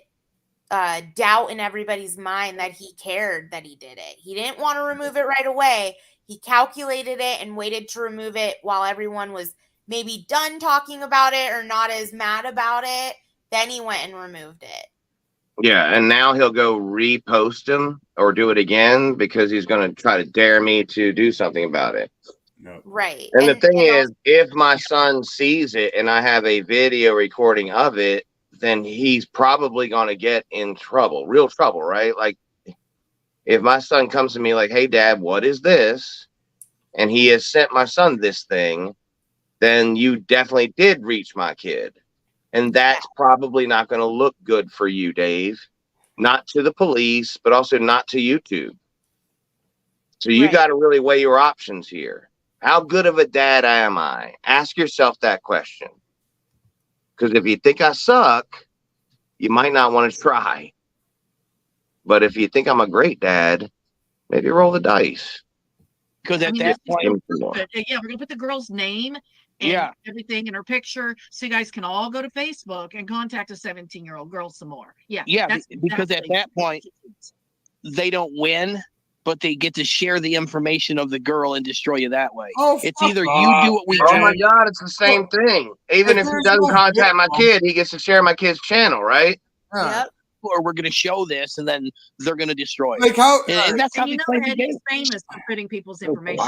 doubt in everybody's mind that he cared that he did it. He didn't want to remove it right away. He calculated it and waited to remove it while everyone was maybe done talking about it or not as mad about it. Then he went and removed it. Yeah, and now he'll go repost him or do it again because he's going to try to dare me to do something about it. No. Right. And the thing is, if my son sees it and I have a video recording of it, then he's probably going to get in trouble, real trouble, right? Like if my son comes to me like, "Hey, Dad, what is this?" and he has sent my son this thing, then you definitely did reach my kid. And that's probably not going to look good for you, Dave. Not to the police, but also not to YouTube. So you got to really weigh your options here. How good of a dad am I? Ask yourself that question. Because if you think I suck, you might not want to try. But if you think I'm a great dad, maybe roll the dice. Because at mean, that this point, But, yeah, we're gonna put the girl's name and everything in her picture, so you guys can all go to Facebook and contact a 17-year-old girl some more. Yeah, because at that point they don't win, but they get to share the information of the girl and destroy you that way. Oh, it's either you do what we do. Oh my God, it's the same thing. Even if he doesn't contact my kid, he gets to share my kid's channel, right? Yep. Or we're going to show this, and then they're going to destroy it. Like how? And that's how And they play the game. Eddie's famous for putting people's information.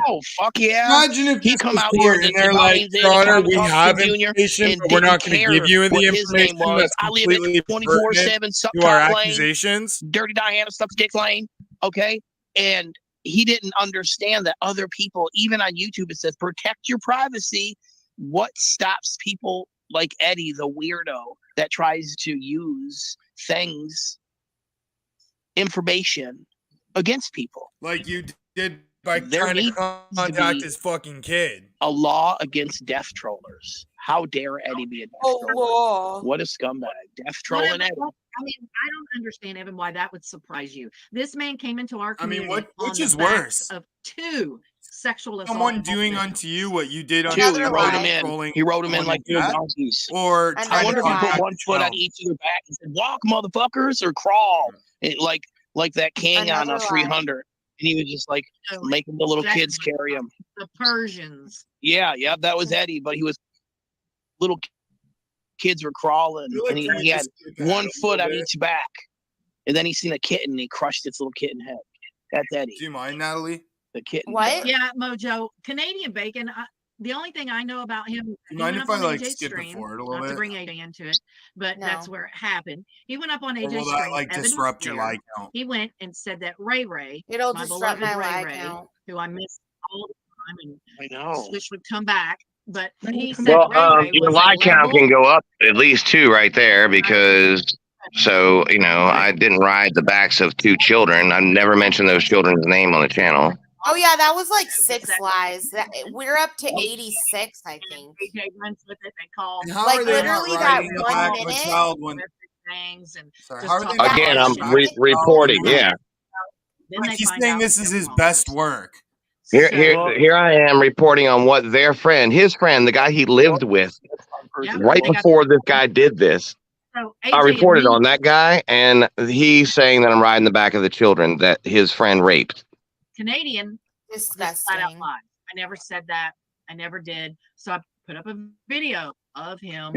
Oh, fuck yeah. Imagine if he this come was out court here and they're like, "Your Honor, we have information, but we're not going to give you the information that's completely pertinent to our accusations." Dirty Diana sucks dick lane. Okay. And he didn't understand that other people, even on YouTube, it says protect your privacy. What stops people like Eddie, the weirdo that tries to use things, information against people? Like you did by trying to contact his fucking kid. A law against death trollers. How dare Eddie be a death troller? What a scumbag. Death trolling Eddie. I mean, I don't understand, Evan, why that would surprise you. This man came into our community. I mean, which is worse? Of 2 sexual assaults. Someone doing unto you what you did on He wrote him in. He wrote him in like donkeys. Or I wonder if he put one foot on each of their back and said, "Walk, motherfuckers," or "Crawl." Like that king on a 300. And he was just like making the little kids carry him. The Persians. Yeah, that was Eddie, but he was little kids were crawling, I feel like and he had just skip ahead one a foot little on bit. each back. And then he seen a kitten, and he crushed its little kitten head. That's Eddie, Do you mind, Natalie? the kitten. What? Yeah, Mojo, Canadian Bacon. The only thing I know about him, Do he you mind went if up I on like AJ's skip it stream. forward a Not little to bit? bring AJ into it, but that's No. where it happened. He went up on Or will AJ's that stream. like Evan was disrupt your there. like count? He went and said that Ray Ray, It'll my disrupt beloved my Ray like Ray, count. who I miss all the time and I know. wish would come back, but he said Well, Ray Ray your was like a count can level. go up at least 2 right there because, so, you know, I didn't ride the backs of 2 children. I never mentioned those children's name on the channel. Oh yeah, that was like Just 6 that- lies. We're up to 86, I think. AJ runs with it. They call And how Like, are they not literally that riding the 1 back of a minute- child when? things and Sorry, just how are they talk not about Again, that I'm shit. reporting. Yeah. Then Like they he's find saying out this is they're his wrong. best work. Here I am reporting on what their friend, his friend, the guy he lived with, Yeah, right they got- before this guy did this. So I AJ reported and on that guy, and he's saying that I'm riding the back of the children that his friend raped. Canadian just flat out Disgusting. lies. I never said that. I never did. So I put up a video of him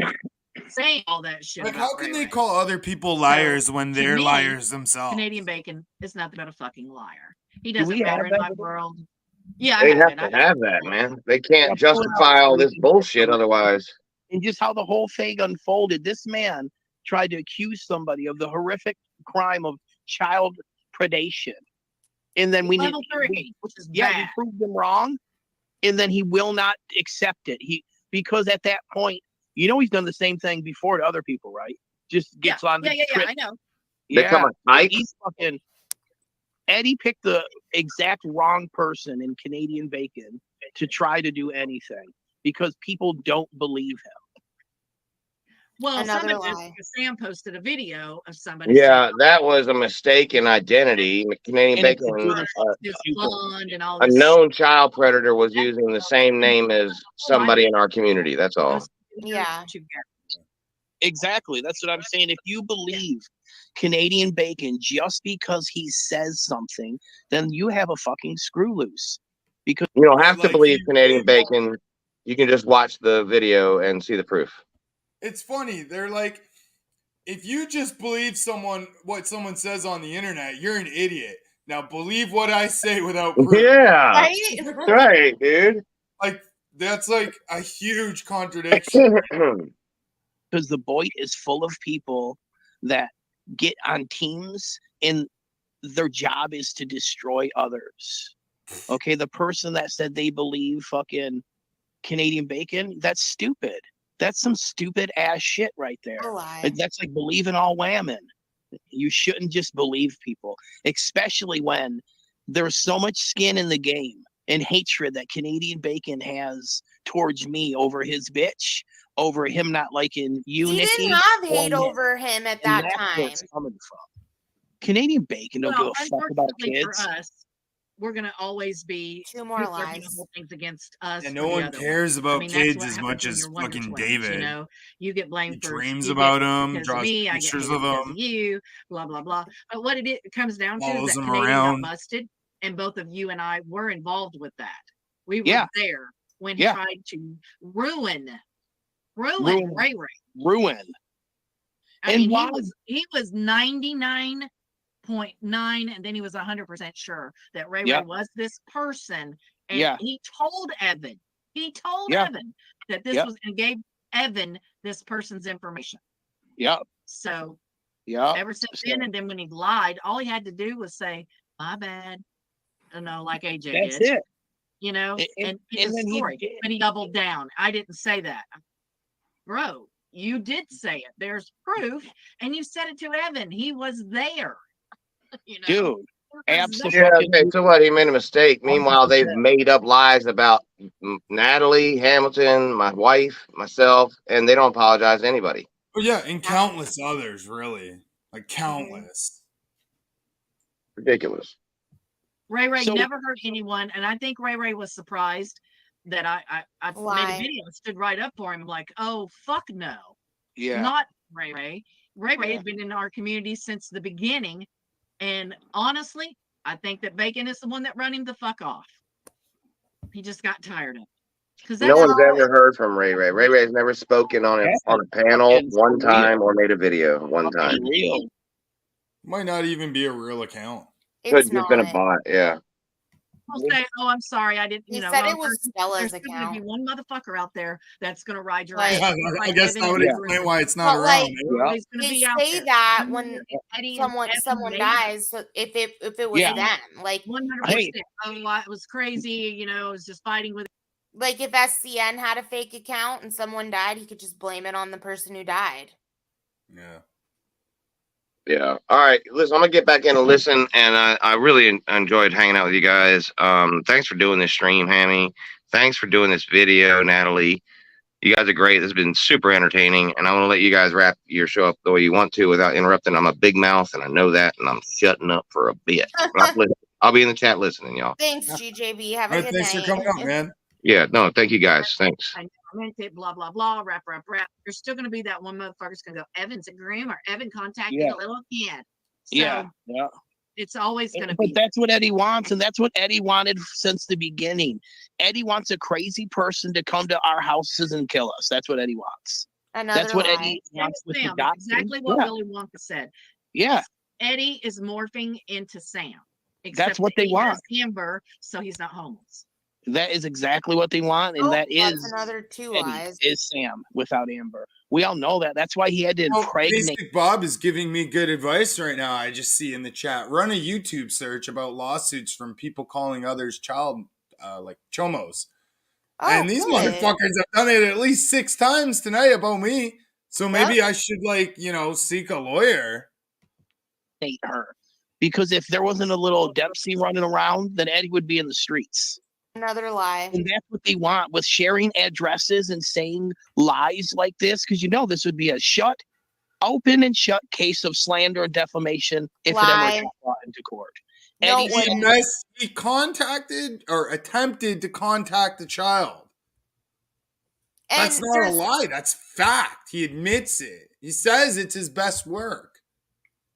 saying all that shit. Like, about how can Ray they Ray. call other people liars when to they're me, liars themselves? Canadian Bacon is nothing but a fucking liar. He Do doesn't we have matter in that my video? world. Yeah, They I have have to it. have that, man. They can't Yeah, pull it justify out. all this bullshit otherwise. And just how the whole thing unfolded. This man tried to accuse somebody of the horrific crime of child predation. And then we Level 3, which is we bad. proved him wrong. And then he will not accept it. Because at that point, you know, he's done the same thing before to other people, right? Just gets on the I know. Become a type. He's fucking Eddie picked the exact wrong person in Canadian Bacon to try to do anything because people don't believe him. Well, Another somebody, lie. Sam posted a video of somebody Yeah, that was a mistake in identity. Canadian And it's Bacon, through the this people. blonde and all a this. known child predator, was using the same name as somebody in our community. That's all. those Yeah. together. Exactly. That's what I'm saying. If you believe Canadian Bacon just because he says something, then you have a fucking screw loose. Because You don't have to Like, believe you Canadian really Bacon. You can just watch the video and see the proof. It's funny. They're like, if you just believe what someone says on the internet, you're an idiot. Now believe what I say without proof. Yeah, Right? right, dude. Like, that's like a huge contradiction. because the Boyd is full of people that get on teams and their job is to destroy others. Okay, the person that said they believe fucking Canadian Bacon, that's stupid. That's some stupid ass shit right there. A lie. And that's like believing all women. You shouldn't just believe people, especially when there's so much skin in the game and hatred that Canadian Bacon has towards me over his bitch, over him not liking you, He Nikki. didn't have hate or me. over him at And that that's where time. it's coming from. Canadian Bacon don't Well, give a fuck about unfortunately kids. for us, we're gonna always be 2 more people are gonna lies. hold things against us. And or no the one other cares I about mean, that's kids what as happens much when as you're Wonder fucking Twins, David. You know, you get blamed He for dreams you about get him, because draws of me, I get pictures hated of because him. of you, blah blah blah. But what it comes down to is Follows that him Canadian around. got busted, and both of you and I were involved with that. We were Yeah. there when Yeah. he tried to ruin Ruin. Ray Ray. Ruin. I And mean, why- he was 99.9, and then he was 100% sure that Ray Ray Yep. was this person. And Yeah. he told Evan, Yeah. Evan that this Yep. was, and gave Evan this person's information. Yep. So Yep. ever since then, and then when he lied, all he had to do was say, "My bad," you know, like AJ That's did, it. you know, And- and and his then he story. did. But he doubled down. I didn't say that, bro. You did say it. There's proof, and you said it to Evan. He was there. You know, Dude, He was absolutely. there. Yeah, okay, so what? He made a mistake. Meanwhile, they've made up lies about Natalie, Hamilton, my wife, myself, and they don't apologize to anybody. Oh yeah, and countless others, really. Like countless. Ridiculous. Ray Ray So- never hurt anyone, and I think Ray Ray was surprised that I made Why? a video and stood right up for him, like, "Oh fuck no, Yeah. not Ray Ray." Ray Ray has been in our community since the beginning, and honestly, I think that Bacon is the one that run him the fuck off. He just got tired of it. Because No that's one's ever heard from Ray Ray. Ray Ray's never spoken on a panel And for one real. time or made a video one time. Fucking real. Might not even be a real account. Could It's just been a not. bot. Yeah. I'll say, "Oh, I'm sorry, I didn't." He You know, said wrong it was person. Stella's There's still gonna be account. one motherfucker out there that's gonna ride your But- ass. Yeah, just I like guess Evan that and would the explain Groomer. why it's not But, around. like, Yeah. Everybody's gonna They be out say there. that And when Eddie and Evan someone made dies, so if it was Yeah. them, like 100%. Oh, it was crazy. You know, I was just fighting with. if SCN had a fake account and someone died, he could just blame it on the person who died. Yeah. Yeah. All right. Listen, I'm gonna get back in and listen, and I really enjoyed hanging out with you guys. Thanks for doing this stream, Hammy. Thanks for doing this video, Natalie. You guys are great. This has been super entertaining, and I want to let you guys wrap your show up the way you want to without interrupting. I'm a big mouth, and I know that, and I'm shutting up for a bit. But I'll be in the chat listening, y'all. Thanks, GJB. Have All a right, good thanks night. for coming out, man. Yeah. No, thank you guys. Thanks. I meant it, blah, blah, blah, rap. There's still going to be that one motherfucker's going to go, Evan's a groom or Evan contacted Yeah. a little kid. So Yeah. Yeah. it's always going to But be. that's what Eddie wants, and that's what Eddie wanted since the beginning. Eddie wants a crazy person to come to our houses and kill us. That's what Eddie wants. Another That's what lie. Eddie wants with the Sam, adoption. exactly what Yeah. Willy Wonka said. Yeah. Eddie is morphing into Sam. That's what that they he want. has Amber, so he's not homeless. That is exactly what they want, and that that's is another two Eddie, lies. is Sam without Amber. We all know that. That's why he had to Well, impregnate. Basic Bob is giving me good advice right now. I just see in the chat. Run a YouTube search about lawsuits from people calling others child, like chomos. Oh, And these good. motherfuckers have done it at least 6 times tonight about me. So maybe I should, seek a lawyer. Hate her. Because if there wasn't a little Dempsey running around, then Eddie would be in the streets. Another lie. And that's what they want with sharing addresses and saying lies like this. Because this would be a open and shut case of slander and defamation if it Lie. ever got brought into court. No, Eddie it wouldn't. Unless he contacted or attempted to contact the child. That's And not a there's- lie. That's fact. He admits it. He says it's his best work.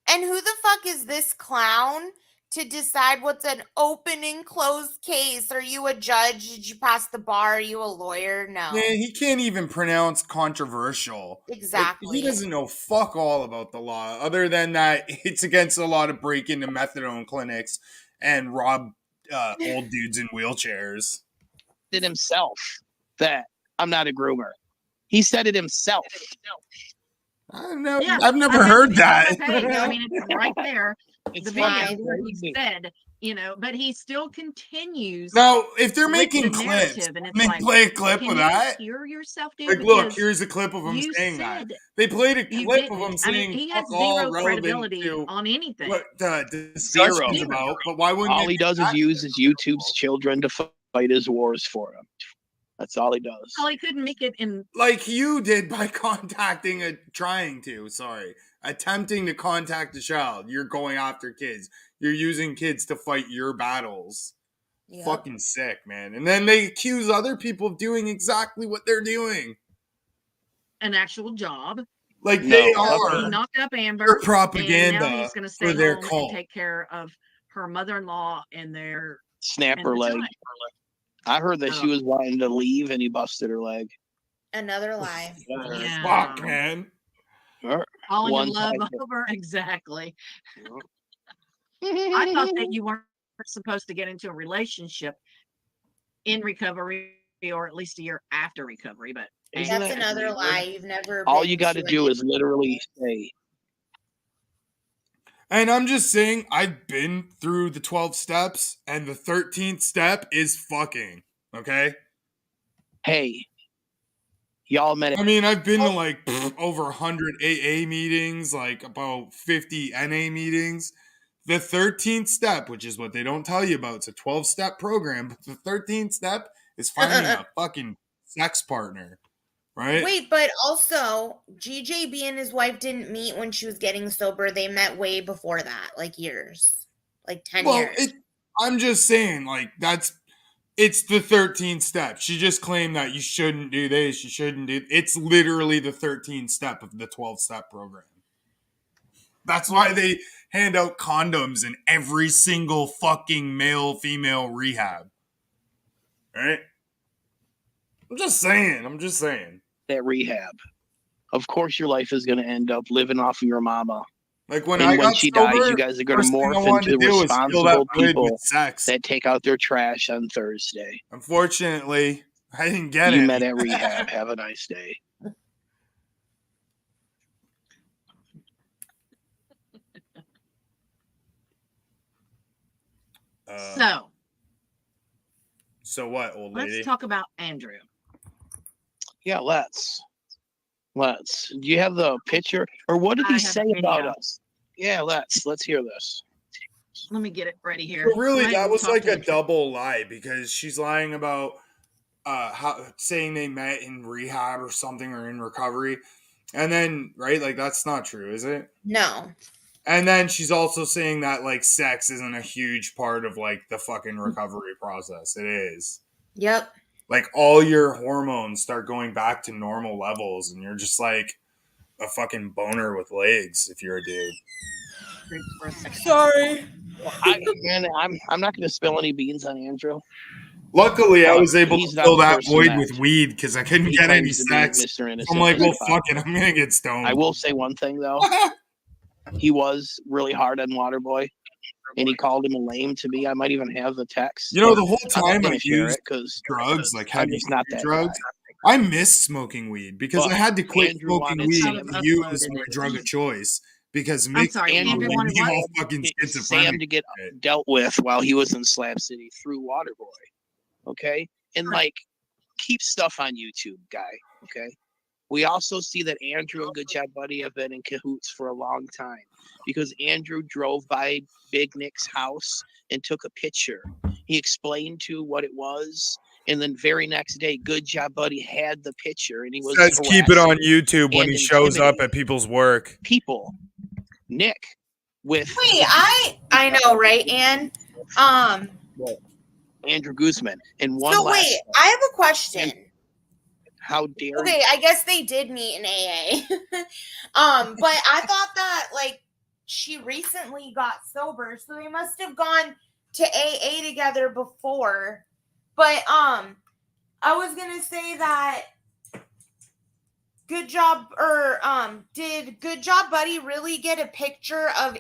And who the fuck is this clown to decide what's an open and closed case? Are you a judge? Did you pass the bar? Are you a lawyer? No. Man, he can't even pronounce controversial. Like, Exactly. he doesn't know fuck all about the law, other than that it's against a lot of break into methadone clinics and rob old dudes in wheelchairs. It himself that I'm not a groomer. He said it himself. I've never I mean, heard it's that. on the page. I mean, it's right there. It's The video fucking where he crazy. said, but he still continues. Now, if they're with making the clips, narrative, and it's they like, play a clip can of you that. hear yourself, dude? Like, look, Because here's a clip of him you saying that. said They played a you clip of him didn't. I mean, saying he has fuck all zero relevant credibility to on anything. what the discussion's Zero. about. But why wouldn't All they he does is act use it? his YouTube's children to fight his wars for him. That's all he does. Well, he couldn't make it in. Like you did by attempting to contact a child. You're going after kids. You're using kids to fight your battles. Yep. Fucking sick, man. And then they accuse other people of doing exactly what they're doing. An actual job. Like No, they He are knocked up Amber. their And propaganda now he's going to for stay their home cult. and take care of her mother-in-law and their. Snap and her the leg. child. I heard that she Oh. was wanting to leave and he busted her leg. Another lie. Yeah. Fuck, man. Falling One in love time. over. Exactly. I thought that you weren't supposed to get into a relationship in recovery or at least a year after recovery, but Isn't That's that another weird? lie. You've never. All been you got to to do an- is literally say, And I'm just saying, I've been through the 12 steps, and the 13th step is fucking. Okay? hey, y'all met I mean, I've been to like over 100 AA meetings, like about 50 NA meetings. The 13th step, which is what they don't tell you about, it's a 12-step program, but the 13th step is finding a fucking sex partner, right? Wait, but also GJB and his wife didn't meet when she was getting sober. They met way before that, like years, like 10 years. I'm just saying, like, it's the 13th step. She just claimed that you shouldn't do this, you shouldn't do. It's literally the 13th step of the 12-step program. That's why they hand out condoms in every single fucking male-female rehab. Right? I'm just saying. That rehab. Of course, your life is going to end up living off of your mama. Like when And I when got she sober, dies, you guys are going to first thing I morph wanted into to do was fill that responsible void people with sex. that take out their trash on Thursday. Unfortunately, I didn't get You any. met at rehab. Have a nice day. So what, old lady? Let's talk about Andrew. Yeah, let's. Do you have the picture, or what did I he have say the about video. us? Yeah, let's hear this. Let me get it ready here. But really, Right, that we'll was talk like to a the- double lie because she's lying about saying they met in rehab or something or in recovery, and then right, like that's not true, is it? No. And then she's also saying that like sex isn't a huge part of like the fucking recovery process. It is. Yep. Like all your hormones start going back to normal levels, and you're just like a fucking boner with legs if you're a dude. for a second. Sorry. I'm not going to spill any beans on Andrew. Luckily, I was able He's to not fill the that person void that with weed because I couldn't he get any claims to be sex. Mr. Innocent. I'm like, well, But fuck it, I'm gonna get stoned. I will say one thing though. He was really hard on Waterboy, and he called him a lame to me. I might even have the text. You know, the whole I'm not time I gonna share used it because drugs, like I'm heavy just not that drugs, guy. I missed smoking weed because But I had to quit Andrew smoking wanted weed Sam to to use upload my it. drug of choice because I'm mixed sorry, Andrew Andrew made wanted me what? all fucking schizophrenic. Sam to get dealt with while he was in Slab City through Waterboy. Okay? And like keep stuff on YouTube, guy. Okay. We also see that Andrew and Good Job Buddy have been in cahoots for a long time because Andrew drove by Big Nick's house and took a picture. He explained to what it was, and then very next day, Good Job Buddy had the picture, and he was Says keep it on harassing YouTube when and he shows up intimidating at people's work. people. Nick with Wait, I know, right, Ann? Andrew Guzman. And one So last wait, thing. I have a question. How dare Okay, I guess they did meet in AA. But I thought that like she recently got sober, so they must have gone to AA together before. But I was gonna say that Good Job did Good Job Buddy really get a picture of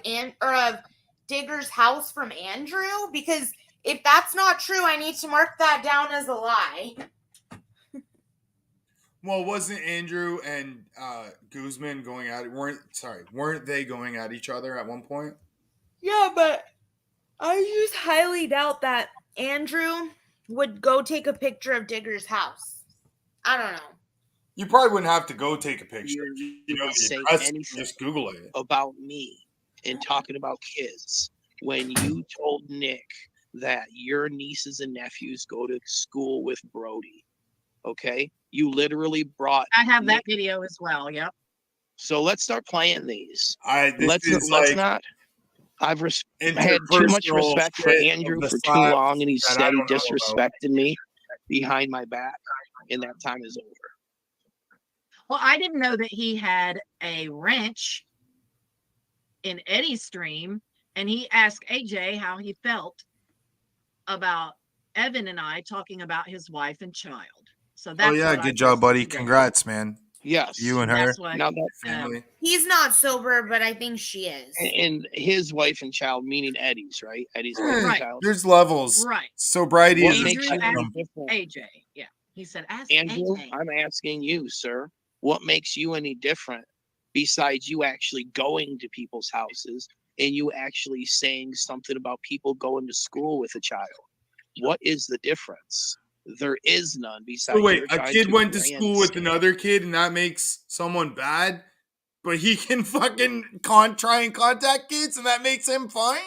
Digger's house from Andrew? Because if that's not true, I need to mark that down as a lie. Well, wasn't Andrew and Guzman going at it? Weren't they going at each other at one point? Yeah, but I just highly doubt that Andrew would go take a picture of Digger's house. I don't know. You probably wouldn't have to go take a picture. You know, say the address, anything just Google it. about me and talking about kids when you told Nick that your nieces and nephews go to school with Brody. Okay? You literally brought I have that Nick. video as well. Yep. So let's start playing these. Let's not. I've had too much respect for Andrew for too long, and he said he disrespected me behind my back, and that time is over. Well, I didn't know that he had a wrench in Eddie's stream, and he asked AJ how he felt about Evan and I talking about his wife and child. So that's good job, buddy. Congrats, man. Yes, you and her. That's what, now that family. He's not sober, but I think she is. and his wife and child, meaning Eddie's, right? Eddie's wife and Right. child. There's levels. right. Sobriety What is a makes you spectrum. any different? AJ. Yeah. He said, ask Andrew, AJ. I'm asking you, sir, what makes you any different besides you actually going to people's houses and you actually saying something about people going to school with a child? What is the difference? There is none besides. So wait, you're a trying kid went to school with grandstand. another kid, and that makes someone bad, but he can fucking try and contact kids, and that makes him fine?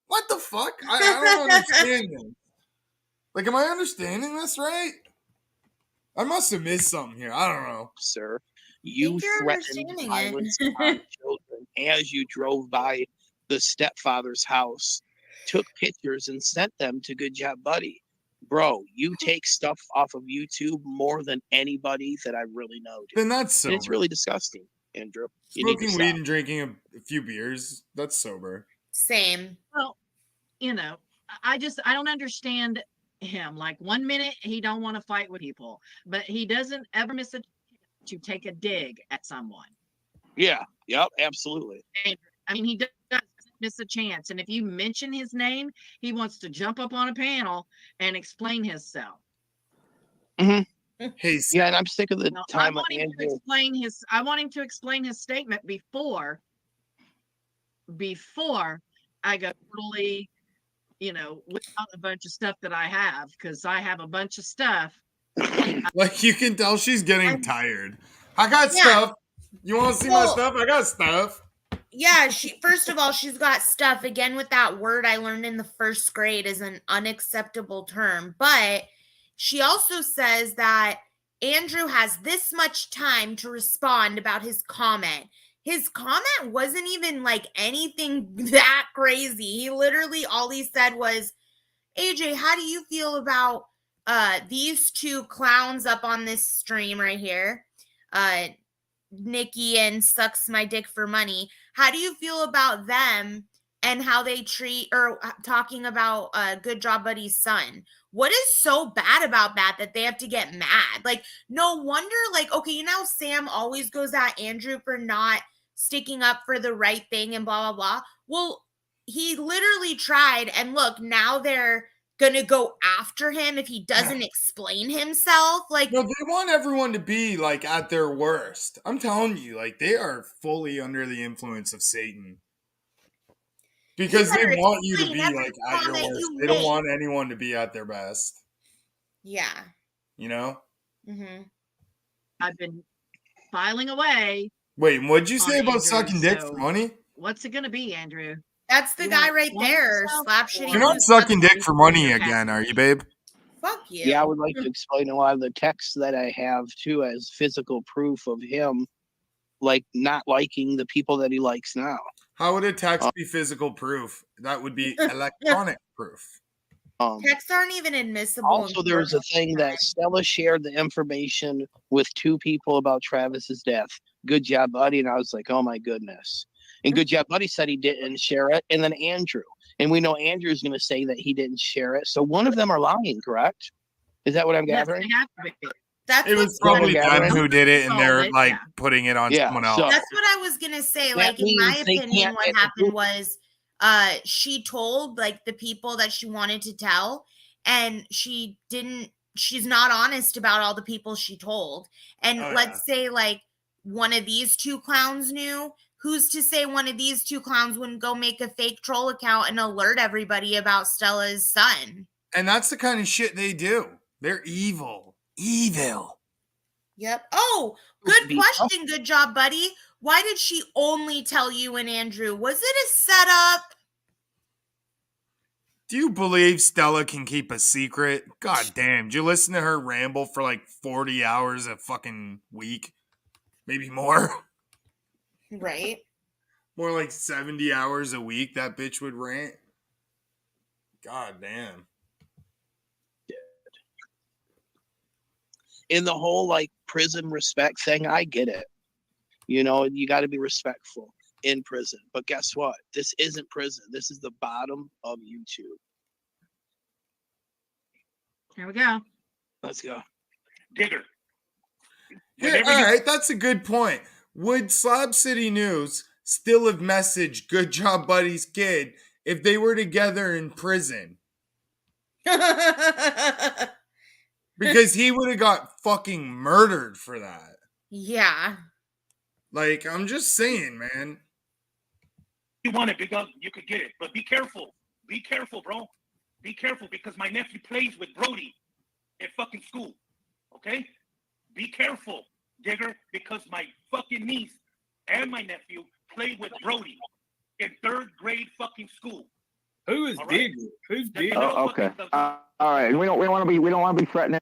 What the fuck? I don't understand this. Like, am I understanding this right? I must have missed something here. I don't know. Sir, you you're threatened understanding violence it. on children as you drove by the stepfather's house, took pictures and sent them to Good Job Buddy. Bro, you take stuff off of YouTube more than anybody that I really know. Dude. Then that's sober. And it's really disgusting, Andrew. You need to Smoking weed stop. and drinking a few beers, that's sober. Same. Well, you know, I don't understand him. Like 1 minute he don't want to fight with people, but he doesn't ever miss a chance to take a dig at someone. Yeah. Yep. Absolutely. And, I mean, he doesn't miss a chance. And if you mention his name, he wants to jump up on a panel and explain himself. Hey, Yeah, and I'm sick of the Now, time of Andrew. I want him to explain his statement before I go totally, without a bunch of stuff that I have, because I have a bunch of stuff. like you can tell she's getting tired. I got Yeah. stuff. You want to see my Well- stuff? I got stuff. Yeah, first of all, she's got stuff. Again, with that word I learned in the first grade is an unacceptable term. But she also says that Andrew has this much time to respond about his comment. His comment wasn't even like anything that crazy. He literally, all he said was, AJ, how do you feel about these two clowns up on this stream right here? Nikki and Sucks My Dick for Money. How do you feel about them and how they treat, or talking about Good Job Buddy's son? What is so bad about that they have to get mad? Like, no wonder, like, okay, Sam always goes at Andrew for not sticking up for the right thing and blah, blah, blah. Well, he literally tried, and look, now they're gonna go after him if he doesn't explain himself. Like, No, they want everyone to be like at their worst. I'm telling you, like they are fully under the influence of Satan. Because they better want you to be explain every like at your comment worst. you They don't make. want anyone to be at their best. yeah. You know? Mm-hmm. I've been filing away. Wait, what'd you say On about Andrew, sucking dick so- for money? What's it going to be, Andrew? That's the You guy want right one there. yourself Slap or- shitty. You're not Goose. sucking dick for money again, are you, babe? Fuck you. Yeah, I would like to explain a lot of the texts that I have too as physical proof of him, like not liking the people that he likes now. How would a text be physical proof? That would be electronic proof. Texts aren't even admissible. Also, in there was a court. thing that Stella shared the information with two people about Travis's death. Good job, buddy. And I was like, oh my goodness. And Good job, buddy said he didn't share it. And then Andrew. And we know Andrew's going to say that he didn't share it. So one of them are lying, correct? Is that what I'm Yes, gathering? they have to be. That's It what- was probably Yeah. them who did it, and they're Solve it, like yeah. putting it on Yeah, someone else. so- That's what I was gonna say. That Like, in my means they opinion, can't what get happened approved. was she told like the people that she wanted to tell, and she's not honest about all the people she told. And Oh, let's say like one of these two clowns knew. Who's to say one of these two clowns wouldn't go make a fake troll account and alert everybody about Stella's son? And that's the kind of shit they do. They're evil. Evil. Yep. Oh, good question. Good job, buddy. Why did she only tell you and Andrew? Was it a setup? Do you believe Stella can keep a secret? God damn. Did you listen to her ramble for like 40 hours a fucking week? Maybe more. Right. More like 70 hours a week that bitch would rant. God damn. In the whole like prison respect thing, I get it. You know, you got to be respectful in prison. But guess what? This isn't prison. This is the bottom of YouTube. Here we go. Let's go. Digger. Yeah, all right, that's a good point. Would Slab City News still have messaged Good Job Buddy's kid if they were together in prison? Because he would have got fucking murdered for that. Yeah. Like, I'm just saying, man. You want it, big gun, you could get it. But be careful. Be careful, bro. Be careful because my nephew plays with Brody at fucking school. Okay? Be careful, Digger, because my fucking niece and my nephew play with Brody in 3rd grade fucking school. Who is All right? Digger? Who's That you Digger? know Oh, okay. fucking- All right. We don't want to be threatening.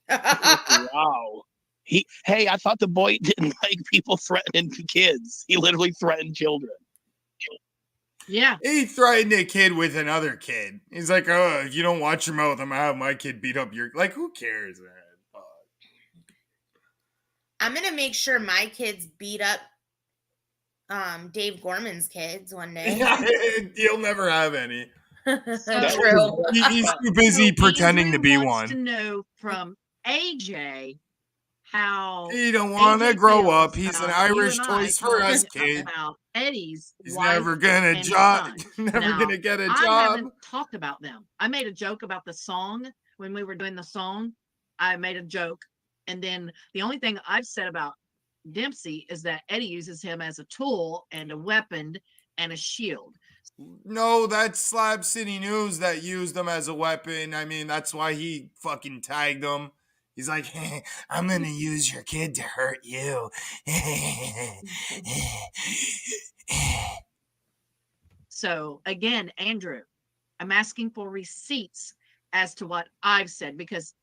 Wow. Hey, I thought the boy didn't like people threatening kids. He literally threatened children. Yeah. He threatened a kid with another kid. He's like, oh, if you don't watch your mouth, I'm going to have my kid beat up your... Like, who cares, man? Fuck. I'm gonna make sure my kids beat up Dave Gorman's kids one day. You'll never have any. That's true. He's too busy So pretending to Andrew be wants to one. know from AJ how He don't want to AJ grow up. feels He's an about you Irish and I Toys for Us talking kid. about Eddie's He's wife never gonna and job. son. Never Now, gonna get a I job. haven't talked about them. I made a joke about the song when we were doing the song. I made a joke, and then the only thing I've said about Dempsey is that Eddie uses him as a tool and a weapon and a shield. No, that's Slab City News that used them as a weapon. I mean, that's why he fucking tagged them. He's like, hey, I'm gonna use your kid to hurt you. So again, Andrew, I'm asking for receipts as to what I've said because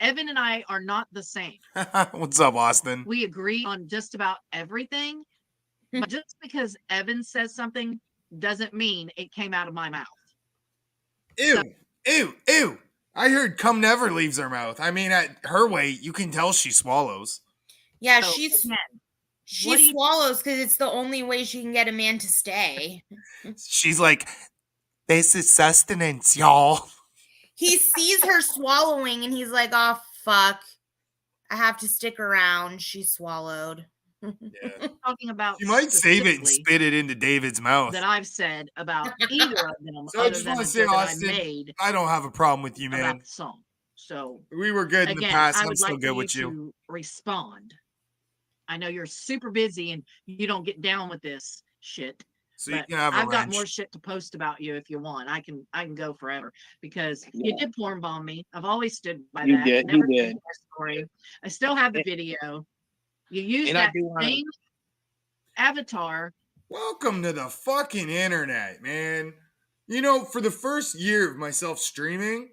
Evan and I are not the same. What's up, Austin? We agree on just about everything, but just because Evan says something doesn't mean it came out of my mouth. Ew, ew, ew. I heard cum never leaves her mouth. I mean, at her weight, you can tell she swallows. Yeah, So, she again, swallows because it's the only way she can get a man to stay. She's like, this is sustenance, y'all. He sees her swallowing and he's like, oh, fuck. I have to stick around. She swallowed. Yeah. talking about You might save it and specifically spit it into David's mouth. that I've said about either of them So I other just than want the to say, joke that I Austin, made I don't have a problem with you, man. about the song. So We were good in the again, past. I I'm would still like good for you with you. to respond. I know you're super busy and you don't get down with this shit. So you But can have a I've got wrench. more shit to post about you if you want. I can go forever because you did porn bomb me. I've always stood by You that. did, Never you changed did. my story. I still have the video. You used And I that do wanna- same avatar. Welcome to the fucking internet, man. You know, for the first year of myself streaming,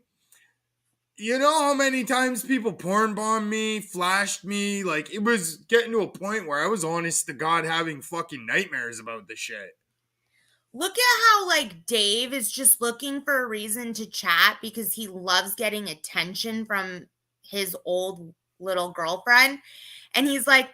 you know how many times people porn bombed me, flashed me? Like, it was getting to a point where I was honest to God having fucking nightmares about this shit. Look at how, like, Dave is just looking for a reason to chat because he loves getting attention from his old little girlfriend. And he's like,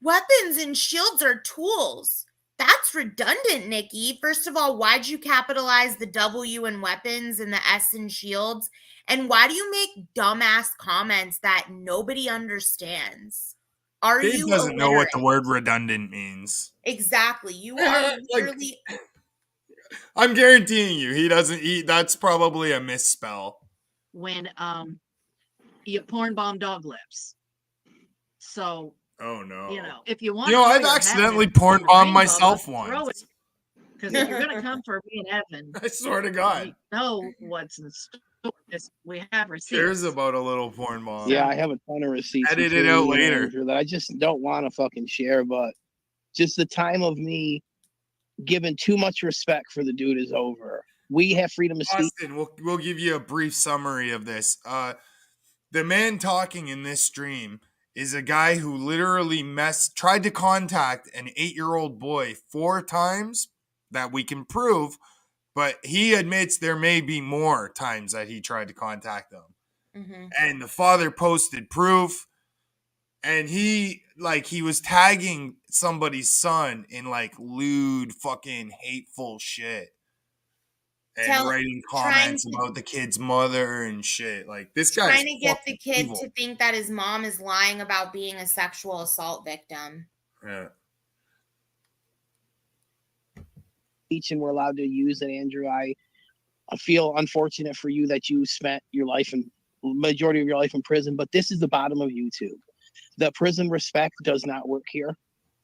weapons and shields are tools. That's redundant, Nikki. First of all, why'd you capitalize the W in weapons and the S in shields? And why do you make dumbass comments that nobody understands? Are Dave you doesn't know what the illiterate? word redundant means. Exactly. You are Like, literally I'm guaranteeing you, he doesn't. That's probably a misspell. When you porn bomb dog lips. So Oh no. you know, if you want, You know, I've accidentally porn bombed myself once. Because if you're gonna come for me and Evan, I swear to God. we know what's in store. We have receipts. Here's about a little porn bomb. Yeah, I have a ton of receipts. Edit it between out me and later. Andrew that I just don't want to fucking share, but just the time of me giving too much respect for the dude is over. We have freedom of speech. Austin, we'll give you a brief summary of this. The man talking in this stream is a guy who literally tried to contact an 8-year-old boy 4 times that we can prove, but he admits there may be more times that he tried to contact them. Mhm. And the father posted proof, and he was tagging somebody's son in like lewd fucking hateful shit. And writing comments about the kid's mother and shit. Like, this guy's trying to get the kid evil. to think that his mom is lying about being a sexual assault victim. Yeah. And we're allowed to use it, Andrew. I feel unfortunate for you that you spent your life in majority of your life in prison, but this is the bottom of YouTube. The prison respect does not work here.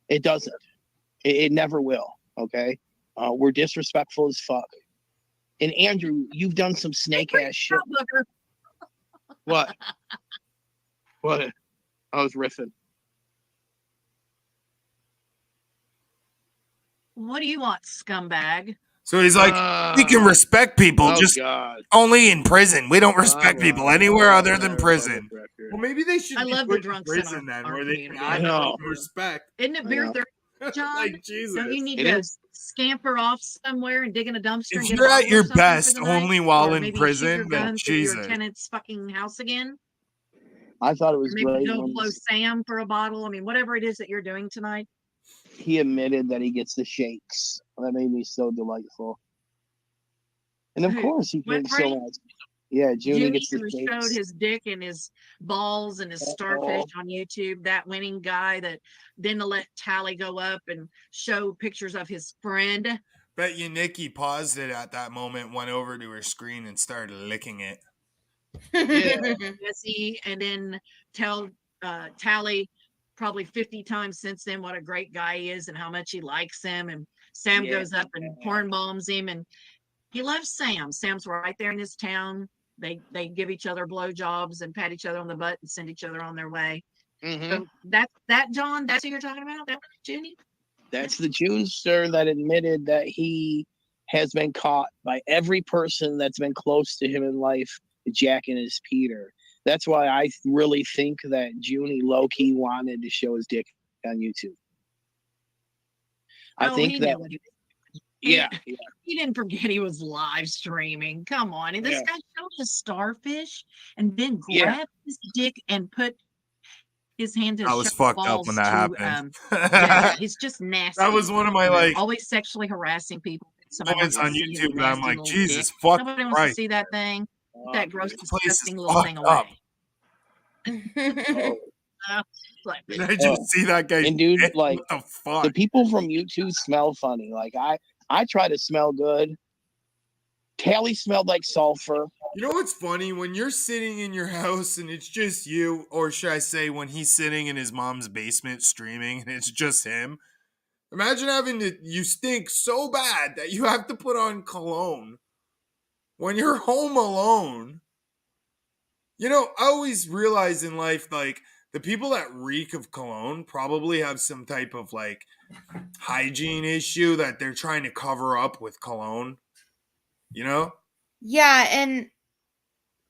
It doesn't. It never will. Okay. We're disrespectful as fuck. And Andrew, you've done some snake ass shit. What? What? I was riffing. What do you want, scumbag? So he's like, we can respect people just God. only in prison. We don't respect people anywhere other than prison. Well, maybe they should I be love the put in drunks in prison then, our where they community. can know. have respect. Isn't it I beer know. thirty, John? Like, Jesus. Don't you need It to is. scamper off somewhere and dig in a dumpster? If and get you're a at bottle your or something for best the night? only while Or in maybe prison, shoot your then gun through your Jesus. tenant's fucking house again? I thought it Or was maybe great go when blow Sam for a bottle? I mean, whatever it is that you're doing tonight. he admitted that he gets the shakes. That made me so delightful. And of course he What drinks so party? much. Yeah, Junie gets the Who showed shakes. his dick and his balls and his starfish on YouTube. That winning guy that didn't let Tally go up and show pictures of his friend. Bet you Nikki paused it at that moment, went over to her screen and started licking it. Jesse, and then tell Tally probably 50 times since then what a great guy he is and how much he likes him. And Sam goes up and porn bombs him, and he loves Sam. Sam's right there in his town. They give each other blowjobs and pat each other on the butt and send each other on their way. So that John, that's who you're talking about? That Junie? That's the Junester that admitted that he has been caught by every person that's been close to him in life, jacking his Peter. That's why I really think that Junie low-key wanted to show his dick on YouTube. I think that yeah. He didn't forget he was live streaming. Come on. And this guy showed his starfish and then grabbed his dick and put his hand to I was fucked up when that happened. Yeah, he's just nasty. That was one of my always sexually harassing people. Moments on YouTube that I'm like, Jesus fuck. Nobody wants to see that thing. Put that gross, disgusting little thing up. away. Did I just see that guy? And dude, like, what the fuck? The people from YouTube smell funny. Like I try to smell good. Tally smelled like sulfur. You know what's funny? When you're sitting in your house and it's just you, or should I say when he's sitting in his mom's basement streaming and it's just him. Imagine having to, you stink so bad that you have to put on cologne when you're home alone. You know, I always realize in life, like, the people that reek of cologne probably have some type of, like, hygiene issue that they're trying to cover up with cologne. You know? Yeah, and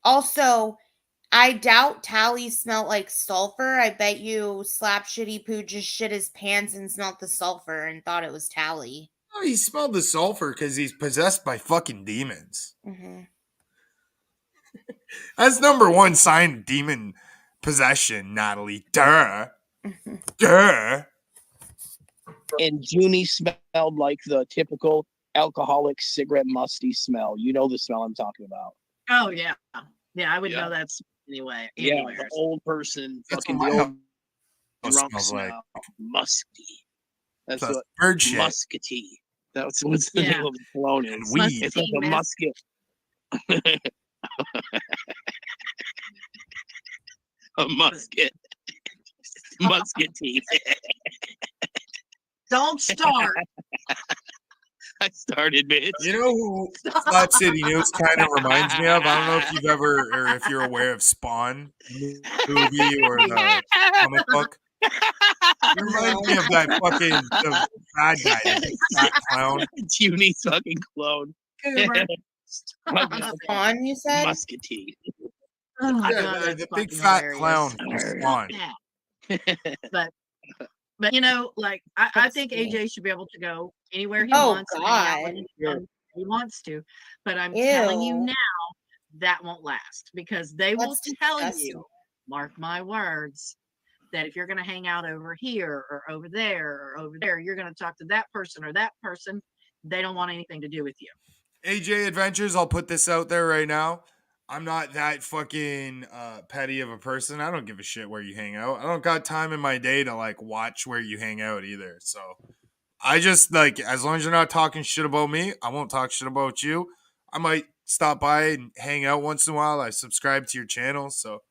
also, I doubt Tally smelled like sulfur. I bet you Slap Shitty Poo just shit his pants and smelled the sulfur and thought it was Tally. Oh, he smelled the sulfur because he's possessed by fucking demons. Mm-hmm. That's number one sign of demon possession, Natalie. Duh. Duh. And Junie smelled like the typical alcoholic cigarette musty smell. You know the smell I'm talking about. Oh, yeah. Yeah, I would know that's anyway. Yeah, the old person. That's fucking what the old smells drunk smell. like. Musky. That's what bird shit. Muskety. That's what's the name of the cologne is. And weed. It's like a musket. A musket. Muskety. Don't start. I started, bitch. You know who Slap City News kind of reminds me of? I don't know if you've ever, or if you're aware of Spawn movie or the comic book. It reminds me of that fucking the bad guy, that fat clown. Junie's fucking clone. Spawn, you said? Muskety. Oh my Yeah, God, the big fat clown from Spawn. But you know, like I think AJ should be able to go anywhere he Oh, wants. And hang out with God. anyone he wants to. But I'm telling you now, that won't last because they will tell you, mark my words, that if you're going to hang out over here or over there, you're going to talk to that person or that person. They don't want anything to do with you. AJ Adventures, I'll put this out there right now. I'm not that fucking petty of a person. I don't give a shit where you hang out. I don't got time in my day to like watch where you hang out either. So I just like, as long as you're not talking shit about me, I won't talk shit about you. I might stop by and hang out once in a while. I subscribe to your channel. So,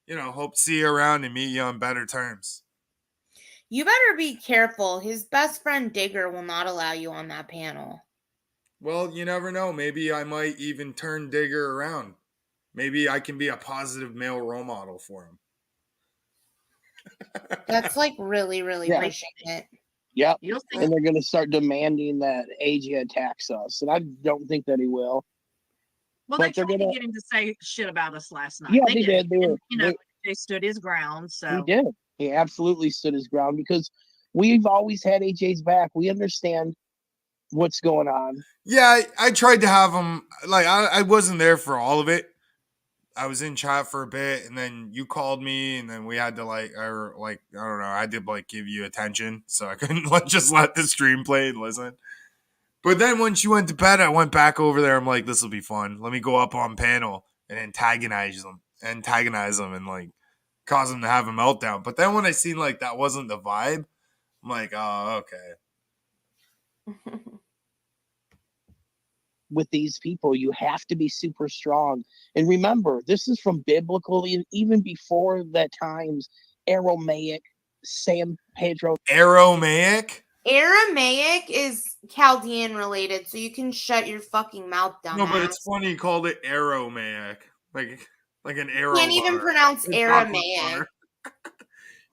you know, hope to see you around and meet you on better terms. You better be careful. His best friend Digger will not allow you on that panel. Well, you never know. Maybe I might even turn Digger around. Maybe I can be a positive male role model for him. That's like really, really pushing it. Yep. And they're going to start demanding that AJ attacks us. And I don't think that he will. Well, they tried to get him to say shit about us last night. Yeah, they did. They stood his ground. So he did. He absolutely stood his ground because we've always had AJ's back. We understand what's going on. Yeah, I tried to have him. Like, I wasn't there for all of it. I was in chat for a bit, and then you called me, and then we had to I don't know, I had to like give you attention, so I couldn't just let the stream play and listen. But then when she went to bed, I went back over there. I'm like, this will be fun. Let me go up on panel and antagonize them, and like cause them to have a meltdown. But then when I seen like that wasn't the vibe, I'm like, oh, okay. With these people, you have to be super strong. And remember, this is from biblical, even before that times, Aramaic, San Pedro. Aramaic? Aramaic is Chaldean related, so you can shut your fucking mouth down. No, but it's funny you called it Aramaic. Like an arrow. Can't even bar. pronounce A chocolate Aramaic. bar.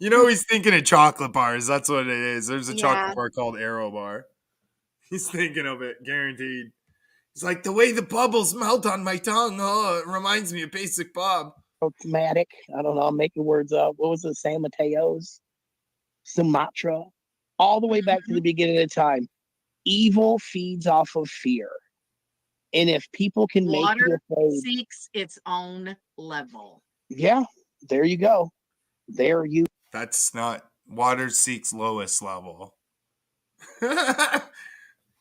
You know he's thinking of chocolate bars. That's what it is. There's a Yeah. chocolate bar called Arrow Bar. He's thinking of it, guaranteed. He's like, the way the bubbles melt on my tongue, oh, it reminds me of Basic Bob. Matic, I don't know, I'm making words up. What was it? San Mateos, Sumatra, all the way back to the beginning of time. Evil feeds off of fear. And if people can make you Water afraid, seeks its own level. yeah, there you go. There you. That's not water seeks lowest level.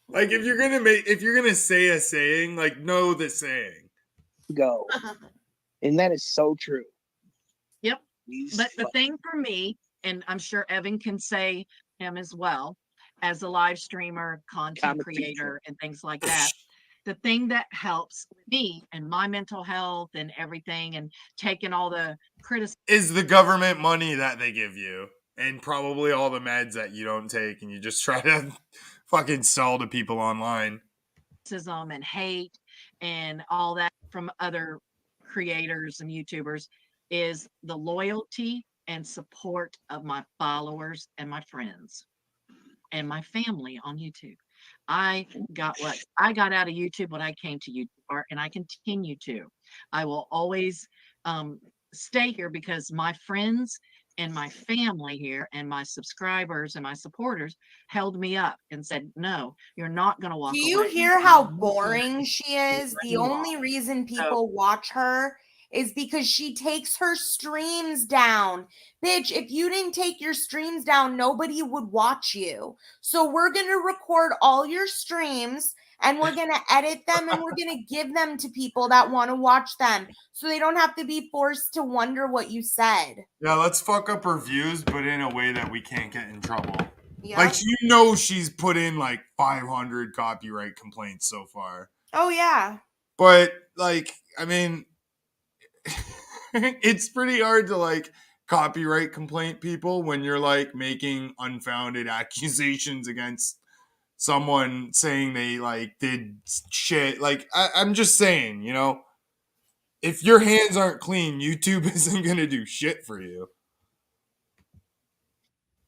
Like if you're gonna say a saying, like know the saying. Go. And that is so true. Yep. But the thing for me, and I'm sure Evan can say him as well, as a live streamer, content creator, and things like that, the thing that helps me and my mental health and everything, and taking all the criticism, is the government money that they give you, and probably all the meds that you don't take, and you just try to fucking sell to people online. and hate and all that from other creators and YouTubers is the loyalty and support of my followers and my friends and my family on YouTube. I got out of YouTube when I came to YouTube, and I continue to. I will always stay here because my friends and my family here and my subscribers and my supporters held me up and said, no, you're not going to walk away. Do you hear how boring she is? The only reason people watch her is because she takes her streams down. Bitch, if you didn't take your streams down, nobody would watch you. So we're going to record all your streams and we're going to edit them and we're going to give them to people that want to watch them so they don't have to be forced to wonder what you said. Yeah, let's fuck up her views, but in a way that we can't get in trouble. Yep. Like, you know, she's put in like 500 copyright complaints so far. Oh, yeah. But, like, I mean, it's pretty hard to like copyright complaint people when you're like making unfounded accusations against someone saying they like did shit. Like, I'm just saying, you know, if your hands aren't clean, YouTube isn't going to do shit for you.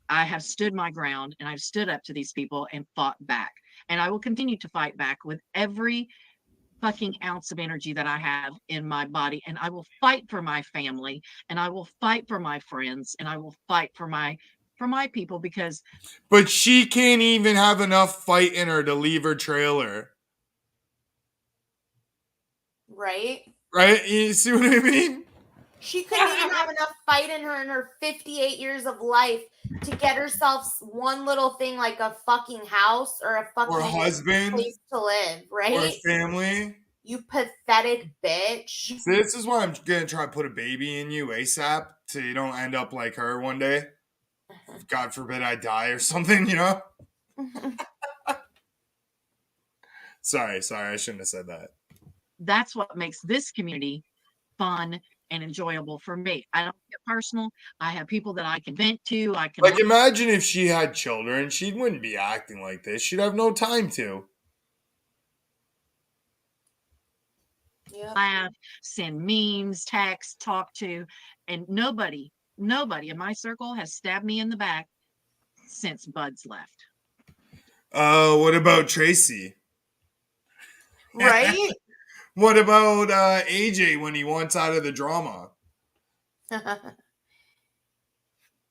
I have stood my ground and I've stood up to these people and fought back. And I will continue to fight back with every fucking ounce of energy that I have in my body. And I will fight for my family, and I will fight for my friends, and I will fight for my people, because. But she can't even have enough fight in her to leave her trailer. Right? Right? You see what I mean? She couldn't even have enough fight in her 58 years of life to get herself one little thing like a fucking house or a fucking husband, place to live, right? Or a family. You pathetic bitch. So this is why I'm gonna try to put a baby in you ASAP, so you don't end up like her one day. God forbid I die or something, you know? Sorry, I shouldn't have said that. That's what makes this community fun and enjoyable for me. I don't get personal. I have people that I can vent to. I can like imagine if she had children, she wouldn't be acting like this. She'd have no time to. Laugh, send memes, text, talk to, and nobody in my circle has stabbed me in the back since Bud's left. What about Tracy? Right? What about AJ when he wants out of the drama?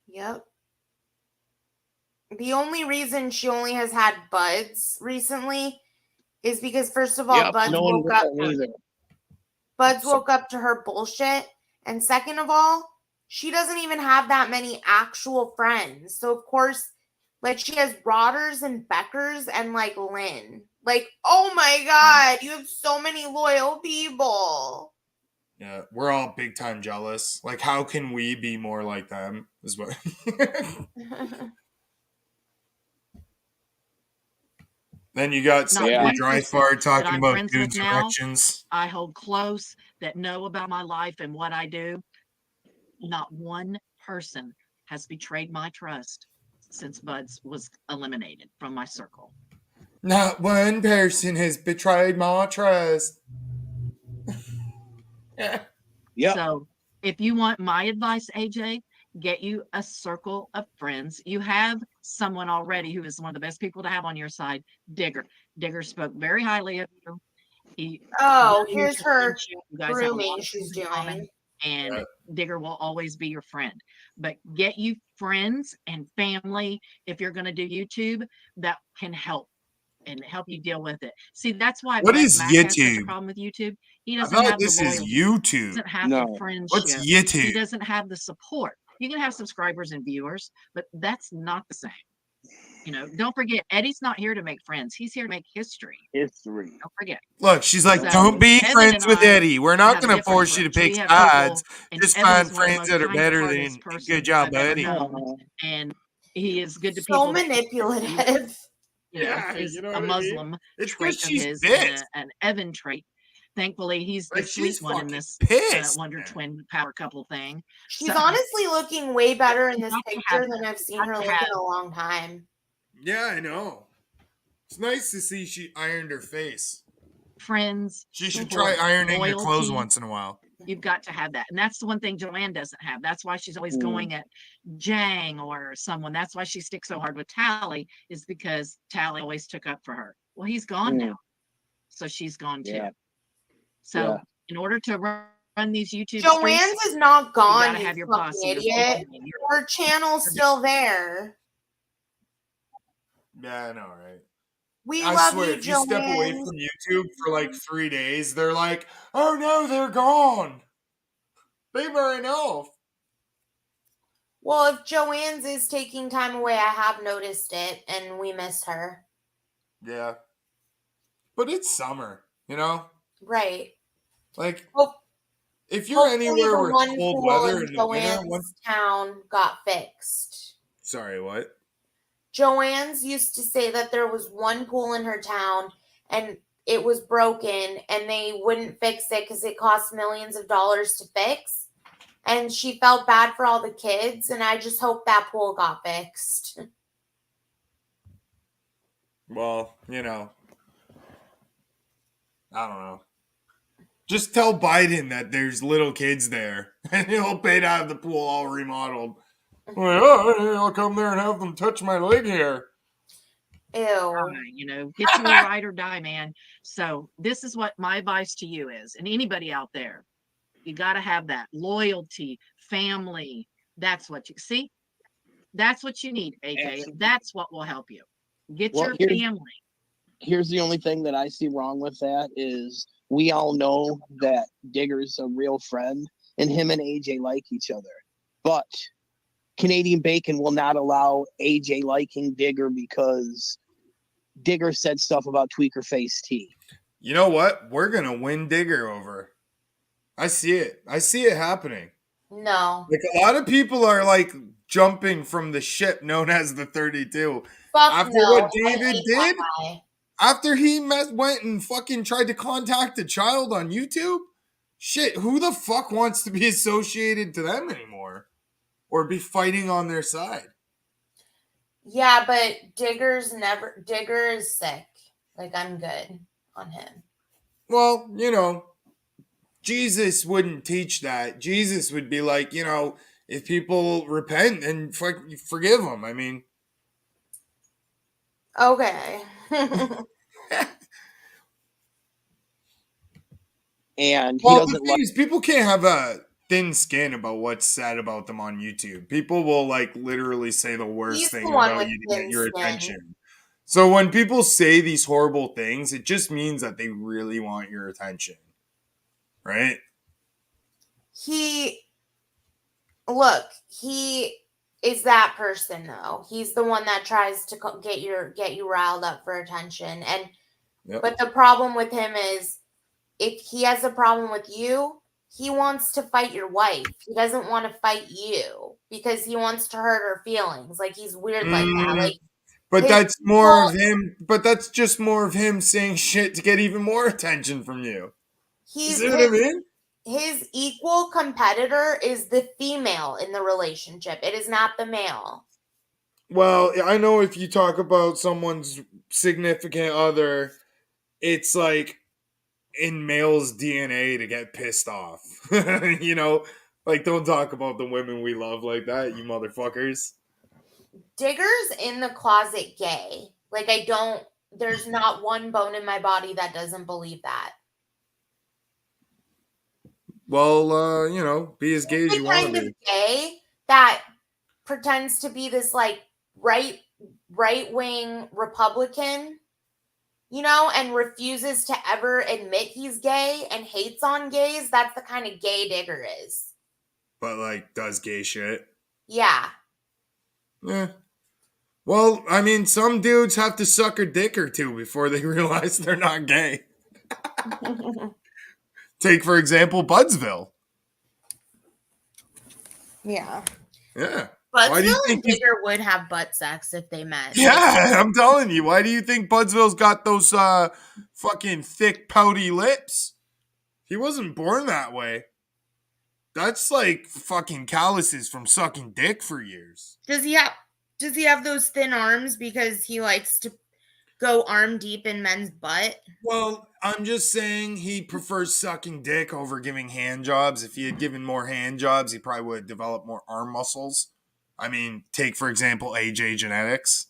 Yep. The only reason she only has had buds recently is because, first of all, Buds woke up to her bullshit. And second of all, she doesn't even have that many actual friends. So, of course, like, she has Rodders and Beckers and, like, Lynn. Like, oh my God, you have so many loyal people. Yeah, we're all big time jealous. Like, how can we be more like them? Is what. Then you got Not Stephanie one Dry person Fart that talking I'm about friends with dudes' now, erections. I hold close, that know about my life and what I do. Not one person has betrayed my trust since Buds was eliminated from my circle. Not one person has betrayed my trust. Yep. So if you want my advice, AJ, get you a circle of friends. You have someone already who is one of the best people to have on your side, Digger. Digger spoke very highly of you. He Oh, values here's your her friendship. You guys have a lot grooming of she's things in common, doing. and Yeah. Digger will always be your friend. But get you friends and family if you're going to do YouTube that can help and help you deal with it. See, that's why What Brett is Mack has such a YouTube? problem with YouTube. He I doesn't thought have the this is loyalty. He YouTube. doesn't have the No. friendship. What's He YouTube? doesn't have the support. You can have subscribers and viewers, but that's not the same. You know, don't forget, Eddie's not here to make friends. He's here to make history. History. Don't forget. Look, she's like, So, don't be Evan friends and with I Eddie. We're not have a going to different force you to approach. We pick have sides. people, and Just Evan find is one of the friends most that are better than kind-heartedest a good person job, I've ever buddy. known, and he is good to So people. manipulative. You know, Yeah, is you know a what I mean? Muslim It's trait because of she's his pissed. and an Evan trait. Thankfully, he's the Like, she's sweet one in fucking this pissed. Wonder Twin power couple thing. She's So, honestly looking way better in you this got to picture have than that. I've seen Got her to look have in a long time. Yeah, I know. It's nice to see she ironed her face. friends. She should support, try ironing your clothes loyalty. once in a while. You've got to have that. And that's the one thing Joanne doesn't have. That's why she's always Mm. going at Jang or someone. That's why she sticks so hard with Tally, is because Tally always took up for her. Well, he's gone Mm. now. So she's gone too. Yeah. So Yeah. in order to run these YouTube Joanne's streets, is not you gone, gotta you have your fucking posse. Your idiot. family, your- Her channel's still there. Yeah, I know, right? We I love swear, you, if you step away Joanne. from YouTube for like 3 days, they're like, oh no, they're gone. They ran off. Well, if Joanne's is taking time away, I have noticed it, and we miss her. Yeah. But it's summer, you know? Right. Like, Hope, if you're hopefully anywhere the where one it's cold pool weather in in the winter, Joanne's town got fixed. sorry, what? Joanne's used to say that there was one pool in her town and it was broken and they wouldn't fix it because it cost millions of dollars to fix. And she felt bad for all the kids, and I just hope that pool got fixed. Well, you know, I don't know. Just tell Biden that there's little kids there, and he'll pay to have the pool all remodeled. Like, oh, I'll come there and have them touch my leg hair. Ew. You know, get you a ride or die, man. So this is what my advice to you is, and anybody out there, you got to have that loyalty, family. That's what you see. That's what you need, AJ. Absolutely. That's what will help you. Get Well, your family. Here's the only thing that I see wrong with that is we all know that Digger's a real friend and him and AJ like each other. But Canadian Bacon will not allow AJ liking Digger because Digger said stuff about Tweaker Face Tea. You know what? We're going to win Digger over. I see it. I see it happening. No. Like, a lot of people are like jumping from the ship known as the 32. Fuck After no. what I David hate did, that guy. after he went and fucking tried to contact a child on YouTube, shit, who the fuck wants to be associated to them anymore? Or be fighting on their side? Yeah, but Digger is sick. Like, I'm good on him. Well, you know, Jesus wouldn't teach that. Jesus would be like, you know, if people repent and forgive them. I mean, Okay. And he well, the doesn't thing like is, people can't have a thin skin about what's said about them on YouTube. People will like literally say the worst He's thing the one about with you to get thin your skin. attention. So when people say these horrible things, it just means that they really want your attention, right? He is that person though. He's the one that tries to get you riled up for attention. And Yep. But the problem with him is if he has a problem with you, he wants to fight your wife. He doesn't want to fight you because he wants to hurt her feelings. Like he's weird like that. Like But his that's more equal- of him. But that's just more of him saying shit to get even more attention from you. You he's see what I mean? his equal competitor is the female in the relationship. It is not the male. Well, I know if you talk about someone's significant other, it's like in male's DNA to get pissed off. You know, like don't talk about the women we love like that, you motherfuckers. Digger's in the closet gay. Like there's not one bone in my body that doesn't believe that. Well, you know, be as gay as The you want kind to of be. gay that pretends to be this like right-wing Republican, you know, and refuses to ever admit he's gay and hates on gays. That's the kind of gay Digger is. But like does gay shit. Yeah. Yeah. Well, I mean, some dudes have to suck a dick or two before they realize they're not gay. Take, for example, Budsville. Yeah. Yeah. Why do you Budsville and think he's- Digger would have butt sex if they met. Yeah, I'm telling you. Why do you think Budsville's got those fucking thick, pouty lips? He wasn't born that way. That's like fucking calluses from sucking dick for years. Does he have those thin arms because he likes to go arm deep in men's butt? Well, I'm just saying he prefers sucking dick over giving hand jobs. If he had given more hand jobs, he probably would have developed more arm muscles. I mean, take, for example, AJ Genetics.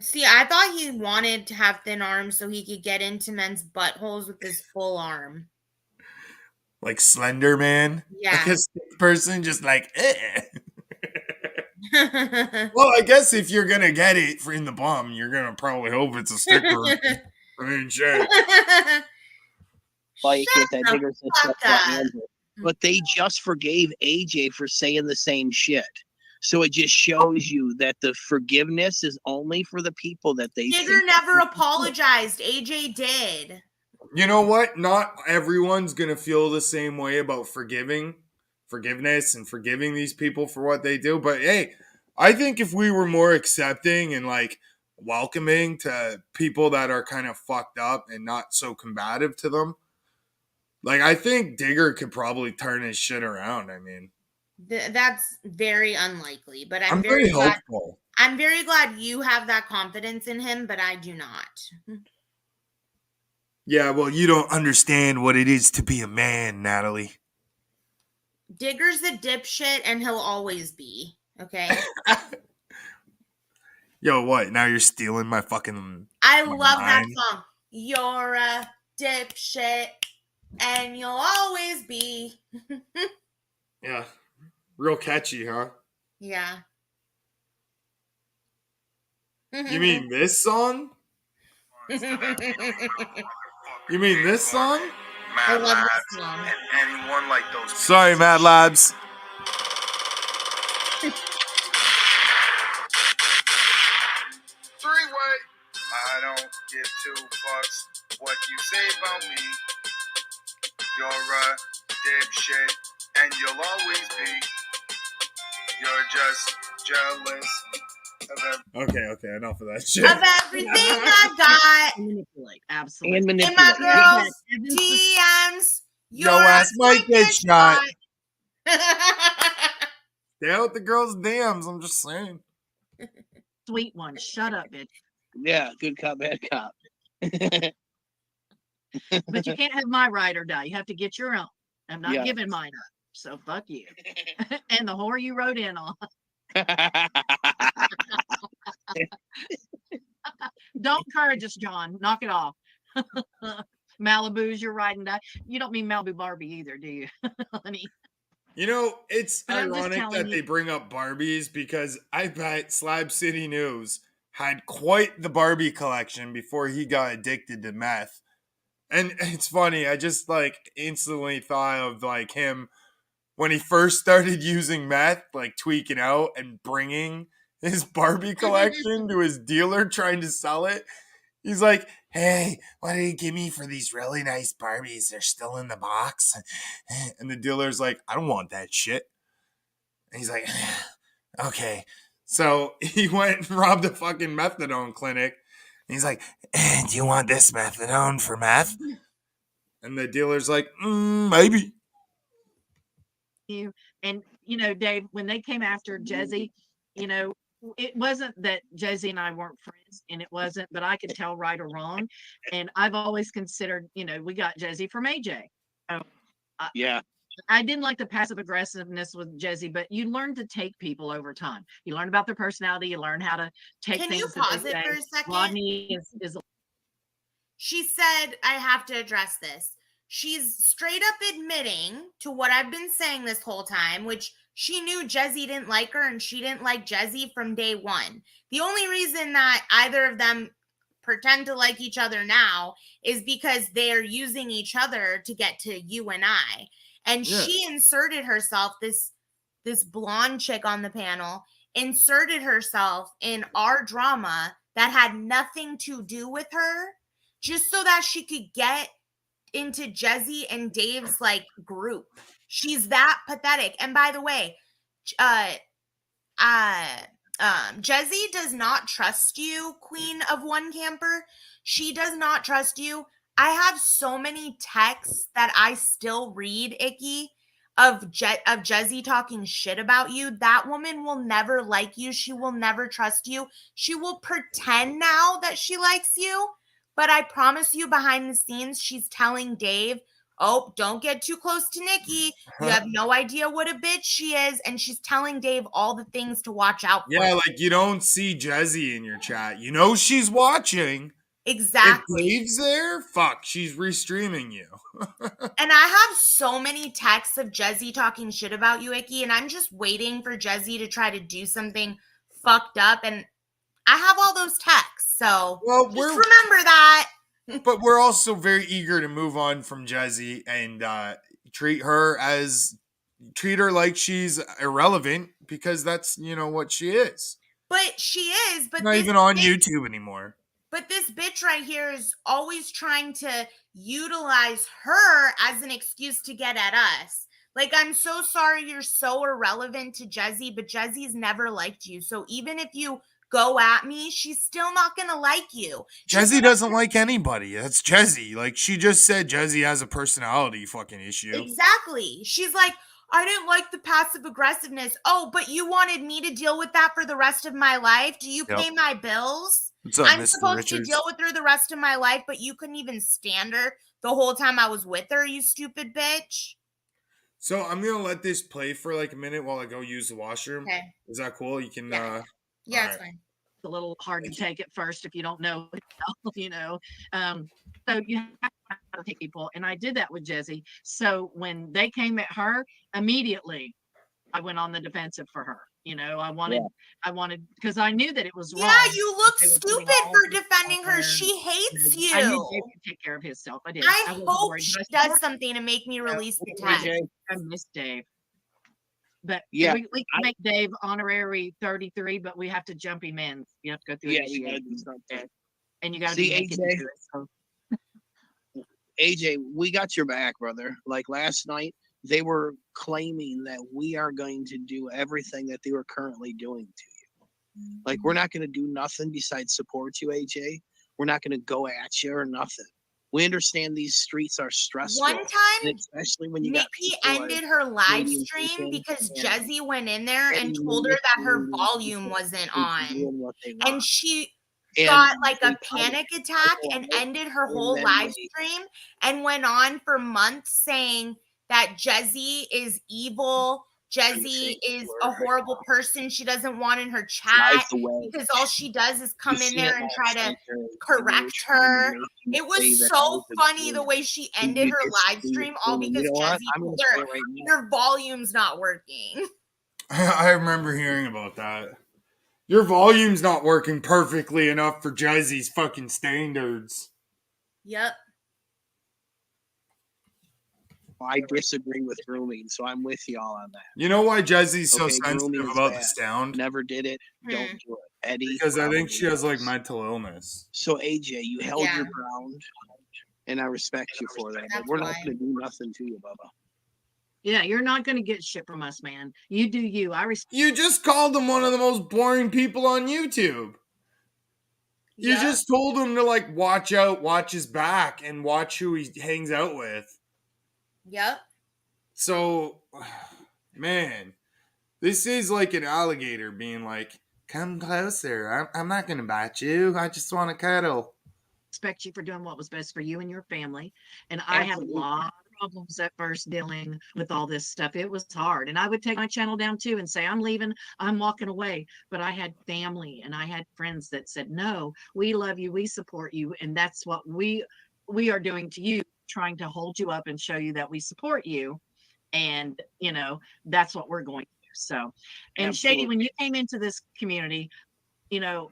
See, I thought he wanted to have thin arms so he could get into men's buttholes with his full arm. Like Slender Man? Yeah. Like a stick person, just like, eh. Well, I guess if you're gonna get it in the bum, you're gonna probably hope it's a stick person. I mean, shit. Why you can't that the Digger said fuck stuff about up. Andrew. But they just forgave AJ for saying the same shit. So it just shows you that the forgiveness is only for the people that they Digger think- never apologized. AJ did. You know what? Not everyone's gonna feel the same way about forgiveness and forgiving these people for what they do. But hey, I think if we were more accepting and like welcoming to people that are kind of fucked up and not so combative to them, like I think Digger could probably turn his shit around. I mean, That's very unlikely, but I'm very glad. hopeful. I'm very glad you have that confidence in him, but I do not. Yeah, well, you don't understand what it is to be a man, Natalie. Digger's a dipshit, and he'll always be. Okay. Yo, what? Now you're stealing my fucking. I My love that mind. song. You're a dipshit, and you'll always be. Yeah, real catchy, huh? Yeah. You mean this song? You mean this song? I love this song. Anyone like those? Sorry, Mad Labs. Three-way. I don't give two fucks what you say about me. You're a dipshit, and you'll always be. You're just jealous of Okay, enough of that shit. Of everything I got Manipulate, absolutely. and in manipulate. my girls' Evidence- DMs. Yo ass might get shot. shot. Stay out the girls' dams. I'm just saying. Sweet one. Shut up, bitch. Yeah, good cop, bad cop. But you can't have my ride or die. You have to get your own. I'm not Yeah. giving mine up. So fuck you. And the whore you wrote in on. Don't encourage us, John. Knock it off. Malibu's your ride and die. You don't mean Malibu Barbie either, do you, honey? You know, it's But I'm just ironic telling that you- they bring up Barbies because I bet Slab City News had quite the Barbie collection before he got addicted to meth. And it's funny, I just like instantly thought of like him when he first started using meth, like tweaking out and bringing his Barbie collection to his dealer trying to sell it. He's like, hey, what did he give me for these really nice Barbies? They're still in the box. And the dealer's like, I don't want that shit. And he's like, okay. So he went and robbed a fucking methadone clinic. And he's like, do you want this methadone for meth? And the dealer's like, maybe. And Dave, when they came after Jesse, it wasn't that Jesse and I weren't friends, and it wasn't, but I could tell right or wrong. And I've always considered, we got Jesse from AJ. So, Yeah. I didn't like the passive aggressiveness with Jesse, but you learn to take people over time. You learn about their personality. You learn how to take Can things. you pause it for a second? Rodney is. She said, I have to address this. She's straight up admitting to what I've been saying this whole time, which she knew Jesse didn't like her and she didn't like Jesse from day one. The only reason that either of them pretend to like each other now is because they're using each other to get to you and I. And she inserted herself, this blonde chick on the panel, inserted herself in our drama that had nothing to do with her, just so that she could get into Jesse and Dave's group. She's that pathetic. And by the way, Jesse does not trust you, Queen of One Camper. She does not trust you. I have so many texts that I still read, Icky, of Jesse talking shit about you. That woman will never like you. She will never trust you. She will pretend now that she likes you, but I promise you behind the scenes, she's telling Dave, oh, don't get too close to Nikki. You have no idea what a bitch she is. And she's telling Dave all the things to watch out for. Yeah, like you don't see Jesse in your chat. You know she's watching. Exactly. If Dave's there, fuck, she's restreaming you. And I have so many texts of Jesse talking shit about you, Icky, and I'm just waiting for Jesse to try to do something fucked up. And I have all those texts, so just remember that. But we're also very eager to move on from Jesse and treat her like she's irrelevant, because that's what she is. But she is. But not even on YouTube anymore. But this bitch right here is always trying to utilize her as an excuse to get at us. Like, I'm so sorry you're so irrelevant to Jesse, but Jesse's never liked you. So even if you go at me, she's still not going to like you. Jesse doesn't like anybody. That's Jesse. Like, she just said Jesse has a personality fucking issue. Exactly. She's like, I didn't like the passive aggressiveness. Oh, but you wanted me to deal with that for the rest of my life? Do you pay my bills? What's up, I'm Mr. supposed Richards? to deal with her the rest of my life, but you couldn't even stand her the whole time I was with her, you stupid bitch. So I'm going to let this play for like a minute while I go use the washroom. Okay. Is that cool? You can... Yeah, it's fine. It's a little hard to take at first if you don't know, So you have to take people. And I did that with Jesse. So when they came at her, immediately I went on the defensive for her. I wanted, because I knew that it was wrong. Yeah, you look stupid for defending her. She hates you. I knew Dave could take care of himself. I did. I hope she does something to make me release the tag. I miss Dave. But yeah, we can make Dave honorary 33, but we have to jump him in. You have to go through initiations. And you got to be naked to do it. So. AJ, we got your back, brother. Like last night, they were claiming that we are going to do everything that they were currently doing to you. Like, we're not going to do nothing besides support you, AJ. We're not going to go at you or nothing. We understand these streets are stressful. One time, especially when you Nikki ended her live stream because Jesse went in there and told her that her volume wasn't on. And she got like a panic attack and ended her whole live stream and went on for months saying that Jesse is evil. Jesse is a horrible person. She doesn't want in her chat because all she does is come in there and try to correct her. It was so funny the way she ended her live stream, all because Jesse told her your volume's not working. I remember hearing about that. Your volume's not working perfectly enough for Jesse's fucking standards. Yep. I disagree with grooming, so I'm with y'all on that. You know why Jesse's so sensitive about the sound? Never did it. Don't do it. Eddie. Because I think she probably has like does. mental illness. So AJ, you held Yeah. your ground, and I respect you for that. That's We're not why. going to do nothing to you, Bubba. Yeah, you're not going to get shit from us, man. You do you. I respect. You just called him one of the most boring people on YouTube. You Yep. just told him to like watch out, watch his back, and watch who he hangs out with. Yep. So, man, this is like an alligator being like, "Come closer. I'm not gonna bite you. I just want to cuddle." Respect you for doing what was best for you and your family. And I had a Absolutely. lot of problems at first dealing with all this stuff. It was hard. And I would take my channel down too and say, I'm leaving, I'm walking away. But I had family and I had friends that said, no, we love you, we support you. And that's what we are doing to you, trying to hold you up and show you that we support you. And, you know, that's what we're going to do. So, and Shady, when you came into this community, you know,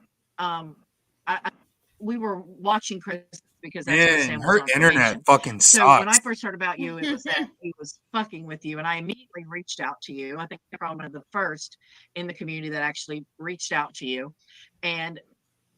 we were watching Chris because that's what Man, Sam was her on internet probation. fucking So when I sucks. first heard about you, it was that he was fucking with you, and I immediately reached out to you. I think you're probably one of the first in the community that actually reached out to you. And,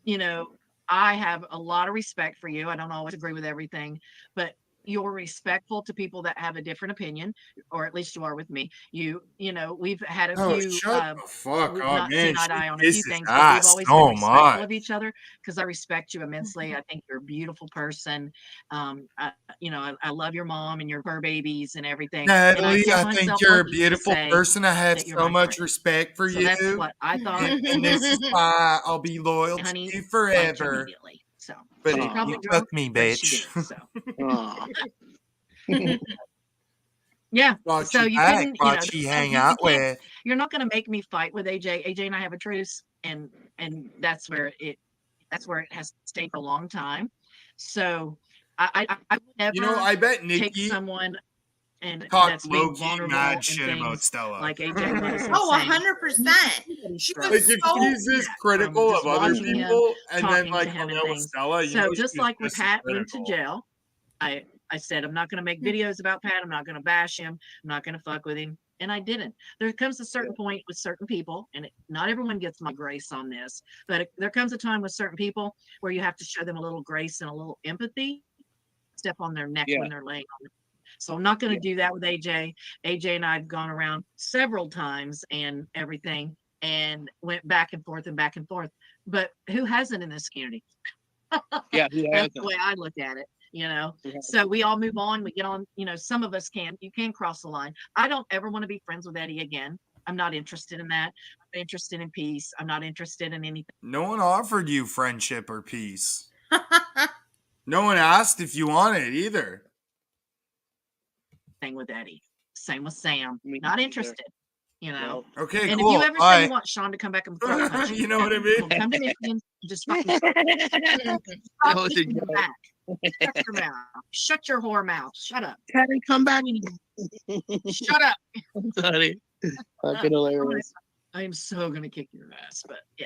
you know, I have a lot of respect for you. I don't always agree with everything, but you're respectful to people that have a different opinion, or at least you are with me. You know, we've had a Oh, few shut the fuck we've up, not man. seen eye to eye on a few She things, kisses but we've ass always been so respectful much. of each other because I respect you immensely. I think you're a beautiful person. You know, I love your mom and your fur babies and everything. And I Natalie, feel I think myself you're a lucky to beautiful say person. I have that you're so my much friend. respect for So you. that's what I thought. And this is why I'll be loyal to Honey, you liked you forever. immediately. So But she's if probably you drunk, fuck me, but she bitch. did. So Aw. yeah. Watch So you you back, couldn't, you know, watch you hang you out can't, with. you're not going to make me fight with AJ. AJ and I have a truce, and that's where it has stayed for a long time. So I would never You know, I bet take Nikki someone and talked that's being low-key vulnerable mad and shit about things Stella. like AJ was. Oh, saying. 100%. She Like, was if so she's this From critical of just other watching him, people and then, talking like, to him hung and out with things. Stella, you So know just she's like when just as Pat went to critical. jail, I said, I'm not going to make videos about Pat. I'm not going to bash him. I'm not going to fuck with him. And I didn't. There comes a certain point with certain people, and not everyone gets my grace on this, but there comes a time with certain people where you have to show them a little grace and a little empathy, step on their neck when they're laying on it. So I'm not going to do that with AJ. AJ and I have gone around several times and everything and went back and forth and back and forth. But who hasn't in this community? Yeah, That's the way I look at it, you know. So we all move on, we get on, you know, some of us you can cross the line. I don't ever want to be friends with Eddie again. I'm not interested in that. I'm interested in peace. I'm not interested in anything No one offered you friendship or peace. No one asked if you wanted either. with Eddie. Same with Sam. Me Not neither. interested, you know. Okay, And cool. if you ever say you want Sean to come back and throat punch You know what I mean? well, come to Michigan, just fucking That was a joke. back. Shut your mouth. Shut your whore mouth. Shut up. Patty, come back. Shut up. Funny. Fucking hilarious. I am so gonna kick your ass, but yeah.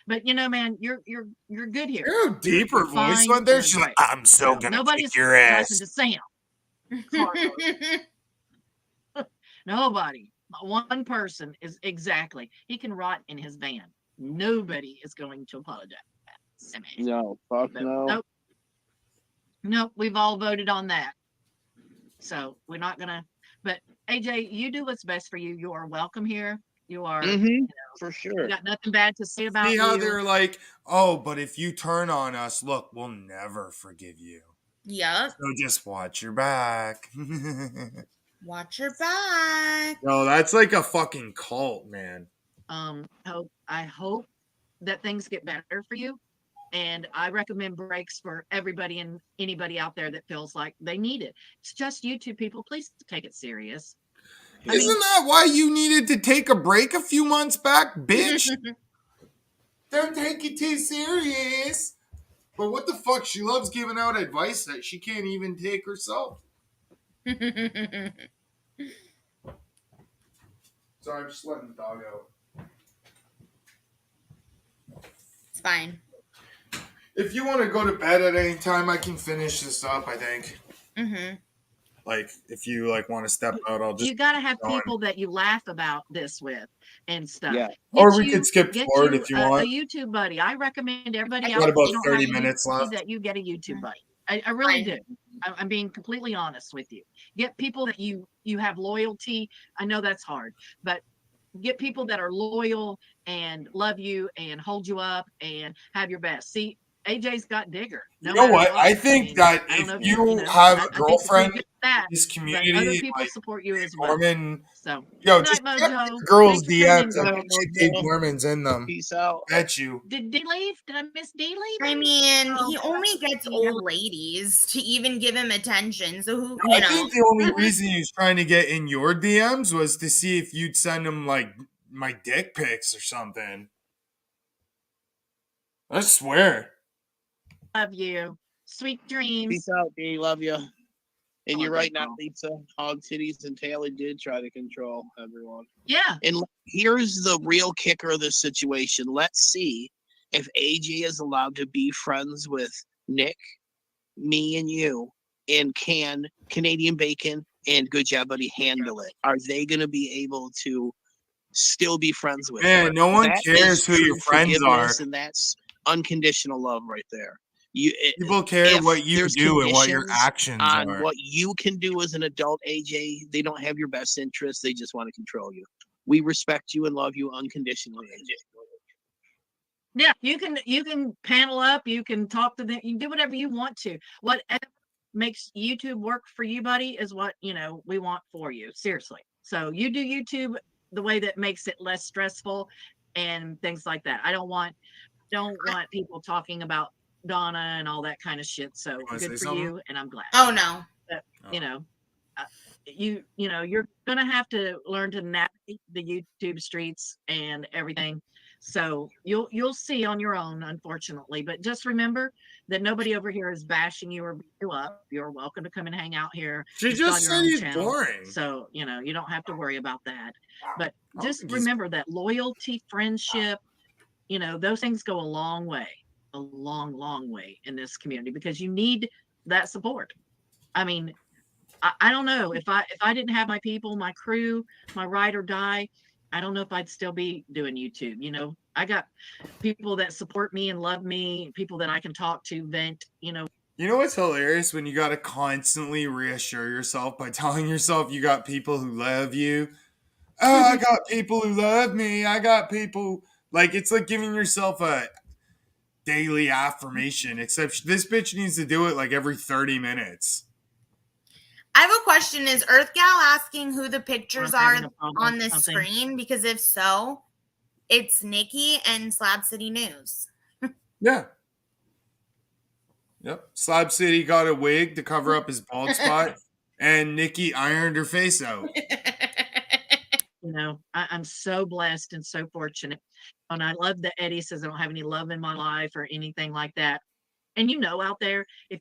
But you know, man, you're good here. You know how deep her You're voice fine, went there? you're She's like, great. I'm so gonna Nobody's kick your ass. to Sam. Nobody. One person is exactly. He can rot in his van. Nobody is going to apologize. No, fuck no. Nope. We've all voted on that. So we're not gonna. But AJ, you do what's best for you. You are welcome here. You are. You know, for sure. we got nothing bad to say about See how you. they're like, oh, but if you turn on us, look, we'll never forgive you. Yep. So just watch your back. Watch your back. No, that's like a fucking cult, man. I hope that things get better for you. And I recommend breaks for everybody and anybody out there that feels like they need it. It's just YouTube people. Please take it serious. Isn't that why you needed to take a break a few months back, bitch? Don't take it too serious. But what the fuck? She loves giving out advice that she can't even take herself. Sorry, I'm just letting the dog out. It's fine. If you want to go to bed at any time, I can finish this up, I think. Mm-hmm. Like, if you like want to step out, I'll just You got to have going. people that you laugh about this with and stuff. Yeah. Or we could skip forward if you a want. YouTube buddy. I recommend everybody I've out got there, about if you don't have 30 a minutes YouTube buddy, left. that you get a YouTube buddy. I really Fine. do. I'm being completely honest with you. Get people that you have loyalty. I know that's hard, but get people that are loyal and love you and hold you up and have your best. See, AJ's got Digger. No You know matter what? I think mean, that I don't if know if you know, have I a think you're girlfriend pretty good in at that, this but other community, people like support you as well. Mormon, So yo, good just night, check Mojo. the girls' Thanks for coming DMs. in, I girl. bet you Mojo. Mormons in them. Peace out. Bet you. Did D leave? Did I miss D leave? I mean, he Oh, only gets yeah. old ladies to even give him attention. So who, I think the only reason he was trying to get in your DMs was to see if you'd send him like my dick pics or something. I swear. Love you. Sweet dreams. Peace out, D. Love you. And Oh, you're right girl. now, Lisa. Hog titties and Taylor did try to control everyone. Yeah. And here's the real kicker of this situation. Let's see if AJ is allowed to be friends with Nick, me, and you, and can Canadian Bacon and Good Job Buddy handle it? Are they going to be able to still be friends with Man, him? no one That cares is who your true friends are. forgiveness, and that's unconditional love right there. People care if what you there's do and what your conditions actions on are. what you can do as an adult, AJ, they don't have your best interest. They just want to control you. We respect you and love you unconditionally, AJ. Yeah, you can panel up, you can talk to them, you can do whatever you want to. Whatever makes YouTube work for you, buddy, is what we want for you. Seriously. So you do YouTube the way that makes it less stressful and things like that. I don't want people talking about Donna and all that kind of shit. So good for you, and I'm glad. Oh no. But, you're gonna have to learn to navigate the YouTube streets and everything. So you'll see on your own, unfortunately. But just remember that nobody over here is bashing you or beating you up. You're welcome to come and hang out here. She It's just on your said own he's channel. boring. So you don't have to worry about that. But I don't just think he's- remember that loyalty, friendship, those things go a long way in this community, because you need that support. I mean, I don't know if I didn't have my people, my crew, my ride or die, I don't know if I'd still be doing YouTube. I got people that support me and love me, people that I can talk to, vent. You know what's hilarious? When you got to constantly reassure yourself by telling yourself you got people who love you. Oh, I got people who love me. I got people. Like, it's like giving yourself a daily affirmation, except this bitch needs to do it like every 30 minutes. I have a question. Is Earth Gal asking who the pictures I'm are having a problem on with this something. screen? Because if so, it's Nikki and Slab City News. Yeah. Yep. Slab City got a wig to cover up his bald spot, and Nikki ironed her face out. I'm so blessed and so fortunate. And I love that Eddie says I don't have any love in my life or anything like that. And out there, if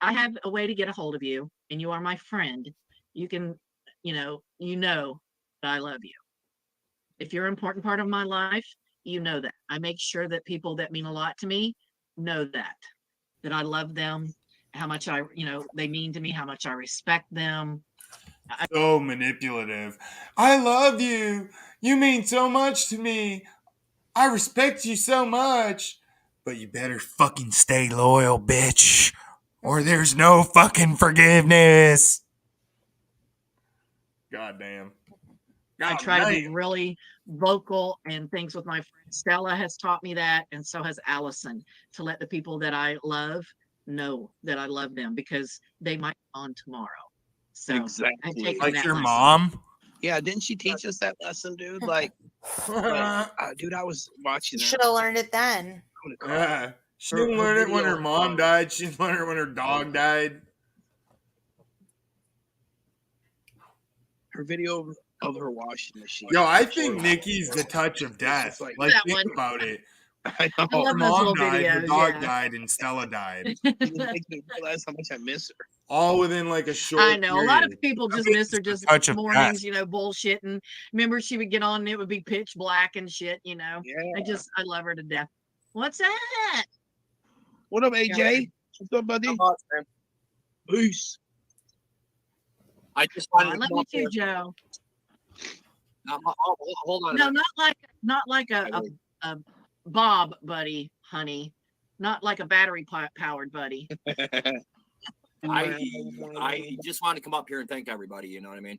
I have a way to get a hold of you and you are my friend, you can, that I love you. If you're an important part of my life, that. I make sure that people that mean a lot to me know that I love them, how much they mean to me, how much I respect them. So manipulative. I love you. You mean so much to me. I respect you so much. But you better fucking stay loyal, bitch. Or there's no fucking forgiveness. Goddamn. I try to be really vocal and things with my friend. Stella has taught me that, and so has Allison, to let the people that I love know that I love them, because they might be on tomorrow. So Exactly. I've taken Like that your lesson. mom? Yeah, didn't she teach us that lesson, dude? Dude, I was watching You that. should have learned it then. I'm gonna cry. Yeah. She didn't learn it when her mom died. She learned it when her dog died. Her video of her washing machine. Yo, I think Nikki's the touch of death. Like, That think one. about it. I know. I love Her those mom little died, her videos, dog yeah. died, and Stella died. It makes me realize how much I miss her. All within like a short I know. A lot of period. people just I think miss her it's the just touch of mornings, bullshitting. Remember, she would get on and it would be pitch black and shit, Yeah. I love her to death. What's that? What up, AJ? What's up, buddy? Peace. I just Oh, wanted I to love come you up too, here. Joe. Hold on. No, not like a Bob buddy, honey. Not like a battery powered buddy. I just wanted to come up here and thank everybody. You know what I mean?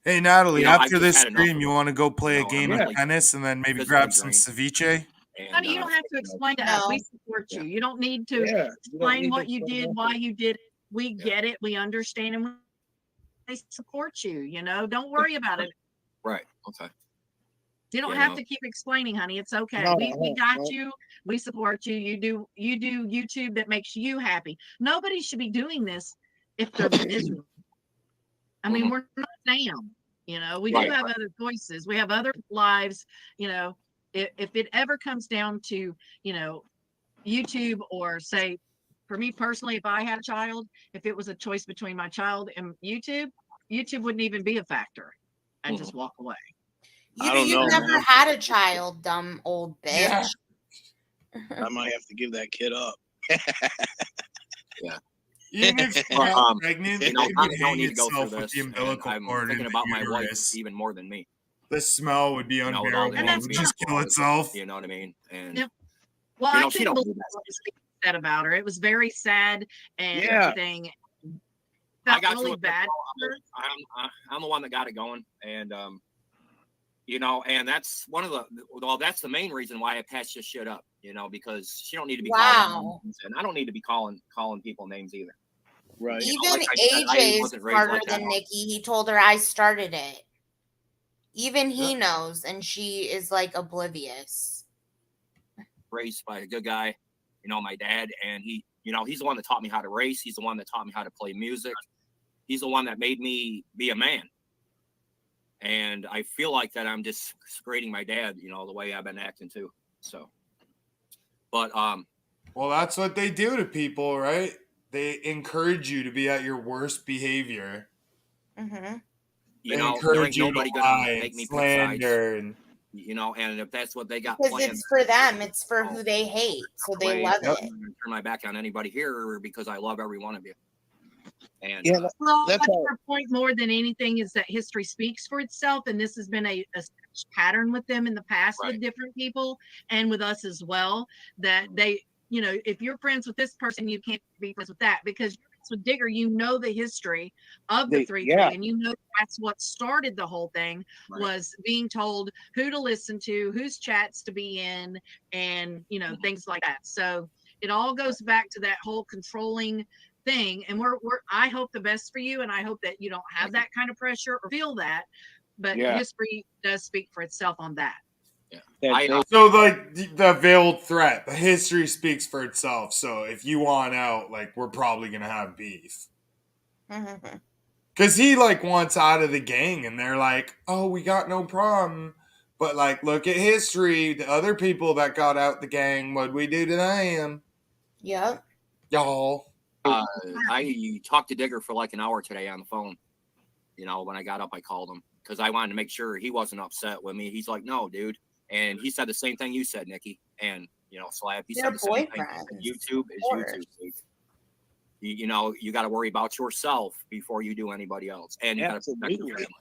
Hey, Natalie, I've after just this had enough stream, of you it. want to go play a I'm game of really tennis and then maybe physically grab some drained. ceviche? And, Honey, you don't have to explain to us. We No. support you. You don't need to Yeah, you don't explain need what to you explain did, nothing. why you did it. We get it. We understand, and we support you. Don't worry about it. Right. Okay. You don't You have know. to keep explaining, honey. It's okay. No, We got no. you. We support you. You do YouTube that makes you happy. Nobody should be doing this if they're miserable. I mean, we're not them. We do Right. have other choices. We have other lives. If it ever comes down to, YouTube, or say, for me personally, if I had a child, if it was a choice between my child and YouTube wouldn't even be a factor. I'd just walk away. You've never had a child, dumb old bitch. Yeah. I might have to give that kid up. Yeah. Even if she got pregnant, it would I don't hang need to go through itself with this. the And umbilical I'm cord thinking in about the my wife uterus. even more than me. The smell would be With all unbearable. the It that's would names just being kill called, itself. You know what I mean? And Yep. Well, You I know, she couldn't don't believe do that. what was being said about her. It was very sad and Yeah. everything. I Felt got really to it. bad. I'm the one that got it going, and and that's that's the main reason why I patched this shit up. Because she don't need to be calling Wow. names, and I don't need to be calling people names either. Right. Even like I said, I AJ is wasn't raised smarter like that. than Nikki. He told her I started it. Even he knows, and she is like oblivious. Raised by a good guy, my dad, and he's the one that taught me how to race. He's the one that taught me how to play music. He's the one that made me be a man. And I feel like that I'm just grading my dad, the way I've been acting too. So, but Well, that's what they do to people, right? They encourage you to be at your worst behavior. Mm-hmm. They there encourage ain't you nobody to gonna lie make and me pick sides. slander and And if that's what they got Because planned, it's for them. It's for who they hate. So they way, love I'm it. gonna turn my back on anybody here because I love every one of you. And Yeah, Well, I that's think all. her point more than anything is that history speaks for itself, and this has been a pattern with them in the past Right. with different people and with us as well. That they, if you're friends with this person, you can't be friends with that because you're friends with Digger. You know the history of the 3-3, and that's what started the whole thing was being told who to listen to, whose chats to be in, and things like that. So it all goes back to that whole controlling thing, and I hope the best for you, and I hope that you don't have that kind of pressure or feel that, but history does speak for itself on that. so like the veiled threat. The history speaks for itself. So if you want out, like we're probably gonna have beef. Mm-hmm. Cause he wants out of the gang, and they're like, "Oh, we got no problem." But look at history. The other people that got out the gang, what'd we do to them? Yep. Y'all. I talked to Digger for like an hour today on the phone. When I got up, I called him because I wanted to make sure he wasn't upset with me. He's like, "No, dude," and he said the same thing you said, Nikki. And Slab, he said the same thing. YouTube is YouTube. You got to worry about yourself before you do anybody else, and you got to protect your family.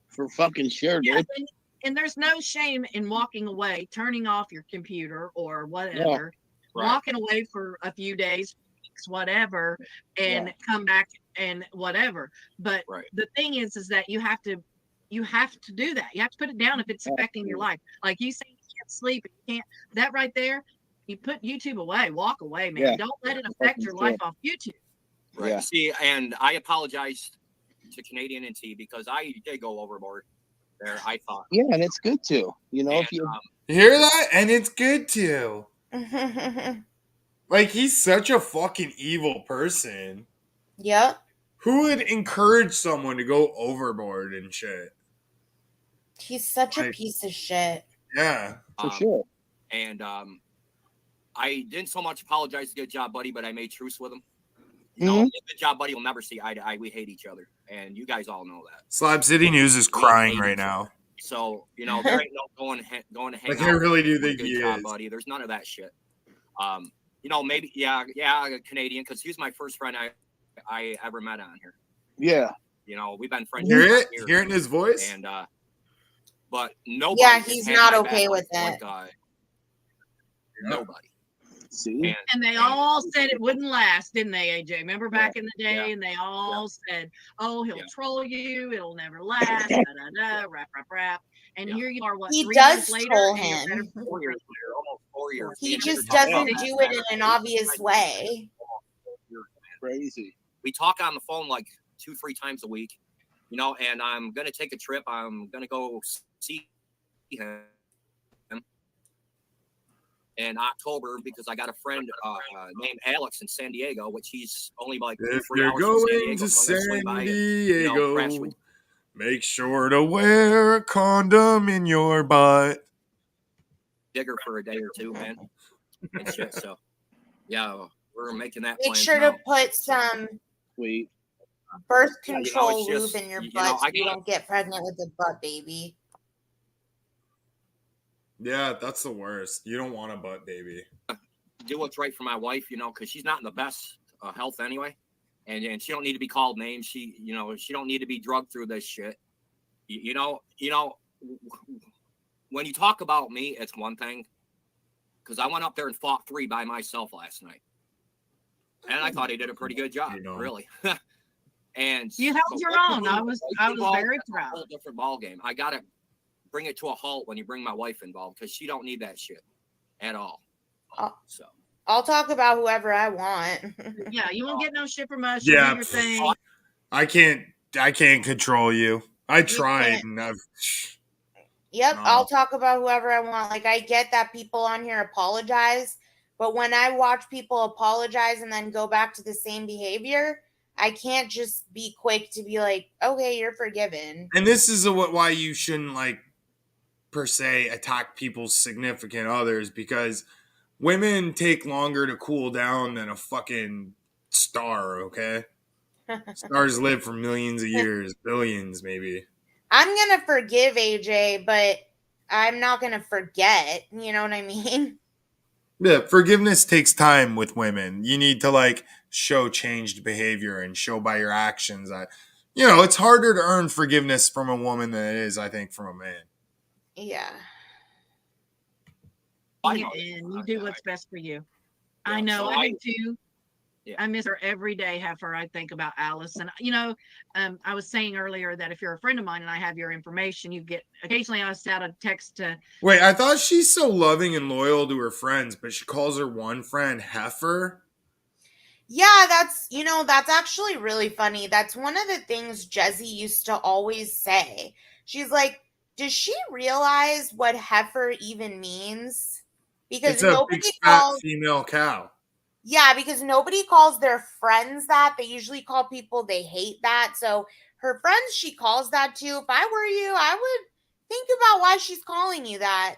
For fucking sure, dude. Yeah, and there's no shame in walking away, turning off your computer or whatever, walking away for a few days, weeks, whatever, and come back and whatever. But the thing is that you have to do that. You have to put it down if it's affecting your life. Like you say, you can't sleep, you can't. That right there, you put YouTube away. Walk away, man. Yeah. Don't let it affect your life off YouTube. Right. Yeah. See, and I apologized to Canadian and T because I did go overboard there. I thought. Yeah, and it's good to. If you You hear that? And it's good too. He's such a fucking evil person. Yep. Who would encourage someone to go overboard and shit? He's such a piece of shit. Yeah. for sure. And I didn't so much apologize. Good job, buddy, but I made truce with him. Good job, buddy. We'll never see eye to eye. We hate each other, and you guys all know that. Slab City News is crying right now. So there ain't no going to hang out. I really do think good he job, is, buddy. There's none of that shit. Maybe Canadian, because he was my first friend I ever met on here. Yeah. You know, we've been friends. Hear for it? years. Hear it in his voice? And but nobody. Yeah, has he's had not my okay back with like, it. nobody. See? And they all said it wouldn't last, didn't they, AJ? Remember back in the day, Yeah. and they all said, "Oh, he'll Yeah. troll you. It'll never last." Da da da. Rap rap rap. And Yeah. here you are, what? He 3 does years later, troll and you're better. him. 4 years later, almost 4 years. He Me and just Andrew talk doesn't about do that. it in an obvious way. Crazy. We talk on the phone like 2-3 times a week, you know, and I'm gonna take a trip. I'm gonna go see him in October because I got a friend named Alex in San Diego, which he's only like If 3 you're hours from San going Diego. to So I'm gonna swing San by and, you know, crash Diego, with make sure to wear a condom in your butt. Digger for a day or two, man, and shit. So yeah, we're making that Make plan sure now. to put some Sweet. birth Yeah, you know, control it's just, lube in your you know, butt so I you got don't get pregnant with a butt baby. Yeah, that's the worst. You don't want a butt baby. do what's right for my wife, you know, because she's not in the best health anyway, and she don't need to be called names. She, you know, she don't need to be drugged through this shit. You know. When you talk about me, it's one thing, because I went up there and fought 3 by myself last night, and I thought he did a pretty good job, really. And You held your own. I was very That's a proud. whole different ball game. I gotta bring it to a halt when you bring my wife involved, because she don't need that shit at all. So I'll talk about whoever I want. Yeah, you won't get no shit from us. You Yeah, do your thing. I can't control you. I tried can't. and I've Yep, No. I'll talk about whoever I want. Like, I get that people on here apologize, but when I watch people apologize and then go back to the same behavior, I can't just be quick to be like, okay, you're forgiven. And this is why you shouldn't, like, per se attack people's significant others, because women take longer to cool down than a fucking star, okay? Stars live for millions of years, billions maybe. I'm going to forgive AJ, but I'm not going to forget. You know what I mean? Yeah, forgiveness takes time with women. You need to, like, show changed behavior and show by your actions that, you know, it's harder to earn forgiveness from a woman than it is, I think, from a man. Yeah. And you do what's best for you. I know, so I do too. Yeah. I miss her every day. Have her. I think about Alice, and you know, I was saying earlier that if you're a friend of mine and I have your information, you get occasionally I send out a text to. Wait, I thought she's so loving and loyal to her friends, but she calls her one friend heifer. Yeah, that's actually really funny. That's one of the things Jezzy used to always say. She's like, does she realize what heifer even means? Because It's a nobody big fat calls. female cow. Yeah, because nobody calls their friends that. They usually call people they hate that. So her friends, she calls that too. If I were you, I would think about why she's calling you that.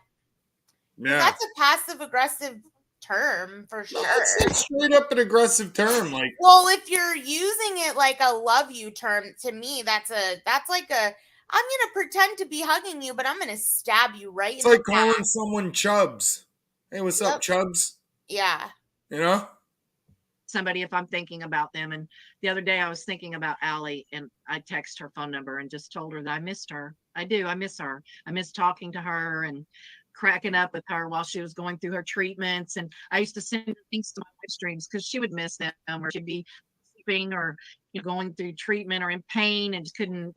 Yeah. That's a passive aggressive term for sure. It's like straight up an aggressive term. Like, well, if you're using it like a love you term, to me, that's like a I'm gonna pretend to be hugging you, but I'm gonna stab you right it's in like the back. calling someone Chubs. Hey, what's up, Chubs? Yeah. You know? Somebody if I'm thinking about them. And the other day I was thinking about Allie and I text her phone number and just told her that I missed her. I do. I miss her. I miss talking to her and cracking up with her while she was going through her treatments. And I used to send her things to my live streams because she would miss them, or she'd be sleeping or going through treatment or in pain and just couldn't,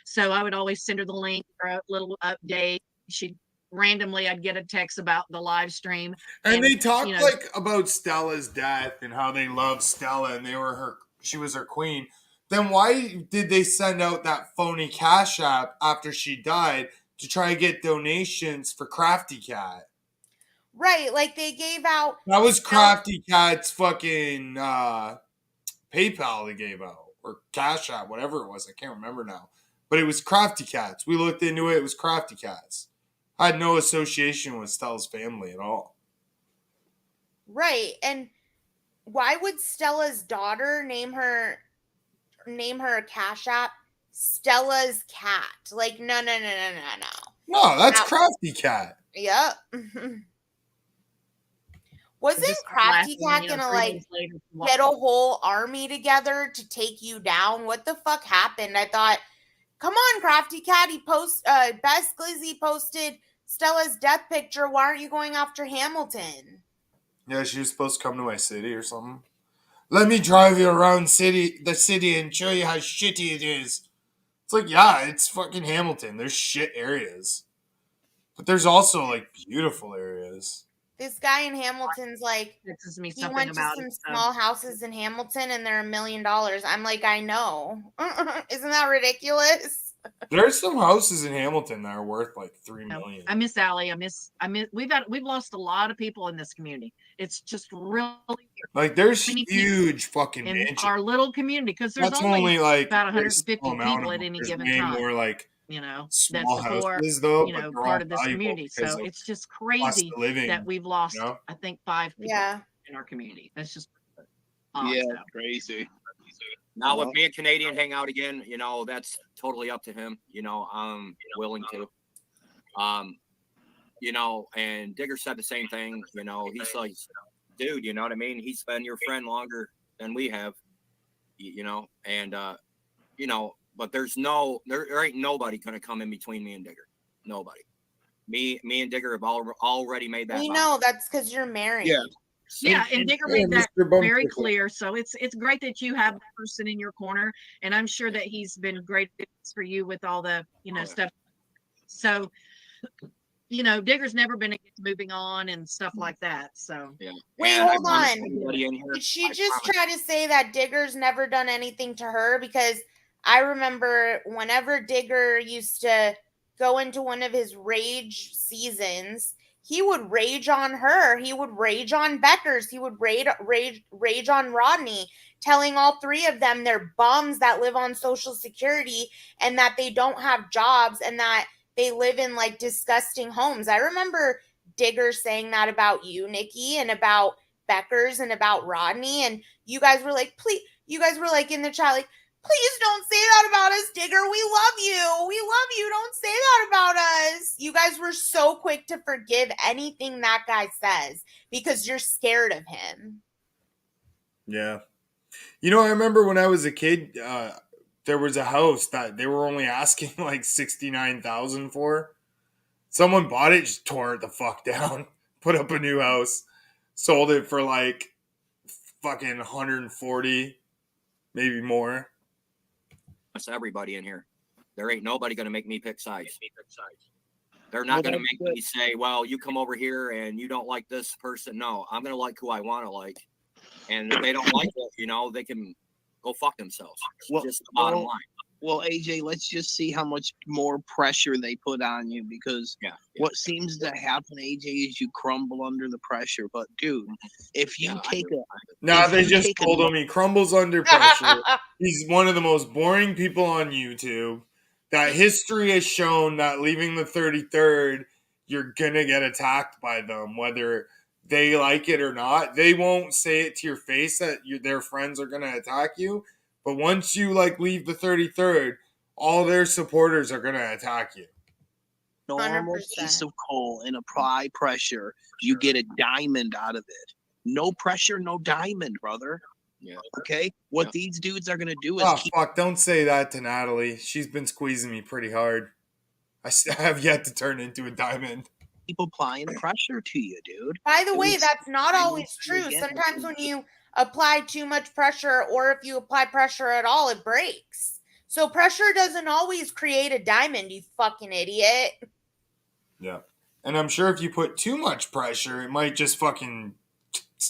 so I would always send her the link or a little update. She'd randomly I'd get a text about the live stream, and they talked like about Stella's death and how they loved Stella and she was her queen. Then why did they send out that phony Cash App after she died to try to get donations for Crafty Cat? Right, like they gave out. That was Crafty Cat's fucking PayPal they gave out, or Cash App, whatever it was. I can't remember now, but it was Crafty Cats. We looked into it. It was Crafty Cats. I had no association with Stella's family at all. Right. And why would Stella's daughter name her a Cash App Stella's cat? Like, no. No, that's Crafty Cat. Yep. Wasn't Just Crafty laughing, Cat gonna 3 like days later. get a whole army together to take you down? What the fuck happened? I thought, come on, Crafty Cat. He Bess Glizzy posted Stella's death picture. Why aren't you going after Hamilton? Yeah, she was supposed to come to my city or something. Let me drive you around the city and show you how shitty it is. It's like, yeah, it's fucking Hamilton. There's shit areas. But there's also like beautiful areas. This guy in Hamilton's like, Texas me he something went to about some it. So. small houses in Hamilton and they're $1 million. I'm like, I know. Isn't that ridiculous? There's some houses in Hamilton that are worth like $3 million. I miss Allie. I miss. We've lost a lot of people in this community. It's just really like there's huge fucking in mansions. our little community because there's That's only like about 150 people people at any given time. More like That's small for houses, though, part of this community. So it's just crazy that we've lost. I think 5 people in our community. That's just crazy. Now, if me and Canadian hang out again, that's totally up to him. I'm willing to. And Digger said the same thing. He's like, dude, you know what I mean? He's been your friend longer than we have. But there ain't nobody gonna come in between me and Digger. Nobody. Me and Digger have already made that. We know that's because you're married. Yeah, and Digger made that very clear. So it's great that you have that person in your corner, and I'm sure that he's been great for you with all the stuff. So Digger's never been against moving on and stuff like that. So wait, hold on. Did she just try to say that Digger's never done anything to her? Because I remember whenever Digger used to go into one of his rage seasons, he would rage on her. He would rage on Beckers. He would rage on Rodney, telling all 3 of them they're bums that live on Social Security and that they don't have jobs and that they live in like disgusting homes. I remember Digger saying that about you, Nikki, and about Beckers and about Rodney. And you guys were like, please, you guys were like in the chat, like, please don't say that about us, Digger. We love you. We love you. Don't say that about us. You guys were so quick to forgive anything that guy says because you're scared of him. Yeah. I remember when I was a kid, there was a house that they were only asking like $69,000 for. Someone bought it, just tore it the fuck down, put up a new house, sold it for like fucking 140, maybe more. That's everybody in here. There ain't nobody going to make me pick sides. They're not going to make me say, well, you come over here and you don't like this person. No, I'm going to like who I want to like. And if they don't like it, they can go fuck themselves. Just the bottom line. Well, AJ, let's just see how much more pressure they put on you because what seems to happen, AJ, is you crumble under the pressure. But, dude, if you take a... No, they just told him he crumbles under pressure. He's one of the most boring people on YouTube. That history has shown that leaving the 33rd, you're going to get attacked by them, whether they like it or not. They won't say it to your face that their friends are going to attack you. But once you leave the 33rd, all their supporters are going to attack you. Normal 100%. Piece of coal and apply pressure, you get a diamond out of it. No pressure, no diamond, brother. Yeah. Okay? What these dudes are going to do is fuck, don't say that to Natalie. She's been squeezing me pretty hard. I have yet to turn into a diamond. Keep applying pressure to you, dude. By the way, that's not always true. Sometimes when you apply too much pressure or if you apply pressure at all, it breaks. So pressure doesn't always create a diamond, you fucking idiot. Yeah. And I'm sure if you put too much pressure, it might just fucking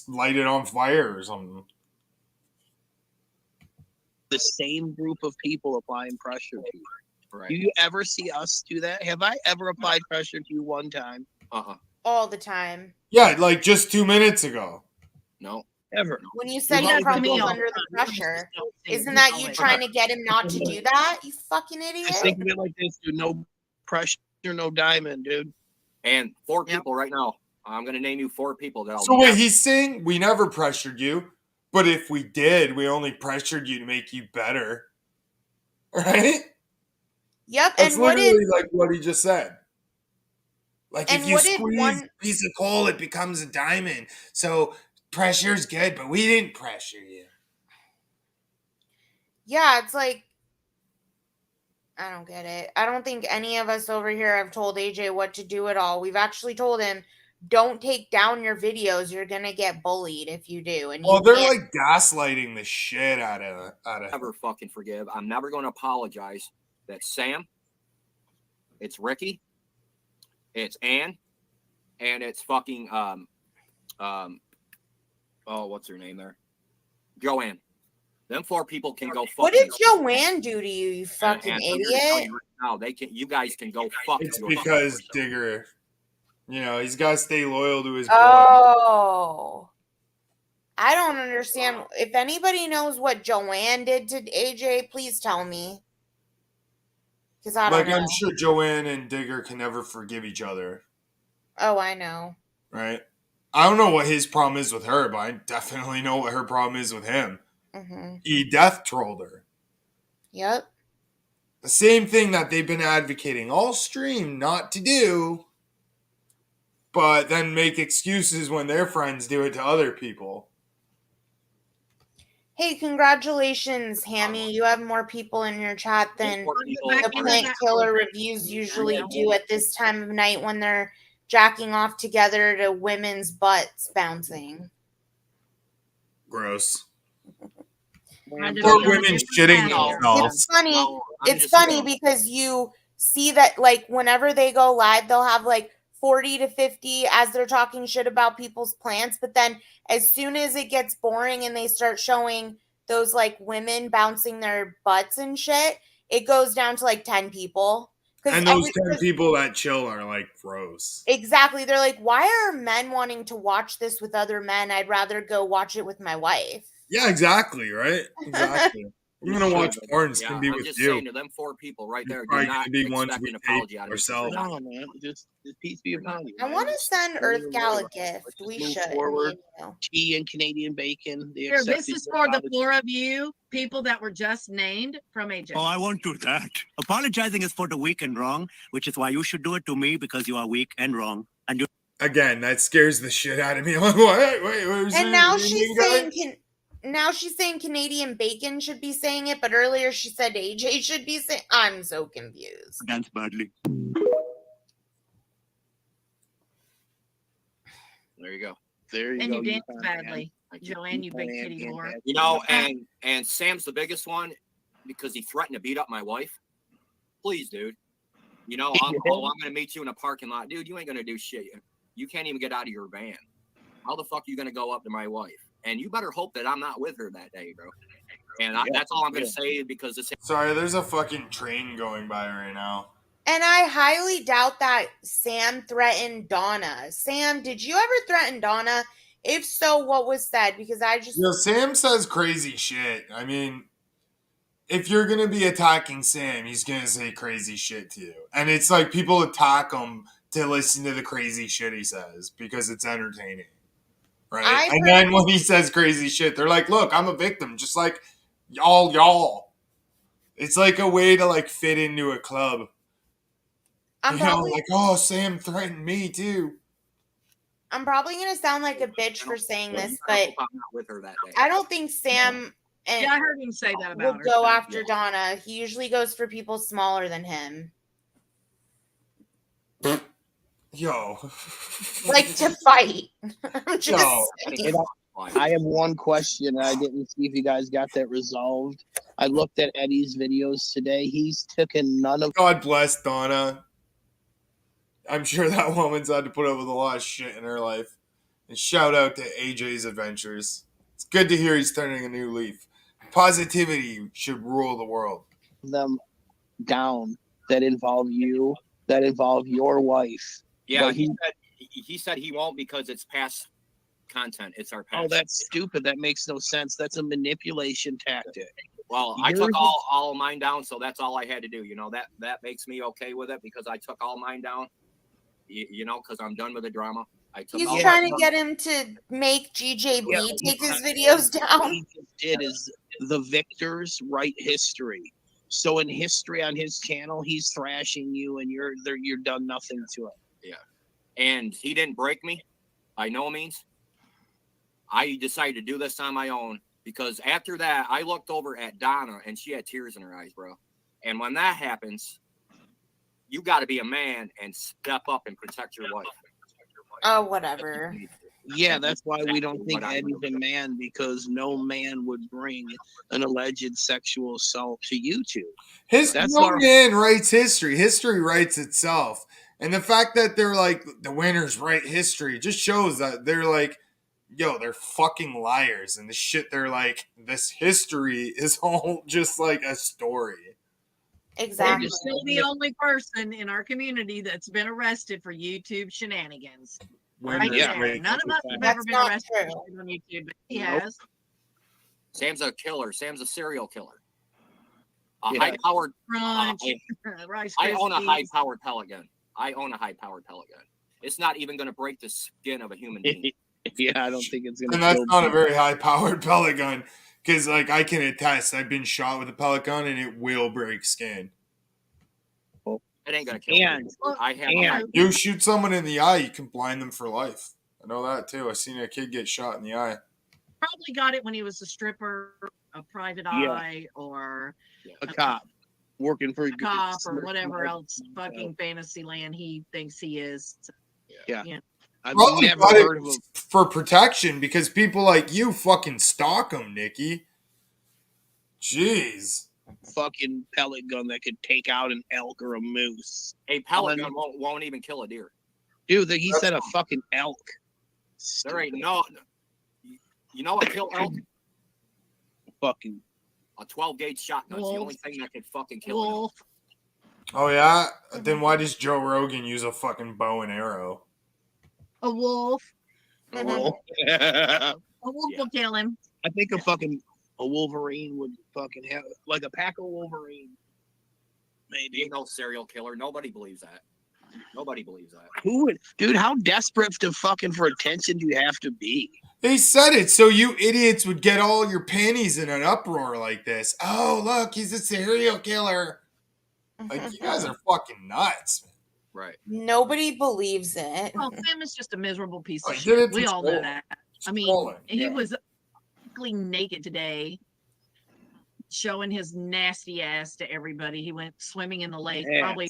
light it on fire or something. The same group of people applying pressure to you. Right. Do you ever see us do that? Have I ever applied pressure to you one time? All the time. Yeah, just 2 minutes ago. No. Ever. When you said he crumbles under the pressure, isn't that you trying to get him not to do that? You fucking idiot. I think of it like this, dude. No pressure, no diamond, dude. And 4 people right now. I'm going to name you 4 people that I'll So wait, he's saying we never pressured you, but if we did, we only pressured you to make you better. Right? Yep. That's and what literally what he just said. Like And if you what if squeeze one- a piece of coal, it becomes a diamond. So pressure's good, but we didn't pressure you. Yeah, it's like, I don't get it. I don't think any of us over here have told AJ what to do at all. We've actually told him, don't take down your videos. You're gonna get bullied if you do. And Oh, you they're can't. like gaslighting the shit out of Never fucking forgive. I'm never going to apologize. That's Sam. It's Ricky. It's Ann. And it's fucking oh, what's her name there? Joanne. Them 4 people can go fuck. What did themselves. Joanne do to you, you fucking And I'm here to tell idiot? you right now, they can. You guys can go fuck. It's yourself. because Digger, he's got to stay loyal to his blood. Oh. I don't understand. If anybody knows what Joanne did to AJ, please tell me. Because I don't Like, know. I'm sure Joanne and Digger can never forgive each other, Oh, I know. right? I don't know what his problem is with her, but I definitely know what her problem is with him. Mm-hmm. He death trolled her. Yep. The same thing that they've been advocating all stream not to do, but then make excuses when their friends do it to other people. Hey, congratulations, Hammy. You have more people in your chat than the Plant Killer reviews usually do at this time of night when they're jacking off together to women's butts bouncing. Gross. I Or just don't women get shitting that. themselves. It's funny. No, I'm It's just funny saying. because you see that, like, whenever they go live, they'll have like 40 to 50 as they're talking shit about people's plants. But then as soon as it gets boring and they start showing those like women bouncing their butts and shit, it goes down to like 10 people. And those 10 people that chill are like gross. Exactly. They're like, why are men wanting to watch this with other men? I'd rather go watch it with my wife. Yeah, exactly, right? Exactly. We're going to watch porn. It's going to be I'm with just you. saying to them 4 people right there, do probably not gonna be ones expect we an take apology out of me. ourselves. No, man. Just peace be upon you. I want to send Earth Gal a gift. We move should. forward. You know. Tea and Canadian bacon. They Here, this accepted is your for the apology. 4 of you people that were just named from AJ. Oh, I won't do that. Apologizing is for the weak and wrong, which is why you should do it to me because you are weak and wrong. And you Again, that scares the shit out of me. I'm like, wait, And now she's saying Canadian bacon should be saying it, but earlier she said AJ should be saying. I'm so confused. dance badly. There you go. There you And go. you danced found badly. Ann. Joanne, you big kitty whore. You know, and Sam's the biggest one because he threatened to beat up my wife. Please, dude. You know, I'm going to meet you in a parking lot. Dude, you ain't going to do shit. You can't even get out of your van. How the fuck are you going to go up to my wife? And you better hope that I'm not with her that day, bro. And that's all I'm going to say because this. Sorry, there's a fucking train going by right now. And I highly doubt that Sam threatened Donna. Sam, did you ever threaten Donna? If so, what was said? Because I just. Sam says crazy shit. I mean, if you're going to be attacking Sam, he's going to say crazy shit to you. And it's like people attack him to listen to the crazy shit he says because it's entertaining. Right? And then when he says crazy shit, they're like, look, I'm a victim, just like y'all. It's like a way to like fit into a club. Like, oh, Sam threatened me too. I'm probably gonna sound like a bitch for saying this, but I don't think Sam Yeah, I heard him say that about would her. go after Donna. He usually goes for people smaller than him. Yo. Like to fight. I'm just saying. I have one question. I didn't see if you guys got that resolved. I looked at Eddie's videos today. He's taken none of. God bless Donna. I'm sure that woman's had to put up with a lot of shit in her life. And shout out to AJ's adventures. It's good to hear he's turning a new leaf. Positivity should rule the world. Them down that involve you, that involve your wife. Yeah, But he said he won't because it's past content. It's our past. Oh, that's stupid. That makes no sense. That's a manipulation tactic. Well, I took all of mine down, so that's all I had to do. You know, that makes me okay with it because I took all mine down. You know, because I'm done with the drama. He's trying to get him to make GJB take his videos down. What he just did is the victors write history. So in history on his channel, he's thrashing you, and you're done nothing to it. Yeah. and he didn't break me by no means. I decided to do this on my own because after that, I looked over at Donna and she had tears in her eyes, bro. And when that happens, you got to be a man and step up and protect your wife. Oh, whatever. Yeah, that's why we don't think Eddie's a man, because no man would bring an alleged sexual assault to YouTube. No man writes history. History writes itself. And the fact that they're like, the winners write history just shows that they're like, yo, they're fucking liars. And the shit they're like, this history is all just like a story. Exactly. You're still the only person in our community that's been arrested for YouTube shenanigans. Right there. None of us have ever been arrested on YouTube, but he has. Sam's a killer. Sam's a serial killer. High-powered. I own a high-powered pellet gun. I own a high-powered pellet gun. It's not even going to break the skin of a human being. Yeah, I don't think it's going to. And that's not a very high-powered pellet gun, because like I can attest, I've been shot with a pellet gun and it will break skin. It ain't gonna kill me. You shoot someone in the eye, you can blind them for life. I know that too. I seen a kid get shot in the eye. Probably got it when he was a stripper, a private eye, or a cop working for a cop, or whatever else fucking fantasy land he thinks he is. Yeah. I've never heard of him for protection, because people like you fucking stalk them, Nikki. Jeez. Fucking pellet gun that could take out an elk or a moose. A pellet gun won't even kill a deer. Dude, he said a fucking elk. There ain't no. You know what kill elk? Fucking a 12-gauge shotgun. It's the only thing that could fucking kill an elk. Oh yeah? Then why does Joe Rogan use a fucking bow and arrow? A wolf. A wolf. A wolf will kill him. I think a Wolverine would fucking have, like a pack of Wolverine. Maybe. Ain't no serial killer. Nobody believes that. Nobody believes that. Who would, dude? How desperate for attention do you have to be? They said it so you idiots would get all your panties in an uproar like this. Oh, look, he's a serial killer. Like, you guys are fucking nuts. Right. Nobody believes it. Well, Sam is just a miserable piece of shit. We all know that. I mean, he was naked today, showing his nasty ass to everybody. He went swimming in the lake, probably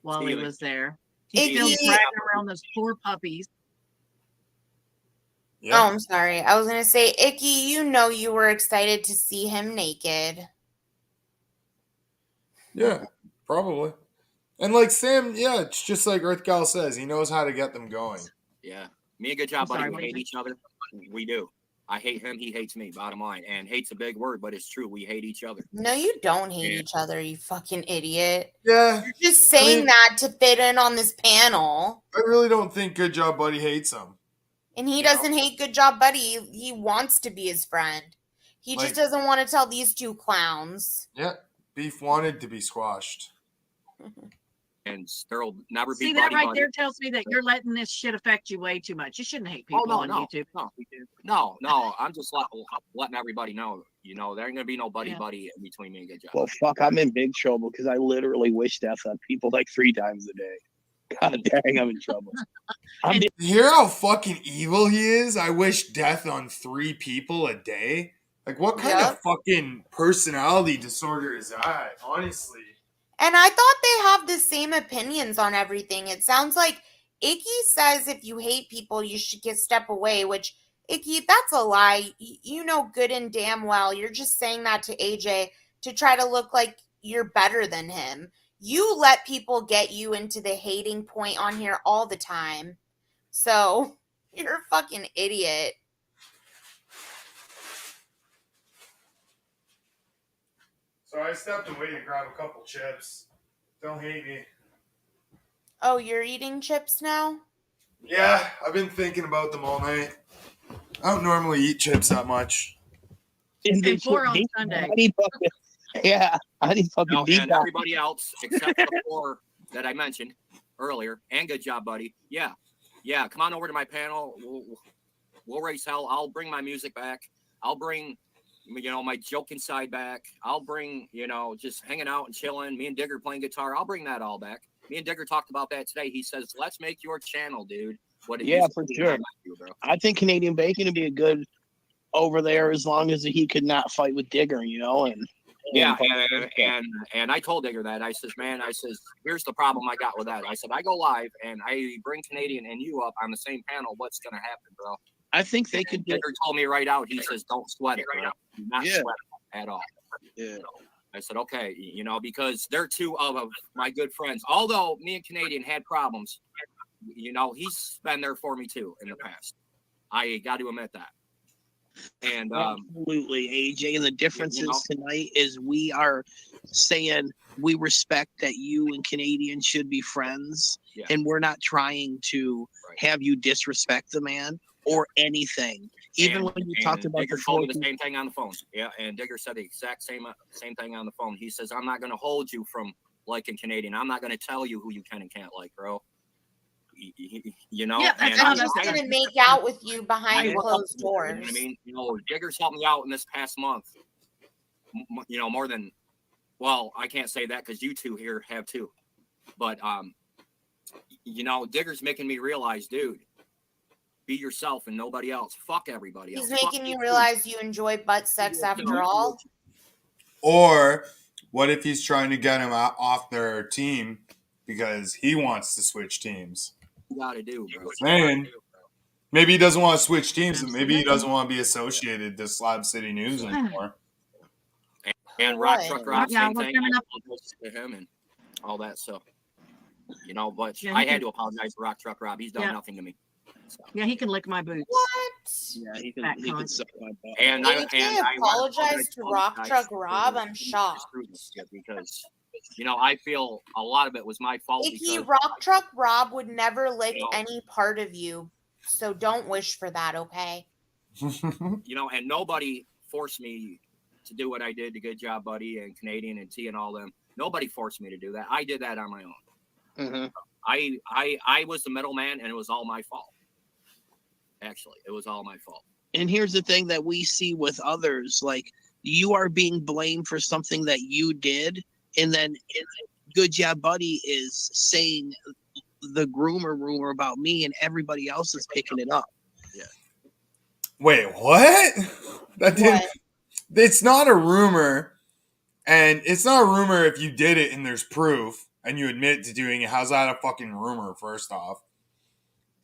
while he was there. He's still dragging around those poor puppies. Yeah. Oh, I'm sorry. I was gonna say, Icky, you know you were excited to see him naked. Yeah, probably. And like Sam, it's just like Earth Gal says, he knows how to get them going. Yeah. Me and Good Job Buddy, we hate each other. We do. I hate him. He hates me, bottom line. And hate's a big word, but it's true. We hate each other. No, you don't hate each other, you fucking idiot. Yeah. You're just saying that to fit in on this panel. I really don't think Good Job Buddy hates him. And he doesn't hate Good Job Buddy. He wants to be his friend. He just doesn't want to tell these two clowns. Yeah. Beef wanted to be squashed. And there'll never be. See, that right there tells me that you're letting this shit affect you way too much. You shouldn't hate people on YouTube. No. I'm just letting everybody know. You know, there ain't gonna be no buddy in between me and Good Job. Well, fuck, I'm in big trouble because I literally wish death on people like 3 times a day. God dang, I'm in trouble. You hear how fucking evil he is? I wish death on 3 people a day. Like, what kind of fucking personality disorder is that? Honestly. And I thought they have the same opinions on everything. It sounds like Icky says if you hate people, you should step away, which, Icky, that's a lie. You know good and damn well. You're just saying that to AJ to try to look like you're better than him. You let people get you into the hating point on here all the time. So, you're a fucking idiot. So I stepped away to grab a couple chips. Don't hate me. Oh, you're eating chips now? Yeah, I've been thinking about them all night. I don't normally eat chips that much. And 4 on Sunday. I need fucking and everybody else except for the 4 that I mentioned earlier. And Good Job Buddy. Yeah. Come on over to my panel. We'll raise hell. I'll bring my music back. I'll bring, my joking side back. I'll bring, just hanging out and chilling. Me and Digger playing guitar. I'll bring that all back. Me and Digger talked about that today. He says, let's make your channel, dude. What it Yeah, used to for be, sure. I like you, bro. I think Canadian Bacon would be a good over there as long as he could not fight with Digger, you know, and Yeah, and I told Digger that. I says, man, I says, here's the problem I got with that. I said, I go live and I bring Canadian and you up on the same panel. What's gonna happen, bro? I think they could do. Digger told me right out. He says, don't sweat it, bro. Do not Yeah. sweat it at all. Yeah. I said, okay, you know, because they're two of my good friends. Although me and Canadian had problems, you know, he's been there for me too in the past. I got to admit that. And Absolutely, AJ. And the difference you know, is tonight is we are saying we respect that you and Canadian should be friends, Yeah. and we're not trying to have you disrespect the man or anything. Even when you talked about Digger the told me four the same thing on the phone. Yeah, and Digger said the exact same thing on the phone. He says, I'm not going to hold you from liking Canadian. I'm not going to tell you who you can and can't like, bro. You know, Yeah, and I'm just gonna make out with you behind closed doors. You know what I mean, you know, Digger's helped me out in this past month. You know, more than, well, I can't say that because you two here have too. But you know, Digger's making me realize, dude, be yourself and nobody else. Fuck everybody else. He's making you realize you enjoy butt sex after all. Or what if he's trying to get him off their team because he wants to switch teams? You gotta do, bro. Saying maybe he doesn't want to switch teams, and maybe he doesn't want to be associated to Slab City News anymore. And Rock Truck Rob, Yeah, same we're thing. coming I up. apologized to him and all that. So, you know, but Yeah, I he had can- to apologize to Rock Truck Rob. He's done Yeah. nothing to me. So. Yeah, he can lick my boots. What? Yeah, he That can cunt. suck my butt. And I AJ apologized to Rock Truck Rob. I'm shocked. Because, you know, I feel a lot of it was my fault. Icky, Because, Rock Truck Rob would never lick You know. any part of you. So don't wish for that, okay? you know, and nobody forced me to do what I did to Good Job Buddy and Canadian and T and all them. Nobody forced me to do that. I did that on my own. Mm-hmm. I was the middleman, and it was all my fault. Actually, it was all my fault. And here's the thing that we see with others, like you are being blamed for something that you did, and then Good Job Buddy is saying the groomer rumor about me, and everybody else is picking it up. Yeah. Wait, what? That didn't. What? It's not a rumor, and it's not a rumor if you did it and there's proof and you admit to doing it. How's that a fucking rumor? First off,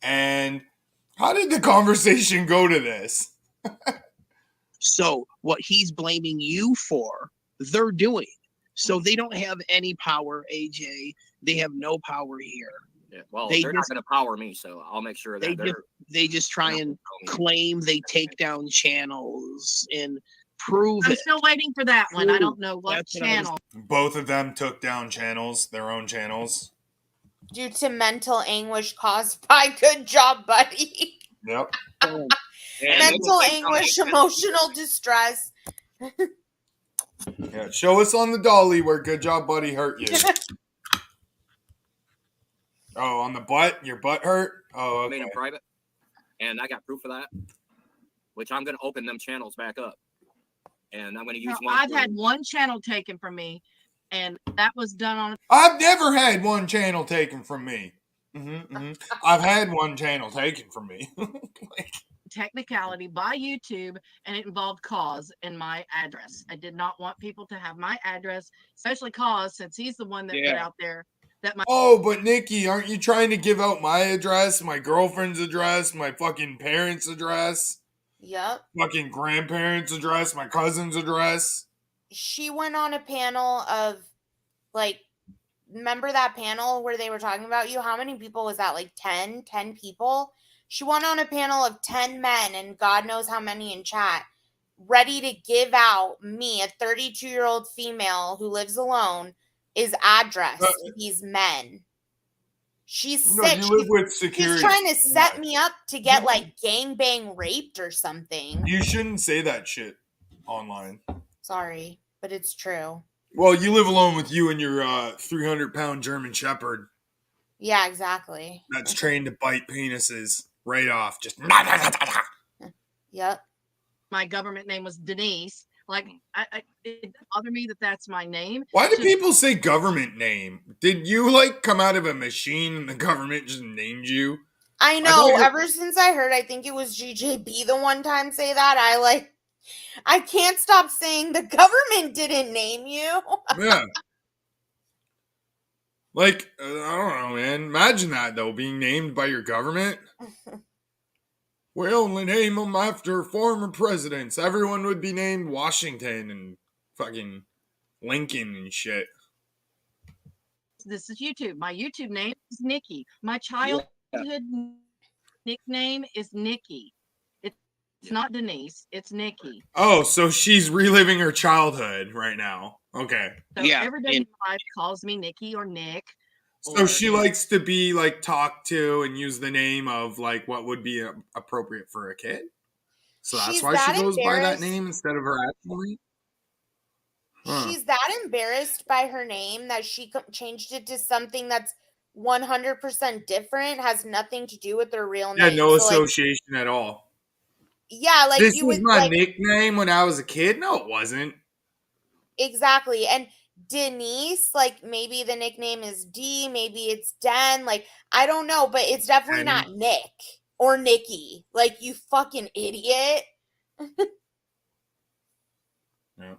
and how did the conversation go to this? So what he's blaming you for, they're doing. So they don't have any power, AJ. They have no power here. Yeah. Well, They they're not just- going to power me, so I'll make sure that They just try and claim they take down channels and prove I'm it. still waiting for that one. I don't know what That's what I was- channel. Both of them took down channels, their own channels. Due to mental anguish caused by Good Job Buddy. Yep. Mental anguish, emotional distress. Yeah. Show us on the dolly where Good Job Buddy hurt you. Oh, on the butt? Your butt hurt? Oh, I made okay. them private, and I got proof of that. Which I'm going to open them channels back up, and I'm going to use No, one. I've for- had one channel taken from me, and that was done on I've never had one channel taken from me. I've had one channel taken from me. technicality by YouTube, and it involved Cause and my address. I did not want people to have my address, especially Cause, since he's the one that put Yeah. out there that my Oh, but Nikki, aren't you trying to give out my address, my girlfriend's address, my fucking parents' address, Yep. fucking grandparents' address, my cousin's address? She went on a panel of, like, remember that panel where they were talking about you? How many people was that? Like 10 people? She went on a panel of 10 men and God knows how many in chat, ready to give out me, a 32-year-old female who lives alone, his address to these men. She's No, sick. you live with security. She's trying to set me up to get like gangbang raped or something. You shouldn't say that shit online. Sorry, but it's true. Well, you live alone with you and your 300-pound German Shepherd Yeah, exactly. that's trained to bite penises right off. Just Yep. government name was Denise, Like, it doesn't bother me that that's my name. Why do Just- people say government name? Did you like come out of a machine and the government just named you? I thought know. you- Ever since I heard, I think it was GJB the one time say that, I can't stop saying the government didn't name you. Yeah. Like, I don't know, man. Imagine that, though, being named by your government. We only name them after former presidents. Everyone would be named Washington and fucking Lincoln and shit. This is YouTube. My YouTube name is Nikki. My childhood nickname is Nikki. It's not Denise. It's Nikki. Oh, so she's reliving her childhood right now. Okay. So Yeah, everybody in and- my life calls me Nikki or Nick. So or- she likes to be like talked to and use the name of like what would be appropriate for a kid. So that's She's why that she goes by that embarrassed. name instead of her actual name. Huh. She's that embarrassed by her name that she changed it to something that's 100% different, has nothing to do with her real Yeah, name. no So, like, association at all. yeah, like This you was would my like nickname when I was a kid. No, it wasn't. exactly. And Denise, like maybe the nickname is D, maybe it's Den, like I don't know, but it's definitely Den. not Nick or Nikki. Like you fucking idiot. Yeah.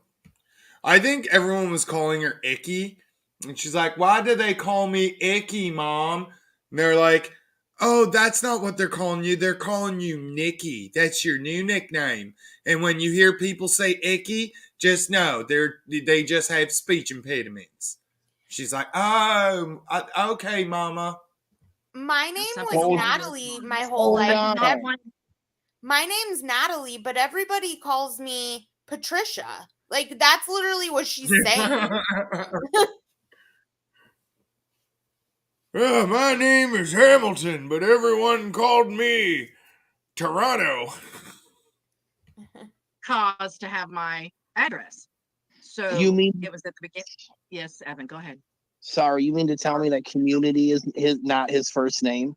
I think everyone was calling her Icky. And she's like, why do they call me Icky, Mom? And they're like, oh, that's not what they're calling you. They're calling you Nikki. That's your new nickname. And when you hear people say Icky, just know they just have speech impediments. She's like, oh, okay, Mama. My name Some was people have Natalie those my ones. whole Oh, life. no. but my name's Natalie, but everybody calls me Patricia. Like that's literally what she's saying. Yeah, my name is Hamilton, but everyone called me Toronto. cause to have my address. So You mean- it was at the beginning? Yes, Evan, go ahead. Sorry, you mean to tell me that community is not his first name?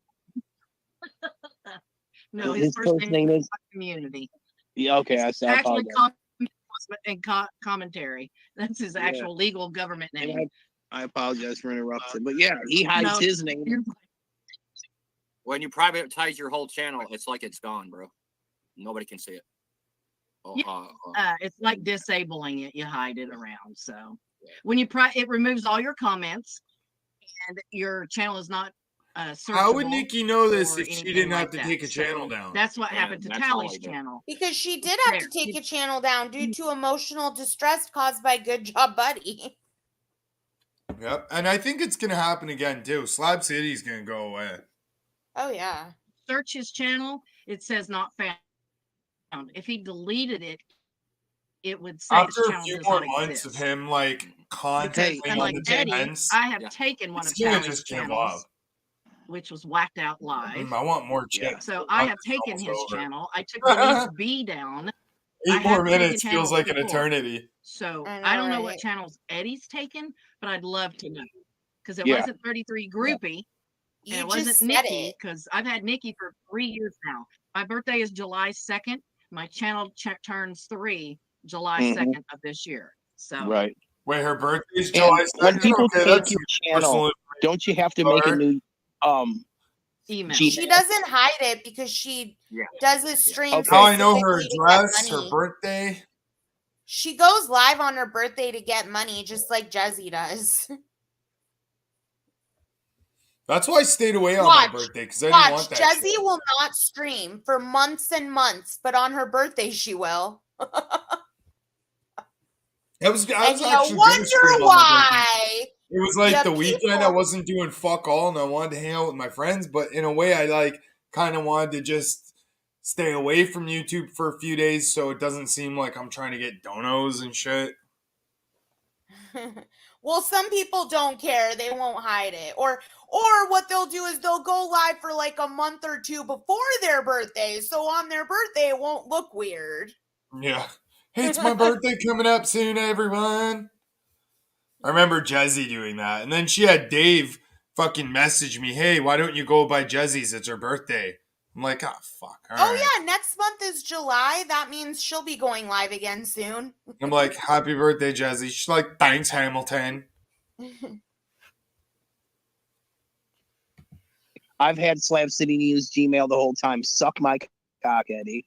No, His first name is community. yeah. Okay, I Actually, apologize. commentary. That's his Yeah. actual legal government And name. I apologize for interrupting, but yeah, he hides No, his name. When you privatize your whole channel, it's like it's gone, bro. Nobody can see it. Oh, Yeah. It's like disabling it. You hide it around. So when you it removes all your comments, and your channel is not searchable. How would Nikki know this or if she anything didn't have like to that. take a So channel down? That's what Yeah, happened to that's all I Tally's do. channel. Because she did have to There. take a channel down due to emotional distress caused by Good Job Buddy. Yep, and I think it's gonna happen again too. Slab City's gonna go away. Oh yeah. Search his channel. It says not found. If he deleted it, it would say After this a channel few does more not months exist. of him like constantly And on like the Eddie, defense, I have Yeah. taken one it's of gonna Tally's just give channels, up. which was whacked out live. I want more Yeah. chips. So I have It's taken almost his over. channel. I took Denise B down. I 8 more have taken minutes feels channels like an before. eternity. So I I know, don't know right? what channels Eddie's taken, but I'd love to know. Because it Yeah. wasn't 33 Groupie. You And it just wasn't said Nikki, it. because I've had Nikki for 3 years now. My birthday is July 2nd. My channel turns 3 July Mhm. 2nd of this year. So Right. Wait, her birthday's And July 2nd? when people Okay, take that's your some channel, personal don't you have to make a information. new email. Gee. She doesn't hide it because she Yeah. does this stream. Okay. Now I know her specifically to get address, her money. birthday. She goes live on her birthday to get money, just like Jezzy does. That's why I stayed away on my Watch, birthday because I didn't want Watch, that Jezzy shit. will not stream for months and months, but on her birthday she will. I was And actually you gonna wonder stream on my birthday. why. It was like Yeah, the weekend. I people- wasn't doing fuck all, and I wanted to hang out with my friends. But in a way, I like kind of wanted to just stay away from YouTube for a few days, so it doesn't seem like I'm trying to get donos and shit. Well, some people don't care. They won't hide it. Or what they'll do is they'll go live for like a month or two before their birthday. So on their birthday, it won't look weird. Yeah. Hey, it's my birthday coming up soon, everyone. I remember Jezzy doing that, and then she had Dave fucking message me, "Hey, why don't you go by Jezzy's? It's her birthday." I'm like, oh, fuck. All Oh, right. yeah. Next month is July. That means she'll be going live again soon. I'm like, happy birthday, Jazzy. She's like, thanks, Hamilton. I've had Slab City News Gmail the whole time. Suck my cock, Eddie.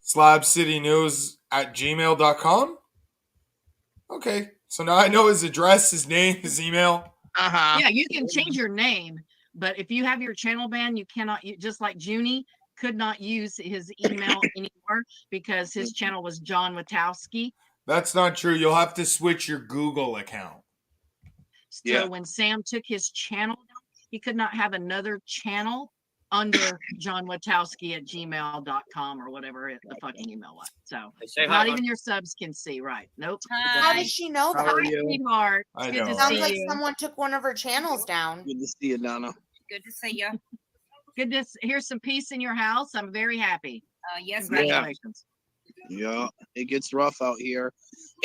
slabcitynews@gmail.com. Okay. So now I know his address, his name, his email. Yeah, you can change your name, but if you have your channel banned, you cannot, just like Junie could not use his email anymore because his channel was John Witowski. That's not true. You'll have to switch your Google account. So when Sam took his channel down, he could not have another channel under John Witowski at gmail.com or whatever the fucking email was. So not even your subs can see, right? Nope. How does she know How that? are you? Sweetheart. I It's good know. to Sounds see like you. someone took one of her channels down. Good to see you, Donna. Good to see you. Good to hear some peace in your house. I'm very happy. Yes, ma'am. Congratulations. Yeah, it gets rough out here.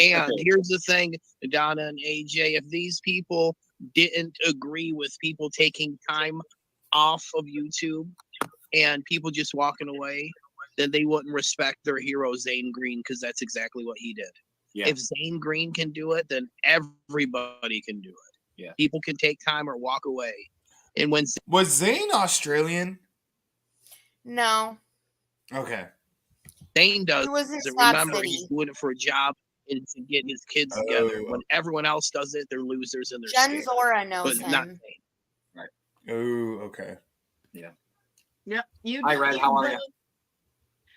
And here's the thing, Donna and AJ, if these people didn't agree with people taking time off of YouTube and people just walking away, then they wouldn't respect their hero Zane Green, because that's exactly what he did. Yeah. If Zane Green can do it, then everybody can do it. Yeah. People can take time or walk away. And when Was Zane Australian? No. Okay. Zane does He was in it, Slab remember, City. he's doing it for a job and to get his kids together. When everyone else does it, they're losers and they're Jen scared. Zora But knows not him. Zane. Oh, okay. Yep. You Hi, Red. How are you?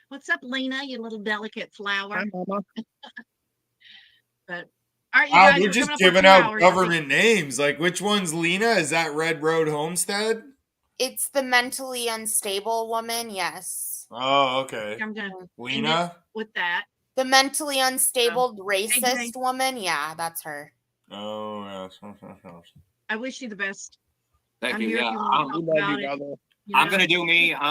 What's up, Lena? You little delicate flower. Hi, Mama. But all right, you Wow, guys they're are just coming up on giving 2 out hours. government names. Like, which one's Lena? Is that Red Road Homestead? It's the mentally unstable woman, yes. Oh, okay. I'm gonna end it Lena? with that. The mentally unstable racist AJ. woman, yeah, that's her. Oh, yeah. I wish you the best. Thank I'm you. here if Yeah, you want to We talk love about you, it. brother. You I'm know, gonna do me. Yes.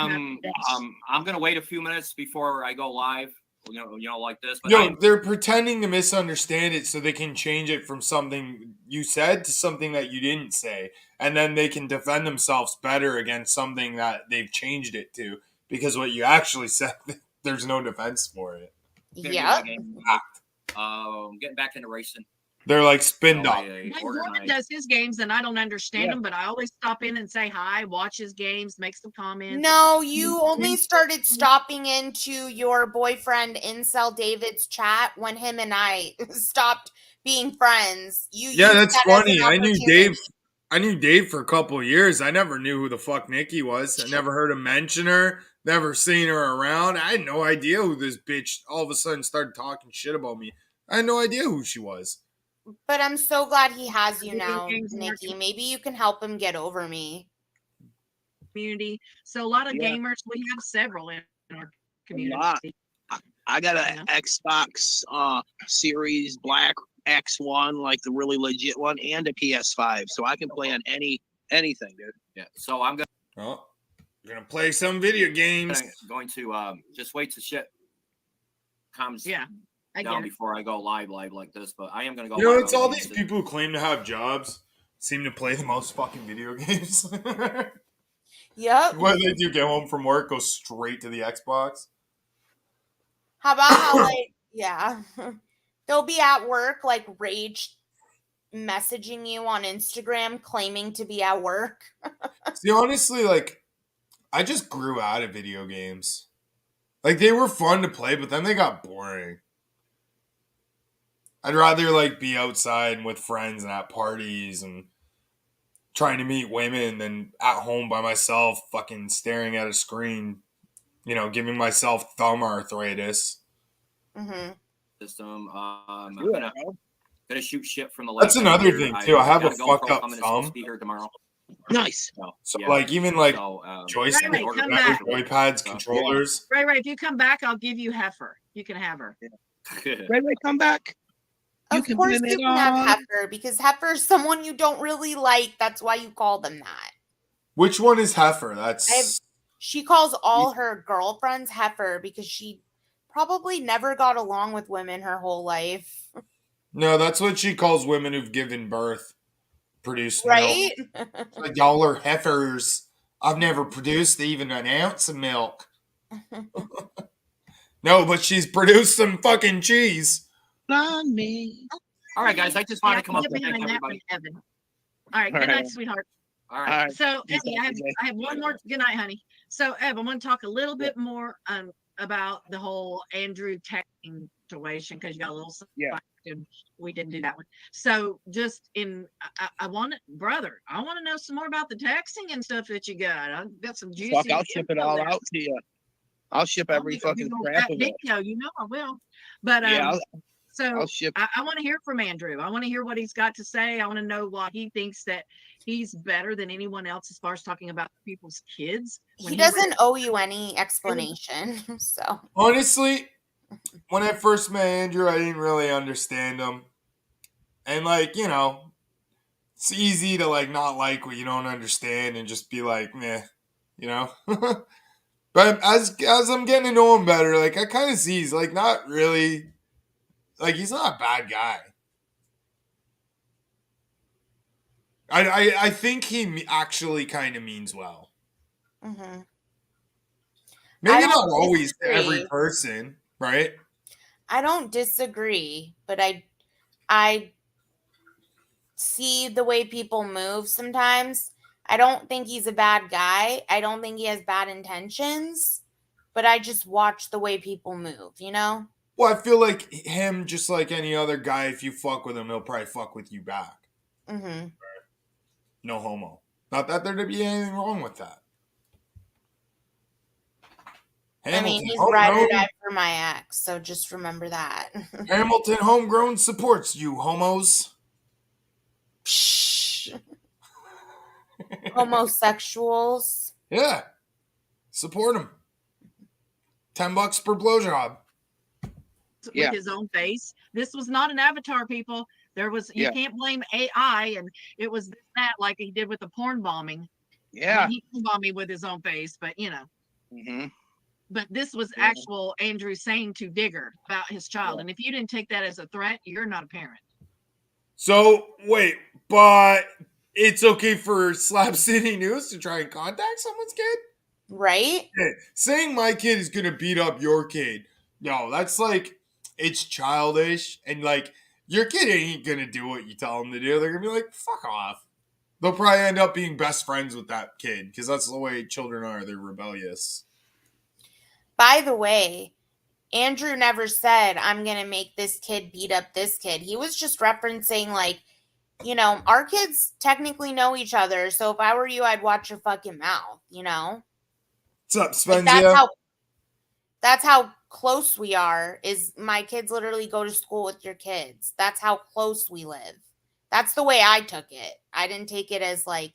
I'm gonna wait a few minutes before I go live. You know, like this. But Yo, they're pretending to misunderstand it so they can change it from something you said to something that you didn't say. And then they can defend themselves better against something that they've changed it to. Because what you actually said, there's no defense for it. Yep. Getting back into racing. They're like spin So up. I Mike ordered Gordon my- does his games and I don't understand Yeah. them, but I always stop in and say hi, watch his games, make some comments. No, you only started stopping into your boyfriend Incel David's chat when him and I stopped being friends. You Yeah, used that's that as an funny. I knew opportunity. Dave. I knew Dave for a couple of years. I never knew who the fuck Nikki was. I never heard him mention her. Never seen her around. I had no idea who this bitch all of a sudden started talking shit about me. I had no idea who she was. But I'm so glad he has you Video now, games in our Nikki. Maybe you can help him get over me. Community. So a lot of Yeah. gamers, we have several in our lot. community. I got Yeah. an Xbox Series Black X1, like the really legit one, and a PS5, so I can play on anything, dude. Yeah. So I'm Oh, you're gonna play some video games. going to just wait till shit comes Yeah, I down get it. before I go live like this. But I am gonna go. You know, live it's on all these these people who claim to have jobs seem to play the most fucking video games. Yep. What do they do? Get home from work, go straight to the Xbox. How about how, like, yeah. They'll be at work, like, rage messaging you on Instagram claiming to be at work. See, honestly, like, I just grew out of video games. Like, they were fun to play, but then they got boring. I'd rather, like, be outside and with friends and at parties and trying to meet women than at home by myself, fucking staring at a screen, you know, giving myself thumb arthritis. Mm-hmm. system. I'm Yeah. gonna shoot shit from the. That's left another here. thing, too. I have got a GoPro fucked up coming. It's supposed thumb. to be here tomorrow. Nice. So, yeah. like, even, like, So, joystick, Ray, ordered come that. back. joypads, So, controllers. Ray, if you come back, I'll give you Heifer. You can have her. Ray, come back. You Of can course blame you it can have on- Heifer, because Heifer's someone you don't really like. That's why you call them that. Which one is Heifer? That's She calls all her girlfriends Heifer because she probably never got along with women her whole life. no, that's what she calls women who've given birth, produced milk. Right? Like, y'all are heifers. I've never produced even an ounce of milk. No, but she's produced some fucking cheese. On me. All right, guys. I just Yeah, want I to come can up get and thank behind that everybody. one, Evan. All right, All good night, right. sweetheart. All All right. right. So, Peace Evan, out, I DJ. have one more. Good night, honey. So, Evan, I want to talk a little bit more about the whole Andrew texting situation because you got a little Yeah. sidetracked and we didn't do that one. So, just I want it, brother. I want to know some more about the texting and stuff that you got. I got some juicy. Fuck, I'll ship it info all there. out to you. I'll ship I'll every make a big fucking old crap fat of it. video. You know I will. But Yeah, so I'll ship. I want to hear from Andrew. I want to hear what he's got to say. I want to know why he thinks that he's better than anyone else as far as talking about people's kids. He doesn't owe you any explanation. So Honestly, when I first met Andrew, I didn't really understand him. And like, you know, it's easy to like not like what you don't understand and just be like, meh, you know? But as I'm getting to know him better, like I kind of see he's like not really like he's not a bad guy. I think he actually kind of means well. mhm. Maybe don't not always to every disagree. person, right? I don't disagree, but I see the way people move sometimes. I don't think he's a bad guy. I don't think he has bad intentions, but I just watch the way people move, you know? Well, I feel like him, just like any other guy, if you fuck with him, he'll probably fuck with you back. Mhm. No homo. Not that there'd be anything wrong with that. I mean, he's homegrown, ride or die for my ex, so just remember that. Hamilton Homegrown supports you, homos. Psh. Homosexuals. Yeah. Support him. $10 per blowjob. Yeah. With his own face. This was not an avatar, people. There was you Yeah. can't blame AI, and it was that like he did with the porn bombing. Yeah. He porn bombed me with his own face, but you know. Mm-hmm. But this was Yeah. actual Andrew saying to Digger about his child, and if you didn't take that as a threat, you're not a parent. So, wait, but it's okay for Slab City News to try and contact someone's kid? Right? Yeah. Saying my kid is going to beat up your kid, no, that's like, it's childish. And like, your kid ain't going to do what you tell them to do. They're going to be like, fuck off. They'll probably end up being best friends with that kid because that's the way children are. They're rebellious. By the way, Andrew never said, I'm going to make this kid beat up this kid. He was just referencing, like, you know, our kids technically know each other. So if I were you, I'd watch your fucking mouth, you know? What's up, Like, Spenzia? that's how close we are, is my kids literally go to school with your kids. That's how close we live. That's the way I took it. I didn't take it as, like,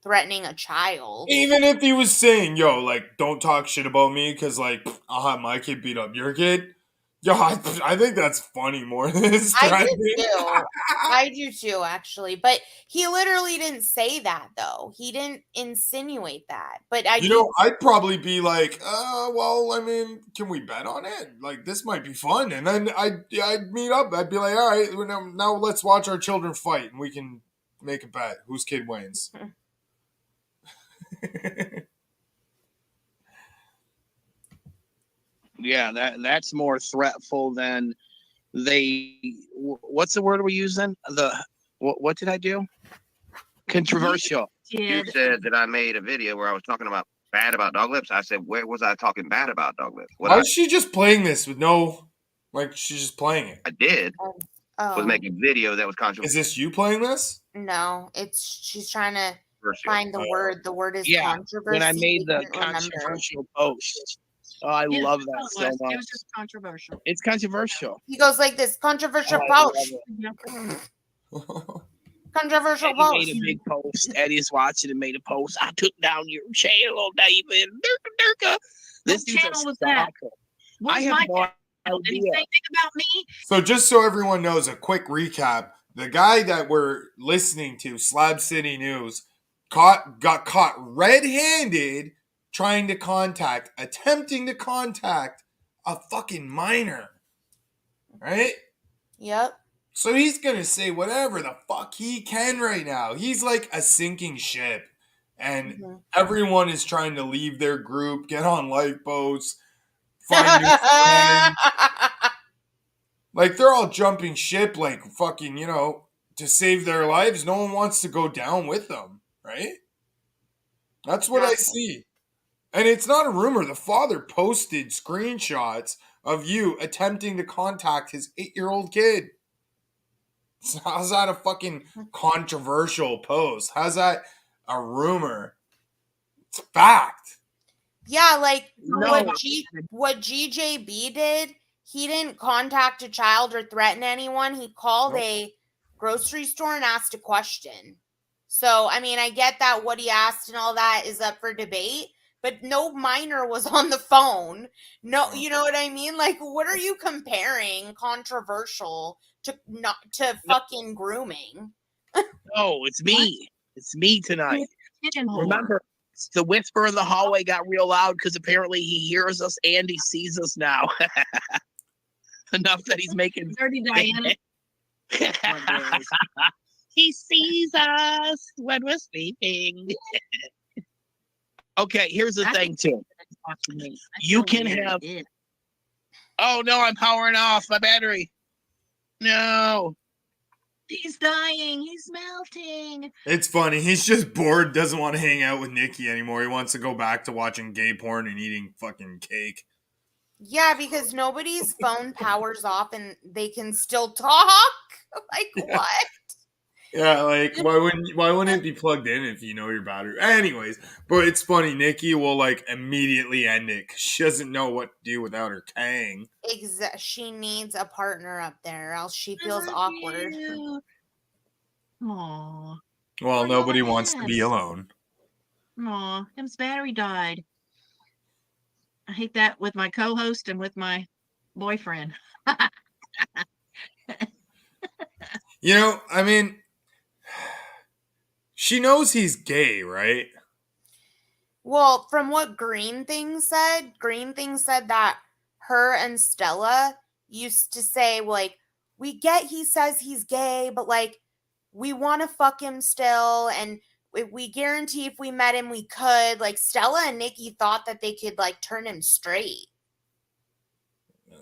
threatening a child. Even if he was saying, yo, like, don't talk shit about me because, like, I'll have my kid beat up your kid. Yo, I think that's funny more than it's I threatening. do too. I do too, actually. But he literally didn't say that, though. He didn't insinuate that. But I You do. know, I'd probably be like, well, I mean, can we bet on it? Like, this might be fun. And then I'd meet up. I'd be like, all right, now let's watch our children fight and we can make a bet whose kid wins. Yeah, that's more threatful than what's the word we're using? What did I do? Controversial. You said that I made a video where I was talking about bad about dog lips. I said, where was I talking bad about dog lips? Why is she just playing this with no, like, she's just playing it? I did Oh, was make a video that was controversial. Is this you playing this? no. She's trying to find the word. The word is Yeah, controversy. when I made the couldn't remember. controversial post. Oh, I Yeah, love that's that all so it was. much. It was just controversial. It's controversial. He goes like this, controversial Oh, I love post. it. Controversial Eddie post. made a big post. Eddie's watching and made a post. I took down your channel, David. Durka. This What dude's a channel was that? stalker. What I was have my no channel? Did he say idea. anything about me? So just so everyone knows, a quick recap. The guy that we're listening to, Slab City News, got caught red-handed attempting to contact a fucking minor. Right? Yep. So he's going to say whatever the fuck he can right now. He's like a sinking ship. and Mhm. everyone is trying to leave their group, get on lifeboats, find new friends. Like, they're all jumping ship, like, fucking, to save their lives. No one wants to go down with them, right? That's what I see. And it's not a rumor. The father posted screenshots of you attempting to contact his 8-year-old kid. So how's that a fucking controversial post? How's that a rumor? It's fact. Yeah, like No. what GJB did, he didn't contact a child or threaten anyone. He called a grocery store and asked a question. So, I mean, I get that what he asked and all that is up for debate, but no minor was on the phone. No, you know what I mean? Like, what are you comparing controversial to not to fucking grooming? No, it's me. It's me tonight. Remember, the whisper in the hallway got real loud because apparently he hears us and he sees us now. Enough that he's making Dirty Diana. He sees us when we're sleeping. Okay, here's the thing too. You can have. Oh no, I'm powering off my battery. No. He's dying. He's melting. It's funny. He's just bored, doesn't want to hang out with Nikki anymore. He wants to go back to watching gay porn and eating fucking cake. Yeah, because nobody's phone powers off and they can still talk. Like, what? Yeah, like why wouldn't it be plugged in if you know your battery? Anyways, but it's funny. Nikki will like immediately end it because she doesn't know what to do without her Kang. She needs a partner up there, or else she feels awkward. Aww. Well, nobody wants to be alone. Aw, him's battery died. I hate that with my co-host and with my boyfriend. I mean, she knows he's gay, right? Well, from what Green Thing said that her and Stella used to say, like, we get he says he's gay, but like, we want to fuck him still, and we guarantee if we met him, we could. Like, Stella and Nikki thought that they could, like, turn him straight.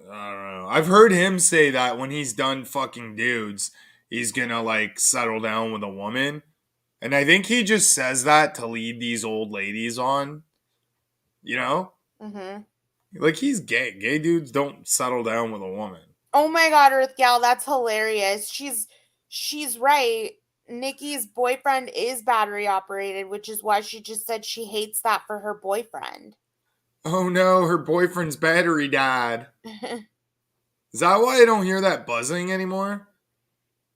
I don't know. I've heard him say that when he's done fucking dudes, he's gonna, like, settle down with a woman. And I think he just says that to lead these old ladies on. You know? Mm-hmm. Like, he's gay. Gay dudes don't settle down with a woman. Oh my God, Earth Gal, that's hilarious. She's right. Nikki's boyfriend is battery operated, which is why she just said she hates that for her boyfriend. Oh no, her boyfriend's battery died. Is that why I don't hear that buzzing anymore?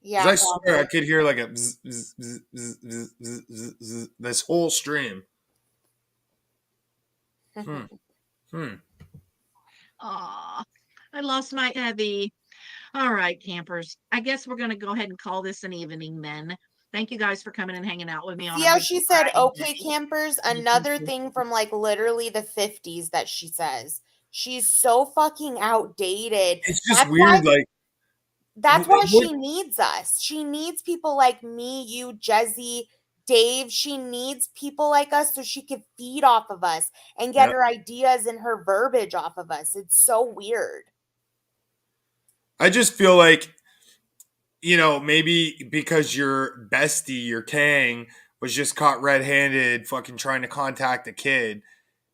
Yeah. 'Cause I swear I could hear like a bzz, bzz, bzz, bzz, bzz, bzz, bzz, bzz, this whole stream. Aw, I lost my Evie. All right, campers. I guess we're going to go ahead and call this an evening then. Thank you guys for coming and hanging out with me on. Yeah, she said, okay, campers. Another thing from like literally the 50s that she says. She's so fucking outdated. It's just weird, like. That's why she needs us. She needs people like me, you, Jezzy, Dave. She needs people like us so she can feed off of us and get her ideas and her verbiage off of us. It's so weird. I just feel like, maybe because your bestie, your Kang, was just caught red-handed fucking trying to contact a kid,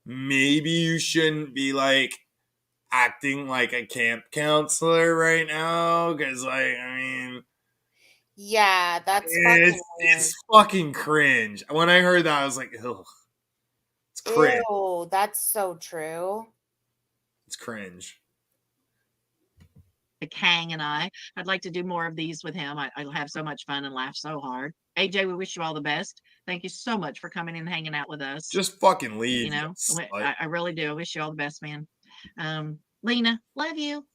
maybe you shouldn't be, like, acting like a camp counselor right now, because, like, I mean... Yeah, that's it's fucking cringe. When I heard that, I was like, ugh. It's cringe. Ew, that's so true. It's cringe. Kang and I'd like to do more of these with him. I'll have so much fun and laugh so hard. AJ, we wish you all the best. Thank you so much for coming and hanging out with us. Just fucking leave. I really do. I wish you all the best, man. Lena, love you.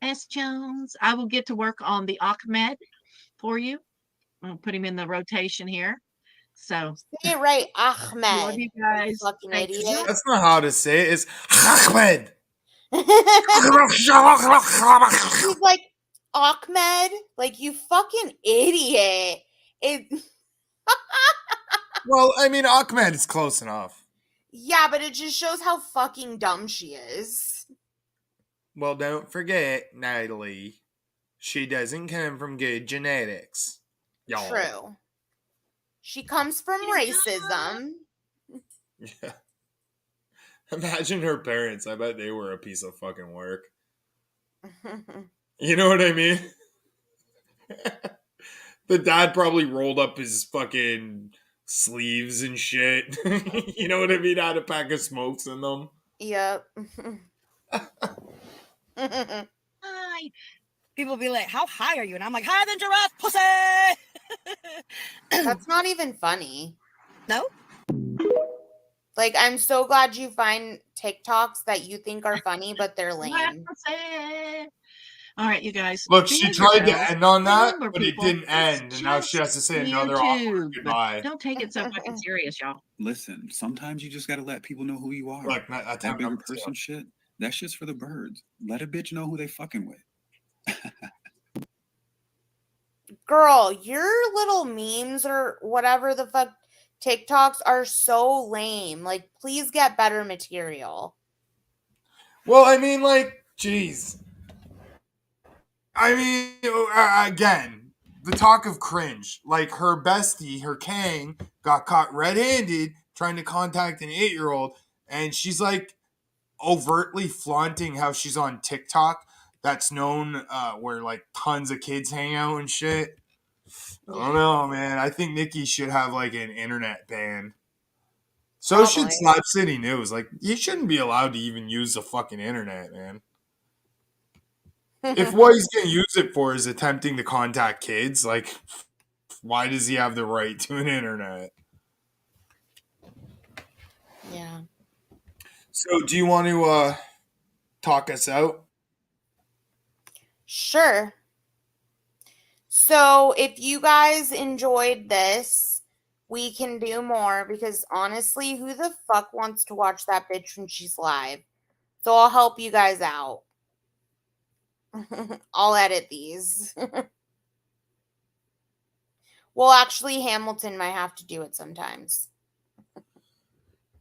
S. Jones, I will get to work on the Ahmed for you. I'll put him in the rotation here. So say it right, Ahmed. Love you guys. Fucking idiot. That's not how to say it. It's Ahmed. He's like, Ahmed, like, you fucking idiot. Well, I mean, Ahmed is close enough. Yeah, but it just shows how fucking dumb she is. Well, don't forget, Natalie, she doesn't come from good genetics. Y'all. True. She comes from racism. Yeah. Imagine her parents. I bet they were a piece of fucking work. You know what I mean? The dad probably rolled up his fucking sleeves and shit. You know what I mean? Had a pack of smokes in them. Yep. Hi. People be like, how high are you? And I'm like, higher than giraffe, pussy. That's not even funny. No? Like, I'm so glad you find TikToks that you think are funny, but they're lame. All right, you guys. Look, she behave tried to yourselves. end on that, Remember, but it people, didn't it's end, and now she has to say another awkward YouTube. goodbye. Don't take it so fucking serious, y'all. Listen, sometimes you just gotta let people know who you are. Like that That bigger person shit, that's just for the birds. Let a bitch know who they fucking with. Girl, your little memes or whatever the fuck TikToks are so lame. Like, please get better material. Well, I mean, like, jeez. I mean, again, the talk of cringe. Like, her bestie, her Kang, got caught red-handed trying to contact an 8-year-old, and she's, like, overtly flaunting how she's on TikTok. That's known where, like, tons of kids hang out and shit. I don't know, man. I think Nikki should have, like, an internet ban. So should Slap City News. Like, you shouldn't be allowed to even use the fucking internet, man. If what he's going to use it for is attempting to contact kids, like, why does he have the right to an internet? Yeah. So, do you want to talk us out? Sure. So, if you guys enjoyed this, we can do more because honestly, who the fuck wants to watch that bitch when she's live? So, I'll help you guys out. I'll edit these. Well, actually, Hamilton might have to do it sometimes.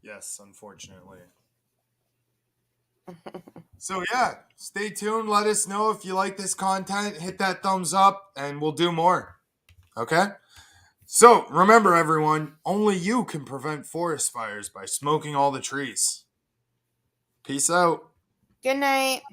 Yes, unfortunately. So, yeah, stay tuned. Let us know if you like this content. Hit that thumbs up, and we'll do more. Okay? So, remember, everyone, only you can prevent forest fires by smoking all the trees. Peace out. Good night.